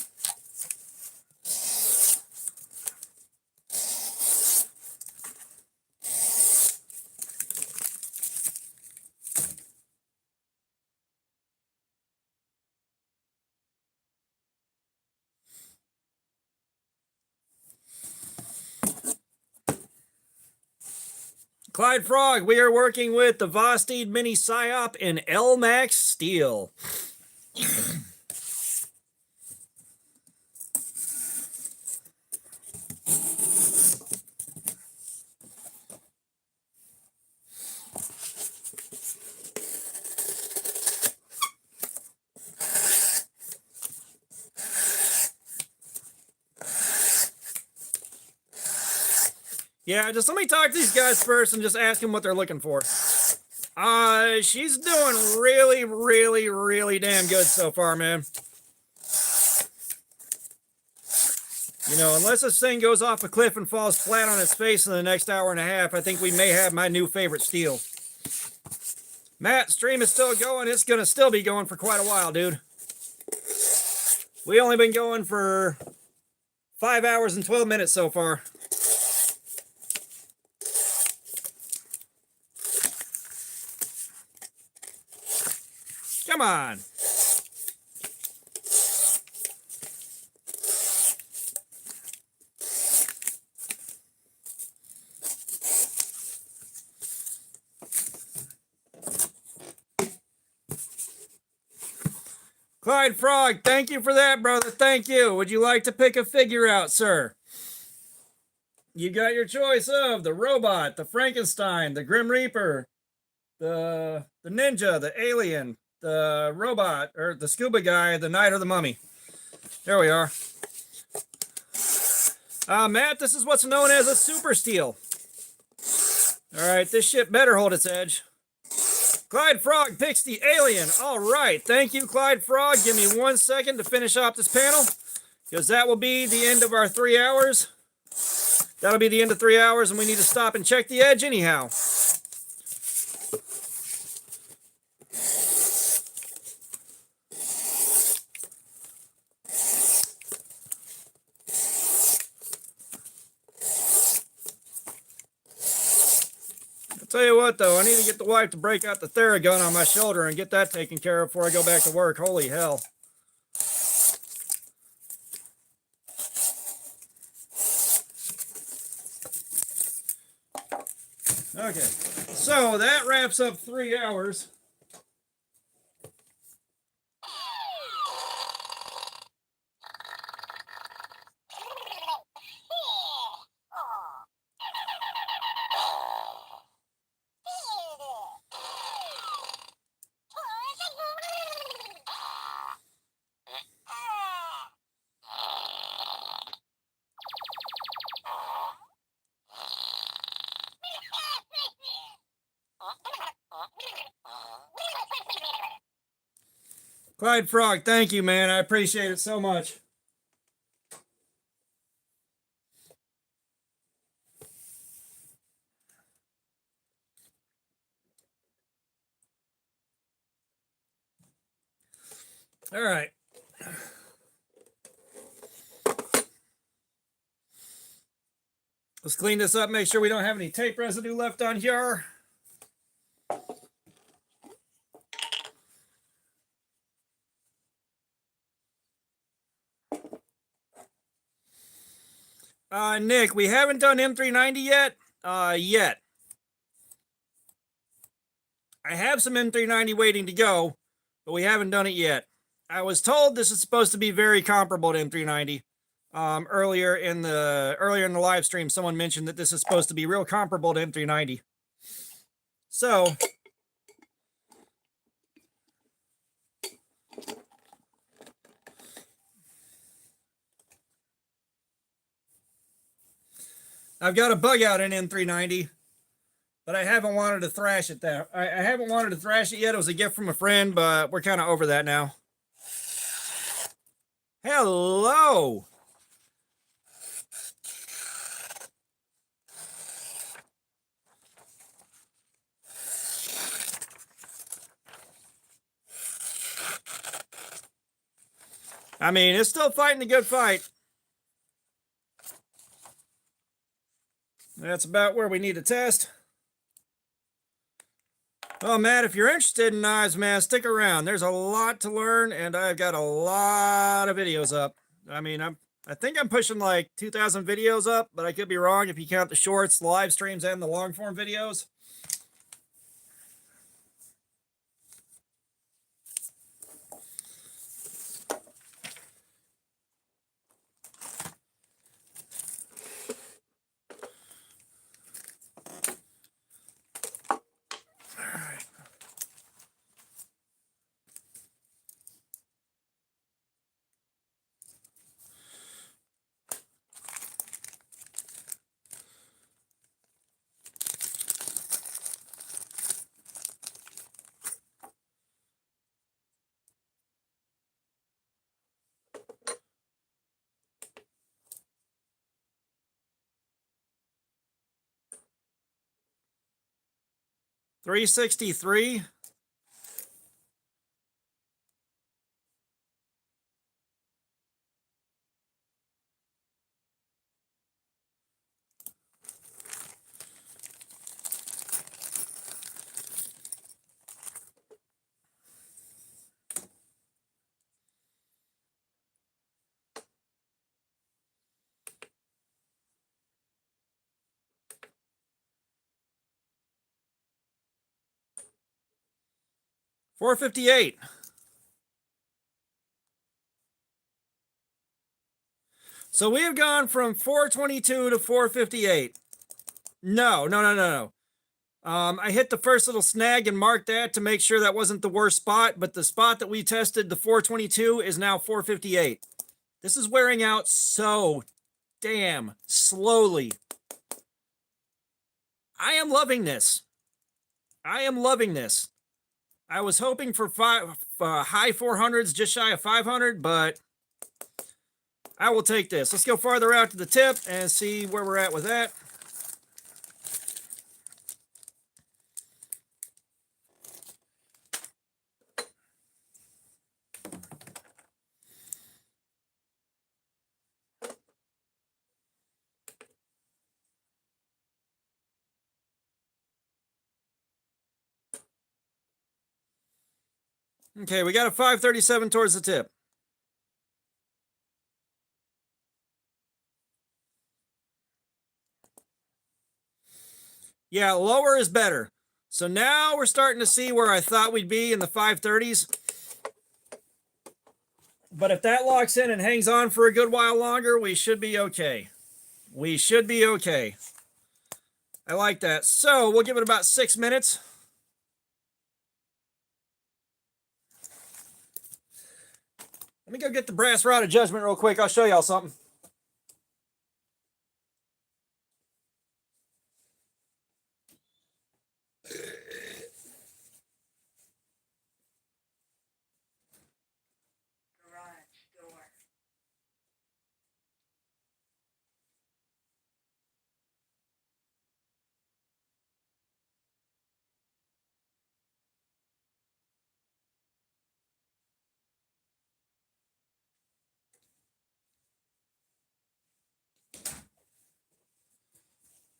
Clyde Frog, we are working with the Vosteed Mini Psyop in Elmax steel. Yeah, just let me talk to these guys first and just ask them what they're looking for. She's doing really, really, really damn good so far, man. You know, unless this thing goes off a cliff and falls flat on its face in the next hour and a half, I think we may have my new favorite steel. Matt, stream is still going. It's going to still be going for quite a while, dude. We only been going for 5 hours and 12 minutes so far. Come on. Clyde Frog, thank you for that, brother. Thank you. Would you like to pick a figure out, sir? You got your choice of the robot, the Frankenstein, the Grim Reaper, the ninja, the alien, the robot, or the scuba guy, the knight, or the mummy. There we are. Matt, this is what's known as a super steel. All right, this shit better hold its edge. Clyde Frog picks the alien. All right, thank you, Clyde Frog. Give me 1 second to finish off this panel, because that will be the end of our 3 hours. That'll be the end of 3 hours, and we need to stop and check the edge anyhow. Tell you what, though, I need to get the wife to break out the Theragun on my shoulder and get that taken care of before I go back to work. Holy hell. Okay, so that wraps up 3 hours. Clyde Frog, thank you, man. I appreciate it so much. All right. Let's clean this up, make sure we don't have any tape residue left on here. Nick, we haven't done M390 yet. Yet. I have some M390 waiting to go, but we haven't done it yet. I was told this is supposed to be very comparable to M390. Earlier in the live stream, someone mentioned that this is supposed to be real comparable to M390. So I've got a bug out in M390, but I haven't wanted to thrash it there. I haven't wanted to thrash it yet. It was a gift from a friend, but we're kind of over that now. Hello. I mean, it's still fighting a good fight. That's about where we need to test. Oh, Matt, if you're interested in knives, man, stick around. There's a lot to learn, and I've got a lot of videos up. I mean, I think I'm pushing like 2,000 videos up, but I could be wrong if you count the shorts, the live streams, and the long form videos. All right. $363. $458. So we have gone from 422 to 458. No. I hit the first little snag and marked that to make sure that wasn't the worst spot, but the spot that we tested, the 422, is now 458. This is wearing out so damn slowly. I am loving this. I am loving this. I was hoping for high 400s, just shy of 500, but I will take this. Let's go farther out to the tip and see where we're at with that. Okay, we got a 537 towards the tip. Yeah, lower is better. So now we're starting to see where I thought we'd be in the 530s. But if that locks in and hangs on for a good while longer, we should be okay. We should be okay. I like that. So we'll give it about 6 minutes. Let me go get the brass rod of judgment real quick. I'll show y'all something.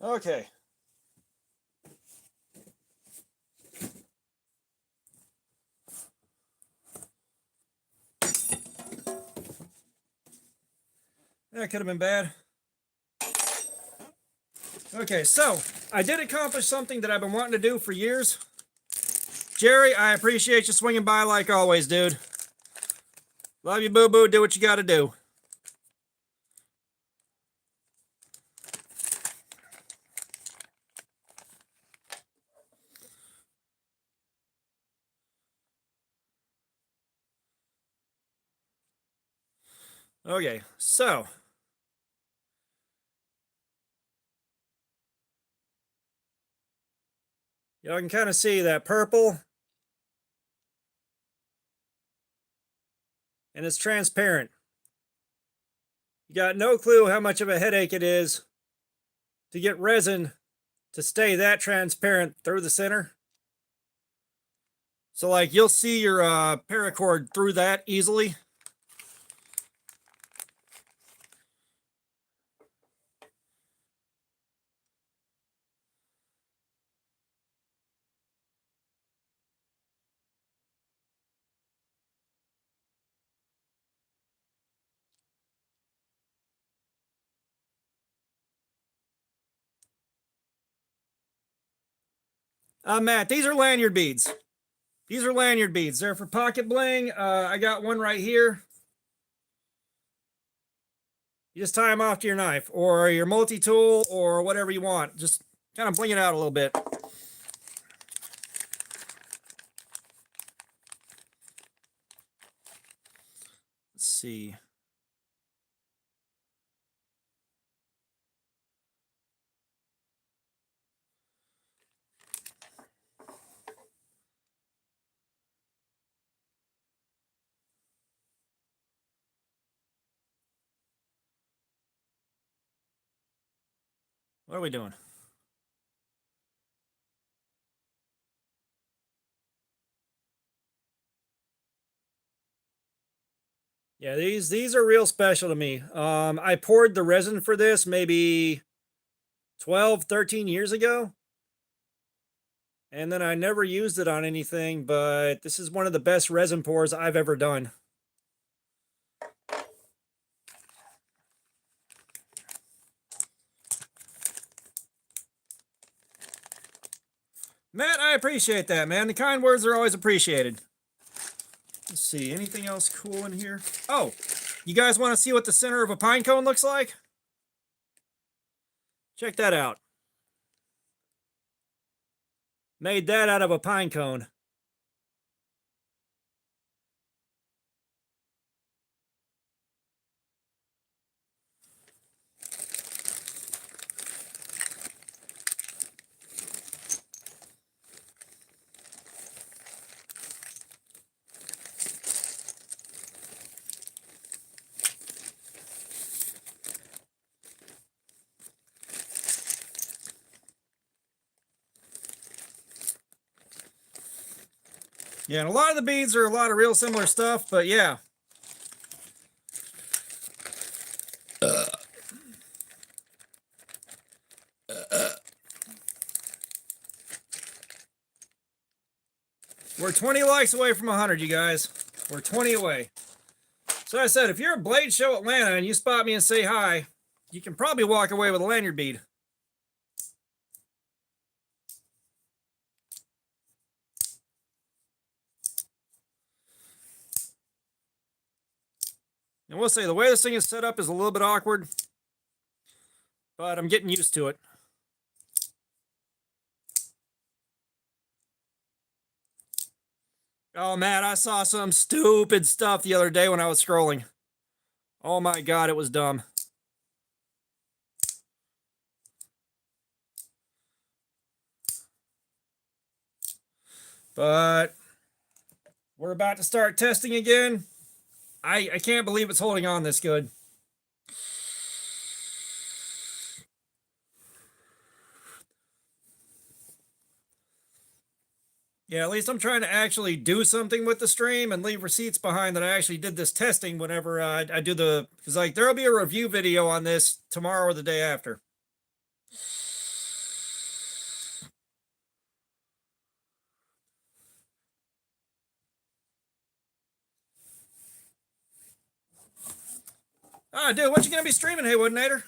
Okay. That could have been bad. Okay, so I did accomplish something that I've been wanting to do for years. Jerry, I appreciate you swinging by like always, dude. Love you, boo-boo. Do what you got to do. Okay, so y'all can kind of see that purple, and it's transparent. You got no clue how much of a headache it is to get resin to stay that transparent through the center. So like you'll see your paracord through that easily. Matt, these are lanyard beads. These are lanyard beads. They're for pocket bling. I got one right here. You just tie them off to your knife or your multi-tool or whatever you want. Just kind of bling it out a little bit. Let's see. What are we doing? Yeah, these are real special to me. I poured the resin for this maybe 12, 13 years ago. And then I never used it on anything, but this is one of the best resin pours I've ever done. Matt, I appreciate that, man. The kind words are always appreciated. Let's see, anything else cool in here? Oh, you guys want to see what the center of a pine cone looks like? Check that out. Made that out of a pine cone. Yeah, and a lot of the beads are a lot of real similar stuff, but yeah. 20 likes away from 100, you guys. We're 20 away. So I said, if you're at Blade Show Atlanta and you spot me and say hi, you can probably walk away with a lanyard bead. And we'll say the way this thing is set up is a little bit awkward, but I'm getting used to it. Oh, man, I saw some stupid stuff the other day when I was scrolling. Oh, my God, it was dumb. But we're about to start testing again. I can't believe it's holding on this good. Yeah, at least I'm trying to actually do something with the stream and leave receipts behind that I actually did this testing whenever I do the, because like there'll be a review video on this tomorrow or the day after. Ah, dude, what you gonna be streaming, Haywood Nader?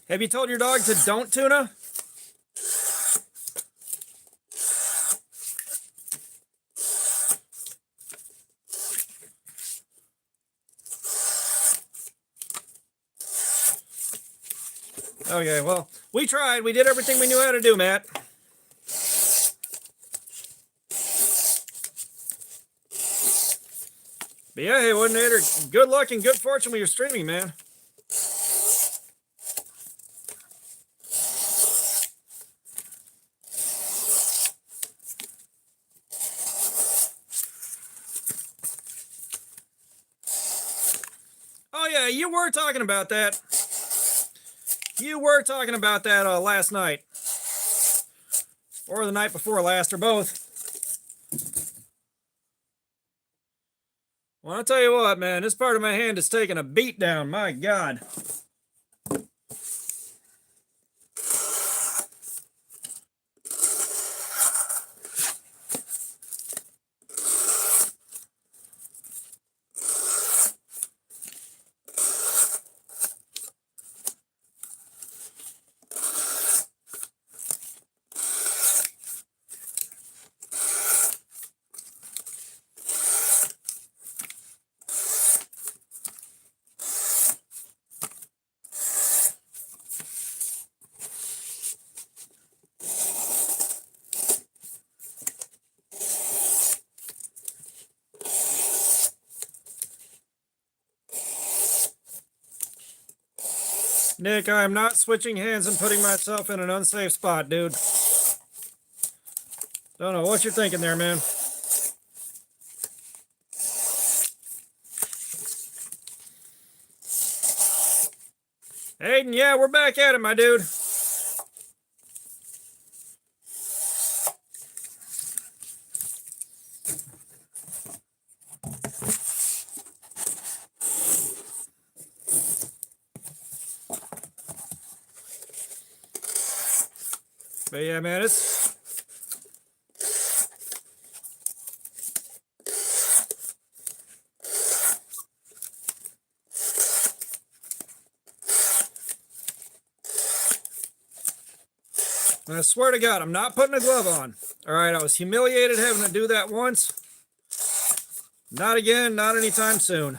Have you told your dog to don't tuna? Okay, well, we tried. We did everything we knew how to do, Matt. But yeah, hey, wasn't it? Good luck and good fortune with your streaming, man. Oh yeah, you were talking about that. You were talking about that last night. Or the night before last, or both. Well, I'll tell you what, man, this part of my hand is taking a beat down. My God. Nick, I am not switching hands and putting myself in an unsafe spot, dude. Don't know what you're thinking there, man. Aiden, yeah, we're back at it, my dude. But yeah, man, it's... I swear to God, I'm not putting a glove on. All right, I was humiliated having to do that once. Not again, not anytime soon.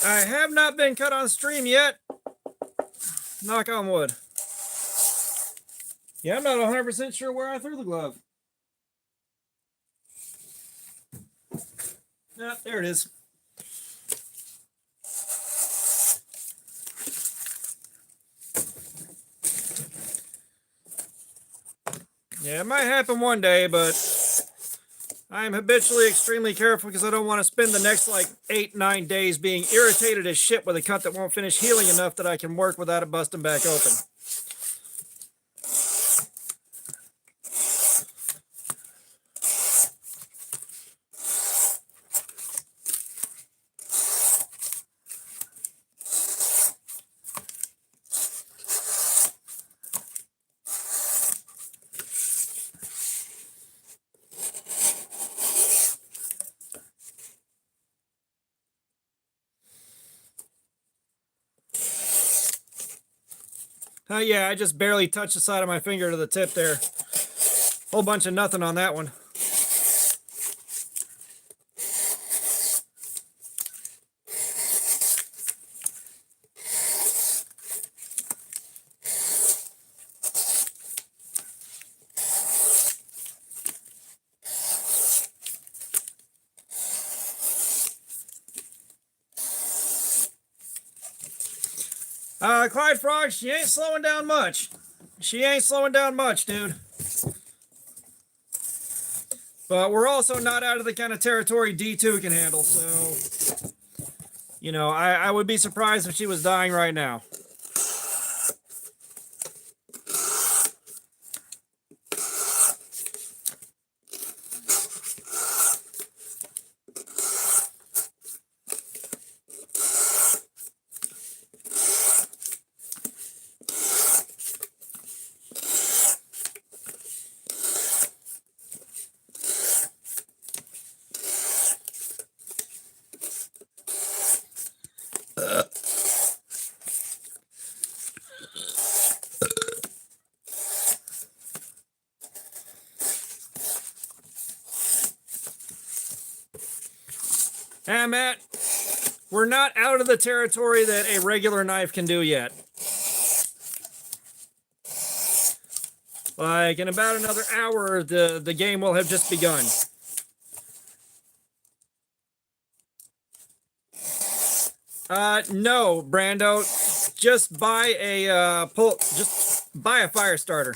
I have not been cut on stream yet. Knock on wood. Yeah, I'm not 100% sure where I threw the glove. Yeah, there it is. Yeah, it might happen one day, but I'm habitually extremely careful because I don't want to spend the next like 8-9 days being irritated as shit with a cut that won't finish healing enough that I can work without it busting back open. Yeah, I just barely touched the side of my finger to the tip there. Whole bunch of nothing on that one. Clyde Frog, she ain't slowing down much. She ain't slowing down much, dude. But we're also not out of the kind of territory D2 can handle, so... You know, I would be surprised if she was dying right now. And Matt, we're not out of the territory that a regular knife can do yet. Like in about another hour, the game will have just begun. No, Brando, just buy a just buy a fire starter.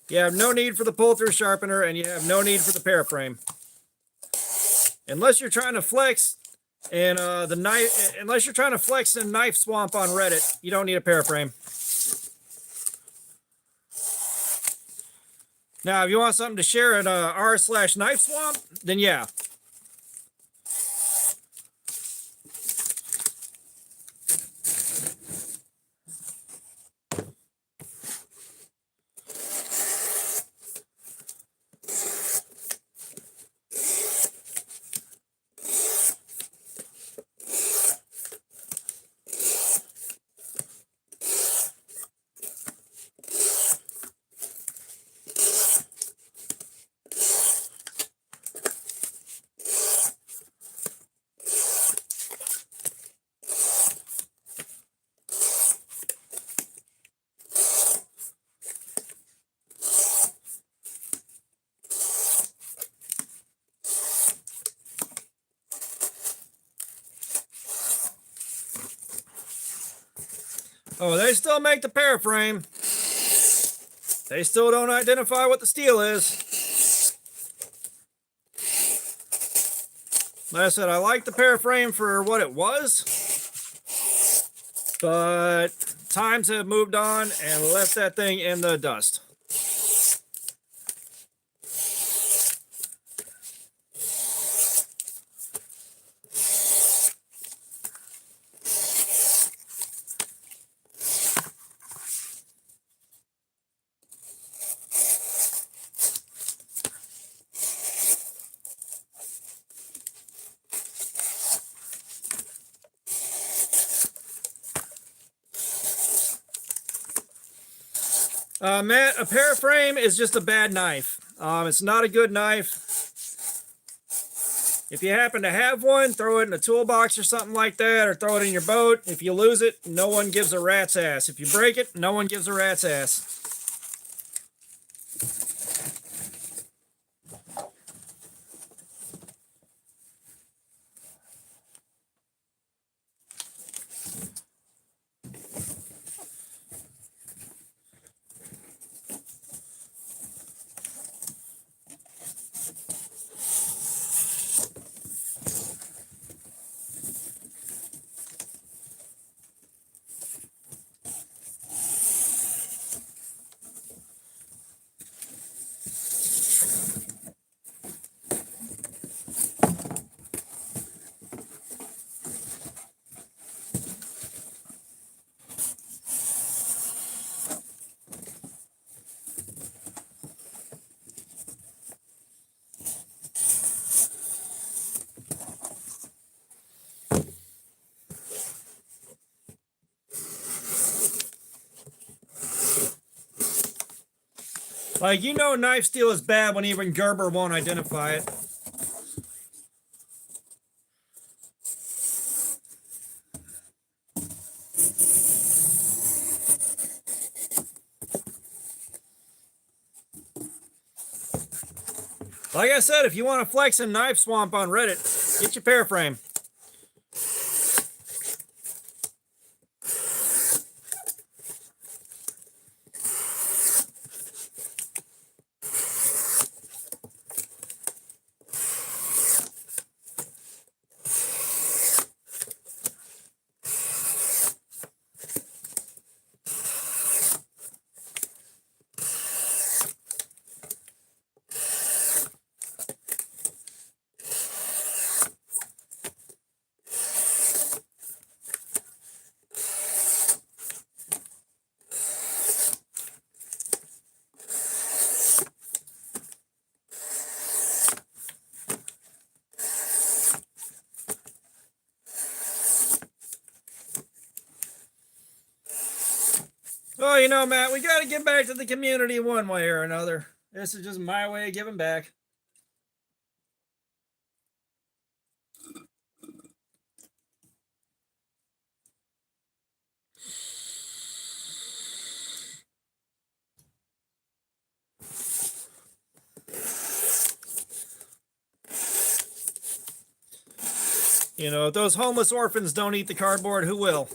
You have no need for the pull-through sharpener, and you have no need for the paraframe. Unless you're trying to flex in the knife, unless you're trying to flex in Knife Swamp on Reddit, you don't need a paraframe. Now, if you want something to share in r/Knife Swamp, then yeah. Oh, they still make the paraframe. They still don't identify what the steel is. Like I said, I like the paraframe for what it was, but times have moved on and left that thing in the dust. Matt, a paraframe is just a bad knife. It's not a good knife. If you happen to have one, throw it in a toolbox or something like that, or throw it in your boat. If you lose it, no one gives a rat's ass. If you break it, no one gives a rat's ass. Like, you know, knife steel is bad when even Gerber won't identify it. Like I said, if you want to flex a knife swamp on Reddit, get your pear frame. Well, you know, Matt, we got to get back to the community one way or another. This is just my way of giving back. You know, if those homeless orphans don't eat the cardboard, who will?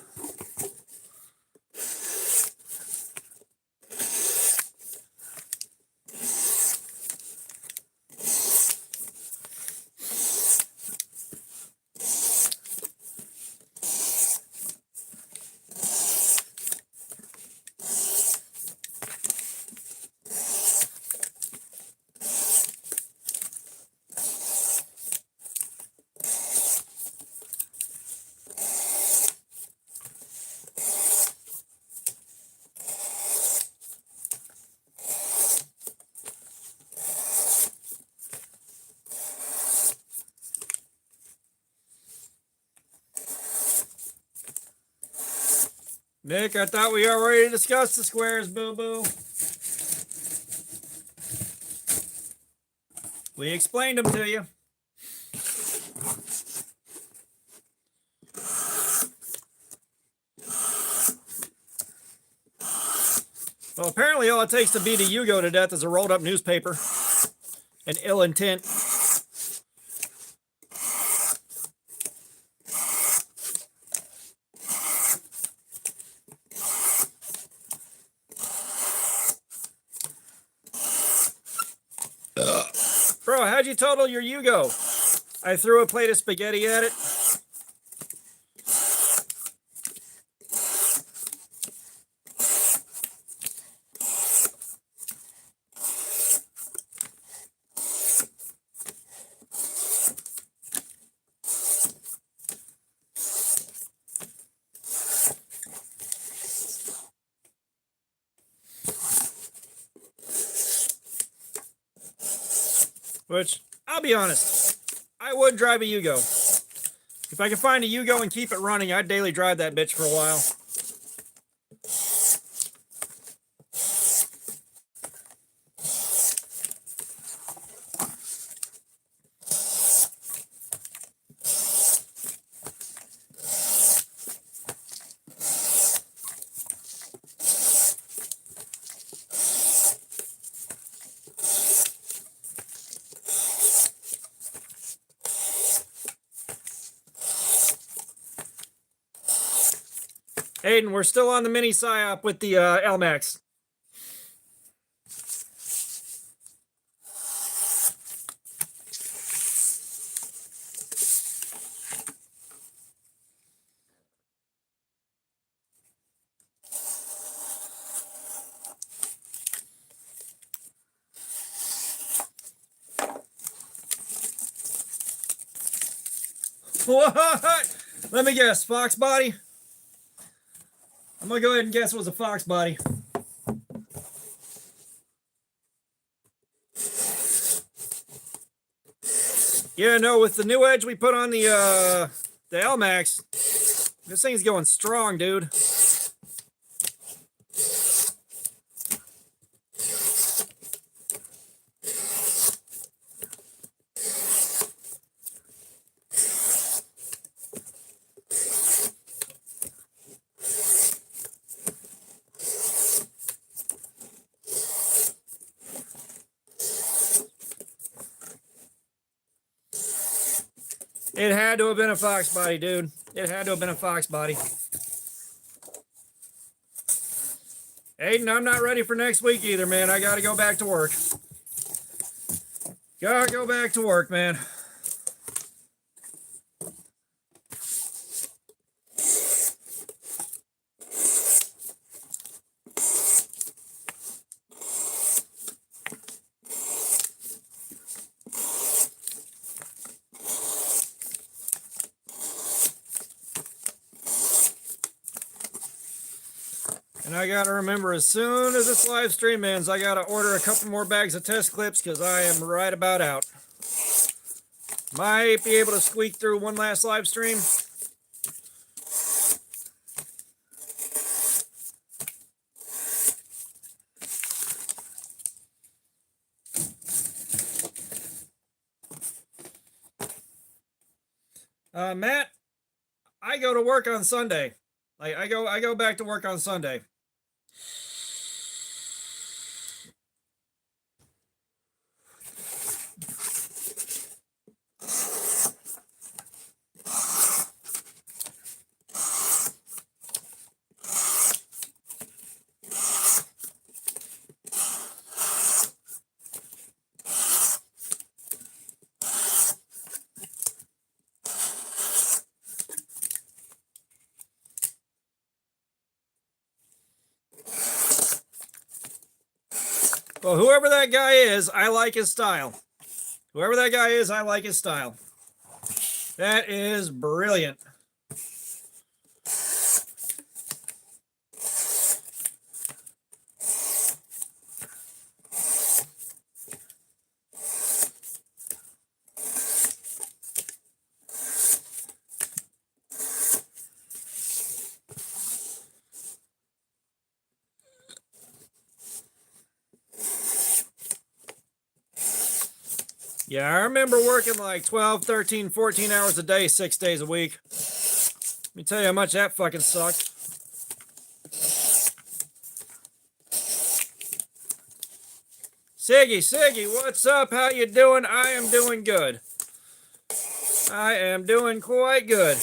Nick, I thought we already discussed the squares, boo-boo. We explained them to you. Well, apparently all it takes to beat a Yugo to death is a rolled up newspaper and ill intent. Bro, how'd you total your Yugo? I threw a plate of spaghetti at it. Which, I'll be honest, I would drive a Yugo. If I could find a Yugo and keep it running, I'd daily drive that bitch for a while. Aiden, we're still on the mini psyop with the Elmax. What? Let me guess. Fox body? I'm going to go ahead and guess it was a fox body. Yeah, no, with the new edge we put on the Elmax, this thing's going strong, dude. It had to have been a fox body, dude. It had to have been a fox body. Aiden, I'm not ready for next week either, man. I got to go back to work. Gotta go back to work, man. And I gotta remember, as soon as this live stream ends, I gotta order a couple more bags of test clips because I am right about out. Might be able to squeak through one last live stream. Matt, I go to work on Sunday. Like I go back to work on Sunday. Well, whoever that guy is, I like his style. Whoever that guy is, I like his style. That is brilliant. Yeah, I remember working like 12, 13, 14 hours a day, 6 days a week. Let me tell you how much that fucking sucked. Siggy, what's up? How you doing? I am doing good. I am doing quite good.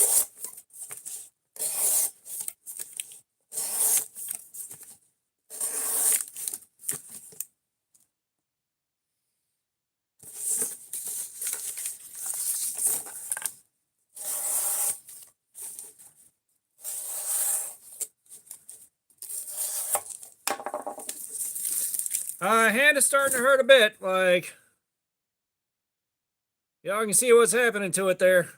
Hand is starting to hurt a bit. Like, y'all can see what's happening to it there.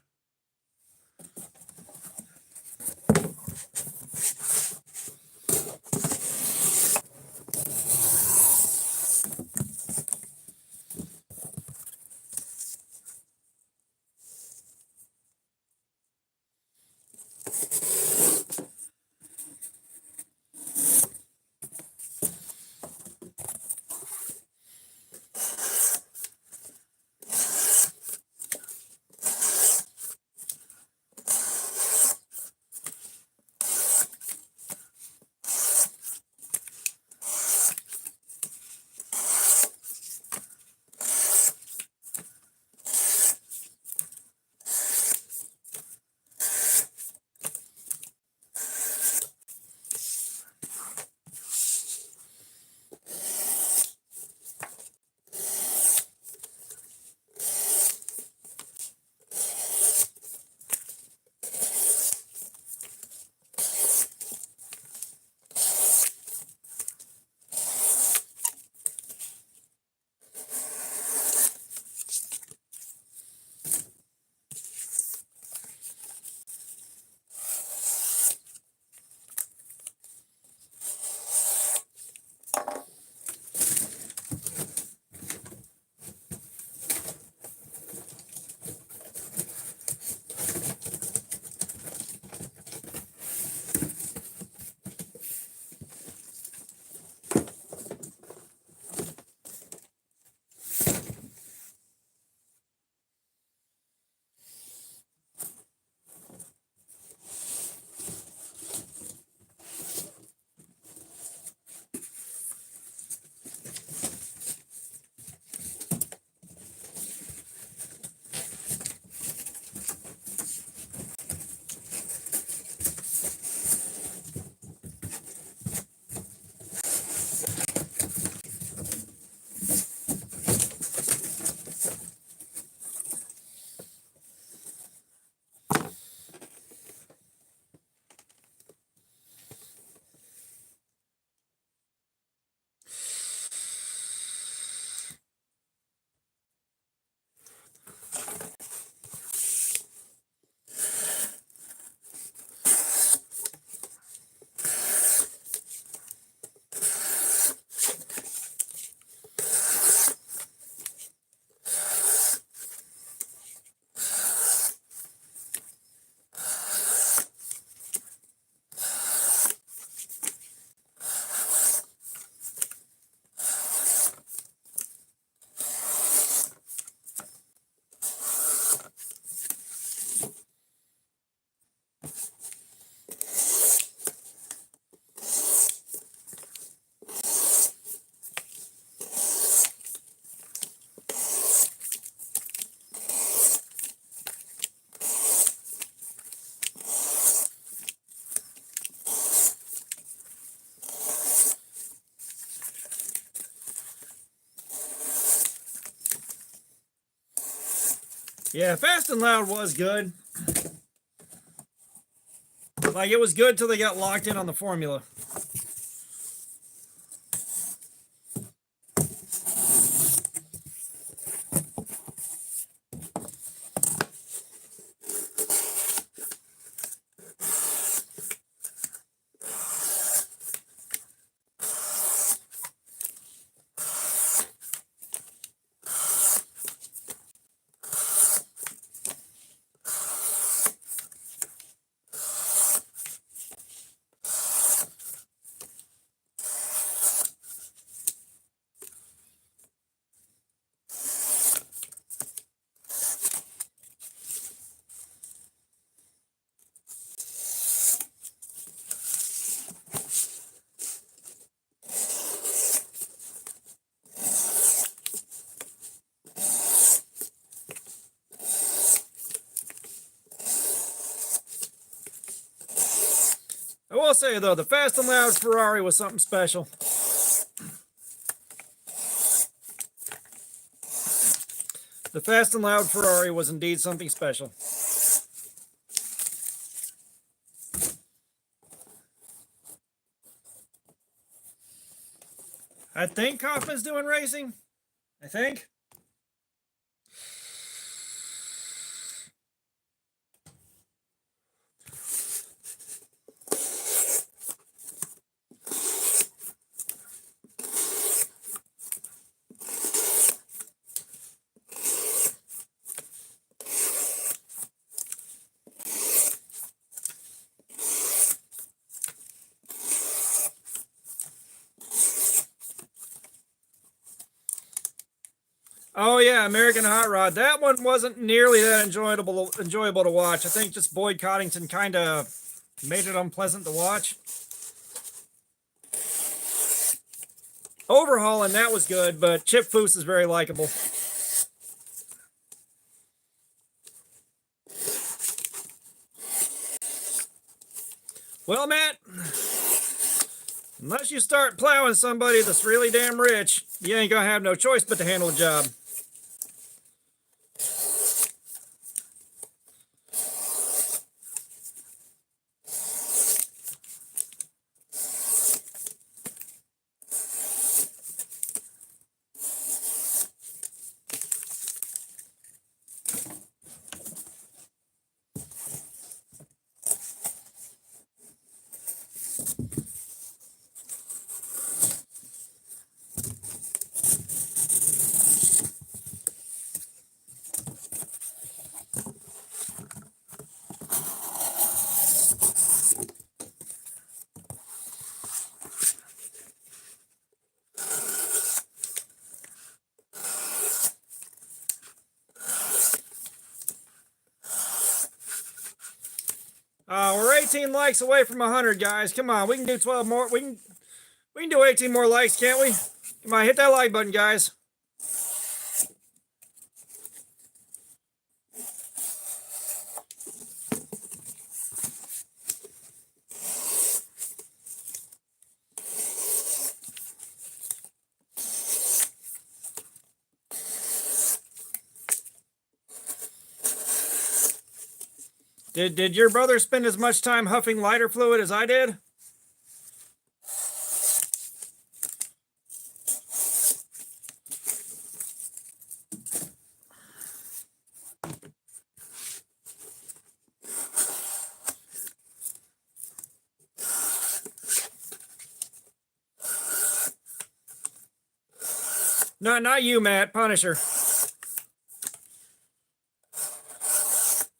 Yeah, Fast and Loud was good. Like, it was good till they got locked in on the formula. I will say, though, the Fast and Loud Ferrari was something special. The Fast and Loud Ferrari was indeed something special. I think Kaufman's doing racing. I think. Oh yeah, American Hot Rod. That one wasn't nearly that enjoyable to watch. I think just Boyd Coddington kind of made it unpleasant to watch. Overhauling, that was good, but Chip Foose is very likable. Well, Matt, unless you start plowing somebody that's really damn rich, you ain't gonna have no choice but to handle the job. We're 18 likes away from 100, guys. Come on, we can do 12 more. We can do 18 more likes, can't we? Come on, hit that like button, guys. Did your brother spend as much time huffing lighter fluid as I did? No, not you, Matt. Punisher.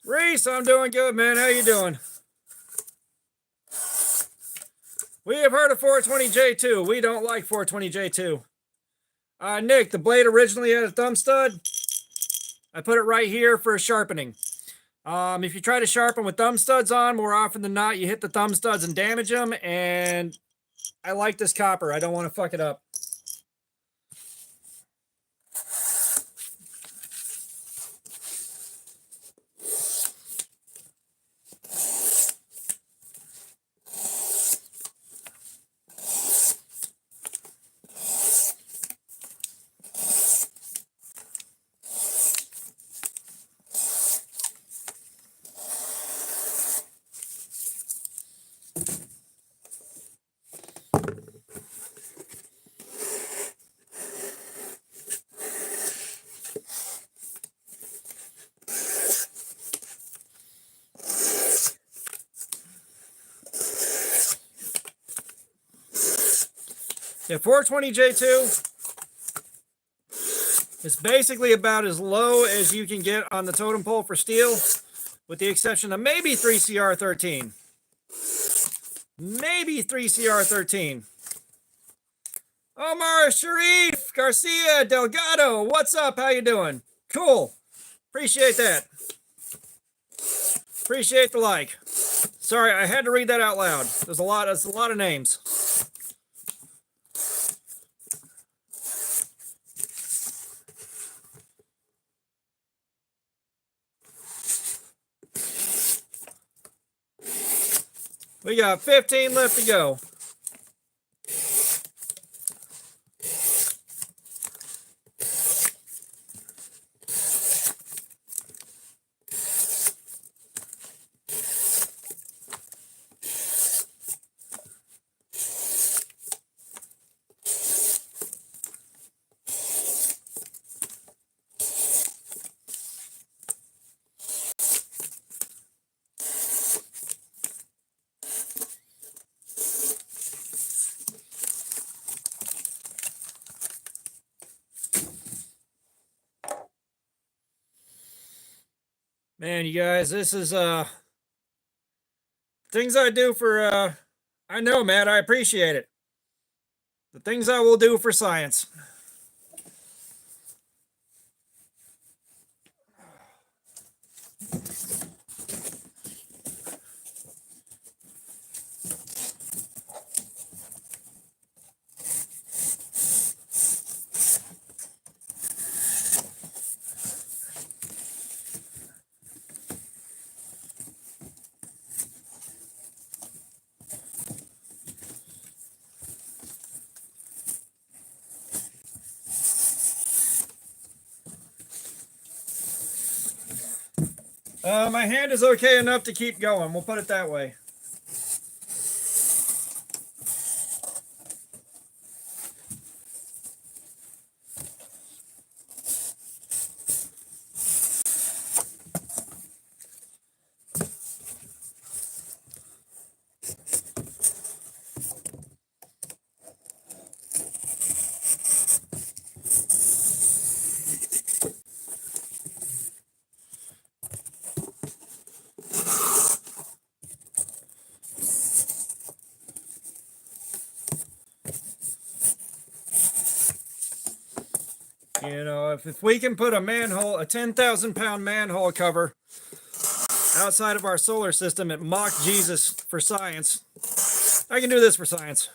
Reese, I'm doing good, man. How you doing? We have heard of 420J2. We don't like 420J2. Nick, the blade originally had a thumb stud. I put it right here for sharpening. If you try to sharpen with thumb studs on, more often than not, you hit the thumb studs and damage them. And I like this copper. I don't want to fuck it up. Yeah, 420J2 is basically about as low as you can get on the totem pole for steel, with the exception of maybe 3CR13. Maybe 3CR13. Omar Sharif Garcia Delgado, what's up? How you doing? Cool. Appreciate that. Appreciate the like. Sorry, I had to read that out loud. There's a lot of names. We got 15 left to go. Man, you guys, this is things I do for I know, Matt, I appreciate it. The things I will do for science. My hand is okay enough to keep going. We'll put it that way. You know, if we can put a manhole, a 10,000-pound manhole cover outside of our solar system at Mach Jesus for science, I can do this for science.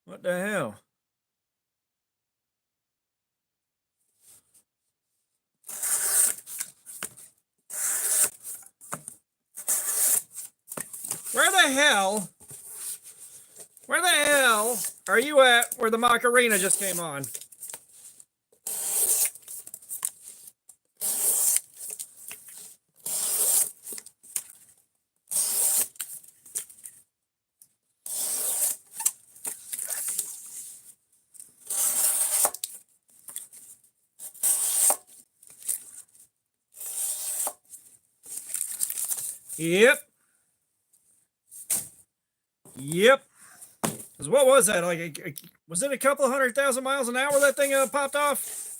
What the hell? Where the hell are you at where the Macarena just came on? Yep. Yep. Because what was that? Like, was it a couple of 100,000 miles an hour that thing popped off?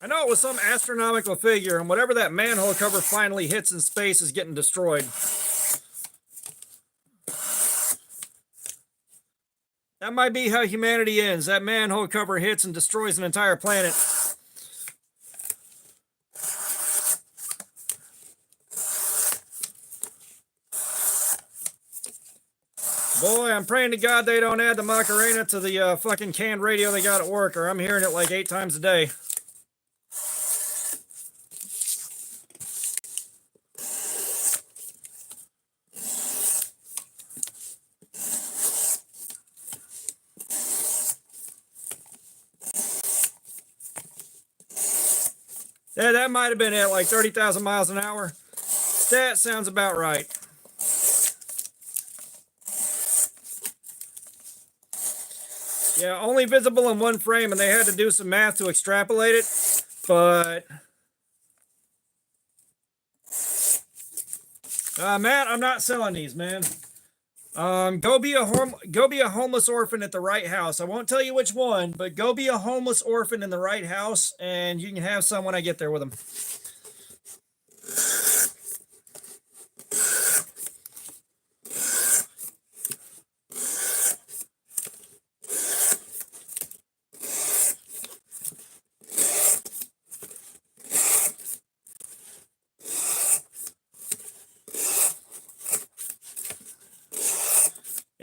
I know it was some astronomical figure, and whatever that manhole cover finally hits in space is getting destroyed. That might be how humanity ends. That manhole cover hits and destroys an entire planet. Boy, I'm praying to God they don't add the Macarena to the fucking canned radio they got at work, or I'm hearing it like 8 times a day. Yeah, that might have been at like 30,000 miles an hour. That sounds about right. Yeah, only visible in one frame, and they had to do some math to extrapolate it. But Matt, I'm not selling these, man. Go be a homeless orphan at the right house. I won't tell you which one, but go be a homeless orphan in the right house, and you can have some when I get there with them.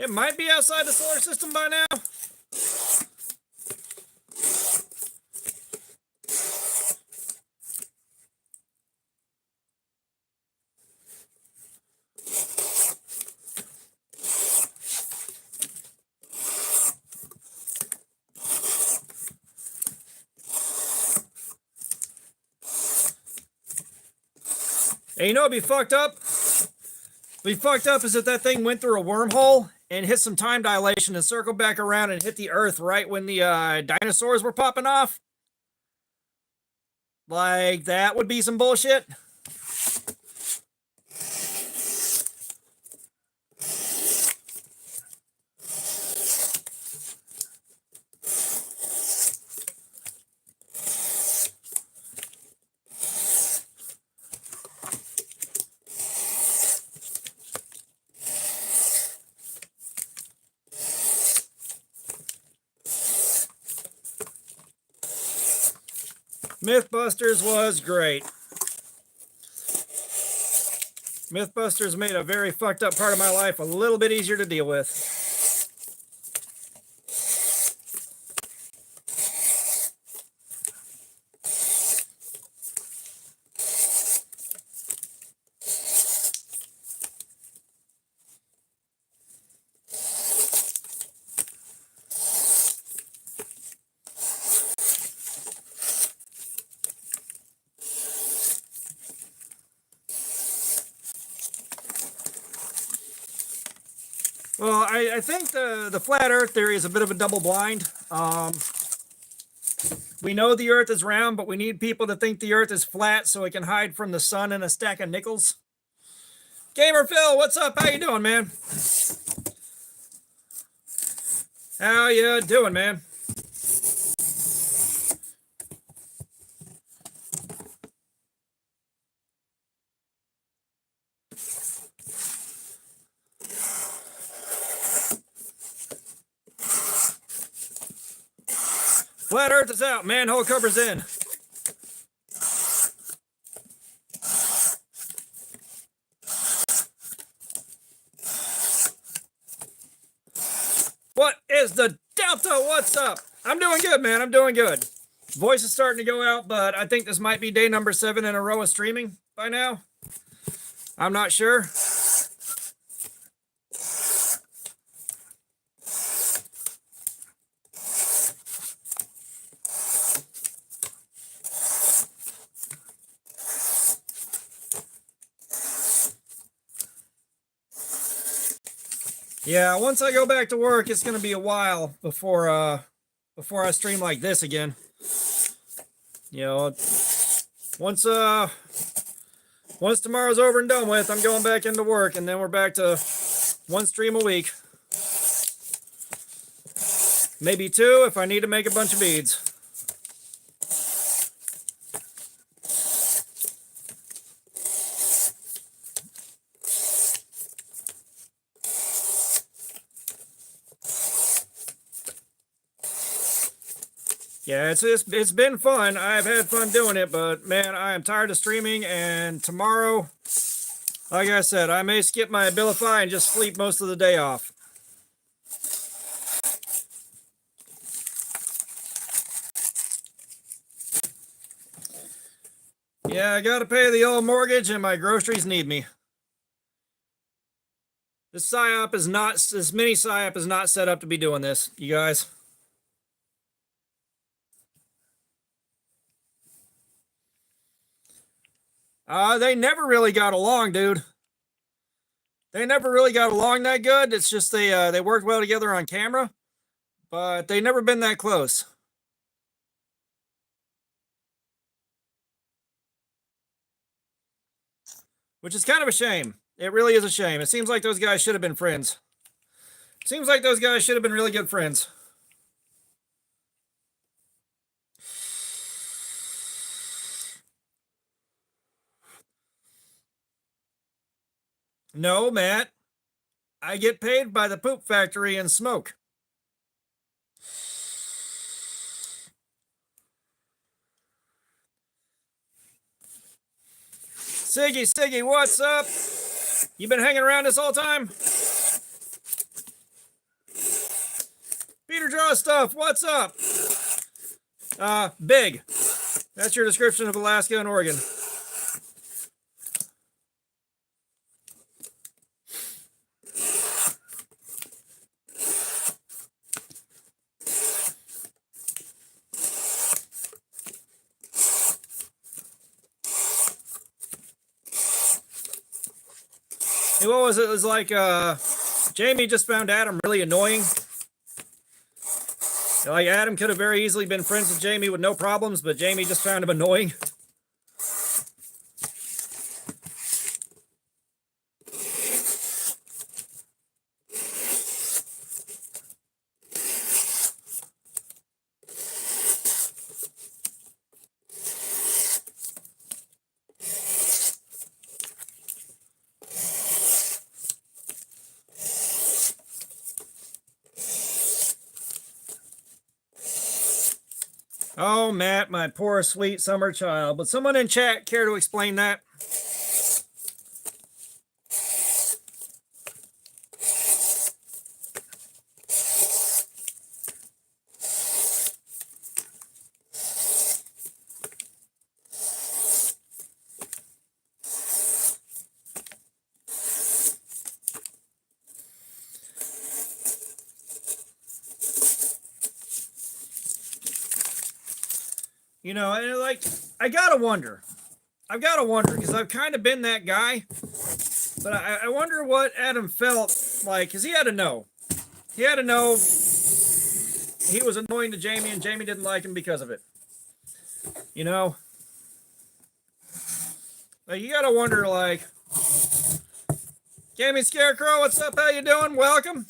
It might be outside the solar system by now. And you know what'd be fucked up? What'd be fucked up is that thing went through a wormhole and hit some time dilation and circled back around and hit the Earth right when the dinosaurs were popping off. Like, that would be some bullshit. Mythbusters was great. Mythbusters made a very fucked up part of my life a little bit easier to deal with. Well, I think the flat Earth theory is a bit of a double blind. We know the Earth is round, but we need people to think the Earth is flat so it can hide from the sun in a stack of nickels. Gamer Phil, what's up? How you doing, man? How you doing, man? Flat Earth is out, manhole cover's in. What is the Delta? What's up? I'm doing good, man. I'm doing good. Voice is starting to go out, but I think this might be day number 7 in a row of streaming by now. I'm not sure. Yeah, once I go back to work, it's gonna be a while before I stream like this again. You know, once tomorrow's over and done with, I'm going back into work, and then we're back to 1 stream a week, maybe 2 if I need to make a bunch of beads. Yeah, it's been fun. I've had fun doing it, but man, I am tired of streaming. And tomorrow, like I said, I may skip my Abilify and just sleep most of the day off. Yeah, I gotta pay the old mortgage, and my groceries need me. This mini psyop is not set up to be doing this, you guys. They never really got along, dude. They never really got along that good. It's just they worked well together on camera. but they never been that close. Which is kind of a shame. It really is a shame. It seems like those guys should have been friends. Seems like those guys should have been really good friends. No, Matt. I get paid by the poop factory and smoke. Siggy, what's up? You been hanging around this whole time? Peter Draw Stuff, what's up? Big. That's your description of Alaska and Oregon. What was it? It was like Jamie just found Adam really annoying. Like Adam could have very easily been friends with Jamie with no problems, but Jamie just found him annoying. Oh, Matt, my poor sweet summer child. Would someone in chat care to explain that? You know, and like, I've got to wonder, because I've kind of been that guy, but I wonder what Adam felt like, because he had to know. He had to know he was annoying to Jamie, and Jamie didn't like him because of it. You know? Like, you got to wonder, like, Gaming Scarecrow, what's up? How you doing? Welcome.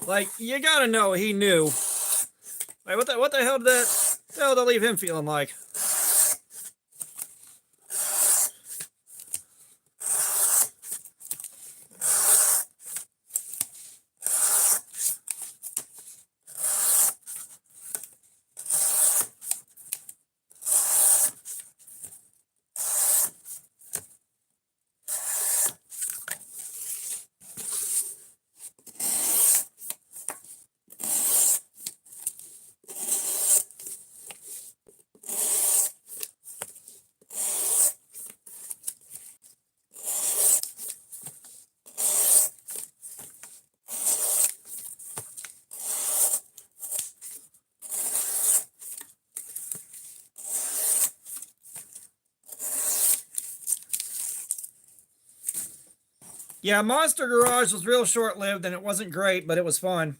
Like, you got to know he knew. Like, what the hell did that leave him feeling like? Yeah, Monster Garage was real short-lived, and it wasn't great, but it was fun.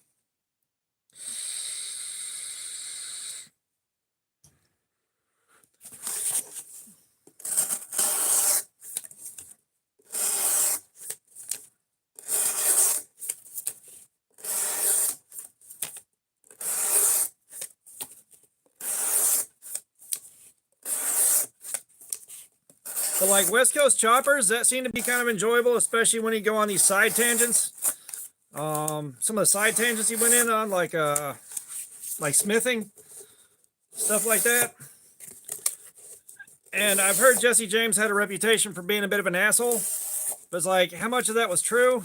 But like West Coast choppers, that seemed to be kind of enjoyable, especially when you go on these side tangents. Some of the side tangents he went in on, like smithing, stuff like that. And I've heard Jesse James had a reputation for being a bit of an asshole. But it's like, how much of that was true?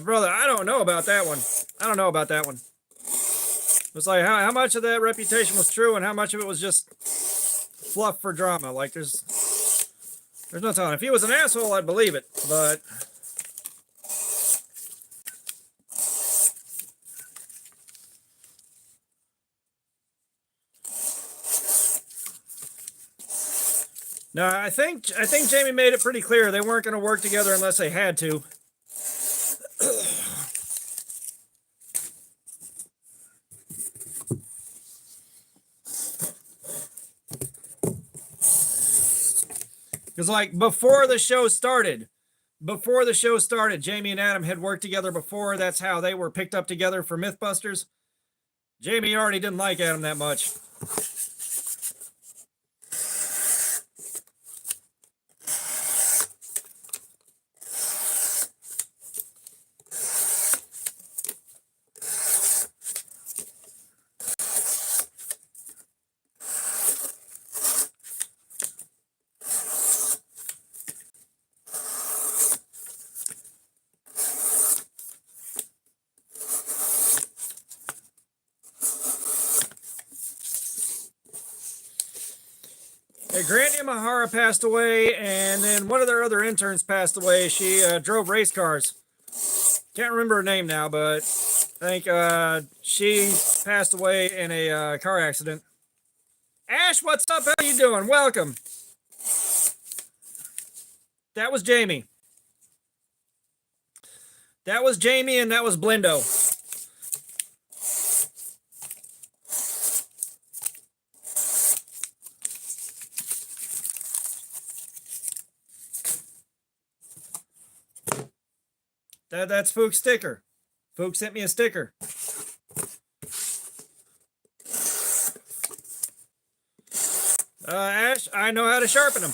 Brother, I don't know about that one. I don't know about that one. It's like, how much of that reputation was true and how much of it was just fluff for drama? Like, there's no telling. If he was an asshole, I'd believe it. But no, I think Jamie made it pretty clear they weren't going to work together unless they had to. Because like before the show started, Jamie and Adam had worked together before. That's how they were picked up together for Mythbusters. Jamie already didn't like Adam that much. Grant Imahara passed away, and then one of their other interns passed away. She drove race cars. Can't remember her name now, but I think she passed away in a car accident. Ash, what's up? How you doing? Welcome. That was Jamie. That was Jamie, and that was Blindo. That's Fook's sticker. Fook sent me a sticker. Ash, I know how to sharpen them.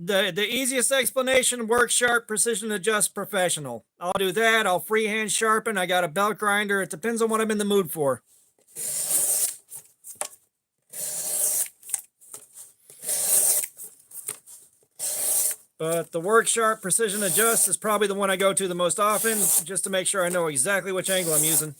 The easiest explanation, work sharp, precision adjust, professional. I'll do that. I'll freehand sharpen. I got a belt grinder. It depends on what I'm in the mood for. But the work sharp, precision adjust is probably the one I go to the most often, just to make sure I know exactly which angle I'm using.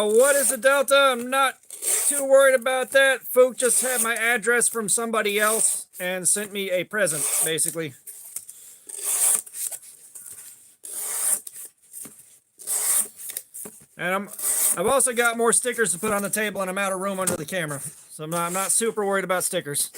What is the Delta? I'm not too worried about that. Fook just had my address from somebody else and sent me a present, basically. And I've also got more stickers to put on the table, and I'm out of room under the camera, so I'm not super worried about stickers.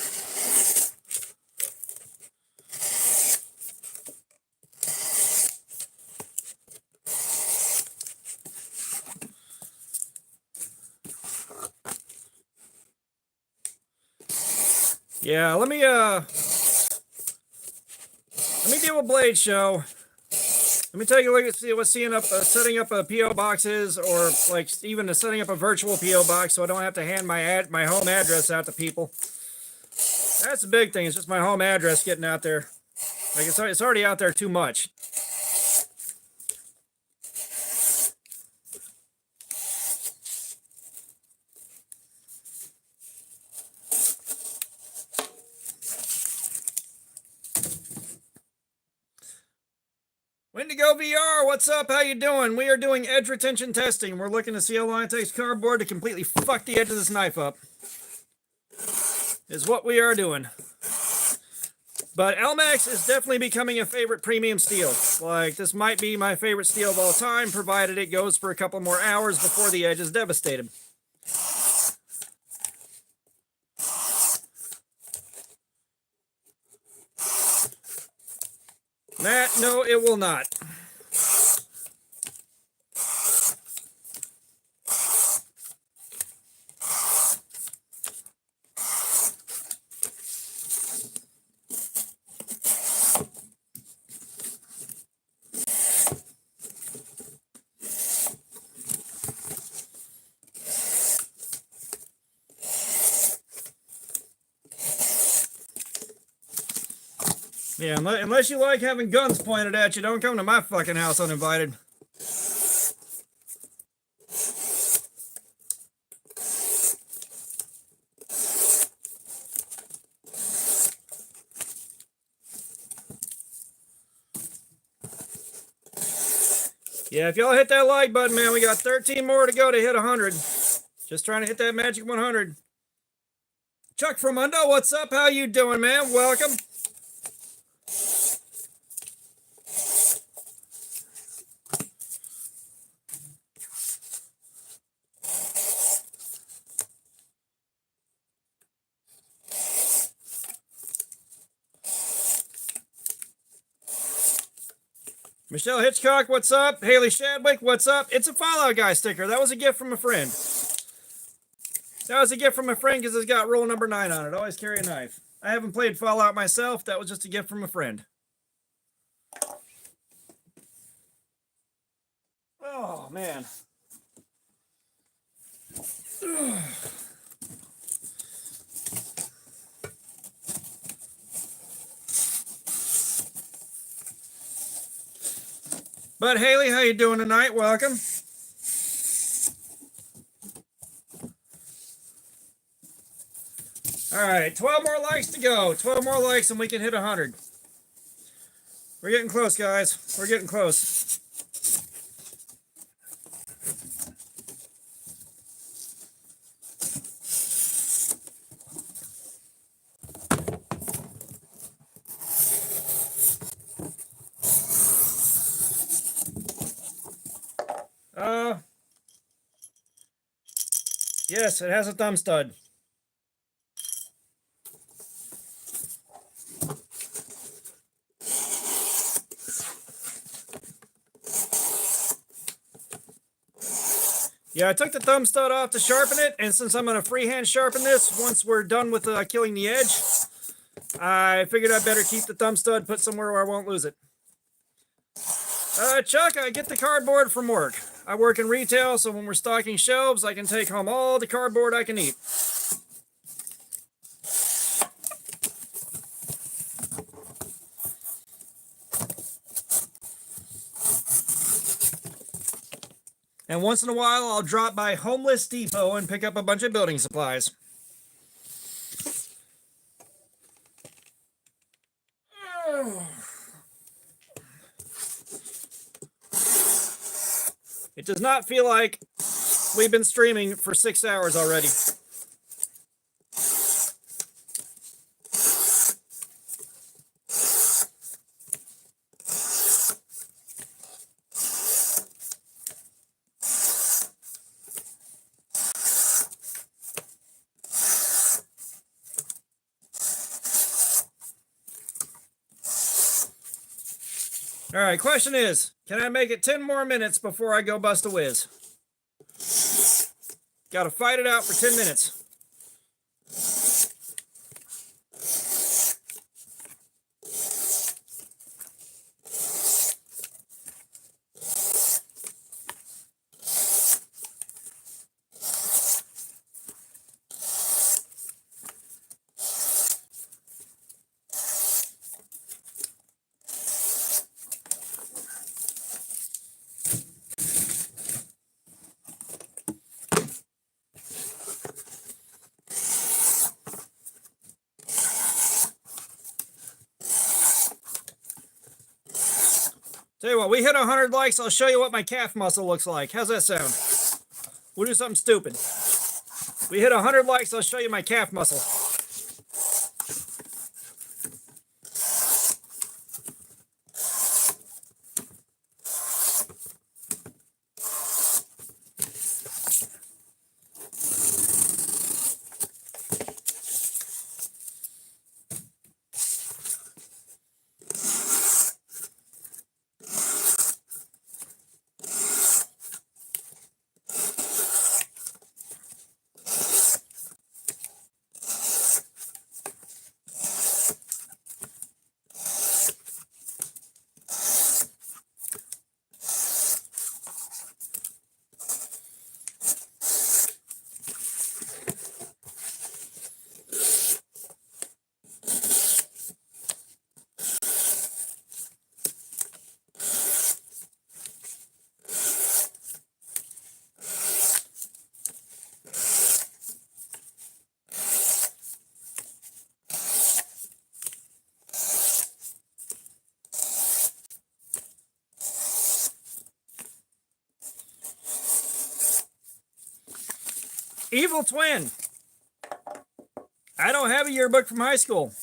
Yeah, let me do a blade show. Let me take a look at see what setting up a PO box is, or like even setting up a virtual PO box, so I don't have to hand my home address out to people. That's the big thing. It's just my home address getting out there. Like it's already out there too much. Wendigo VR, what's up? How you doing? We are doing edge retention testing. We're looking to see how long it takes cardboard to completely fuck the edge of this knife up. Is what we are doing. But Elmax is definitely becoming a favorite premium steel. Like, this might be my favorite steel of all time, provided it goes for a couple more hours before the edge is devastated. Matt, no, it will not. Yeah, unless you like having guns pointed at you, don't come to my fucking house uninvited. Yeah, if y'all hit that like button, man, we got 13 more to go to hit 100. Just trying to hit that magic 100. Chuck from Mundo, what's up? How you doing, man? Welcome. Michelle Hitchcock, what's up? Haley Shadwick, what's up? It's a Fallout Guy sticker. That was a gift from a friend. That was a gift from a friend because it's got rule number 9 on it. Always carry a knife. I haven't played Fallout myself. That was just a gift from a friend. Oh, man. But Haley, how you doing tonight? Welcome. All right, 12 more likes to go. 12 more likes and we can hit 100. We're getting close, guys. We're getting close. Yes, it has a thumb stud. Yeah, I took the thumb stud off to sharpen it, and since I'm going to freehand sharpen this once we're done with killing the edge, I figured I'd better keep the thumb stud put somewhere where I won't lose it. Chuck, I get the cardboard from work. I work in retail, so when we're stocking shelves, I can take home all the cardboard I can eat. And once in a while, I'll drop by Homeless Depot and pick up a bunch of building supplies. It does not feel like we've been streaming for 6 hours already. All right, question is, can I make it 10 more minutes before I go bust a whiz? Got to fight it out for 10 minutes. Tell you what, we hit 100 likes, I'll show you what my calf muscle looks like. How's that sound? We'll do something stupid. We hit 100 likes, I'll show you my calf muscle. Evil twin. I don't have a yearbook from high school.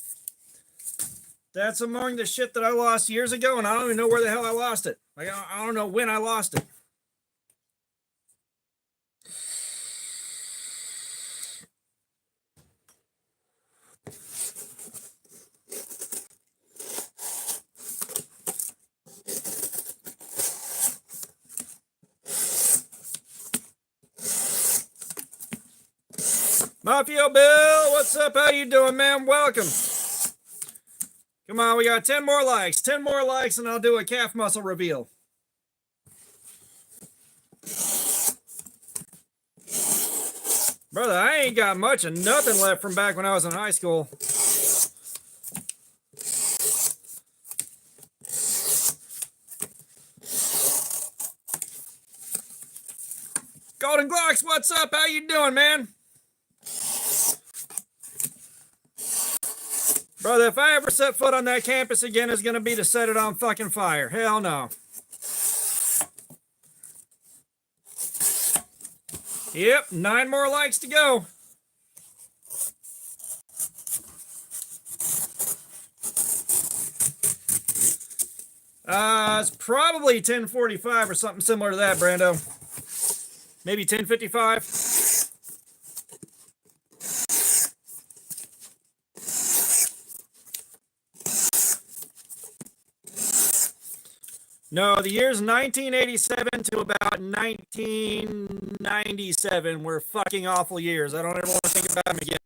That's among the shit that I lost years ago, and I don't even know where the hell I lost it. Like, I don't know when I lost it. Mafia Bill, what's up? How you doing, man? Welcome. Come on, we got 10 more likes. 10 more likes, and I'll do a calf muscle reveal. Brother, I ain't got much of nothing left from back when I was in high school. Golden Glocks, what's up? How you doing, man? Brother, if I ever set foot on that campus again, it's going to be to set it on fucking fire. Hell no. Yep, 9 more likes to go. It's probably 10:45 or something similar to that, Brando. Maybe 10:55. No, the years 1987 to about 1997 were fucking awful years. I don't ever want to think about them again.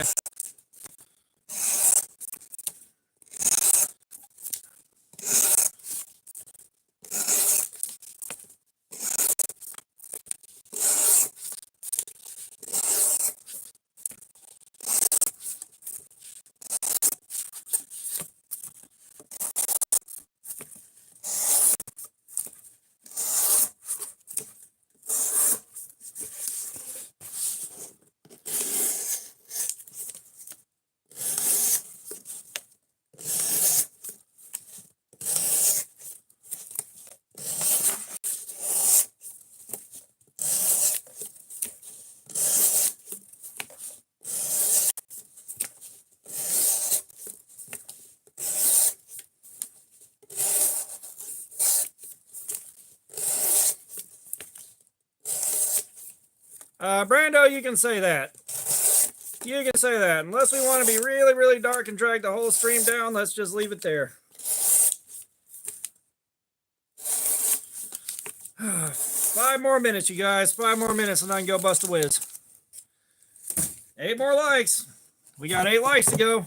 Brando, you can say that. You can say that. Unless we want to be really, really dark and drag the whole stream down, let's just leave it there. 5 more minutes, you guys. 5 more minutes and I can go bust a whiz. 8 more likes. We got 8 likes to go.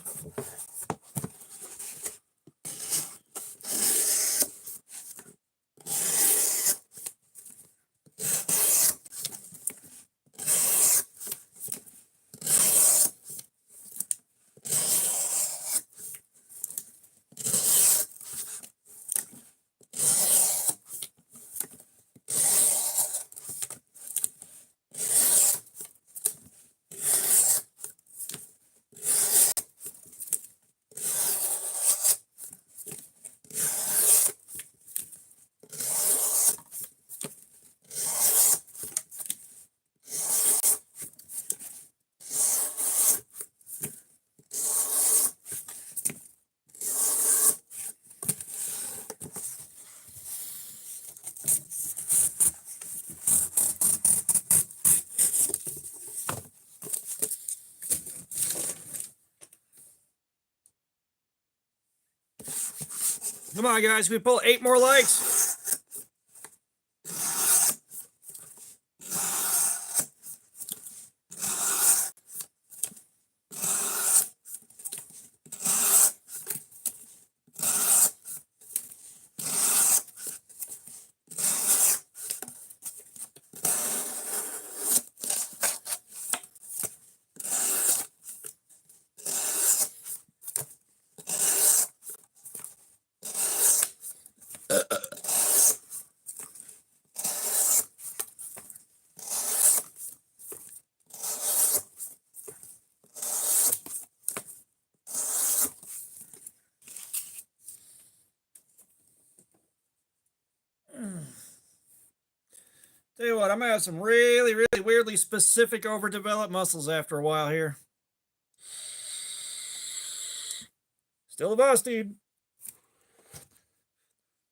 Come on, guys. We pull 8 more likes. Tell you what, I'm gonna have some really, really weirdly specific overdeveloped muscles after a while here. Still a boss dude.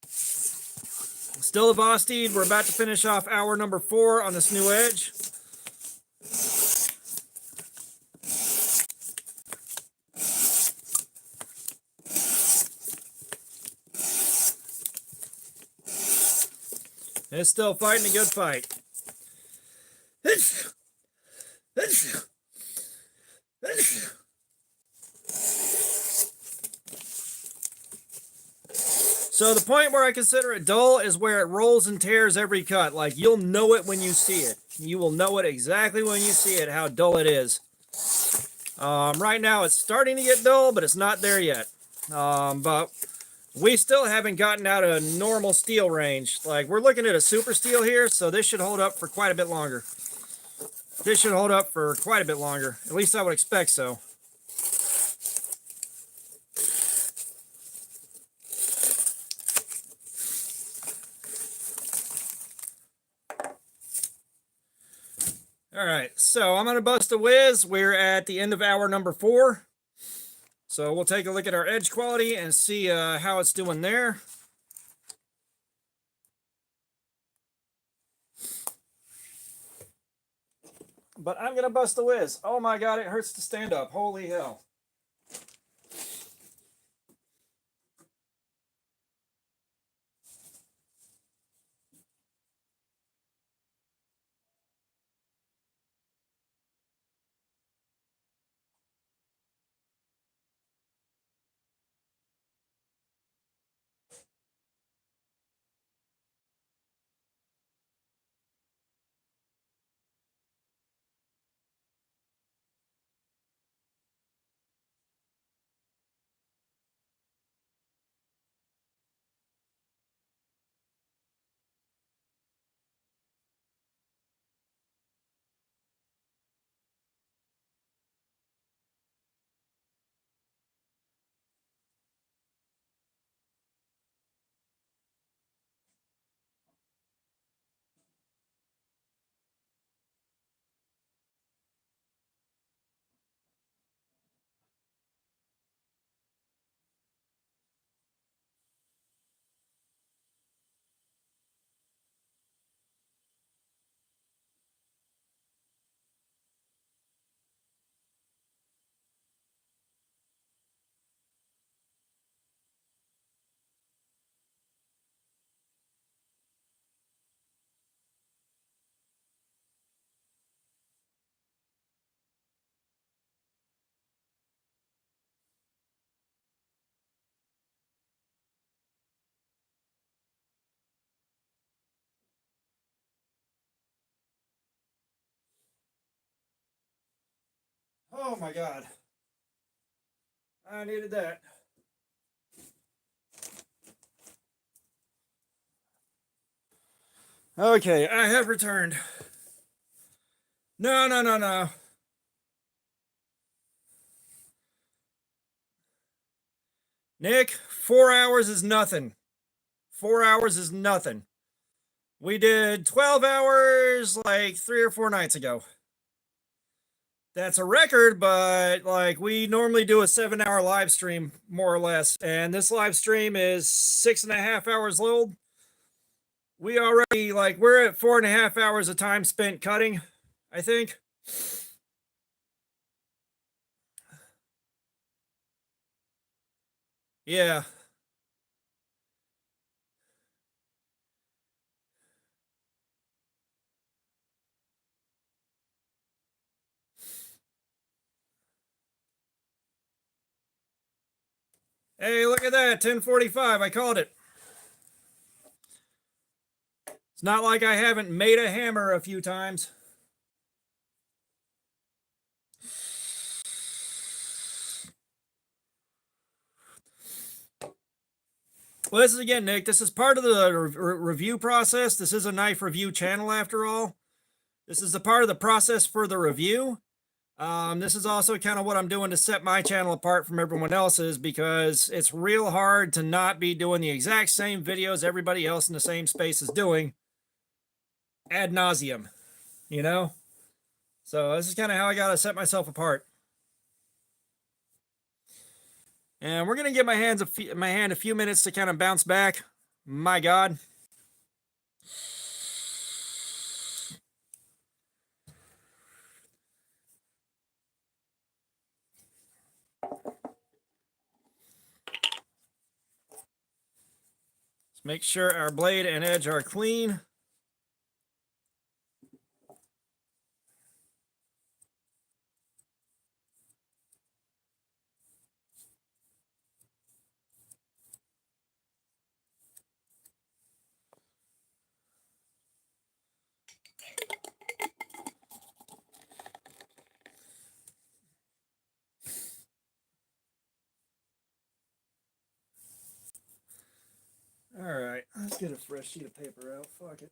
Still a boss dude. We're about to finish off hour number 4 on this new edge. It's still fighting a good fight. So the point where I consider it dull is where it rolls and tears every cut. Like, you'll know it when you see it. You will know it exactly when you see it, how dull it is. Right now it's starting to get dull, but it's not there yet. But we still haven't gotten out of normal steel range. Like, we're looking at a super steel here, so this should hold up for quite a bit longer. This should hold up for quite a bit longer. At least I would expect so. All right, so I'm going to bust a whiz. We're at the end of hour number 4. So we'll take a look at our edge quality and see how it's doing there. But I'm going to bust a whiz. Oh my God, it hurts to stand up. Holy hell. Oh my God. I needed that. Okay, I have returned. No, no, no, no. Nick, 4 hours is nothing. 4 hours is nothing. We did 12 hours like 3 or 4 nights ago. That's a record, but like, we normally do a 7-hour live stream, more or less. And this live stream is 6.5 hours old. We already, like, we're at 4.5 hours of time spent cutting, I think. Yeah. Hey, look at that, 10:45. I called it. It's not like I haven't made a hammer a few times. Well, this is, again, Nick, this is part of the review process. This is a knife review channel after all. This is a part of the process for the review. This is also kind of what I'm doing to set my channel apart from everyone else's, because it's real hard to not be doing the exact same videos everybody else in the same space is doing ad nauseum, you know? So this is kind of how I got to set myself apart. And we're going to give my hand a few minutes to kind of bounce back. My God. Let's make sure our blade and edge are clean. All right, let's get a fresh sheet of paper out. Fuck it.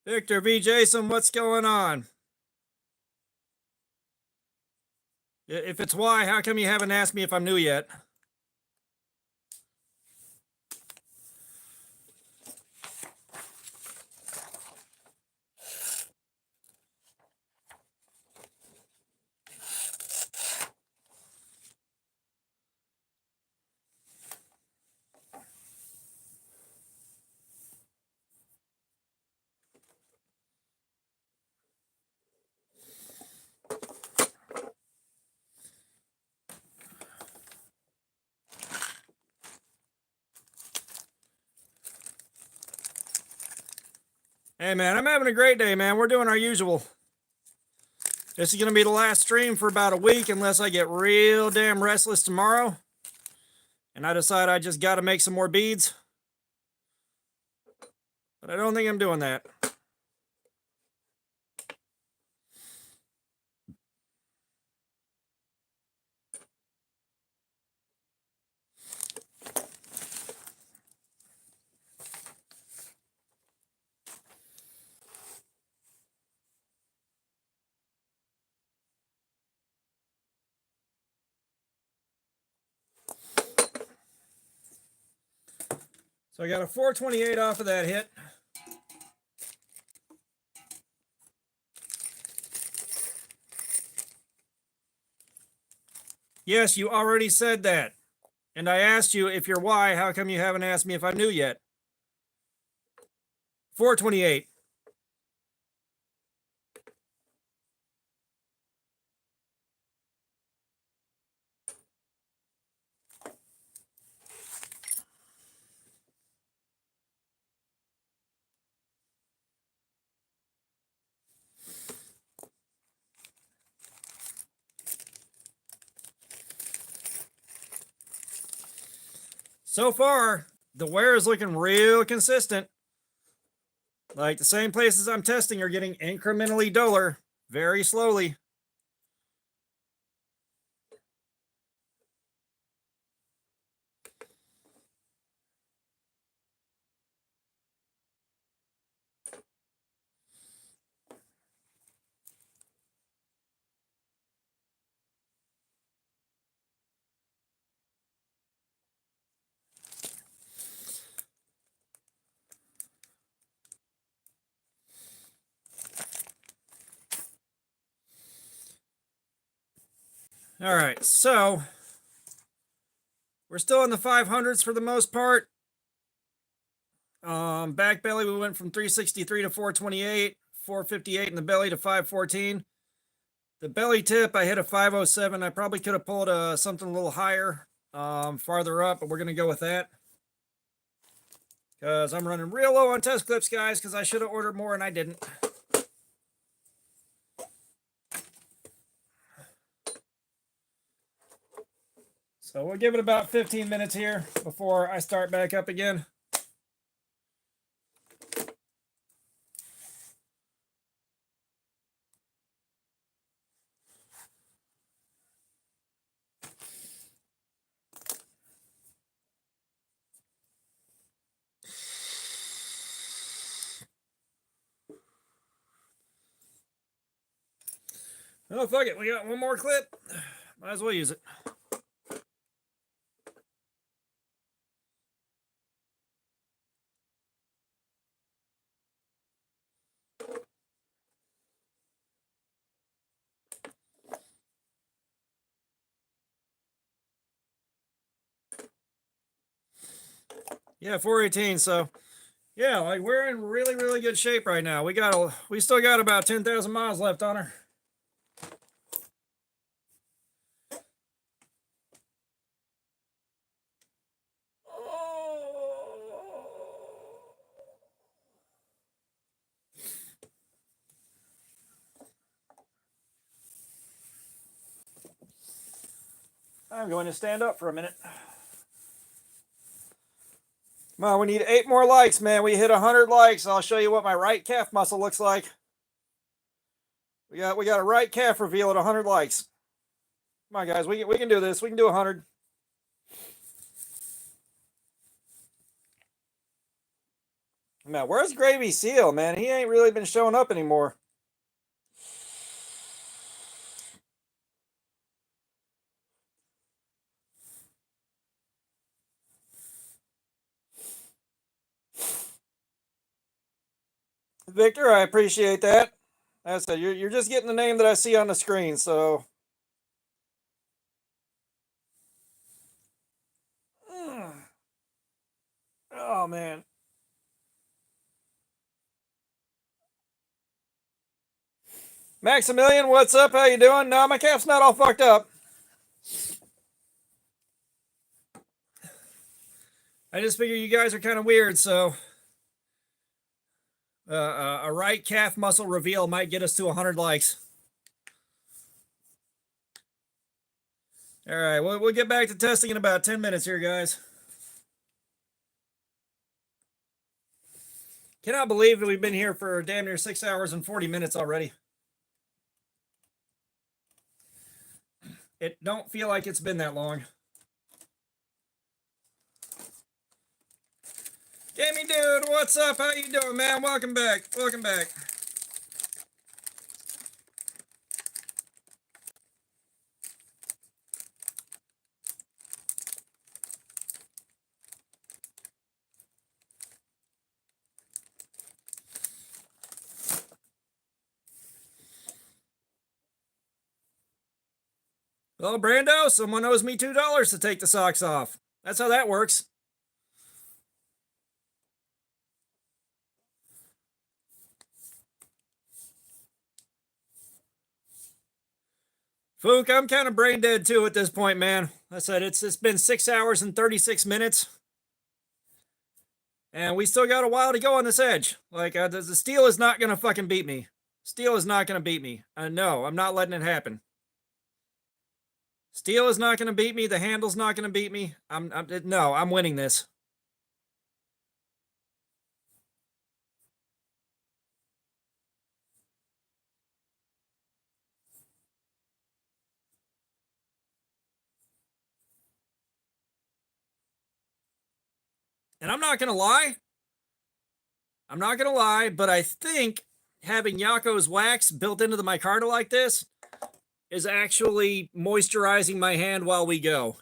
Victor V. Jason, what's going on? If it's why, how come you haven't asked me if I'm new yet? Hey man, I'm having a great day, man. We're doing our usual. This is going to be the last stream for about a week unless I get real damn restless tomorrow. And I decide I just got to make some more beads. But I don't think I'm doing that. So I got a 428 off of that hit. Yes, you already said that. And I asked you if you're why, how come you haven't asked me if I'm new yet? 428. So far, the wear is looking real consistent. Like the same places I'm testing are getting incrementally duller very slowly. All right, so we're still in the 500s for the most part. Back belly, we went from 363 to 428, 458 in the belly to 514. The belly tip, I hit a 507. I probably could have pulled something a little higher, farther up, but we're going to go with that. Because I'm running real low on test clips, guys, because I should have ordered more and I didn't. So we'll give it about 15 minutes here before I start back up again. Oh, fuck it. We got one more clip. Might as well use it. Yeah, 418. So, yeah, like we're in really, really good shape right now. We still got about 10,000 miles left on her. I'm going to stand up for a minute. Come on, we need 8 more likes, man. We hit 100 likes. I'll show you what my right calf muscle looks like. We got a right calf reveal at 100 likes. Come on, guys. We can do this. We can do 100. Man, where's Gravy Seal, man? He ain't really been showing up anymore. Victor, I appreciate that. That's it. You're just getting the name that I see on the screen, so. Oh, man. Maximilian, what's up? How you doing? No, my calf's not all fucked up. I just figure you guys are kind of weird, so a right calf muscle reveal might get us to 100 likes. All right, we'll get back to testing in about 10 minutes here, guys. Cannot believe that we've been here for damn near 6 hours and 40 minutes already. It don't feel like it's been that long. Gaming dude, what's up? How you doing, man? Welcome back. Welcome back. Well, Brando, someone owes me $2 to take the socks off. That's how that works. Fook, I'm kind of brain dead too at this point, man. I said it's been 6 hours and 36 minutes. And we still got a while to go on this edge. Like, the steel is not going to fucking beat me. Steel is not going to beat me. No, I'm not letting it happen. Steel is not going to beat me. The handle's not going to beat me. No, I'm winning this. And I'm not going to lie. I'm not going to lie, but I think having Yako's wax built into the micarta like this is actually moisturizing my hand while we go.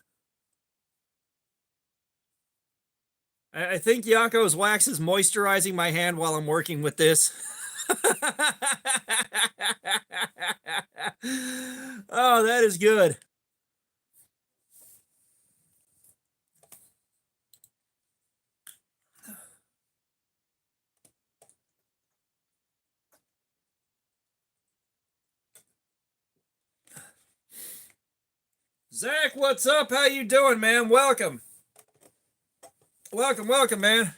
I think Yako's wax is moisturizing my hand while I'm working with this. Oh, that is good. Zach, what's up? How you doing, man? Welcome. Welcome, welcome, man.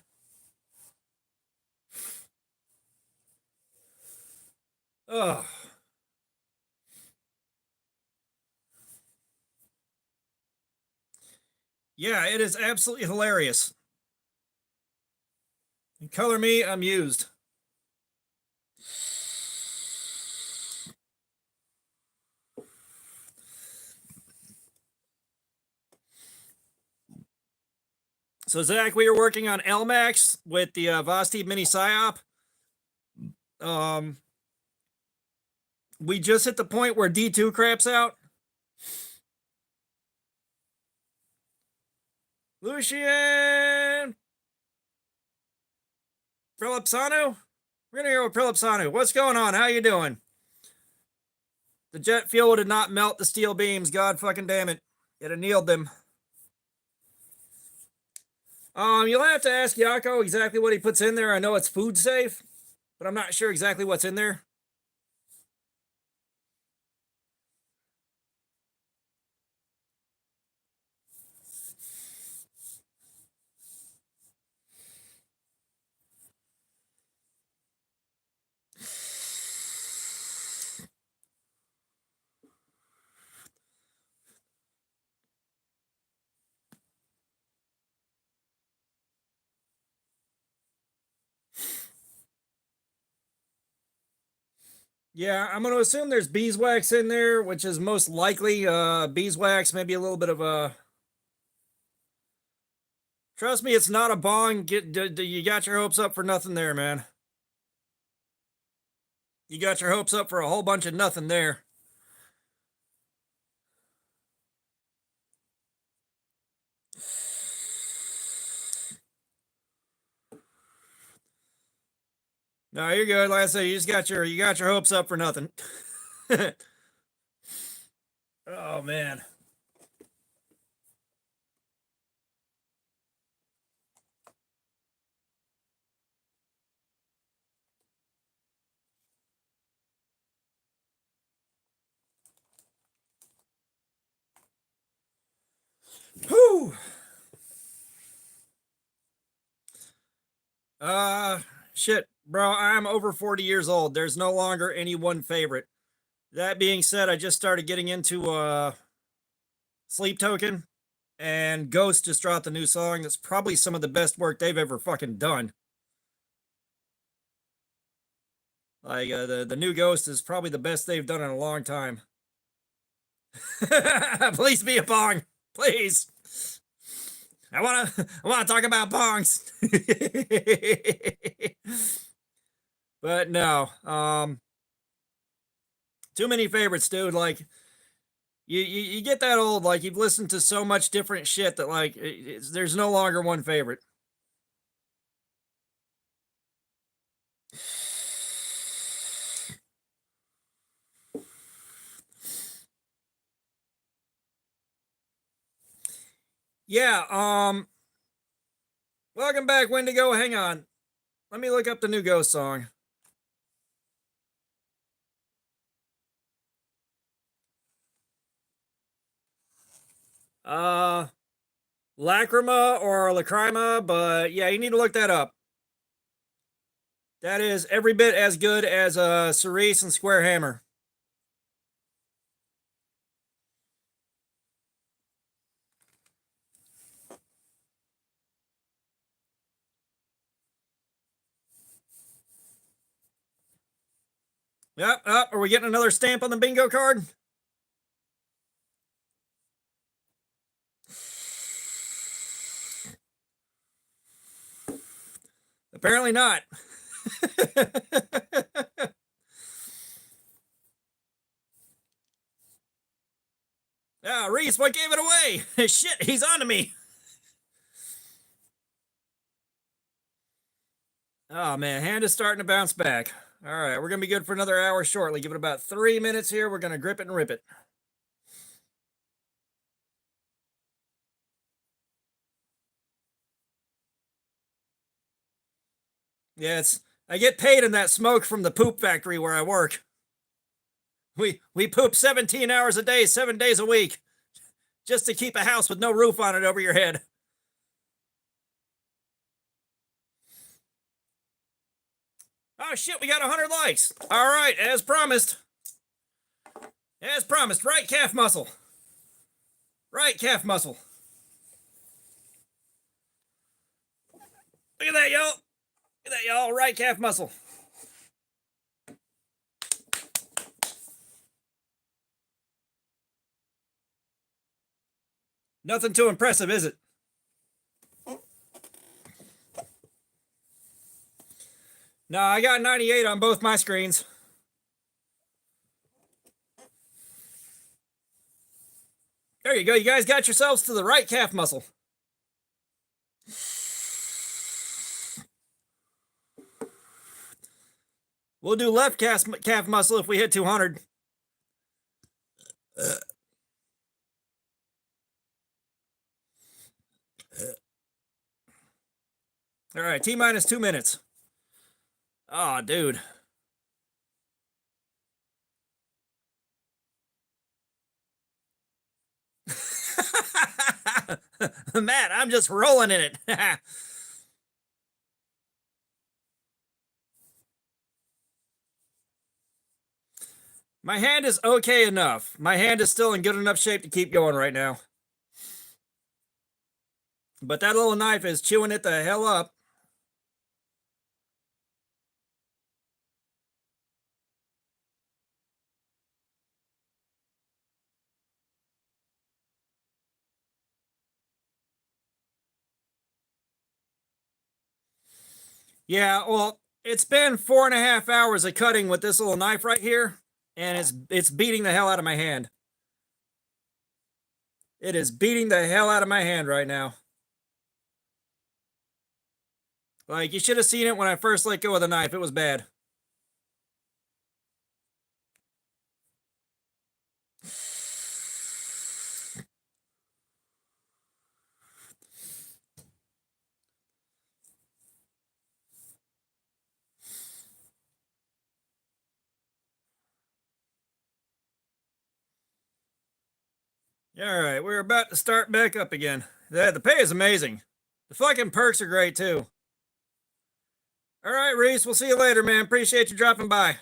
Oh. Yeah, it is absolutely hilarious. And color me amused. So, Zach, we were working on Elmax with the Vosti Mini Psyop. we just hit the point where D2 craps out. Lucian Philipsano? We're gonna go with Philipsano. What's going on? How you doing? The jet fuel did not melt the steel beams. God fucking damn it. It annealed them. You'll have to ask Yako exactly what he puts in there. I know it's food safe, but I'm not sure exactly what's in there. Yeah, I'm going to assume there's beeswax in there, which is most likely beeswax, maybe a little bit of a... Trust me, it's not a bong. You got your hopes up for nothing there, man. You got your hopes up for a whole bunch of nothing there. No, you're good. Like I said, you got your hopes up for nothing. Oh man. Whew. Shit, bro, I'm over 40 years old. There's no longer any one favorite. That being said, I just started getting into Sleep Token, and Ghost just dropped a new song that's probably some of the best work they've ever fucking done. Like the new Ghost is probably the best they've done in a long time. Please be a bong, please. I wanna talk about bongs. But no, too many favorites, dude. Like you get that old, like you've listened to so much different shit that like there's no longer one favorite. Yeah, welcome back, Wendigo. Hang on. Let me look up the new Ghost song. Uh Lacrima or Lacrima, but yeah, you need to look that up. That is every bit as good as Cerise and Square Hammer. Yep, are we getting another stamp on the bingo card? Apparently not. Ah, Reese, what gave it away? Shit, he's on to me. Oh man, hand is starting to bounce back. All right, we're gonna be good for another hour shortly. Give it about 3 minutes here. We're gonna grip it and rip it. Yeah, I get paid in that smoke from the poop factory where I work. We poop 17 hours a day, 7 days a week, just to keep a house with no roof on it over your head. Oh shit, we got 100 likes. All right, as promised. As promised, right calf muscle. Right calf muscle. Look at that, y'all. Look at that, y'all. Right calf muscle. Nothing too impressive, is it? No, I got 98 on both my screens. There you go. You guys got yourselves to the right calf muscle. We'll do left calf muscle if we hit 200. All right, T-minus 2 minutes. Oh, dude. Matt, I'm just rolling in it. My hand is okay enough. My hand is still in good enough shape to keep going right now. But that little knife is chewing it the hell up. Yeah, well, it's been 4.5 hours of cutting with this little knife right here, and it's beating the hell out of my hand. It is beating the hell out of my hand right now. Like, you should have seen it when I first let go of the knife. It was bad. All right, we're about to start back up again. The pay is amazing. The fucking perks are great too. All right, Reese, we'll see you later, man. Appreciate you dropping by.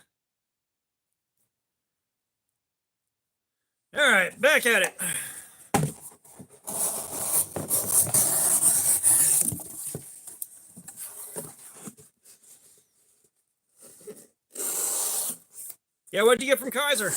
All right, back at it. Yeah, what'd you get from Kaiser?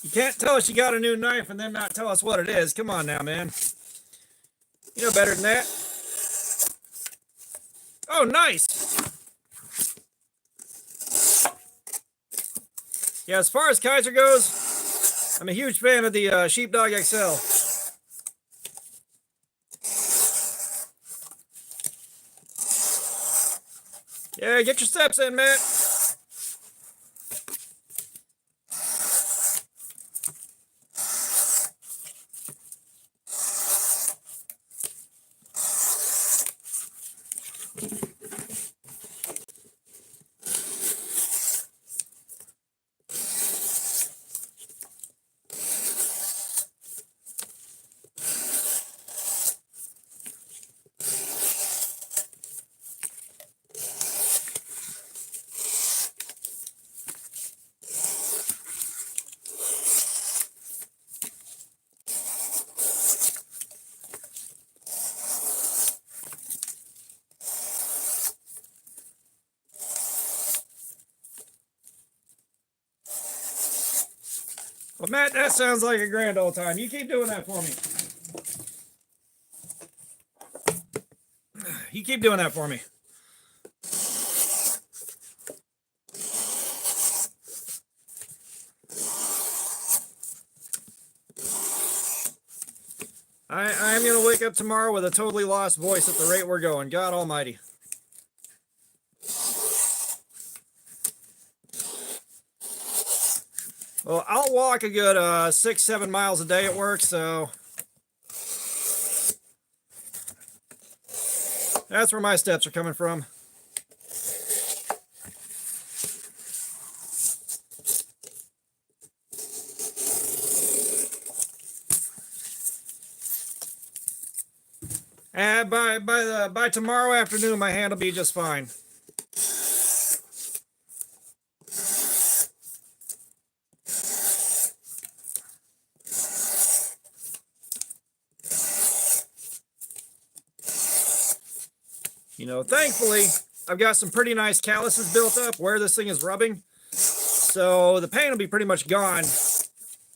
You can't tell us you got a new knife and then not tell us what it is. Come on now, man. You know better than that. Oh, nice. Yeah, as far as Kaiser goes, I'm a huge fan of the Sheepdog XL. Yeah, get your steps in, Matt. Well, Matt, that sounds like a grand old time. You keep doing that for me. You keep doing that for me. I'm going to wake up tomorrow with a totally lost voice at the rate we're going. God almighty. Well, I'll walk a good 6-7 miles a day at work, so that's where my steps are coming from. And by tomorrow afternoon, my hand will be just fine. 'Cause I got a lot of You know, thankfully, I've got some pretty nice calluses built up where this thing is rubbing. So the pain will be pretty much gone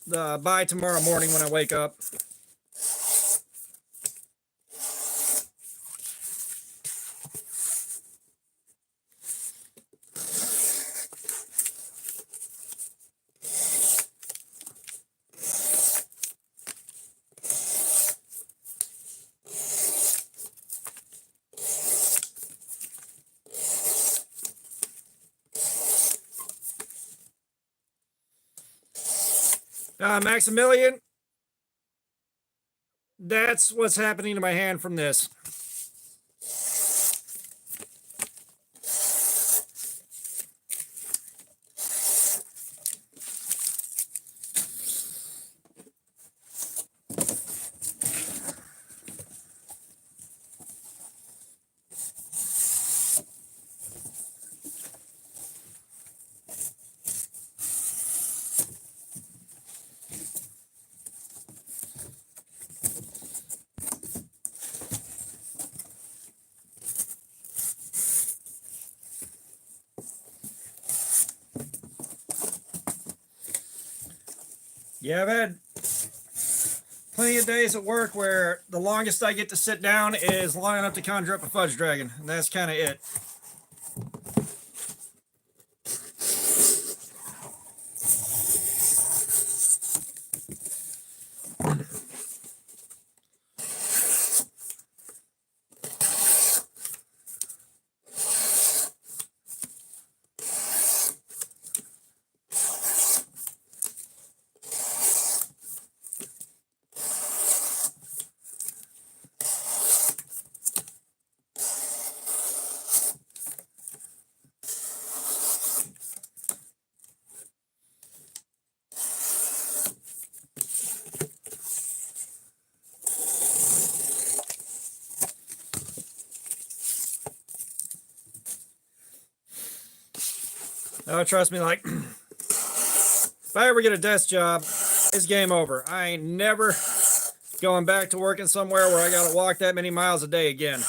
by tomorrow morning when I wake up. Maximilian, that's what's happening to my hand from this. Yeah, I've had plenty of days at work where the longest I get to sit down is long enough to conjure up a fudge dragon, and that's kind of it. Oh, trust me, like, if I ever get a desk job, it's game over. I ain't never going back to working somewhere where I gotta walk that many miles a day again.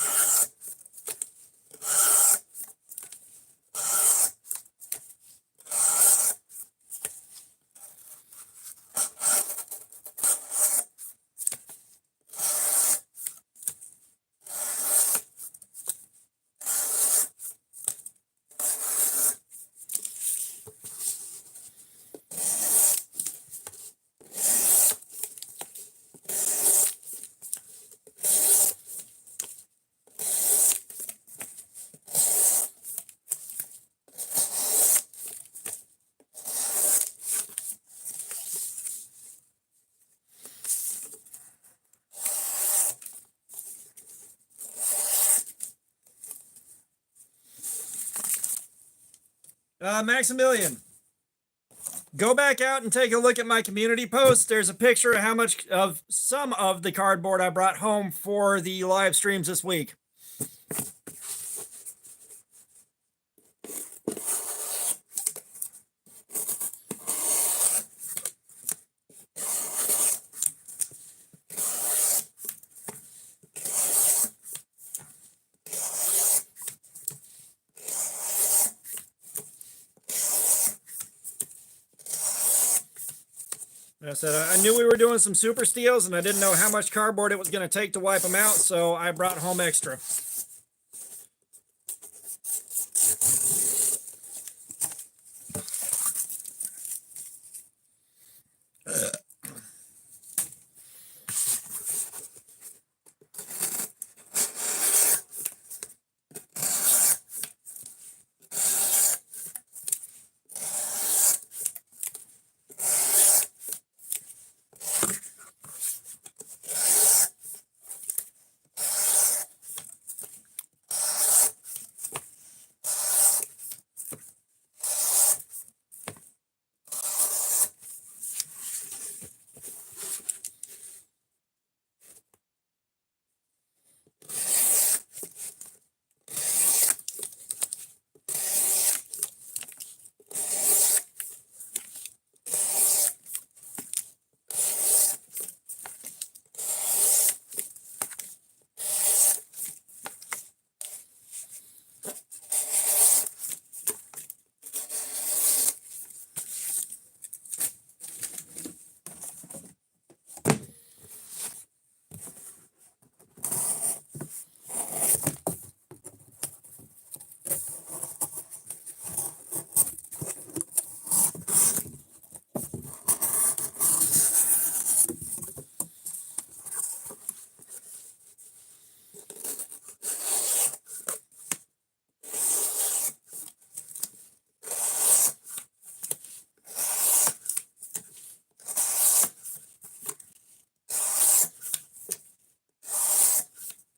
Maximilian, go back out and take a look at my community post. There's a picture of how much of some of the cardboard I brought home for the live streams this week. I said I knew we were doing some super steels and I didn't know how much cardboard it was going to take to wipe them out, so I brought home extra.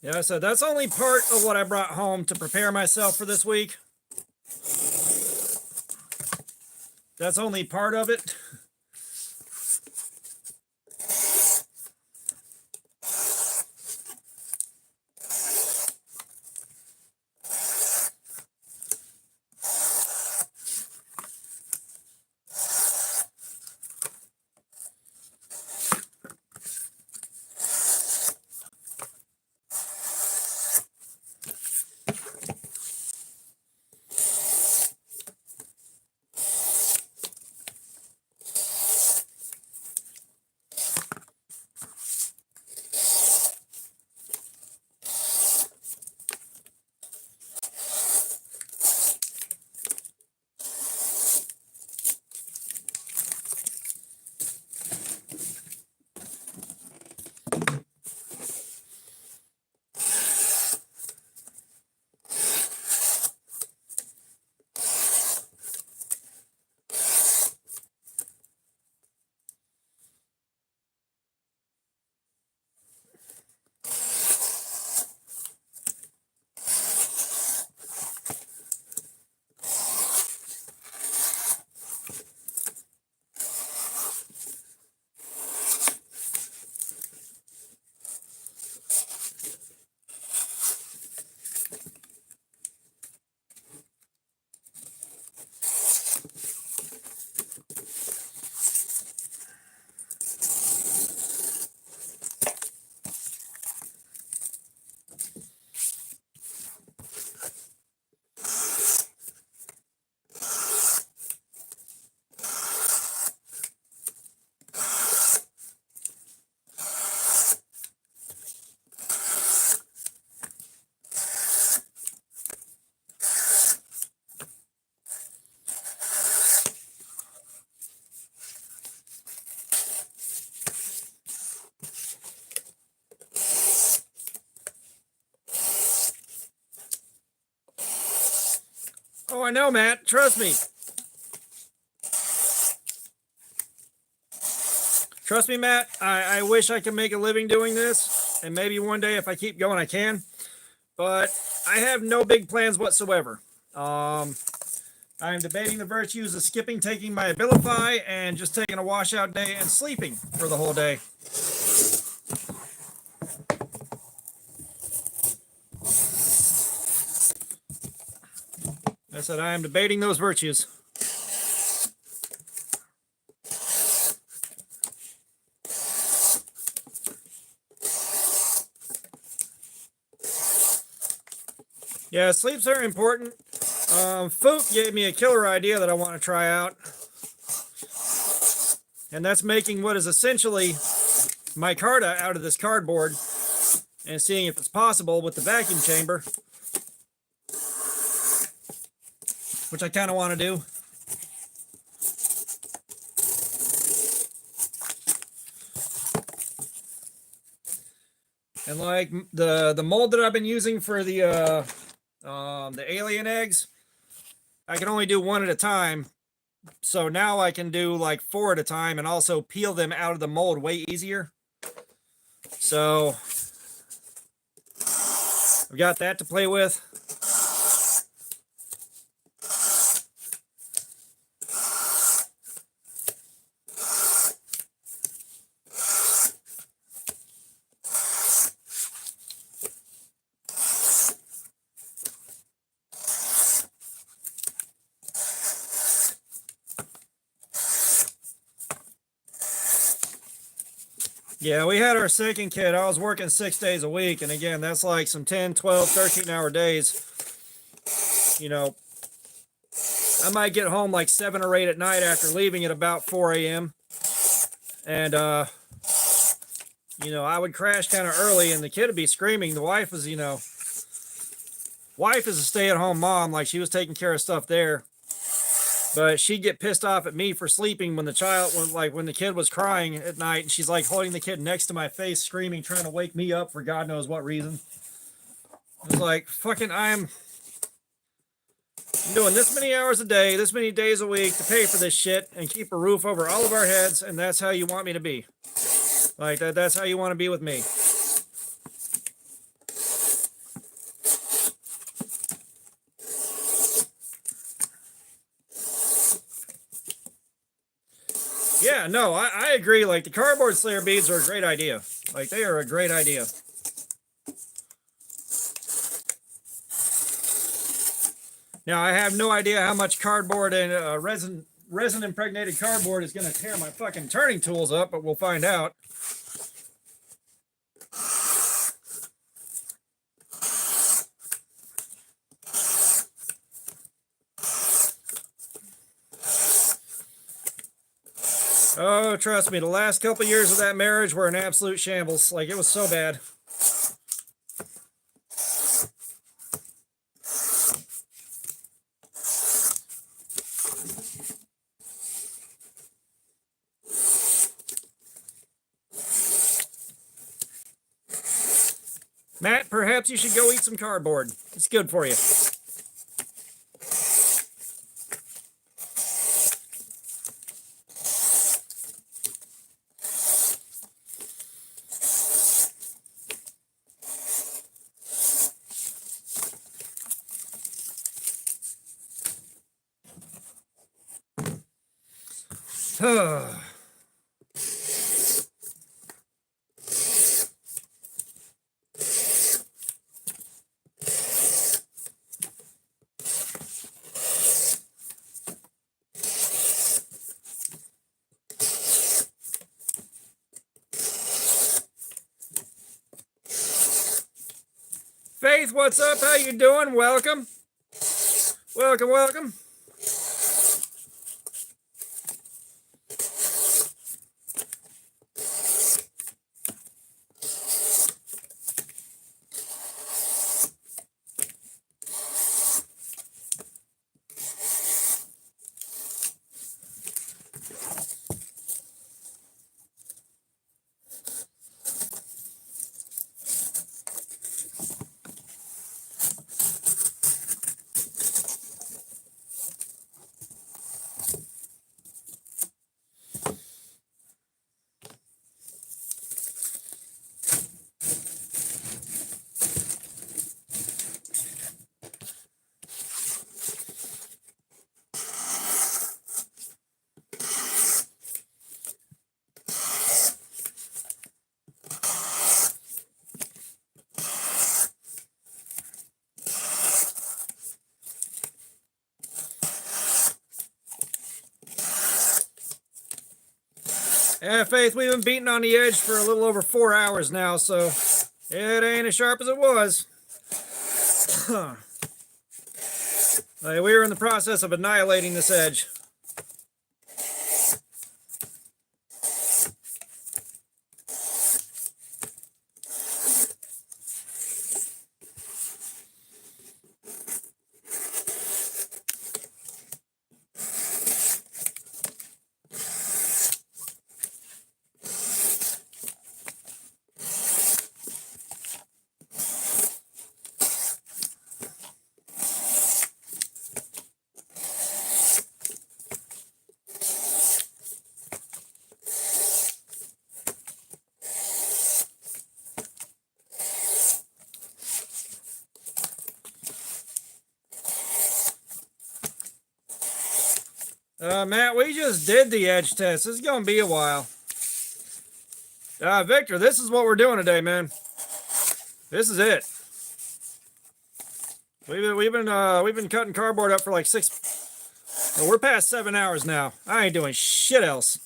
Yeah, so that's only part of what I brought home to prepare myself for this week. That's only part of it. Oh, I know, Matt. Trust me. Trust me, Matt. I wish I could make a living doing this. And maybe one day if I keep going, I can. But I have no big plans whatsoever. I'm debating the virtues of skipping taking my Abilify and just taking a washout day and sleeping for the whole day. I said I am debating those virtues. Yeah, sleep's very important. Fook gave me a killer idea that I want to try out. And that's making what is essentially micarta out of this cardboard and seeing if it's possible with the vacuum chamber, which I kind of want to do. And like the mold that I've been using for the alien eggs, I can only do one at a time. So now I can do like 4 at a time and also peel them out of the mold way easier. So I've got that to play with. Yeah, we had our second kid. I was working 6 days a week. And again, that's like some 10, 12, 13-hour days. You know, I might get home like 7 or 8 at night after leaving at about 4 a.m. And, you know, I would crash kind of early and the kid would be screaming. The wife was, wife is a stay-at-home mom. Like she was taking care of stuff there. But she'd get pissed off at me for sleeping when when the kid was crying at night, and she's like holding the kid next to my face, screaming, trying to wake me up for God knows what reason. I was like, fucking, I'm doing this many hours a day, this many days a week to pay for this shit and keep a roof over all of our heads, and that's how you want me to be. Like that's how you want to be with me. Yeah, no, I agree. Like, the cardboard Slayer beads are a great idea. Like, they are a great idea. Now, I have no idea how much cardboard and resin impregnated cardboard is going to tear my fucking turning tools up, but we'll find out. Oh, trust me, the last couple years of that marriage were an absolute shambles. Like, it was so bad. Matt, perhaps you should go eat some cardboard. It's good for you. Faith, what's up? How you doing? Welcome. Welcome, welcome. Yeah, Faith, we've been beating on the edge for a little over 4 hours now, so it ain't as sharp as it was. Like, we were in the process of annihilating this edge. Matt, we just did the edge test. This is going to be a while. Victor, this is what we're doing today, man. This is it. We've been cutting cardboard up for like well, we're past 7 hours now. I ain't doing shit else.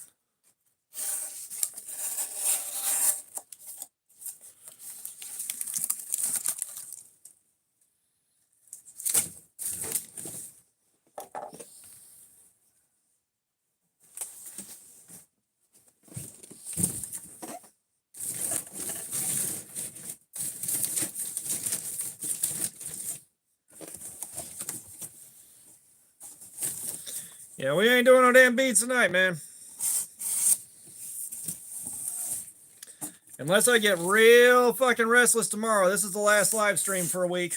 Yeah, we ain't doing no damn beads tonight, man. Unless I get real fucking restless tomorrow. This is the last live stream for a week.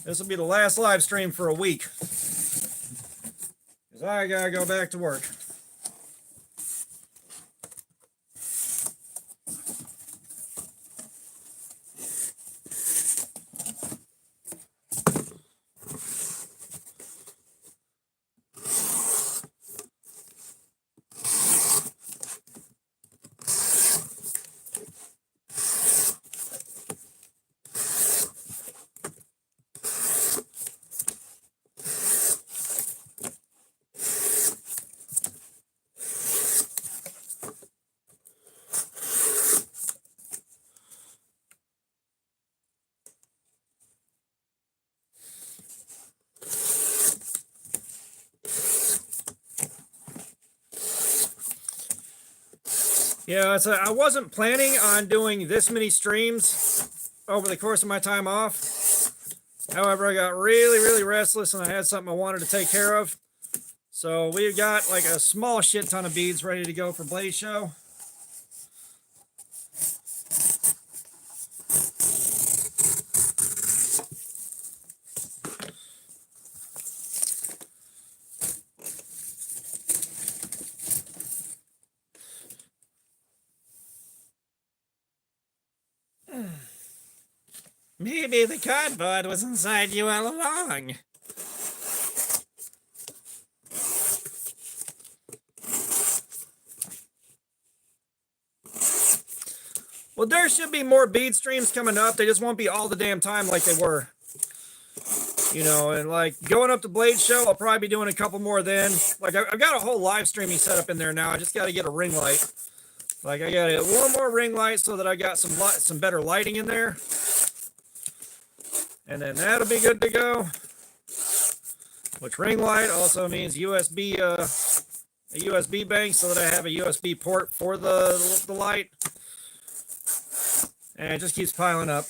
This will be the last live stream for a week. Because I gotta go back to work. Yeah, so I wasn't planning on doing this many streams over the course of my time off. However, I got really restless and I had something I wanted to take care of. So we've got like a small shit ton of beads ready to go for Blaze Show. Maybe the cardboard was inside you all along. Well, there should be more bead streams coming up. They just won't be all the damn time like they were. You know, and like going up to Blade Show, I'll probably be doing a couple more then. Like I've got a whole live streaming setup in there now. I just got to get a ring light. Like I got one more ring light so that I got some better lighting in there. And then that'll be good to go. Which ring light also means USB, a USB bank so that I have a USB port for the light. And it just keeps piling up.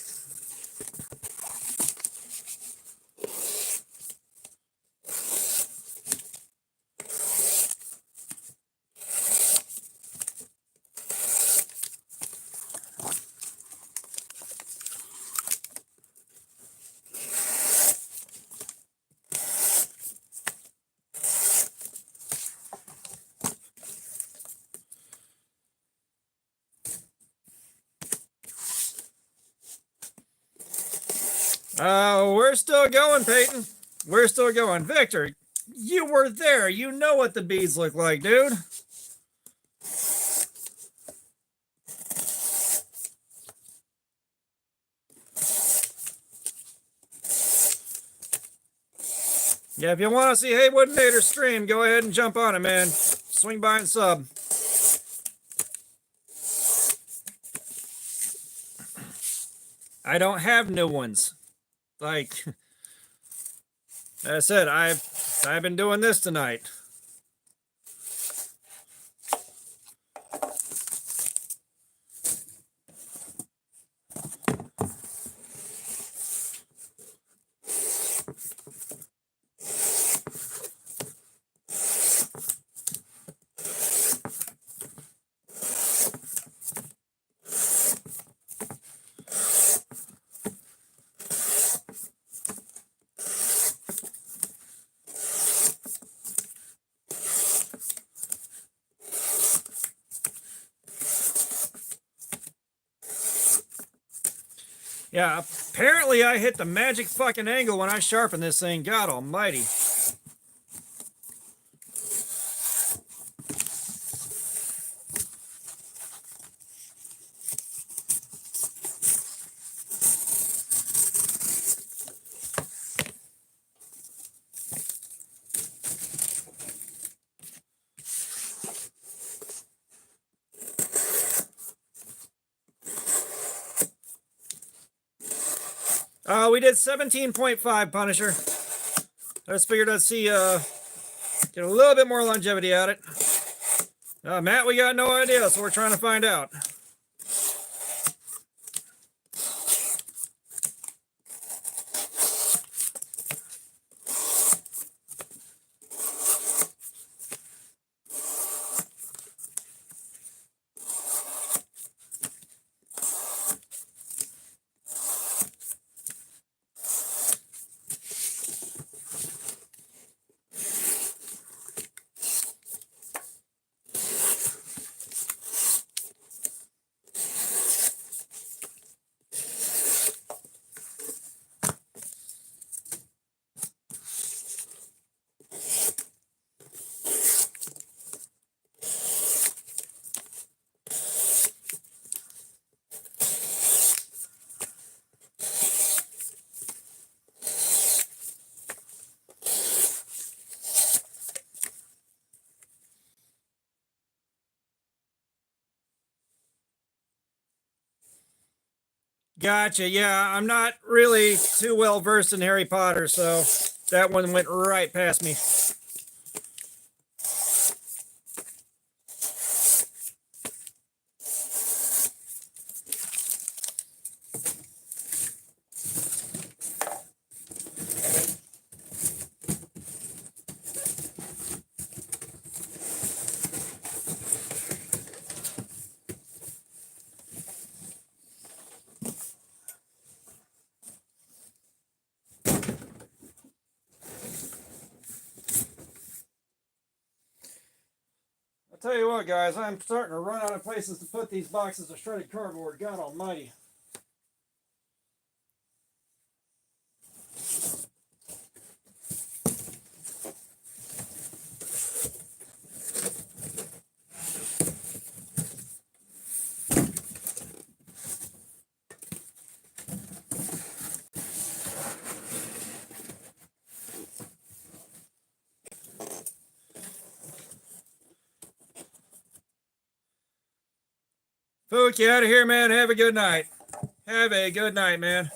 We're still going, Peyton. We're still going. Victor, you were there. You know what the beads look like, dude. Yeah, if you want to see Haywood Nader stream, go ahead and jump on it, man. Swing by and sub. I don't have new ones. Like I said, I've been doing this tonight. Yeah, apparently I hit the magic fucking angle when I sharpen this thing. God almighty. We did 17.5 Punisher. I just figured I'd see, get a little bit more longevity at it. Matt, we got no idea, so we're trying to find out. Gotcha. Yeah, I'm not really too well versed in Harry Potter, so that one went right past me. tell you what, guys, I'm starting to run out of places to put these boxes of shredded cardboard. God almighty. Fook, you out of here, man. Have a good night. Have a good night, man.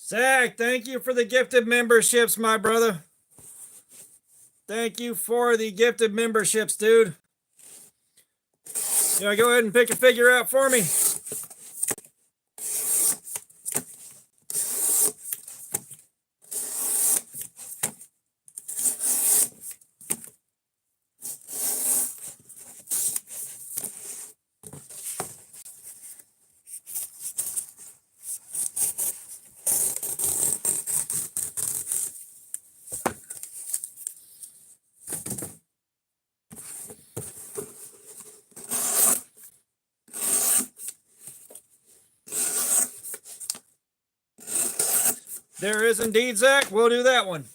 Zach, thank you for the gifted memberships, my brother. Thank you for the gifted memberships, dude. You want to go ahead and pick a figure out for me? There is indeed, Zach. We'll do that one.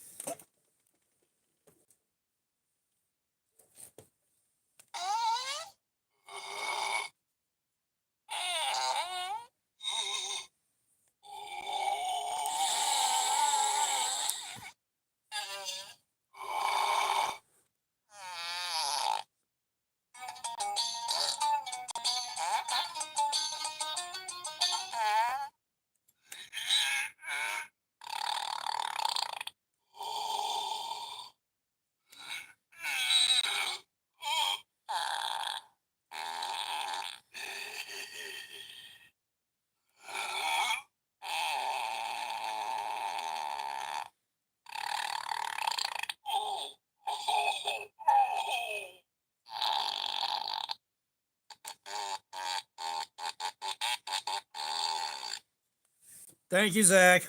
Thank you, Zach.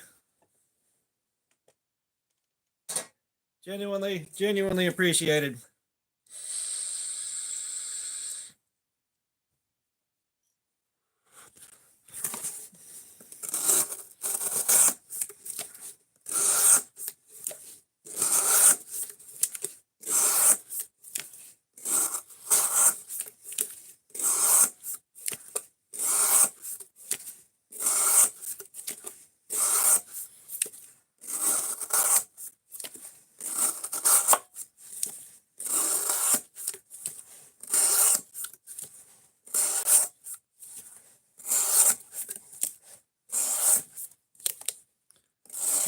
Genuinely appreciated.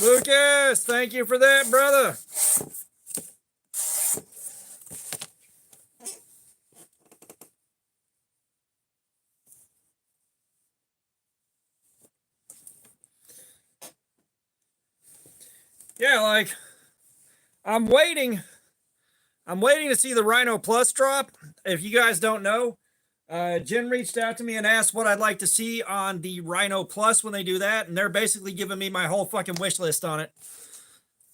Lucas, thank you for that, brother. Yeah, like I'm waiting to see the Rhino Plus drop. If you guys don't know, Jen reached out to me and asked what I'd like to see on the Rhino Plus when they do that, and they're basically giving me my whole fucking wish list on it.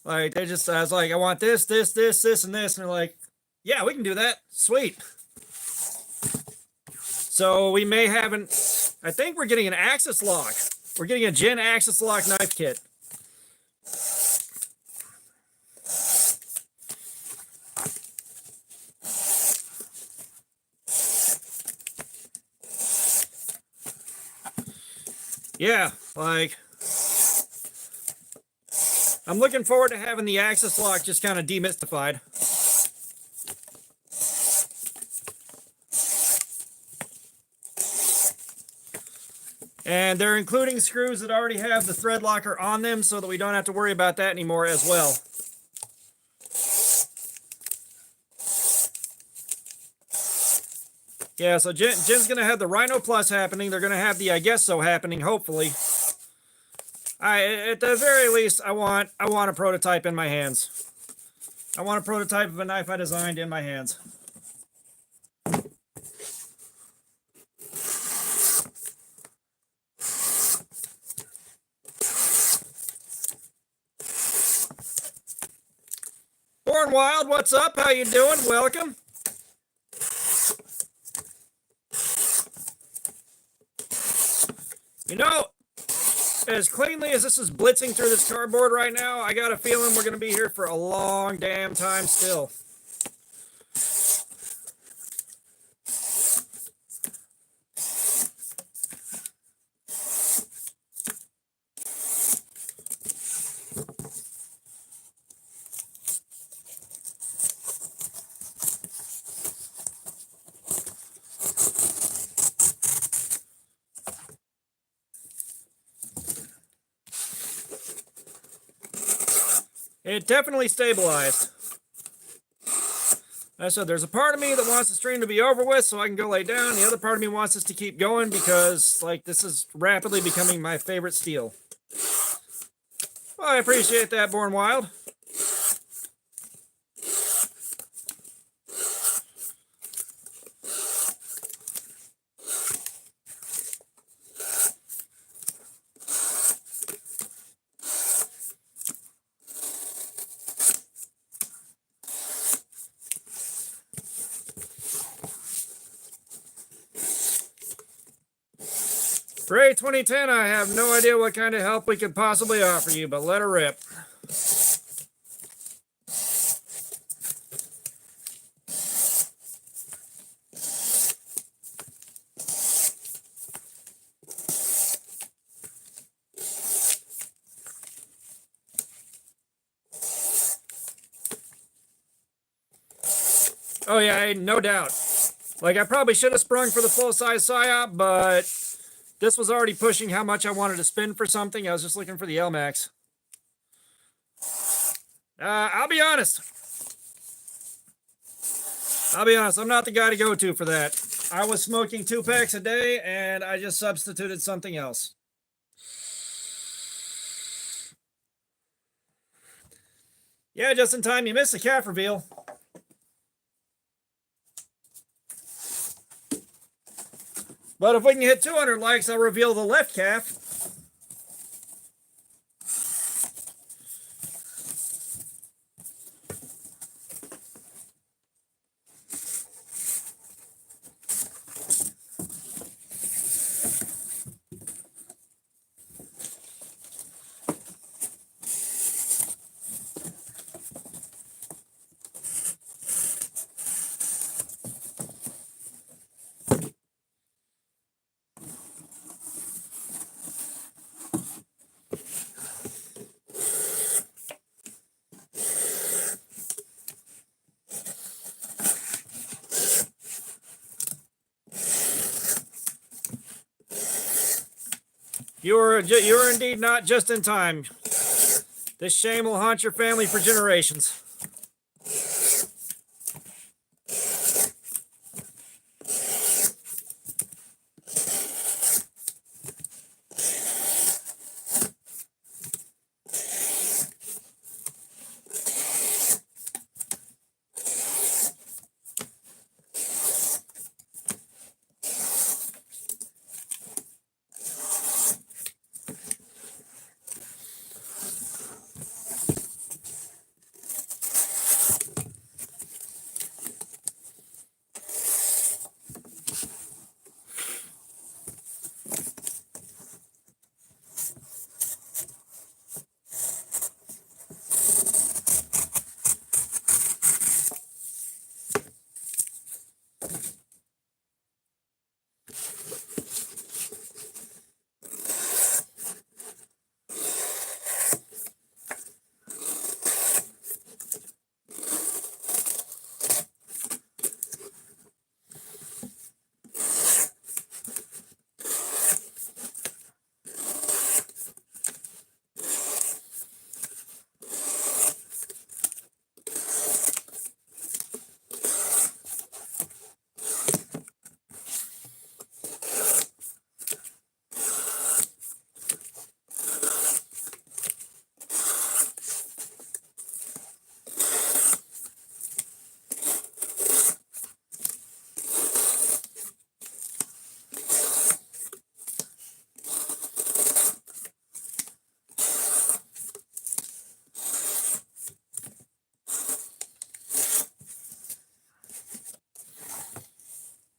Like I was like, I want this, and this, and they're like, yeah, we can do that. Sweet. So we may have I think we're getting an Axis lock. We're getting a Jen Axis lock knife kit. Yeah, like I'm looking forward to having the Axis lock just kind of demystified. And they're including screws that already have the thread locker on them so that we don't have to worry about that anymore as well. Yeah, so Jen's going to have the Rhino Plus happening. They're going to have the I Guess So happening, hopefully. At the very least, I want a prototype in my hands. I want a prototype of a knife I designed in my hands. Born Wild, what's up? How you doing? Welcome. You know, as cleanly as this is blitzing through this cardboard right now, I got a feeling we're going to be here for a long damn time still. It definitely stabilized. As I said, there's a part of me that wants the stream to be over with so I can go lay down. The other part of me wants us to keep going because, like, this is rapidly becoming my favorite steel. Well, I appreciate that, Born Wild. For A2010, I have no idea what kind of help we could possibly offer you, but let her rip. Oh yeah, no doubt. Like, I probably should have sprung for the full-size PSYOP, but this was already pushing how much I wanted to spend for something. I was just looking for the Elmax. I'll be honest. I'm not the guy to go to for that. I was smoking 2 packs a day, and I just substituted something else. Yeah, just in time. You missed the calf reveal. But if we can hit 200 likes, I'll reveal the left calf. You are indeed not just in time. This shame will haunt your family for generations.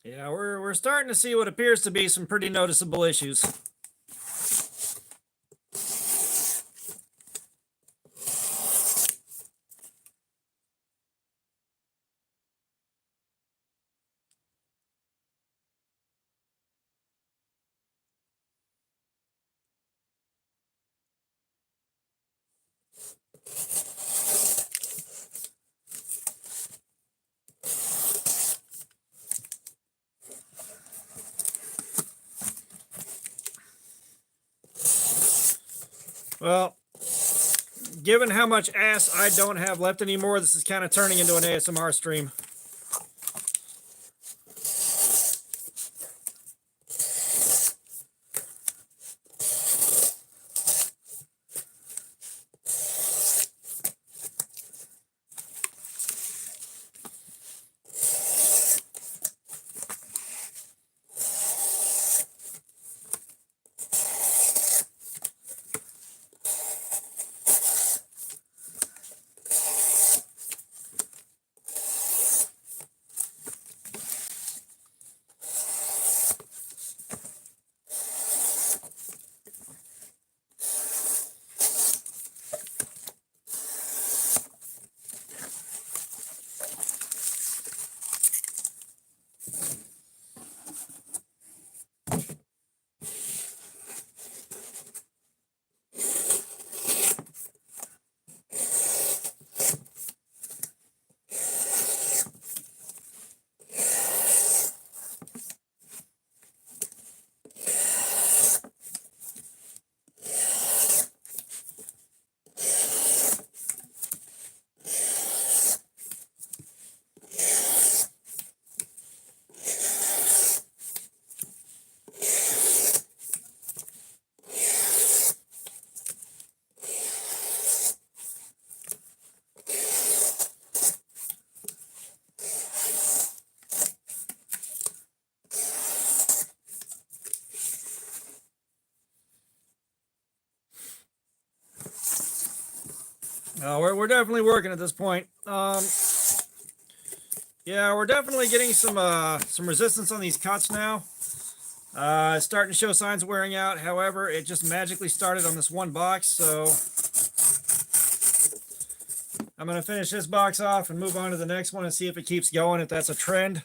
Yeah, we're starting to see what appears to be some pretty noticeable issues. Well, given how much ass I don't have left anymore, this is kind of turning into an ASMR stream. We're definitely working at this point. Yeah, we're definitely getting some resistance on these cuts now. It's starting to show signs of wearing out. However, it just magically started on this one box, so I'm going to finish this box off and move on to the next one and see if it keeps going, if that's a trend.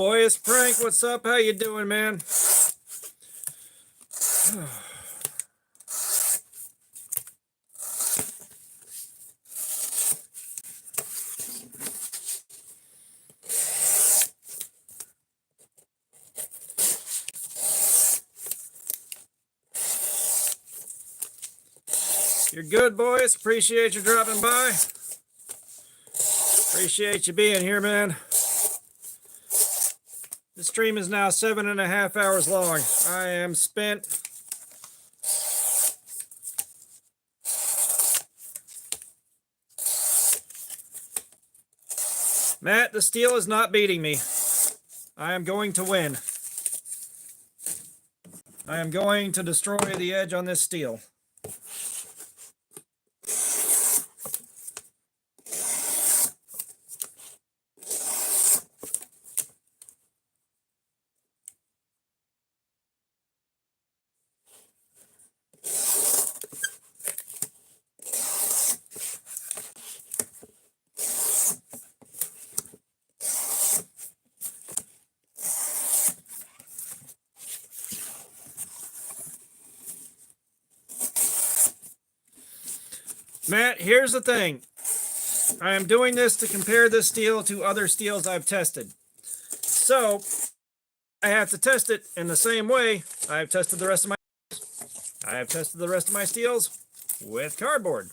boys? Frank, what's up? How you doing, man? You're good, boys. Appreciate you dropping by. Appreciate you being here, man. The stream is now 7.5 hours long. I am spent. Matt, the steel is not beating me. I am going to win. I am going to destroy the edge on this steel. Matt, here's the thing. I am doing this to compare this steel to other steels I've tested. So, I have to test it in the same way I've tested the rest of my steels with cardboard.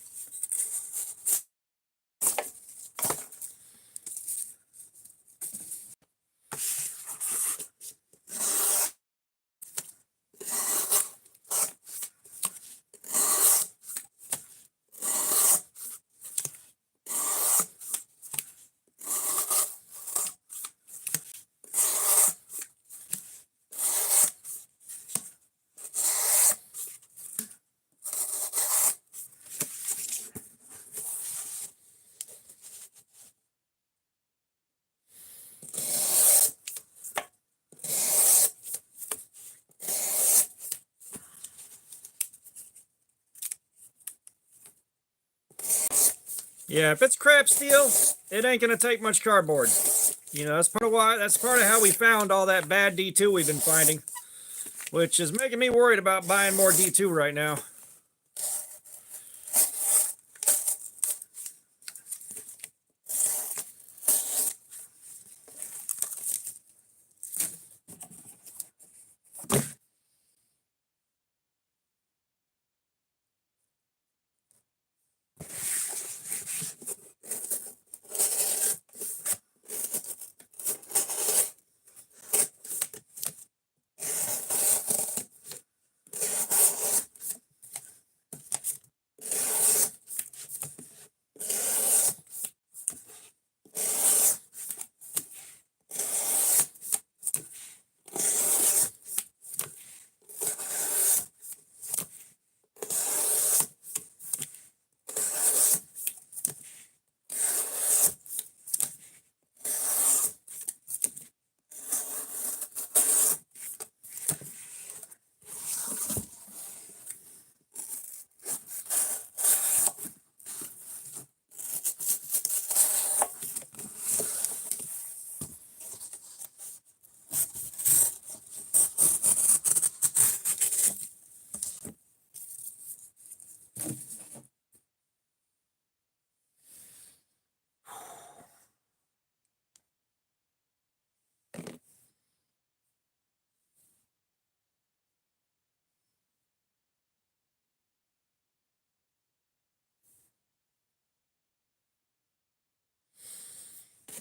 Yeah, if it's crap steel, it ain't gonna take much cardboard. You know, that's part of how we found all that bad D2 we've been finding, which is making me worried about buying more D2 right now.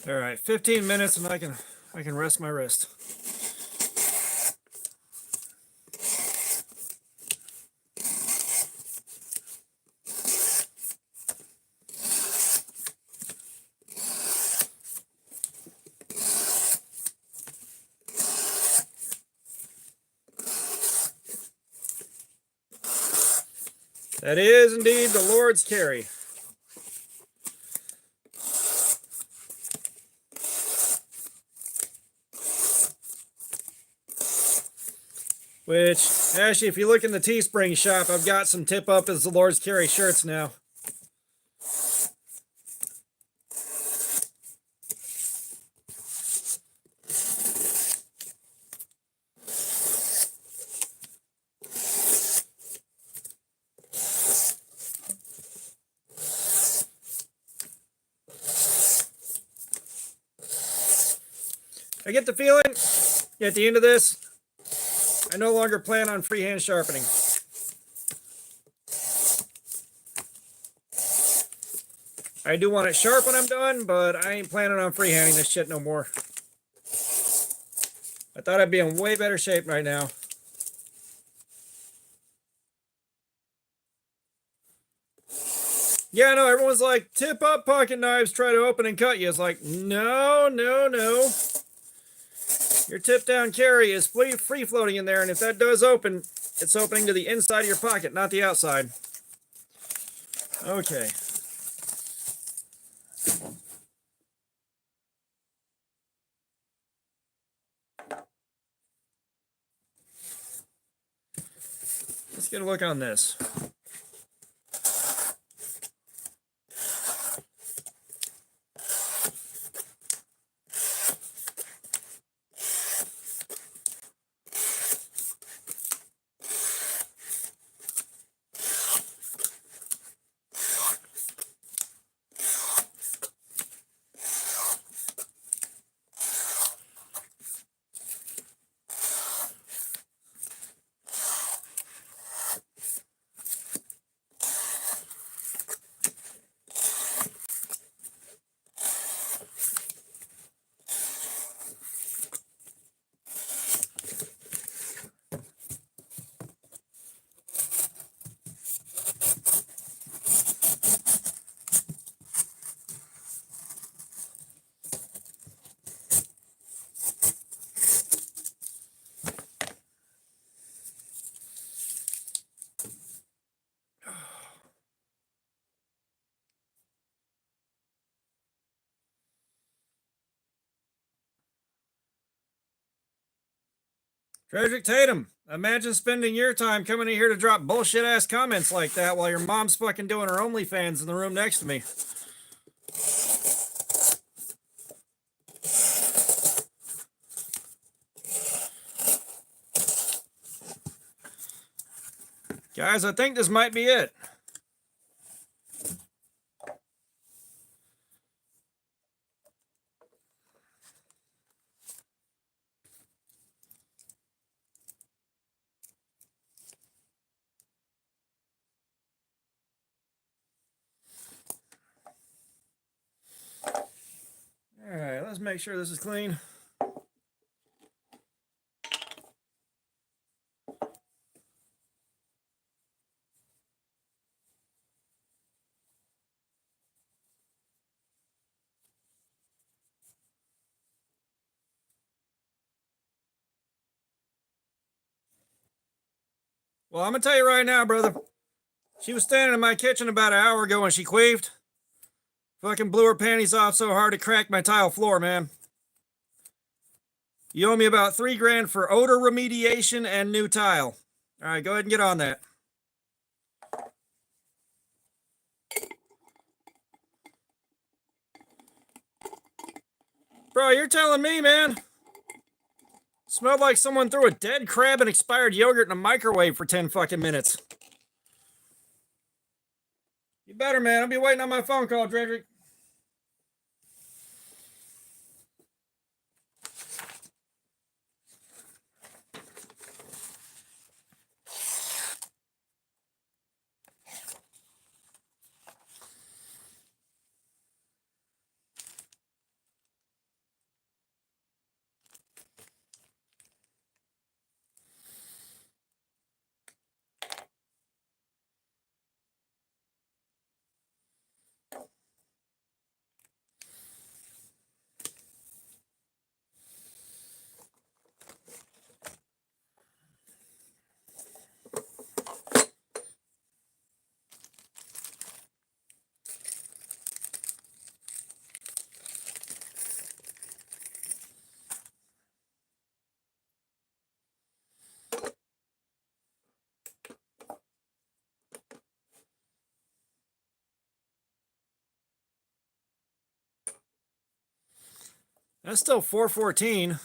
All right, 15 minutes and I can rest my wrist. That is indeed the Lord's carry. Which, actually, if you look in the Teespring shop, I've got some tip up as the Lord's carry shirts now. I get the feeling at the end of this, I no longer plan on freehand sharpening. I do want it sharp when I'm done, but I ain't planning on freehanding this shit no more. I thought I'd be in way better shape right now. Yeah, no, everyone's like, tip up pocket knives, try to open and cut you. It's like, no, no, no. Your tip down carry is free floating in there, and if that does open, it's opening to the inside of your pocket, not the outside. Okay. Let's get a look on this. Frederick Tatum, imagine spending your time coming in here to drop bullshit ass comments like that while your mom's fucking doing her OnlyFans in the room next to me. Guys, I think this might be it. All right, let's make sure this is clean. Well, I'm gonna tell you right now, brother. She was standing in my kitchen about an hour ago and she queefed. Fucking blew her panties off so hard it cracked my tile floor, man. You owe me about $3 for odor remediation and new tile. All right, go ahead and get on that. Bro, you're telling me, man. Smelled like someone threw a dead crab and expired yogurt in a microwave for 10 fucking minutes. You better, man. I'll be waiting on my phone call, Frederick. That's still 414.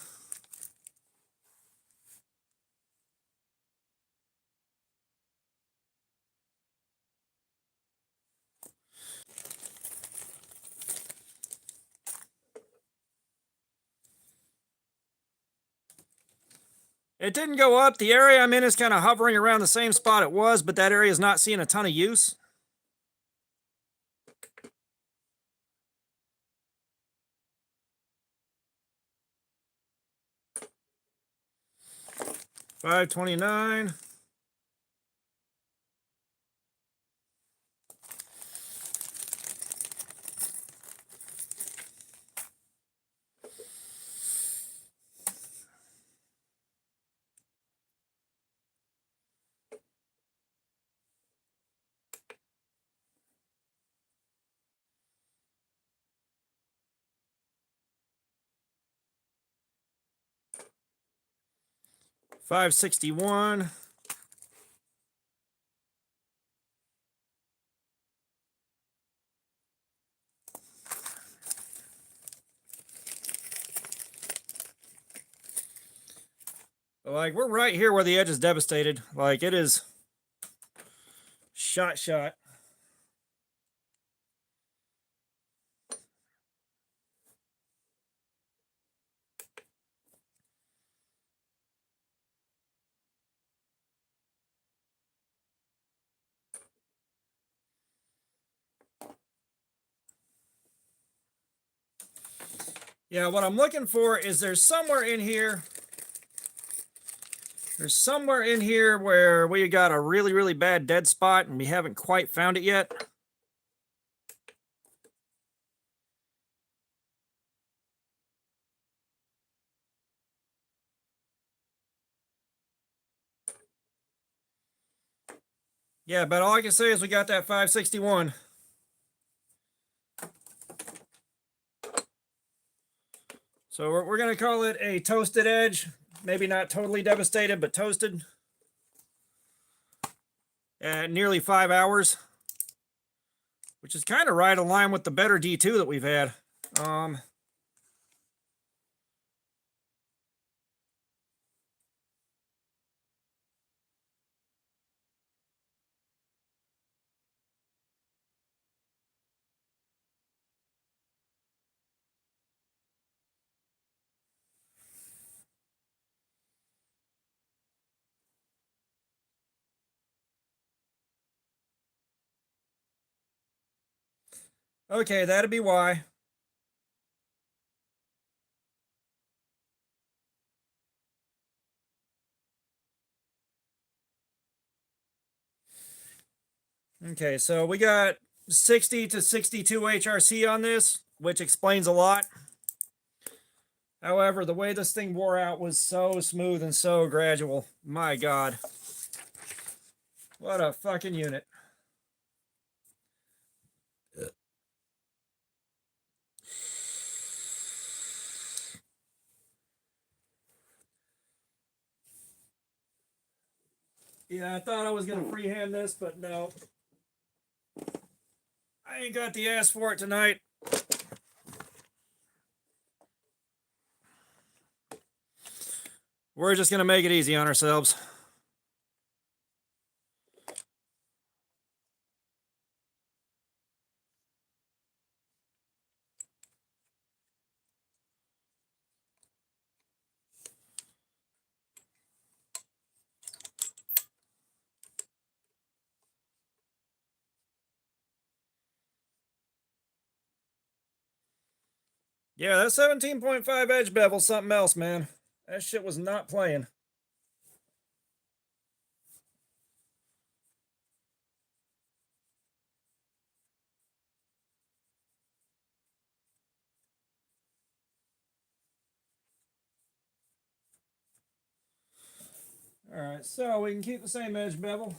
It didn't go up. The area I'm in is kind of hovering around the same spot it was, but that area is not seeing a ton of use. $5.29. $5.61. Like, we're right here where the edge is devastated. Like, it is shot. Yeah, what I'm looking for is there's somewhere in here where we got a really, really bad dead spot and we haven't quite found it yet. Yeah, but all I can say is we got that 561. So we're going to call it a toasted edge. Maybe not totally devastated, but toasted. At nearly 5 hours. Which is kind of right in line with the better D2 that we've had. Okay, that'd be why. Okay, so we got 60 to 62 HRC on this, which explains a lot. However, the way this thing wore out was so smooth and so gradual. My God. What a fucking unit. Yeah, I thought I was going to freehand this, but no. I ain't got the ass for it tonight. We're just going to make it easy on ourselves. Yeah, that 17.5 edge bevel's something else, man. That shit was not playing. All right, so we can keep the same edge bevel.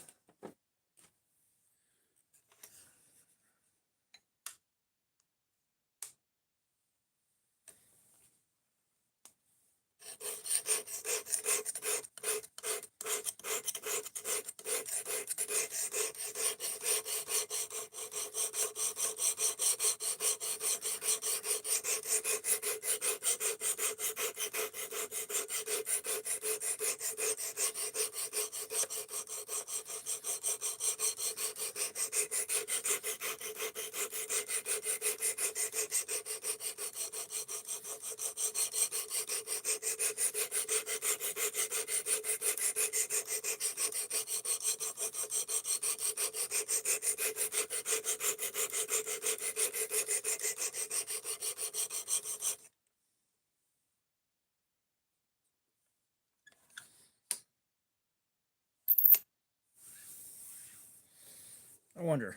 I wonder.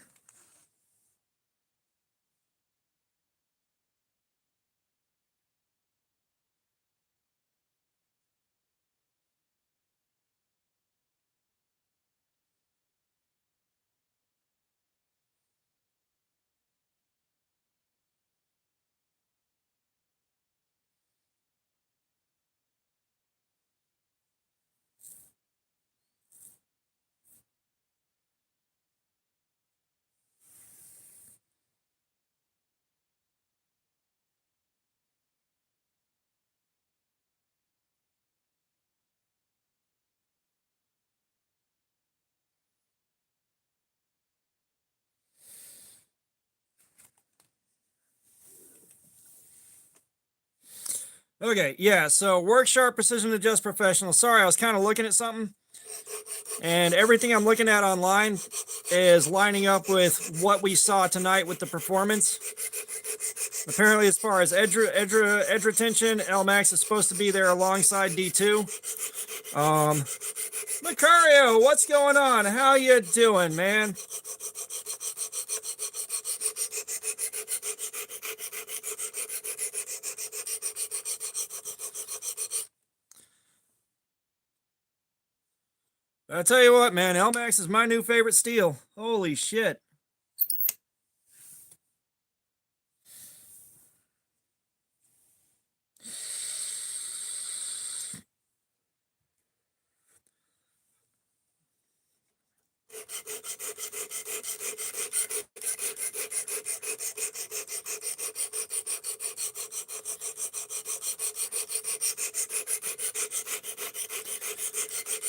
Okay, yeah, so Work Sharp Precision Adjust Professional. Sorry, I was kind of looking at something, and everything I'm looking at online is lining up with what we saw tonight with the performance. Apparently, as far as edge retention, Elmax is supposed to be there alongside D2. Macario, what's going on? How you doing, man? I tell you what, man, Elmax is my new favorite steel. Holy shit.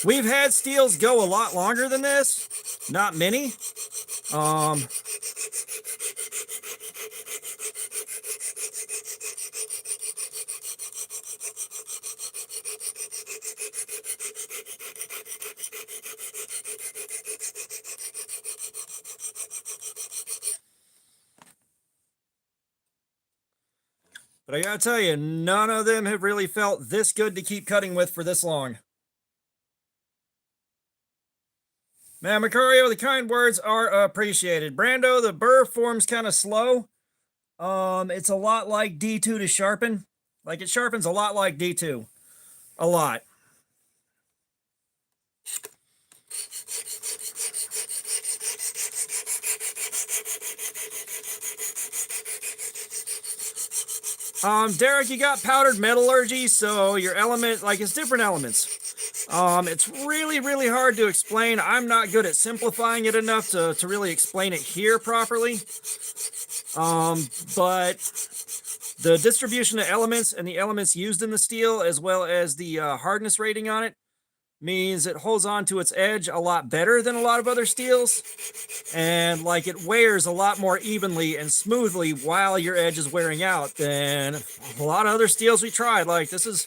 We've had steels go a lot longer than this. Not many. But I gotta tell you, none of them have really felt this good to keep cutting with for this long. Man, Macario, the kind words are appreciated. Brando, the burr form's kind of slow. It's a lot like D2 to sharpen. Like, it sharpens a lot like D2. A lot. Derek, you got powdered metallurgy, so your element, like, it's different elements. It's really, really hard to explain. I'm not good at simplifying it enough to really explain it here properly. But the distribution of elements and the elements used in the steel, as well as the hardness rating on it, means it holds on to its edge a lot better than a lot of other steels. And like, it wears a lot more evenly and smoothly while your edge is wearing out than a lot of other steels we tried. Like, this is...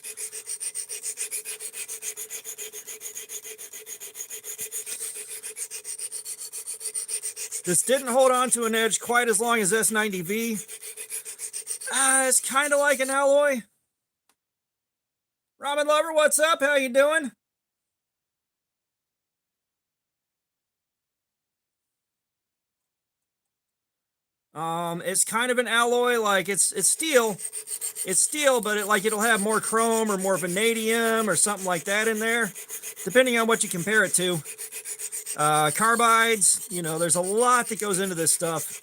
This didn't hold on to an edge quite as long as S90V. It's kind of like an alloy. Ramen Lover, what's up? How you doing? It's kind of an alloy. Like, it's steel. It's steel, but it'll have more chrome or more vanadium or something like that in there, depending on what you compare it to. Carbides, you know, there's a lot that goes into this stuff.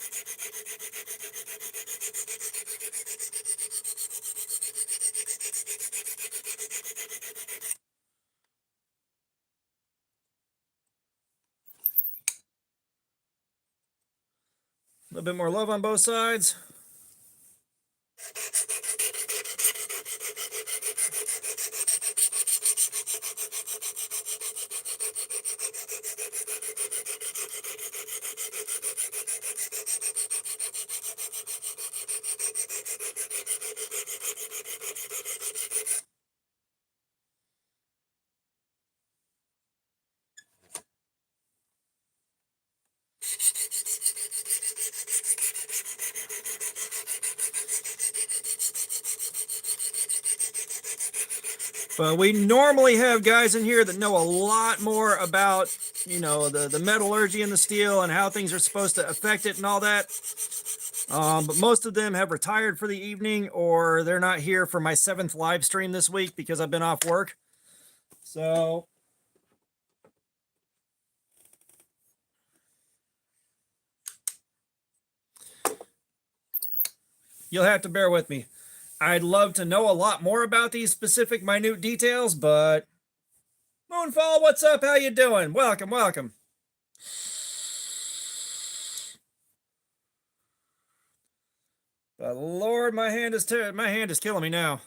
A little bit more love on both sides. But we normally have guys in here that know a lot more about you know, the metallurgy in the steel and how things are supposed to affect it and all that. But most of them have retired for the evening, or they're not here for my 7th live stream this week because I've been off work. So you'll have to bear with me. I'd love to know a lot more about these specific minute details, but Moonfall, what's up? How you doing? Welcome, welcome. But Lord, my hand is killing me now.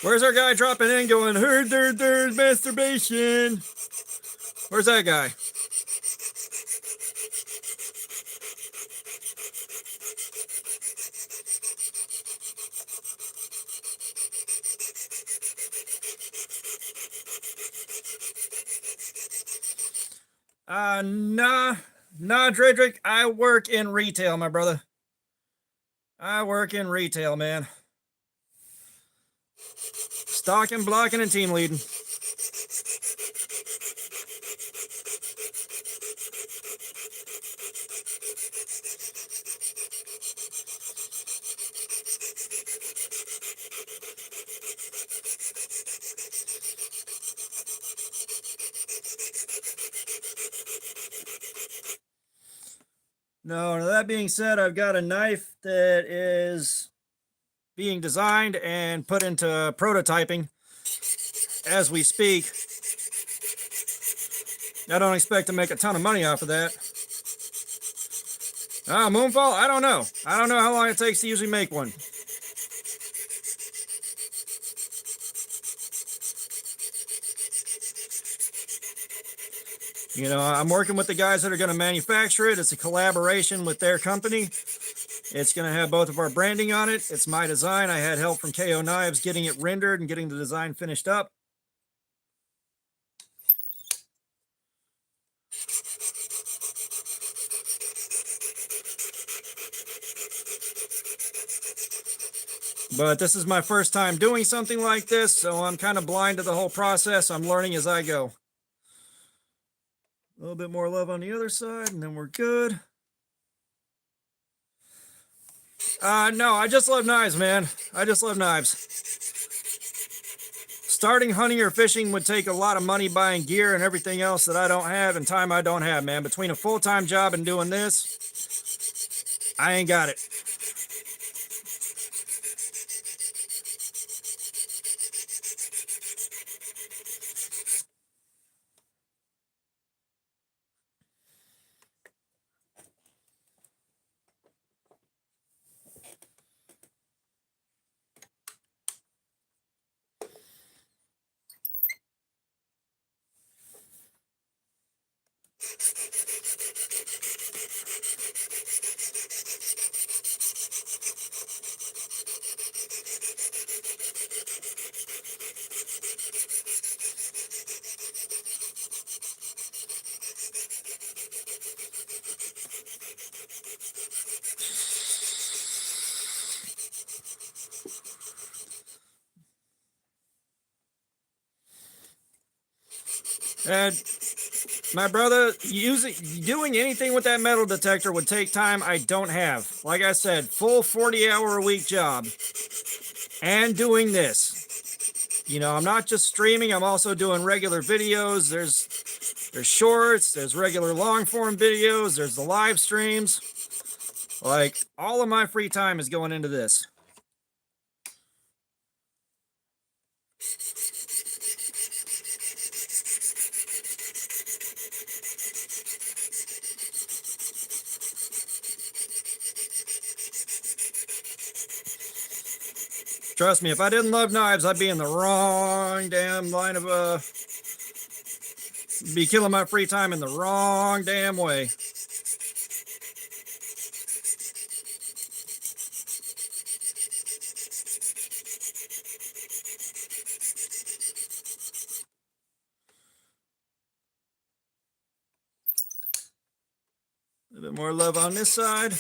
Where's our guy dropping in going, there's masturbation? Where's that guy? Nah, Dredrick, I work in retail, my brother. I work in retail, man. Stocking, blocking, and team leading. No, that being said, I've got a knife that is being designed and put into prototyping as we speak. I don't expect to make a ton of money off of that. Moonfall, I don't know. I don't know how long it takes to usually make one. You know, I'm working with the guys that are going to manufacture it. It's a collaboration with their company. It's going to have both of our branding on it. It's my design. I had help from KO Knives getting it rendered and getting the design finished up. But this is my first time doing something like this, so I'm kind of blind to the whole process. I'm learning as I go. A little bit more love on the other side, and then we're good. No, I just love knives, man. I just love knives. Starting hunting or fishing would take a lot of money buying gear and everything else that I don't have and time I don't have, man. Between a full-time job and doing this, I ain't got it. And my brother, doing anything with that metal detector would take time I don't have. Like I said, full 40-hour-a-week job and doing this. You know, I'm not just streaming, I'm also doing regular videos. There's shorts, there's regular long form videos, there's the live streams. Like, all of my free time is going into this. Trust me, if I didn't love knives, I'd be in the wrong damn line of, be killing my free time in the wrong damn way. A bit more love on this side.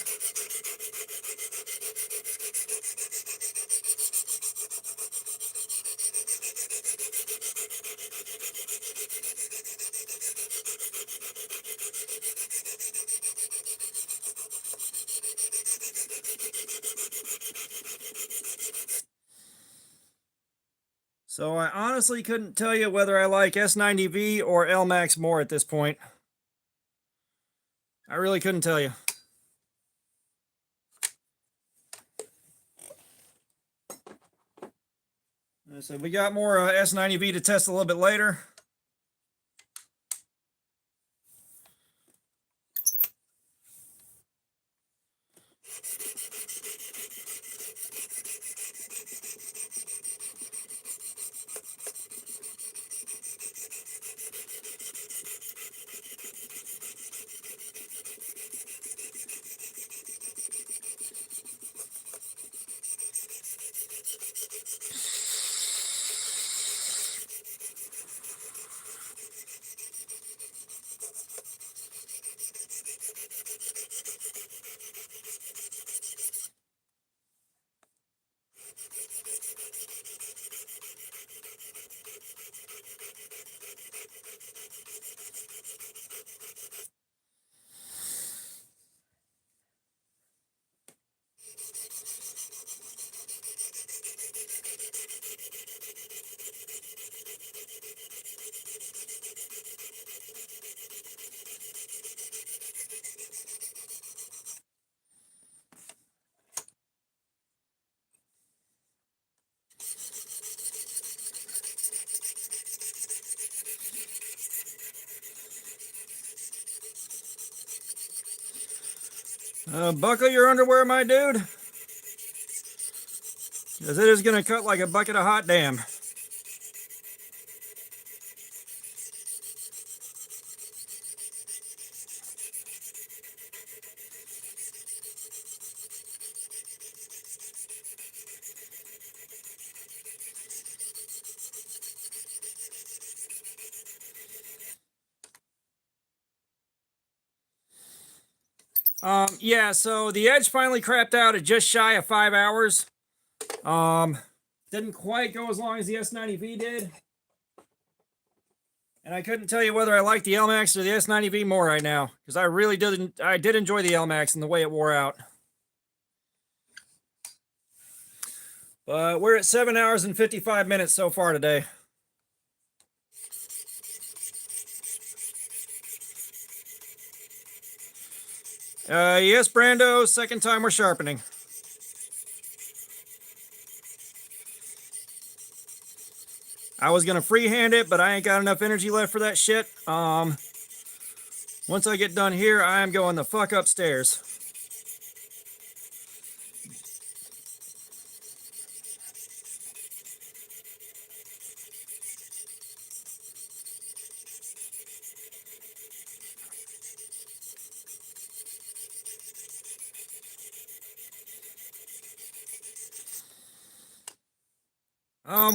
So I honestly couldn't tell you whether I like S90V or Elmax more at this point. I really couldn't tell you. So we got more S90V to test a little bit later. Buckle your underwear, my dude, because it is going to cut like a bucket of hot damn. Yeah, so the edge finally crapped out at just shy of 5 hours. Didn't quite go as long as the S90V did. And I couldn't tell you whether I liked the Elmax or the S90V more right now, because I did enjoy the Elmax and the way it wore out. But we're at 7 hours and 55 minutes so far today. Yes, Brando, second time we're sharpening. I was gonna freehand it, but I ain't got enough energy left for that shit. Once I get done here, I am going the fuck upstairs.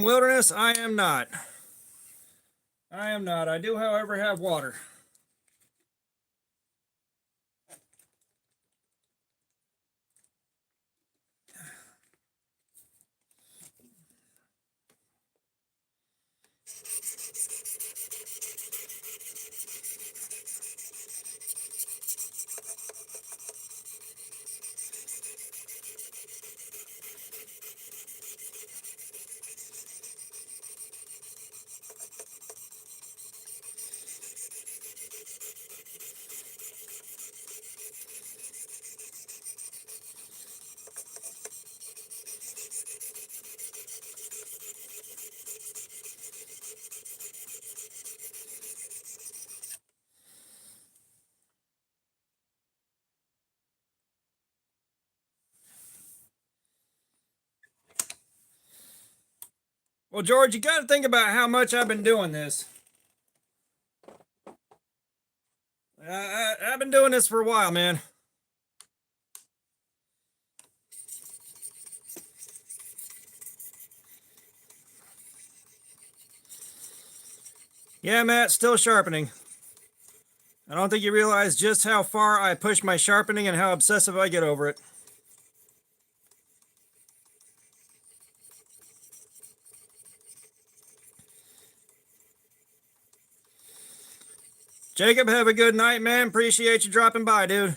Wilderness, I am not. I am not. I do, however, have water. Well, George, you got to think about how much I've been doing this. I've been doing this for a while, man. Yeah, Matt, still sharpening. I don't think you realize just how far I push my sharpening and how obsessive I get over it. Jacob, have a good night, man. Appreciate you dropping by, dude.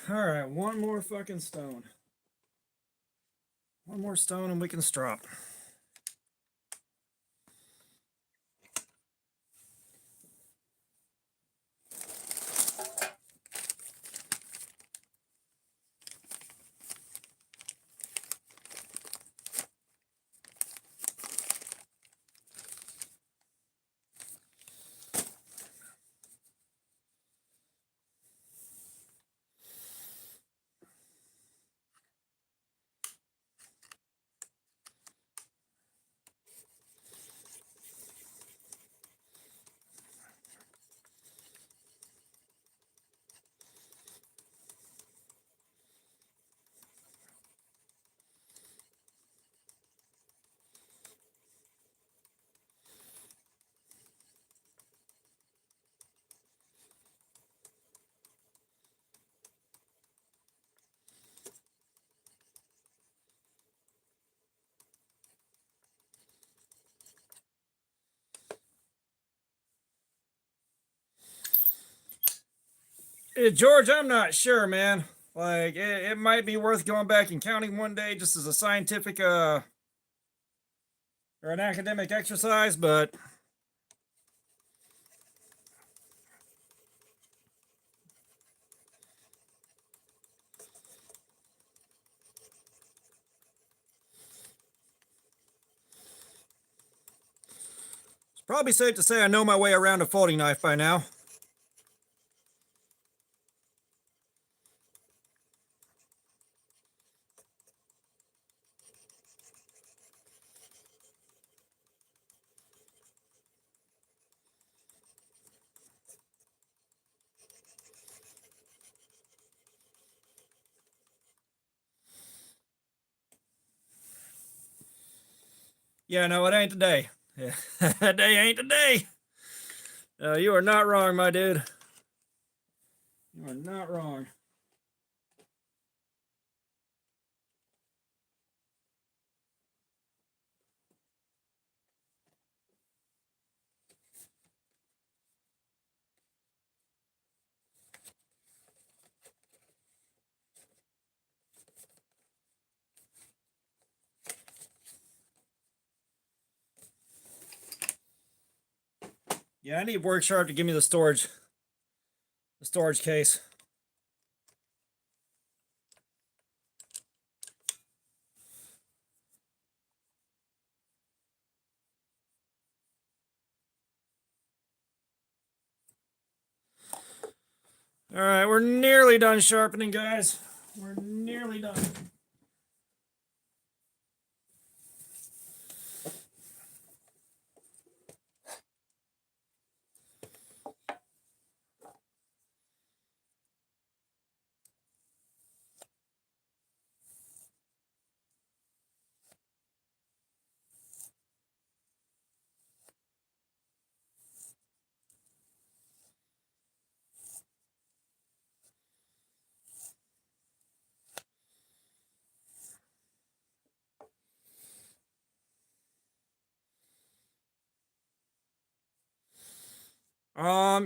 All right, one more fucking stone. One more stone and we can strop. George, I'm not sure, man. Like, it might be worth going back and counting one day just as a scientific or an academic exercise, but it's probably safe to say I know my way around a folding knife by now. Yeah, no, it ain't today. That day ain't today. You are not wrong, my dude. You are not wrong. Yeah, I need Work Sharp to give me the storage case. All right, we're nearly done sharpening, guys. We're nearly done.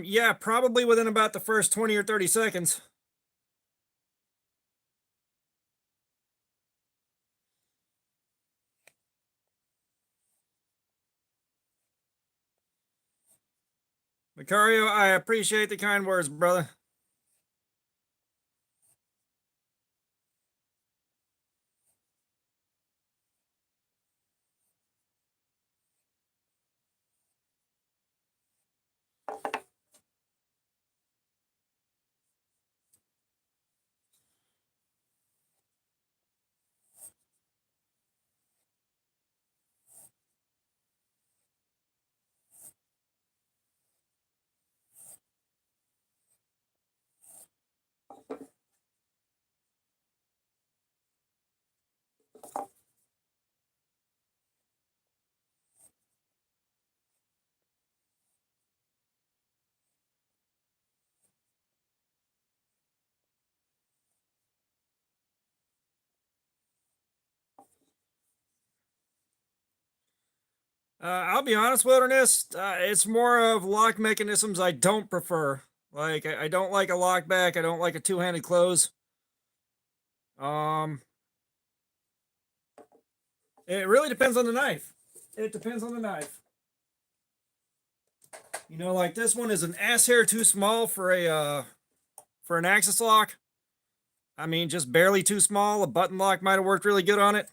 Yeah, probably within about the first 20 or 30 seconds. Macario, I appreciate the kind words, brother. I'll be honest, Wilderness. It's more of lock mechanisms I don't prefer. Like, I don't like a lock back. I don't like a two-handed close. It really depends on the knife. It depends on the knife. You know, like this one is an ass hair too small for an axis lock. I mean, just barely too small. A button lock might have worked really good on it.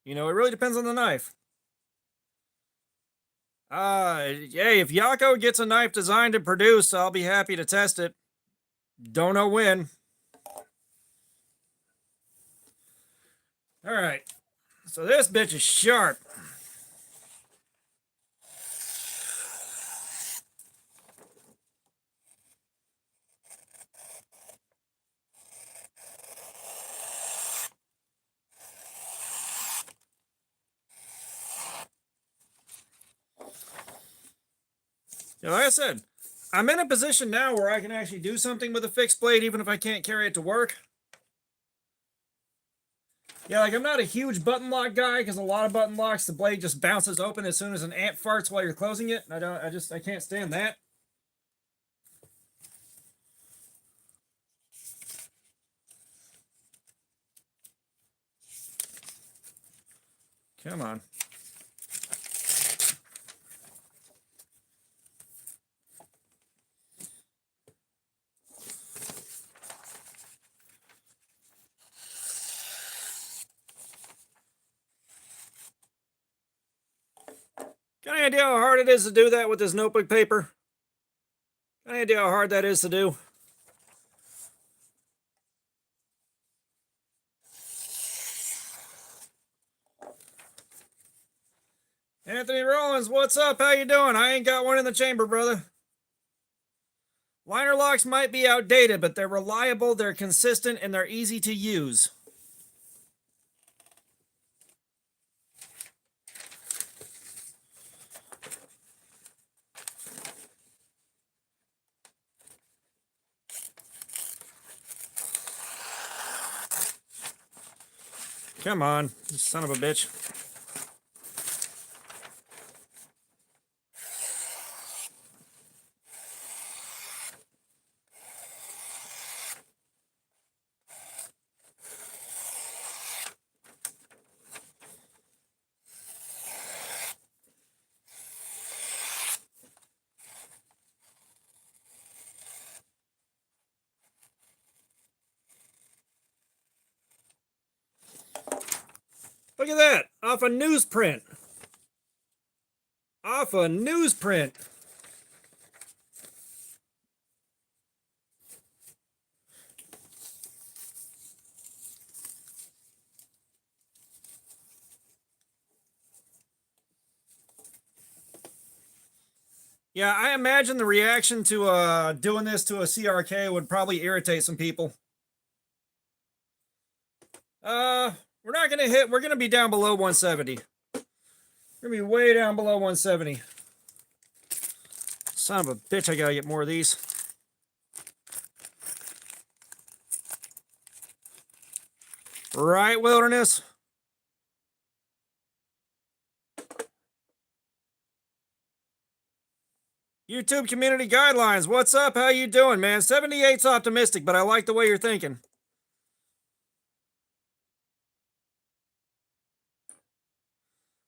You know, it really depends on the knife. Hey, if Yako gets a knife designed and produced, I'll be happy to test it. Don't know when. All right. So this bitch is sharp. You know, like I said, I'm in a position now where I can actually do something with a fixed blade even if I can't carry it to work. Yeah, like I'm not a huge button lock guy because a lot of button locks, the blade just bounces open as soon as an amp farts while you're closing it. And I can't stand that. Come on. Got any idea how hard it is to do that with this notebook paper? Got any idea how hard that is to do? Anthony Rollins, what's up? How you doing? I ain't got one in the chamber, brother. Liner locks might be outdated, but they're reliable, they're consistent, and they're easy to use. Come on, you son of a bitch. Look at that, off a newsprint. Off a newsprint. Yeah, I imagine the reaction to doing this to a CRK would probably irritate some people. We're not gonna hit, we're gonna be down below 170. We're gonna be way down below 170. Son of a bitch, I gotta get more of these. Right, Wilderness? YouTube community guidelines, what's up? How you doing, man? 78's optimistic, but I like the way you're thinking.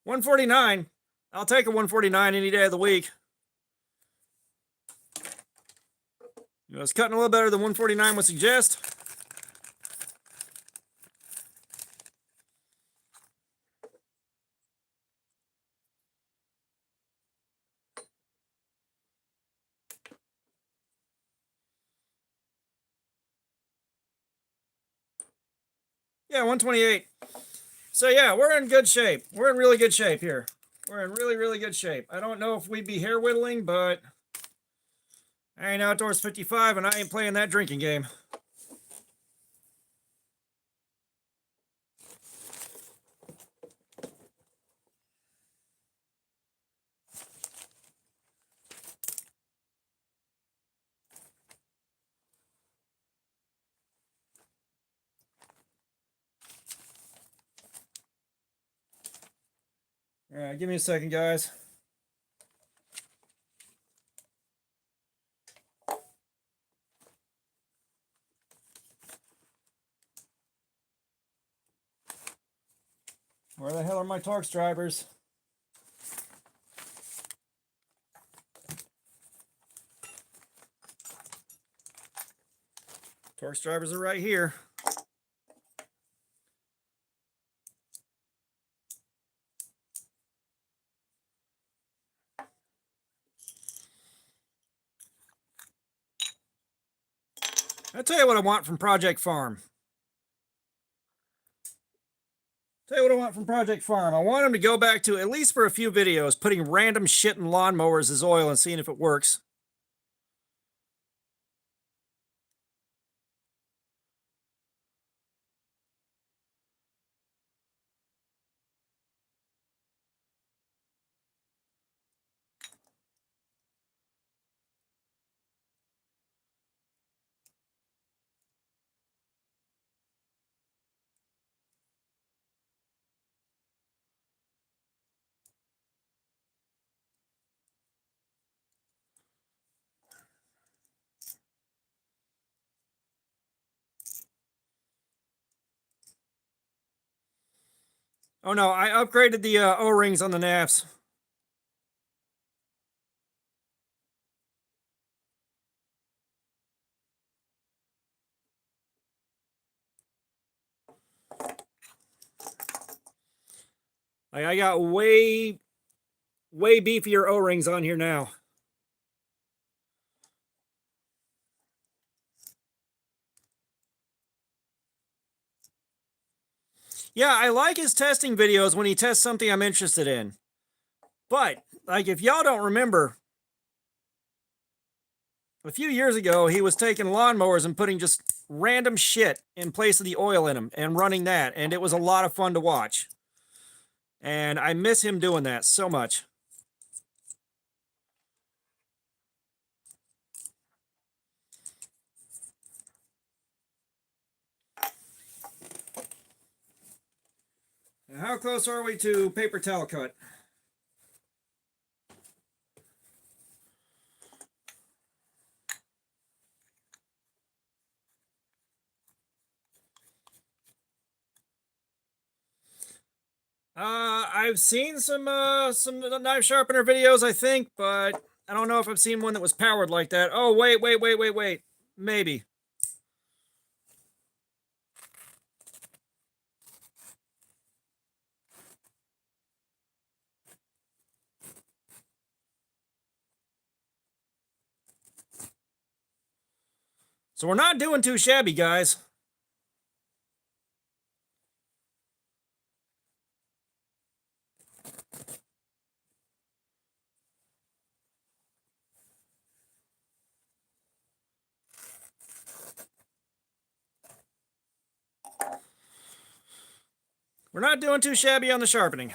$149. I'll take a $149 any day of the week. You know, it's cutting a little better than $149 would suggest. Yeah, 128. So yeah, we're in good shape. We're in really good shape here. We're in really, really good shape. I don't know if we'd be hair whittling, but I ain't Outdoors 55 and I ain't playing that drinking game. All right, give me a second, guys. hell are my Torx drivers? Torx drivers are right here. I'll tell you what I want from Project Farm. I want him to go back to, at least for a few videos, putting random shit in lawnmowers as oil and seeing if it works. Oh no, I upgraded the O-rings on the NAFs. I got way beefier O-rings on here now. Yeah, I like his testing videos when he tests something I'm interested in. But, like, if y'all don't remember, a few years ago, he was taking lawnmowers and putting just random shit in place of the oil in them and running that, and it was a lot of fun to watch. And I miss him doing that so much. How close are we to paper towel cut? I've seen some knife sharpener videos, I think, but I don't know if I've seen one that was powered like that. Oh, wait. Maybe. So we're not doing too shabby, guys. We're not doing too shabby on the sharpening.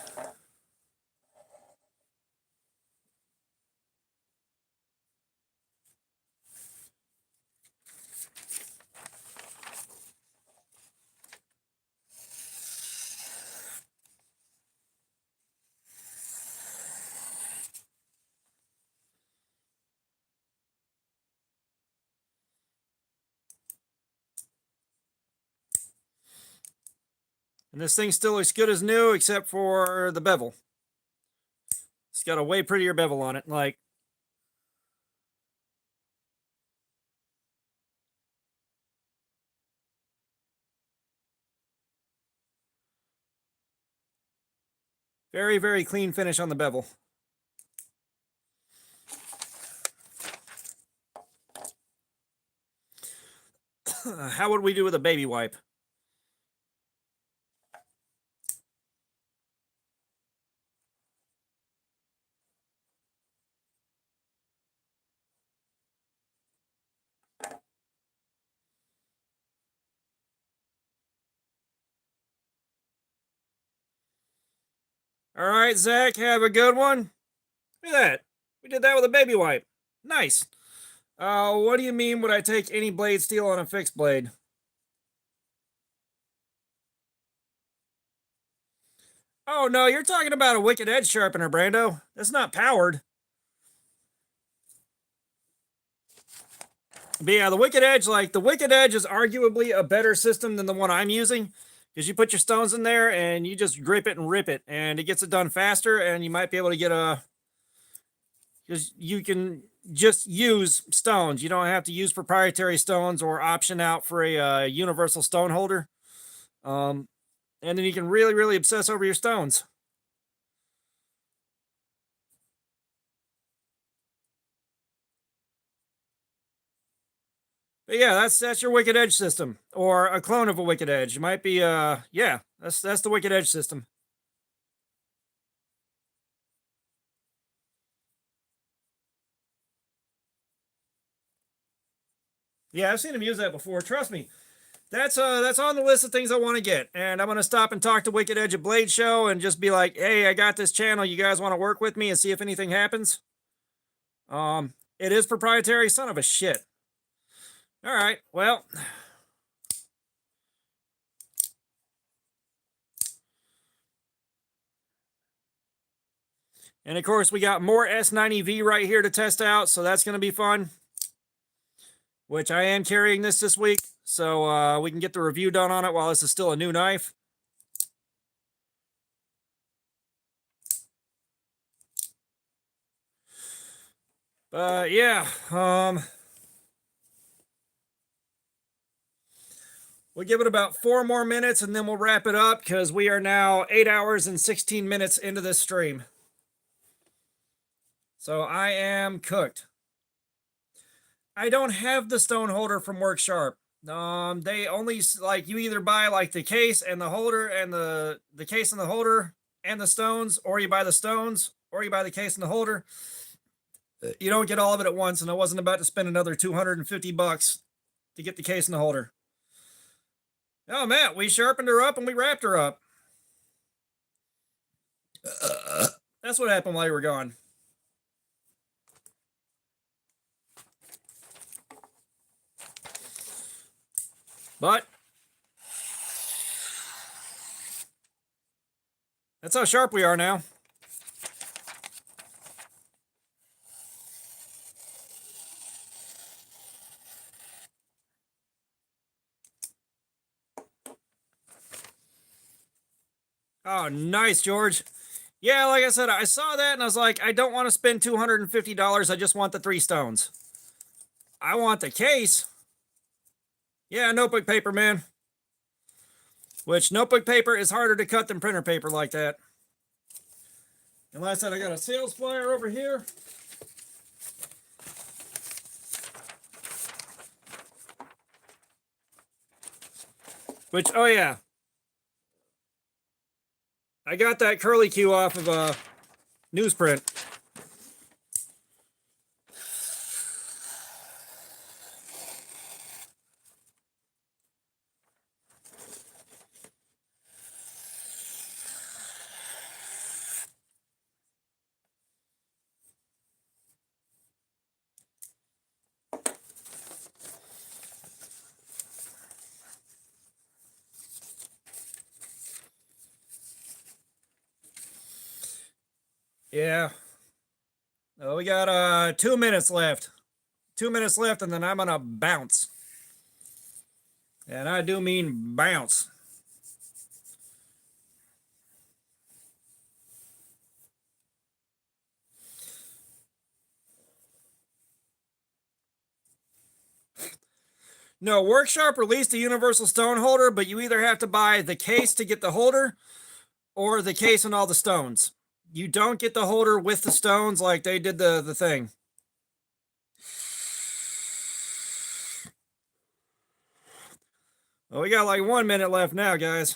And this thing still looks good as new, except for the bevel. It's got a way prettier bevel on it. Like, very clean finish on the bevel. How would we do with a baby wipe? All right, Zach, have a good one. Look at that. We did that with a baby wipe. Nice. What do you mean would I take any blade steel on a fixed blade? Oh, no, you're talking about a Wicked Edge sharpener, Brando. That's not powered. But yeah, the Wicked Edge is arguably a better system than the one I'm using. because you put your stones in there and you just grip it and rip it, and it gets it done faster. And you might be able to get because you can just use stones. You don't have to use proprietary stones or option out for a universal stone holder. And then you can really, really obsess over your stones. But yeah, that's your wicked edge system, or a clone of a wicked edge. It might be yeah, that's the wicked edge system. Yeah, I've seen him use that before. Trust me. That's on the list of things I want to get. And I'm gonna stop and talk to Wicked Edge at Blade Show and just be like, hey, I got this channel. You guys want to work with me and see if anything happens? It is proprietary, son of a shit. All right, well. And of course, we got more S90V right here to test out, so that's going to be fun. Which I am carrying this week, so we can get the review done on it while this is still a new knife. But yeah, we'll give it about 4 more minutes and then we'll wrap it up, because we are now 8 hours and 16 minutes into this stream. So I am cooked. I don't have the stone holder from Work Sharp. They only, like, you either buy like the case and the holder and the case and the holder and the stones, or you buy the stones, or you buy the case and the holder. You don't get all of it at once, and I wasn't about to spend another $250 to get the case and the holder. Oh, Matt, we sharpened her up and we wrapped her up. That's what happened while you were gone. But that's how sharp we are now. Oh, nice, George. Yeah, like I said, I saw that and I was like, I don't want to spend $250. I just want the 3 stones. I want the case. Yeah, notebook paper, man. Which notebook paper is harder to cut than printer paper like that. And like I said, I got a sales flyer over here. Which, oh yeah. I got that curly Q off of a newsprint. Yeah. Oh, we got 2 minutes left. 2 minutes left, and then I'm gonna bounce. And I do mean bounce. No, Worksharp released a universal stone holder, but you either have to buy the case to get the holder or the case and all the stones. You don't get the holder with the stones like they did the thing. Well, we got like 1 minute left now, guys.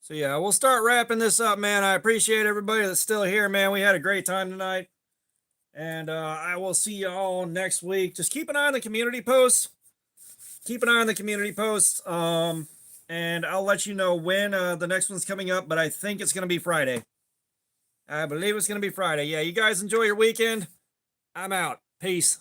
So yeah, we'll start wrapping this up, man. I appreciate everybody that's still here, man. We had a great time tonight. And I will see you all next week. Just keep an eye on the community posts. Keep an eye on the community posts. And I'll let you know when the next one's coming up, but I think it's going to be Friday. I believe it's going to be Friday. Yeah, you guys enjoy your weekend. I'm out. Peace.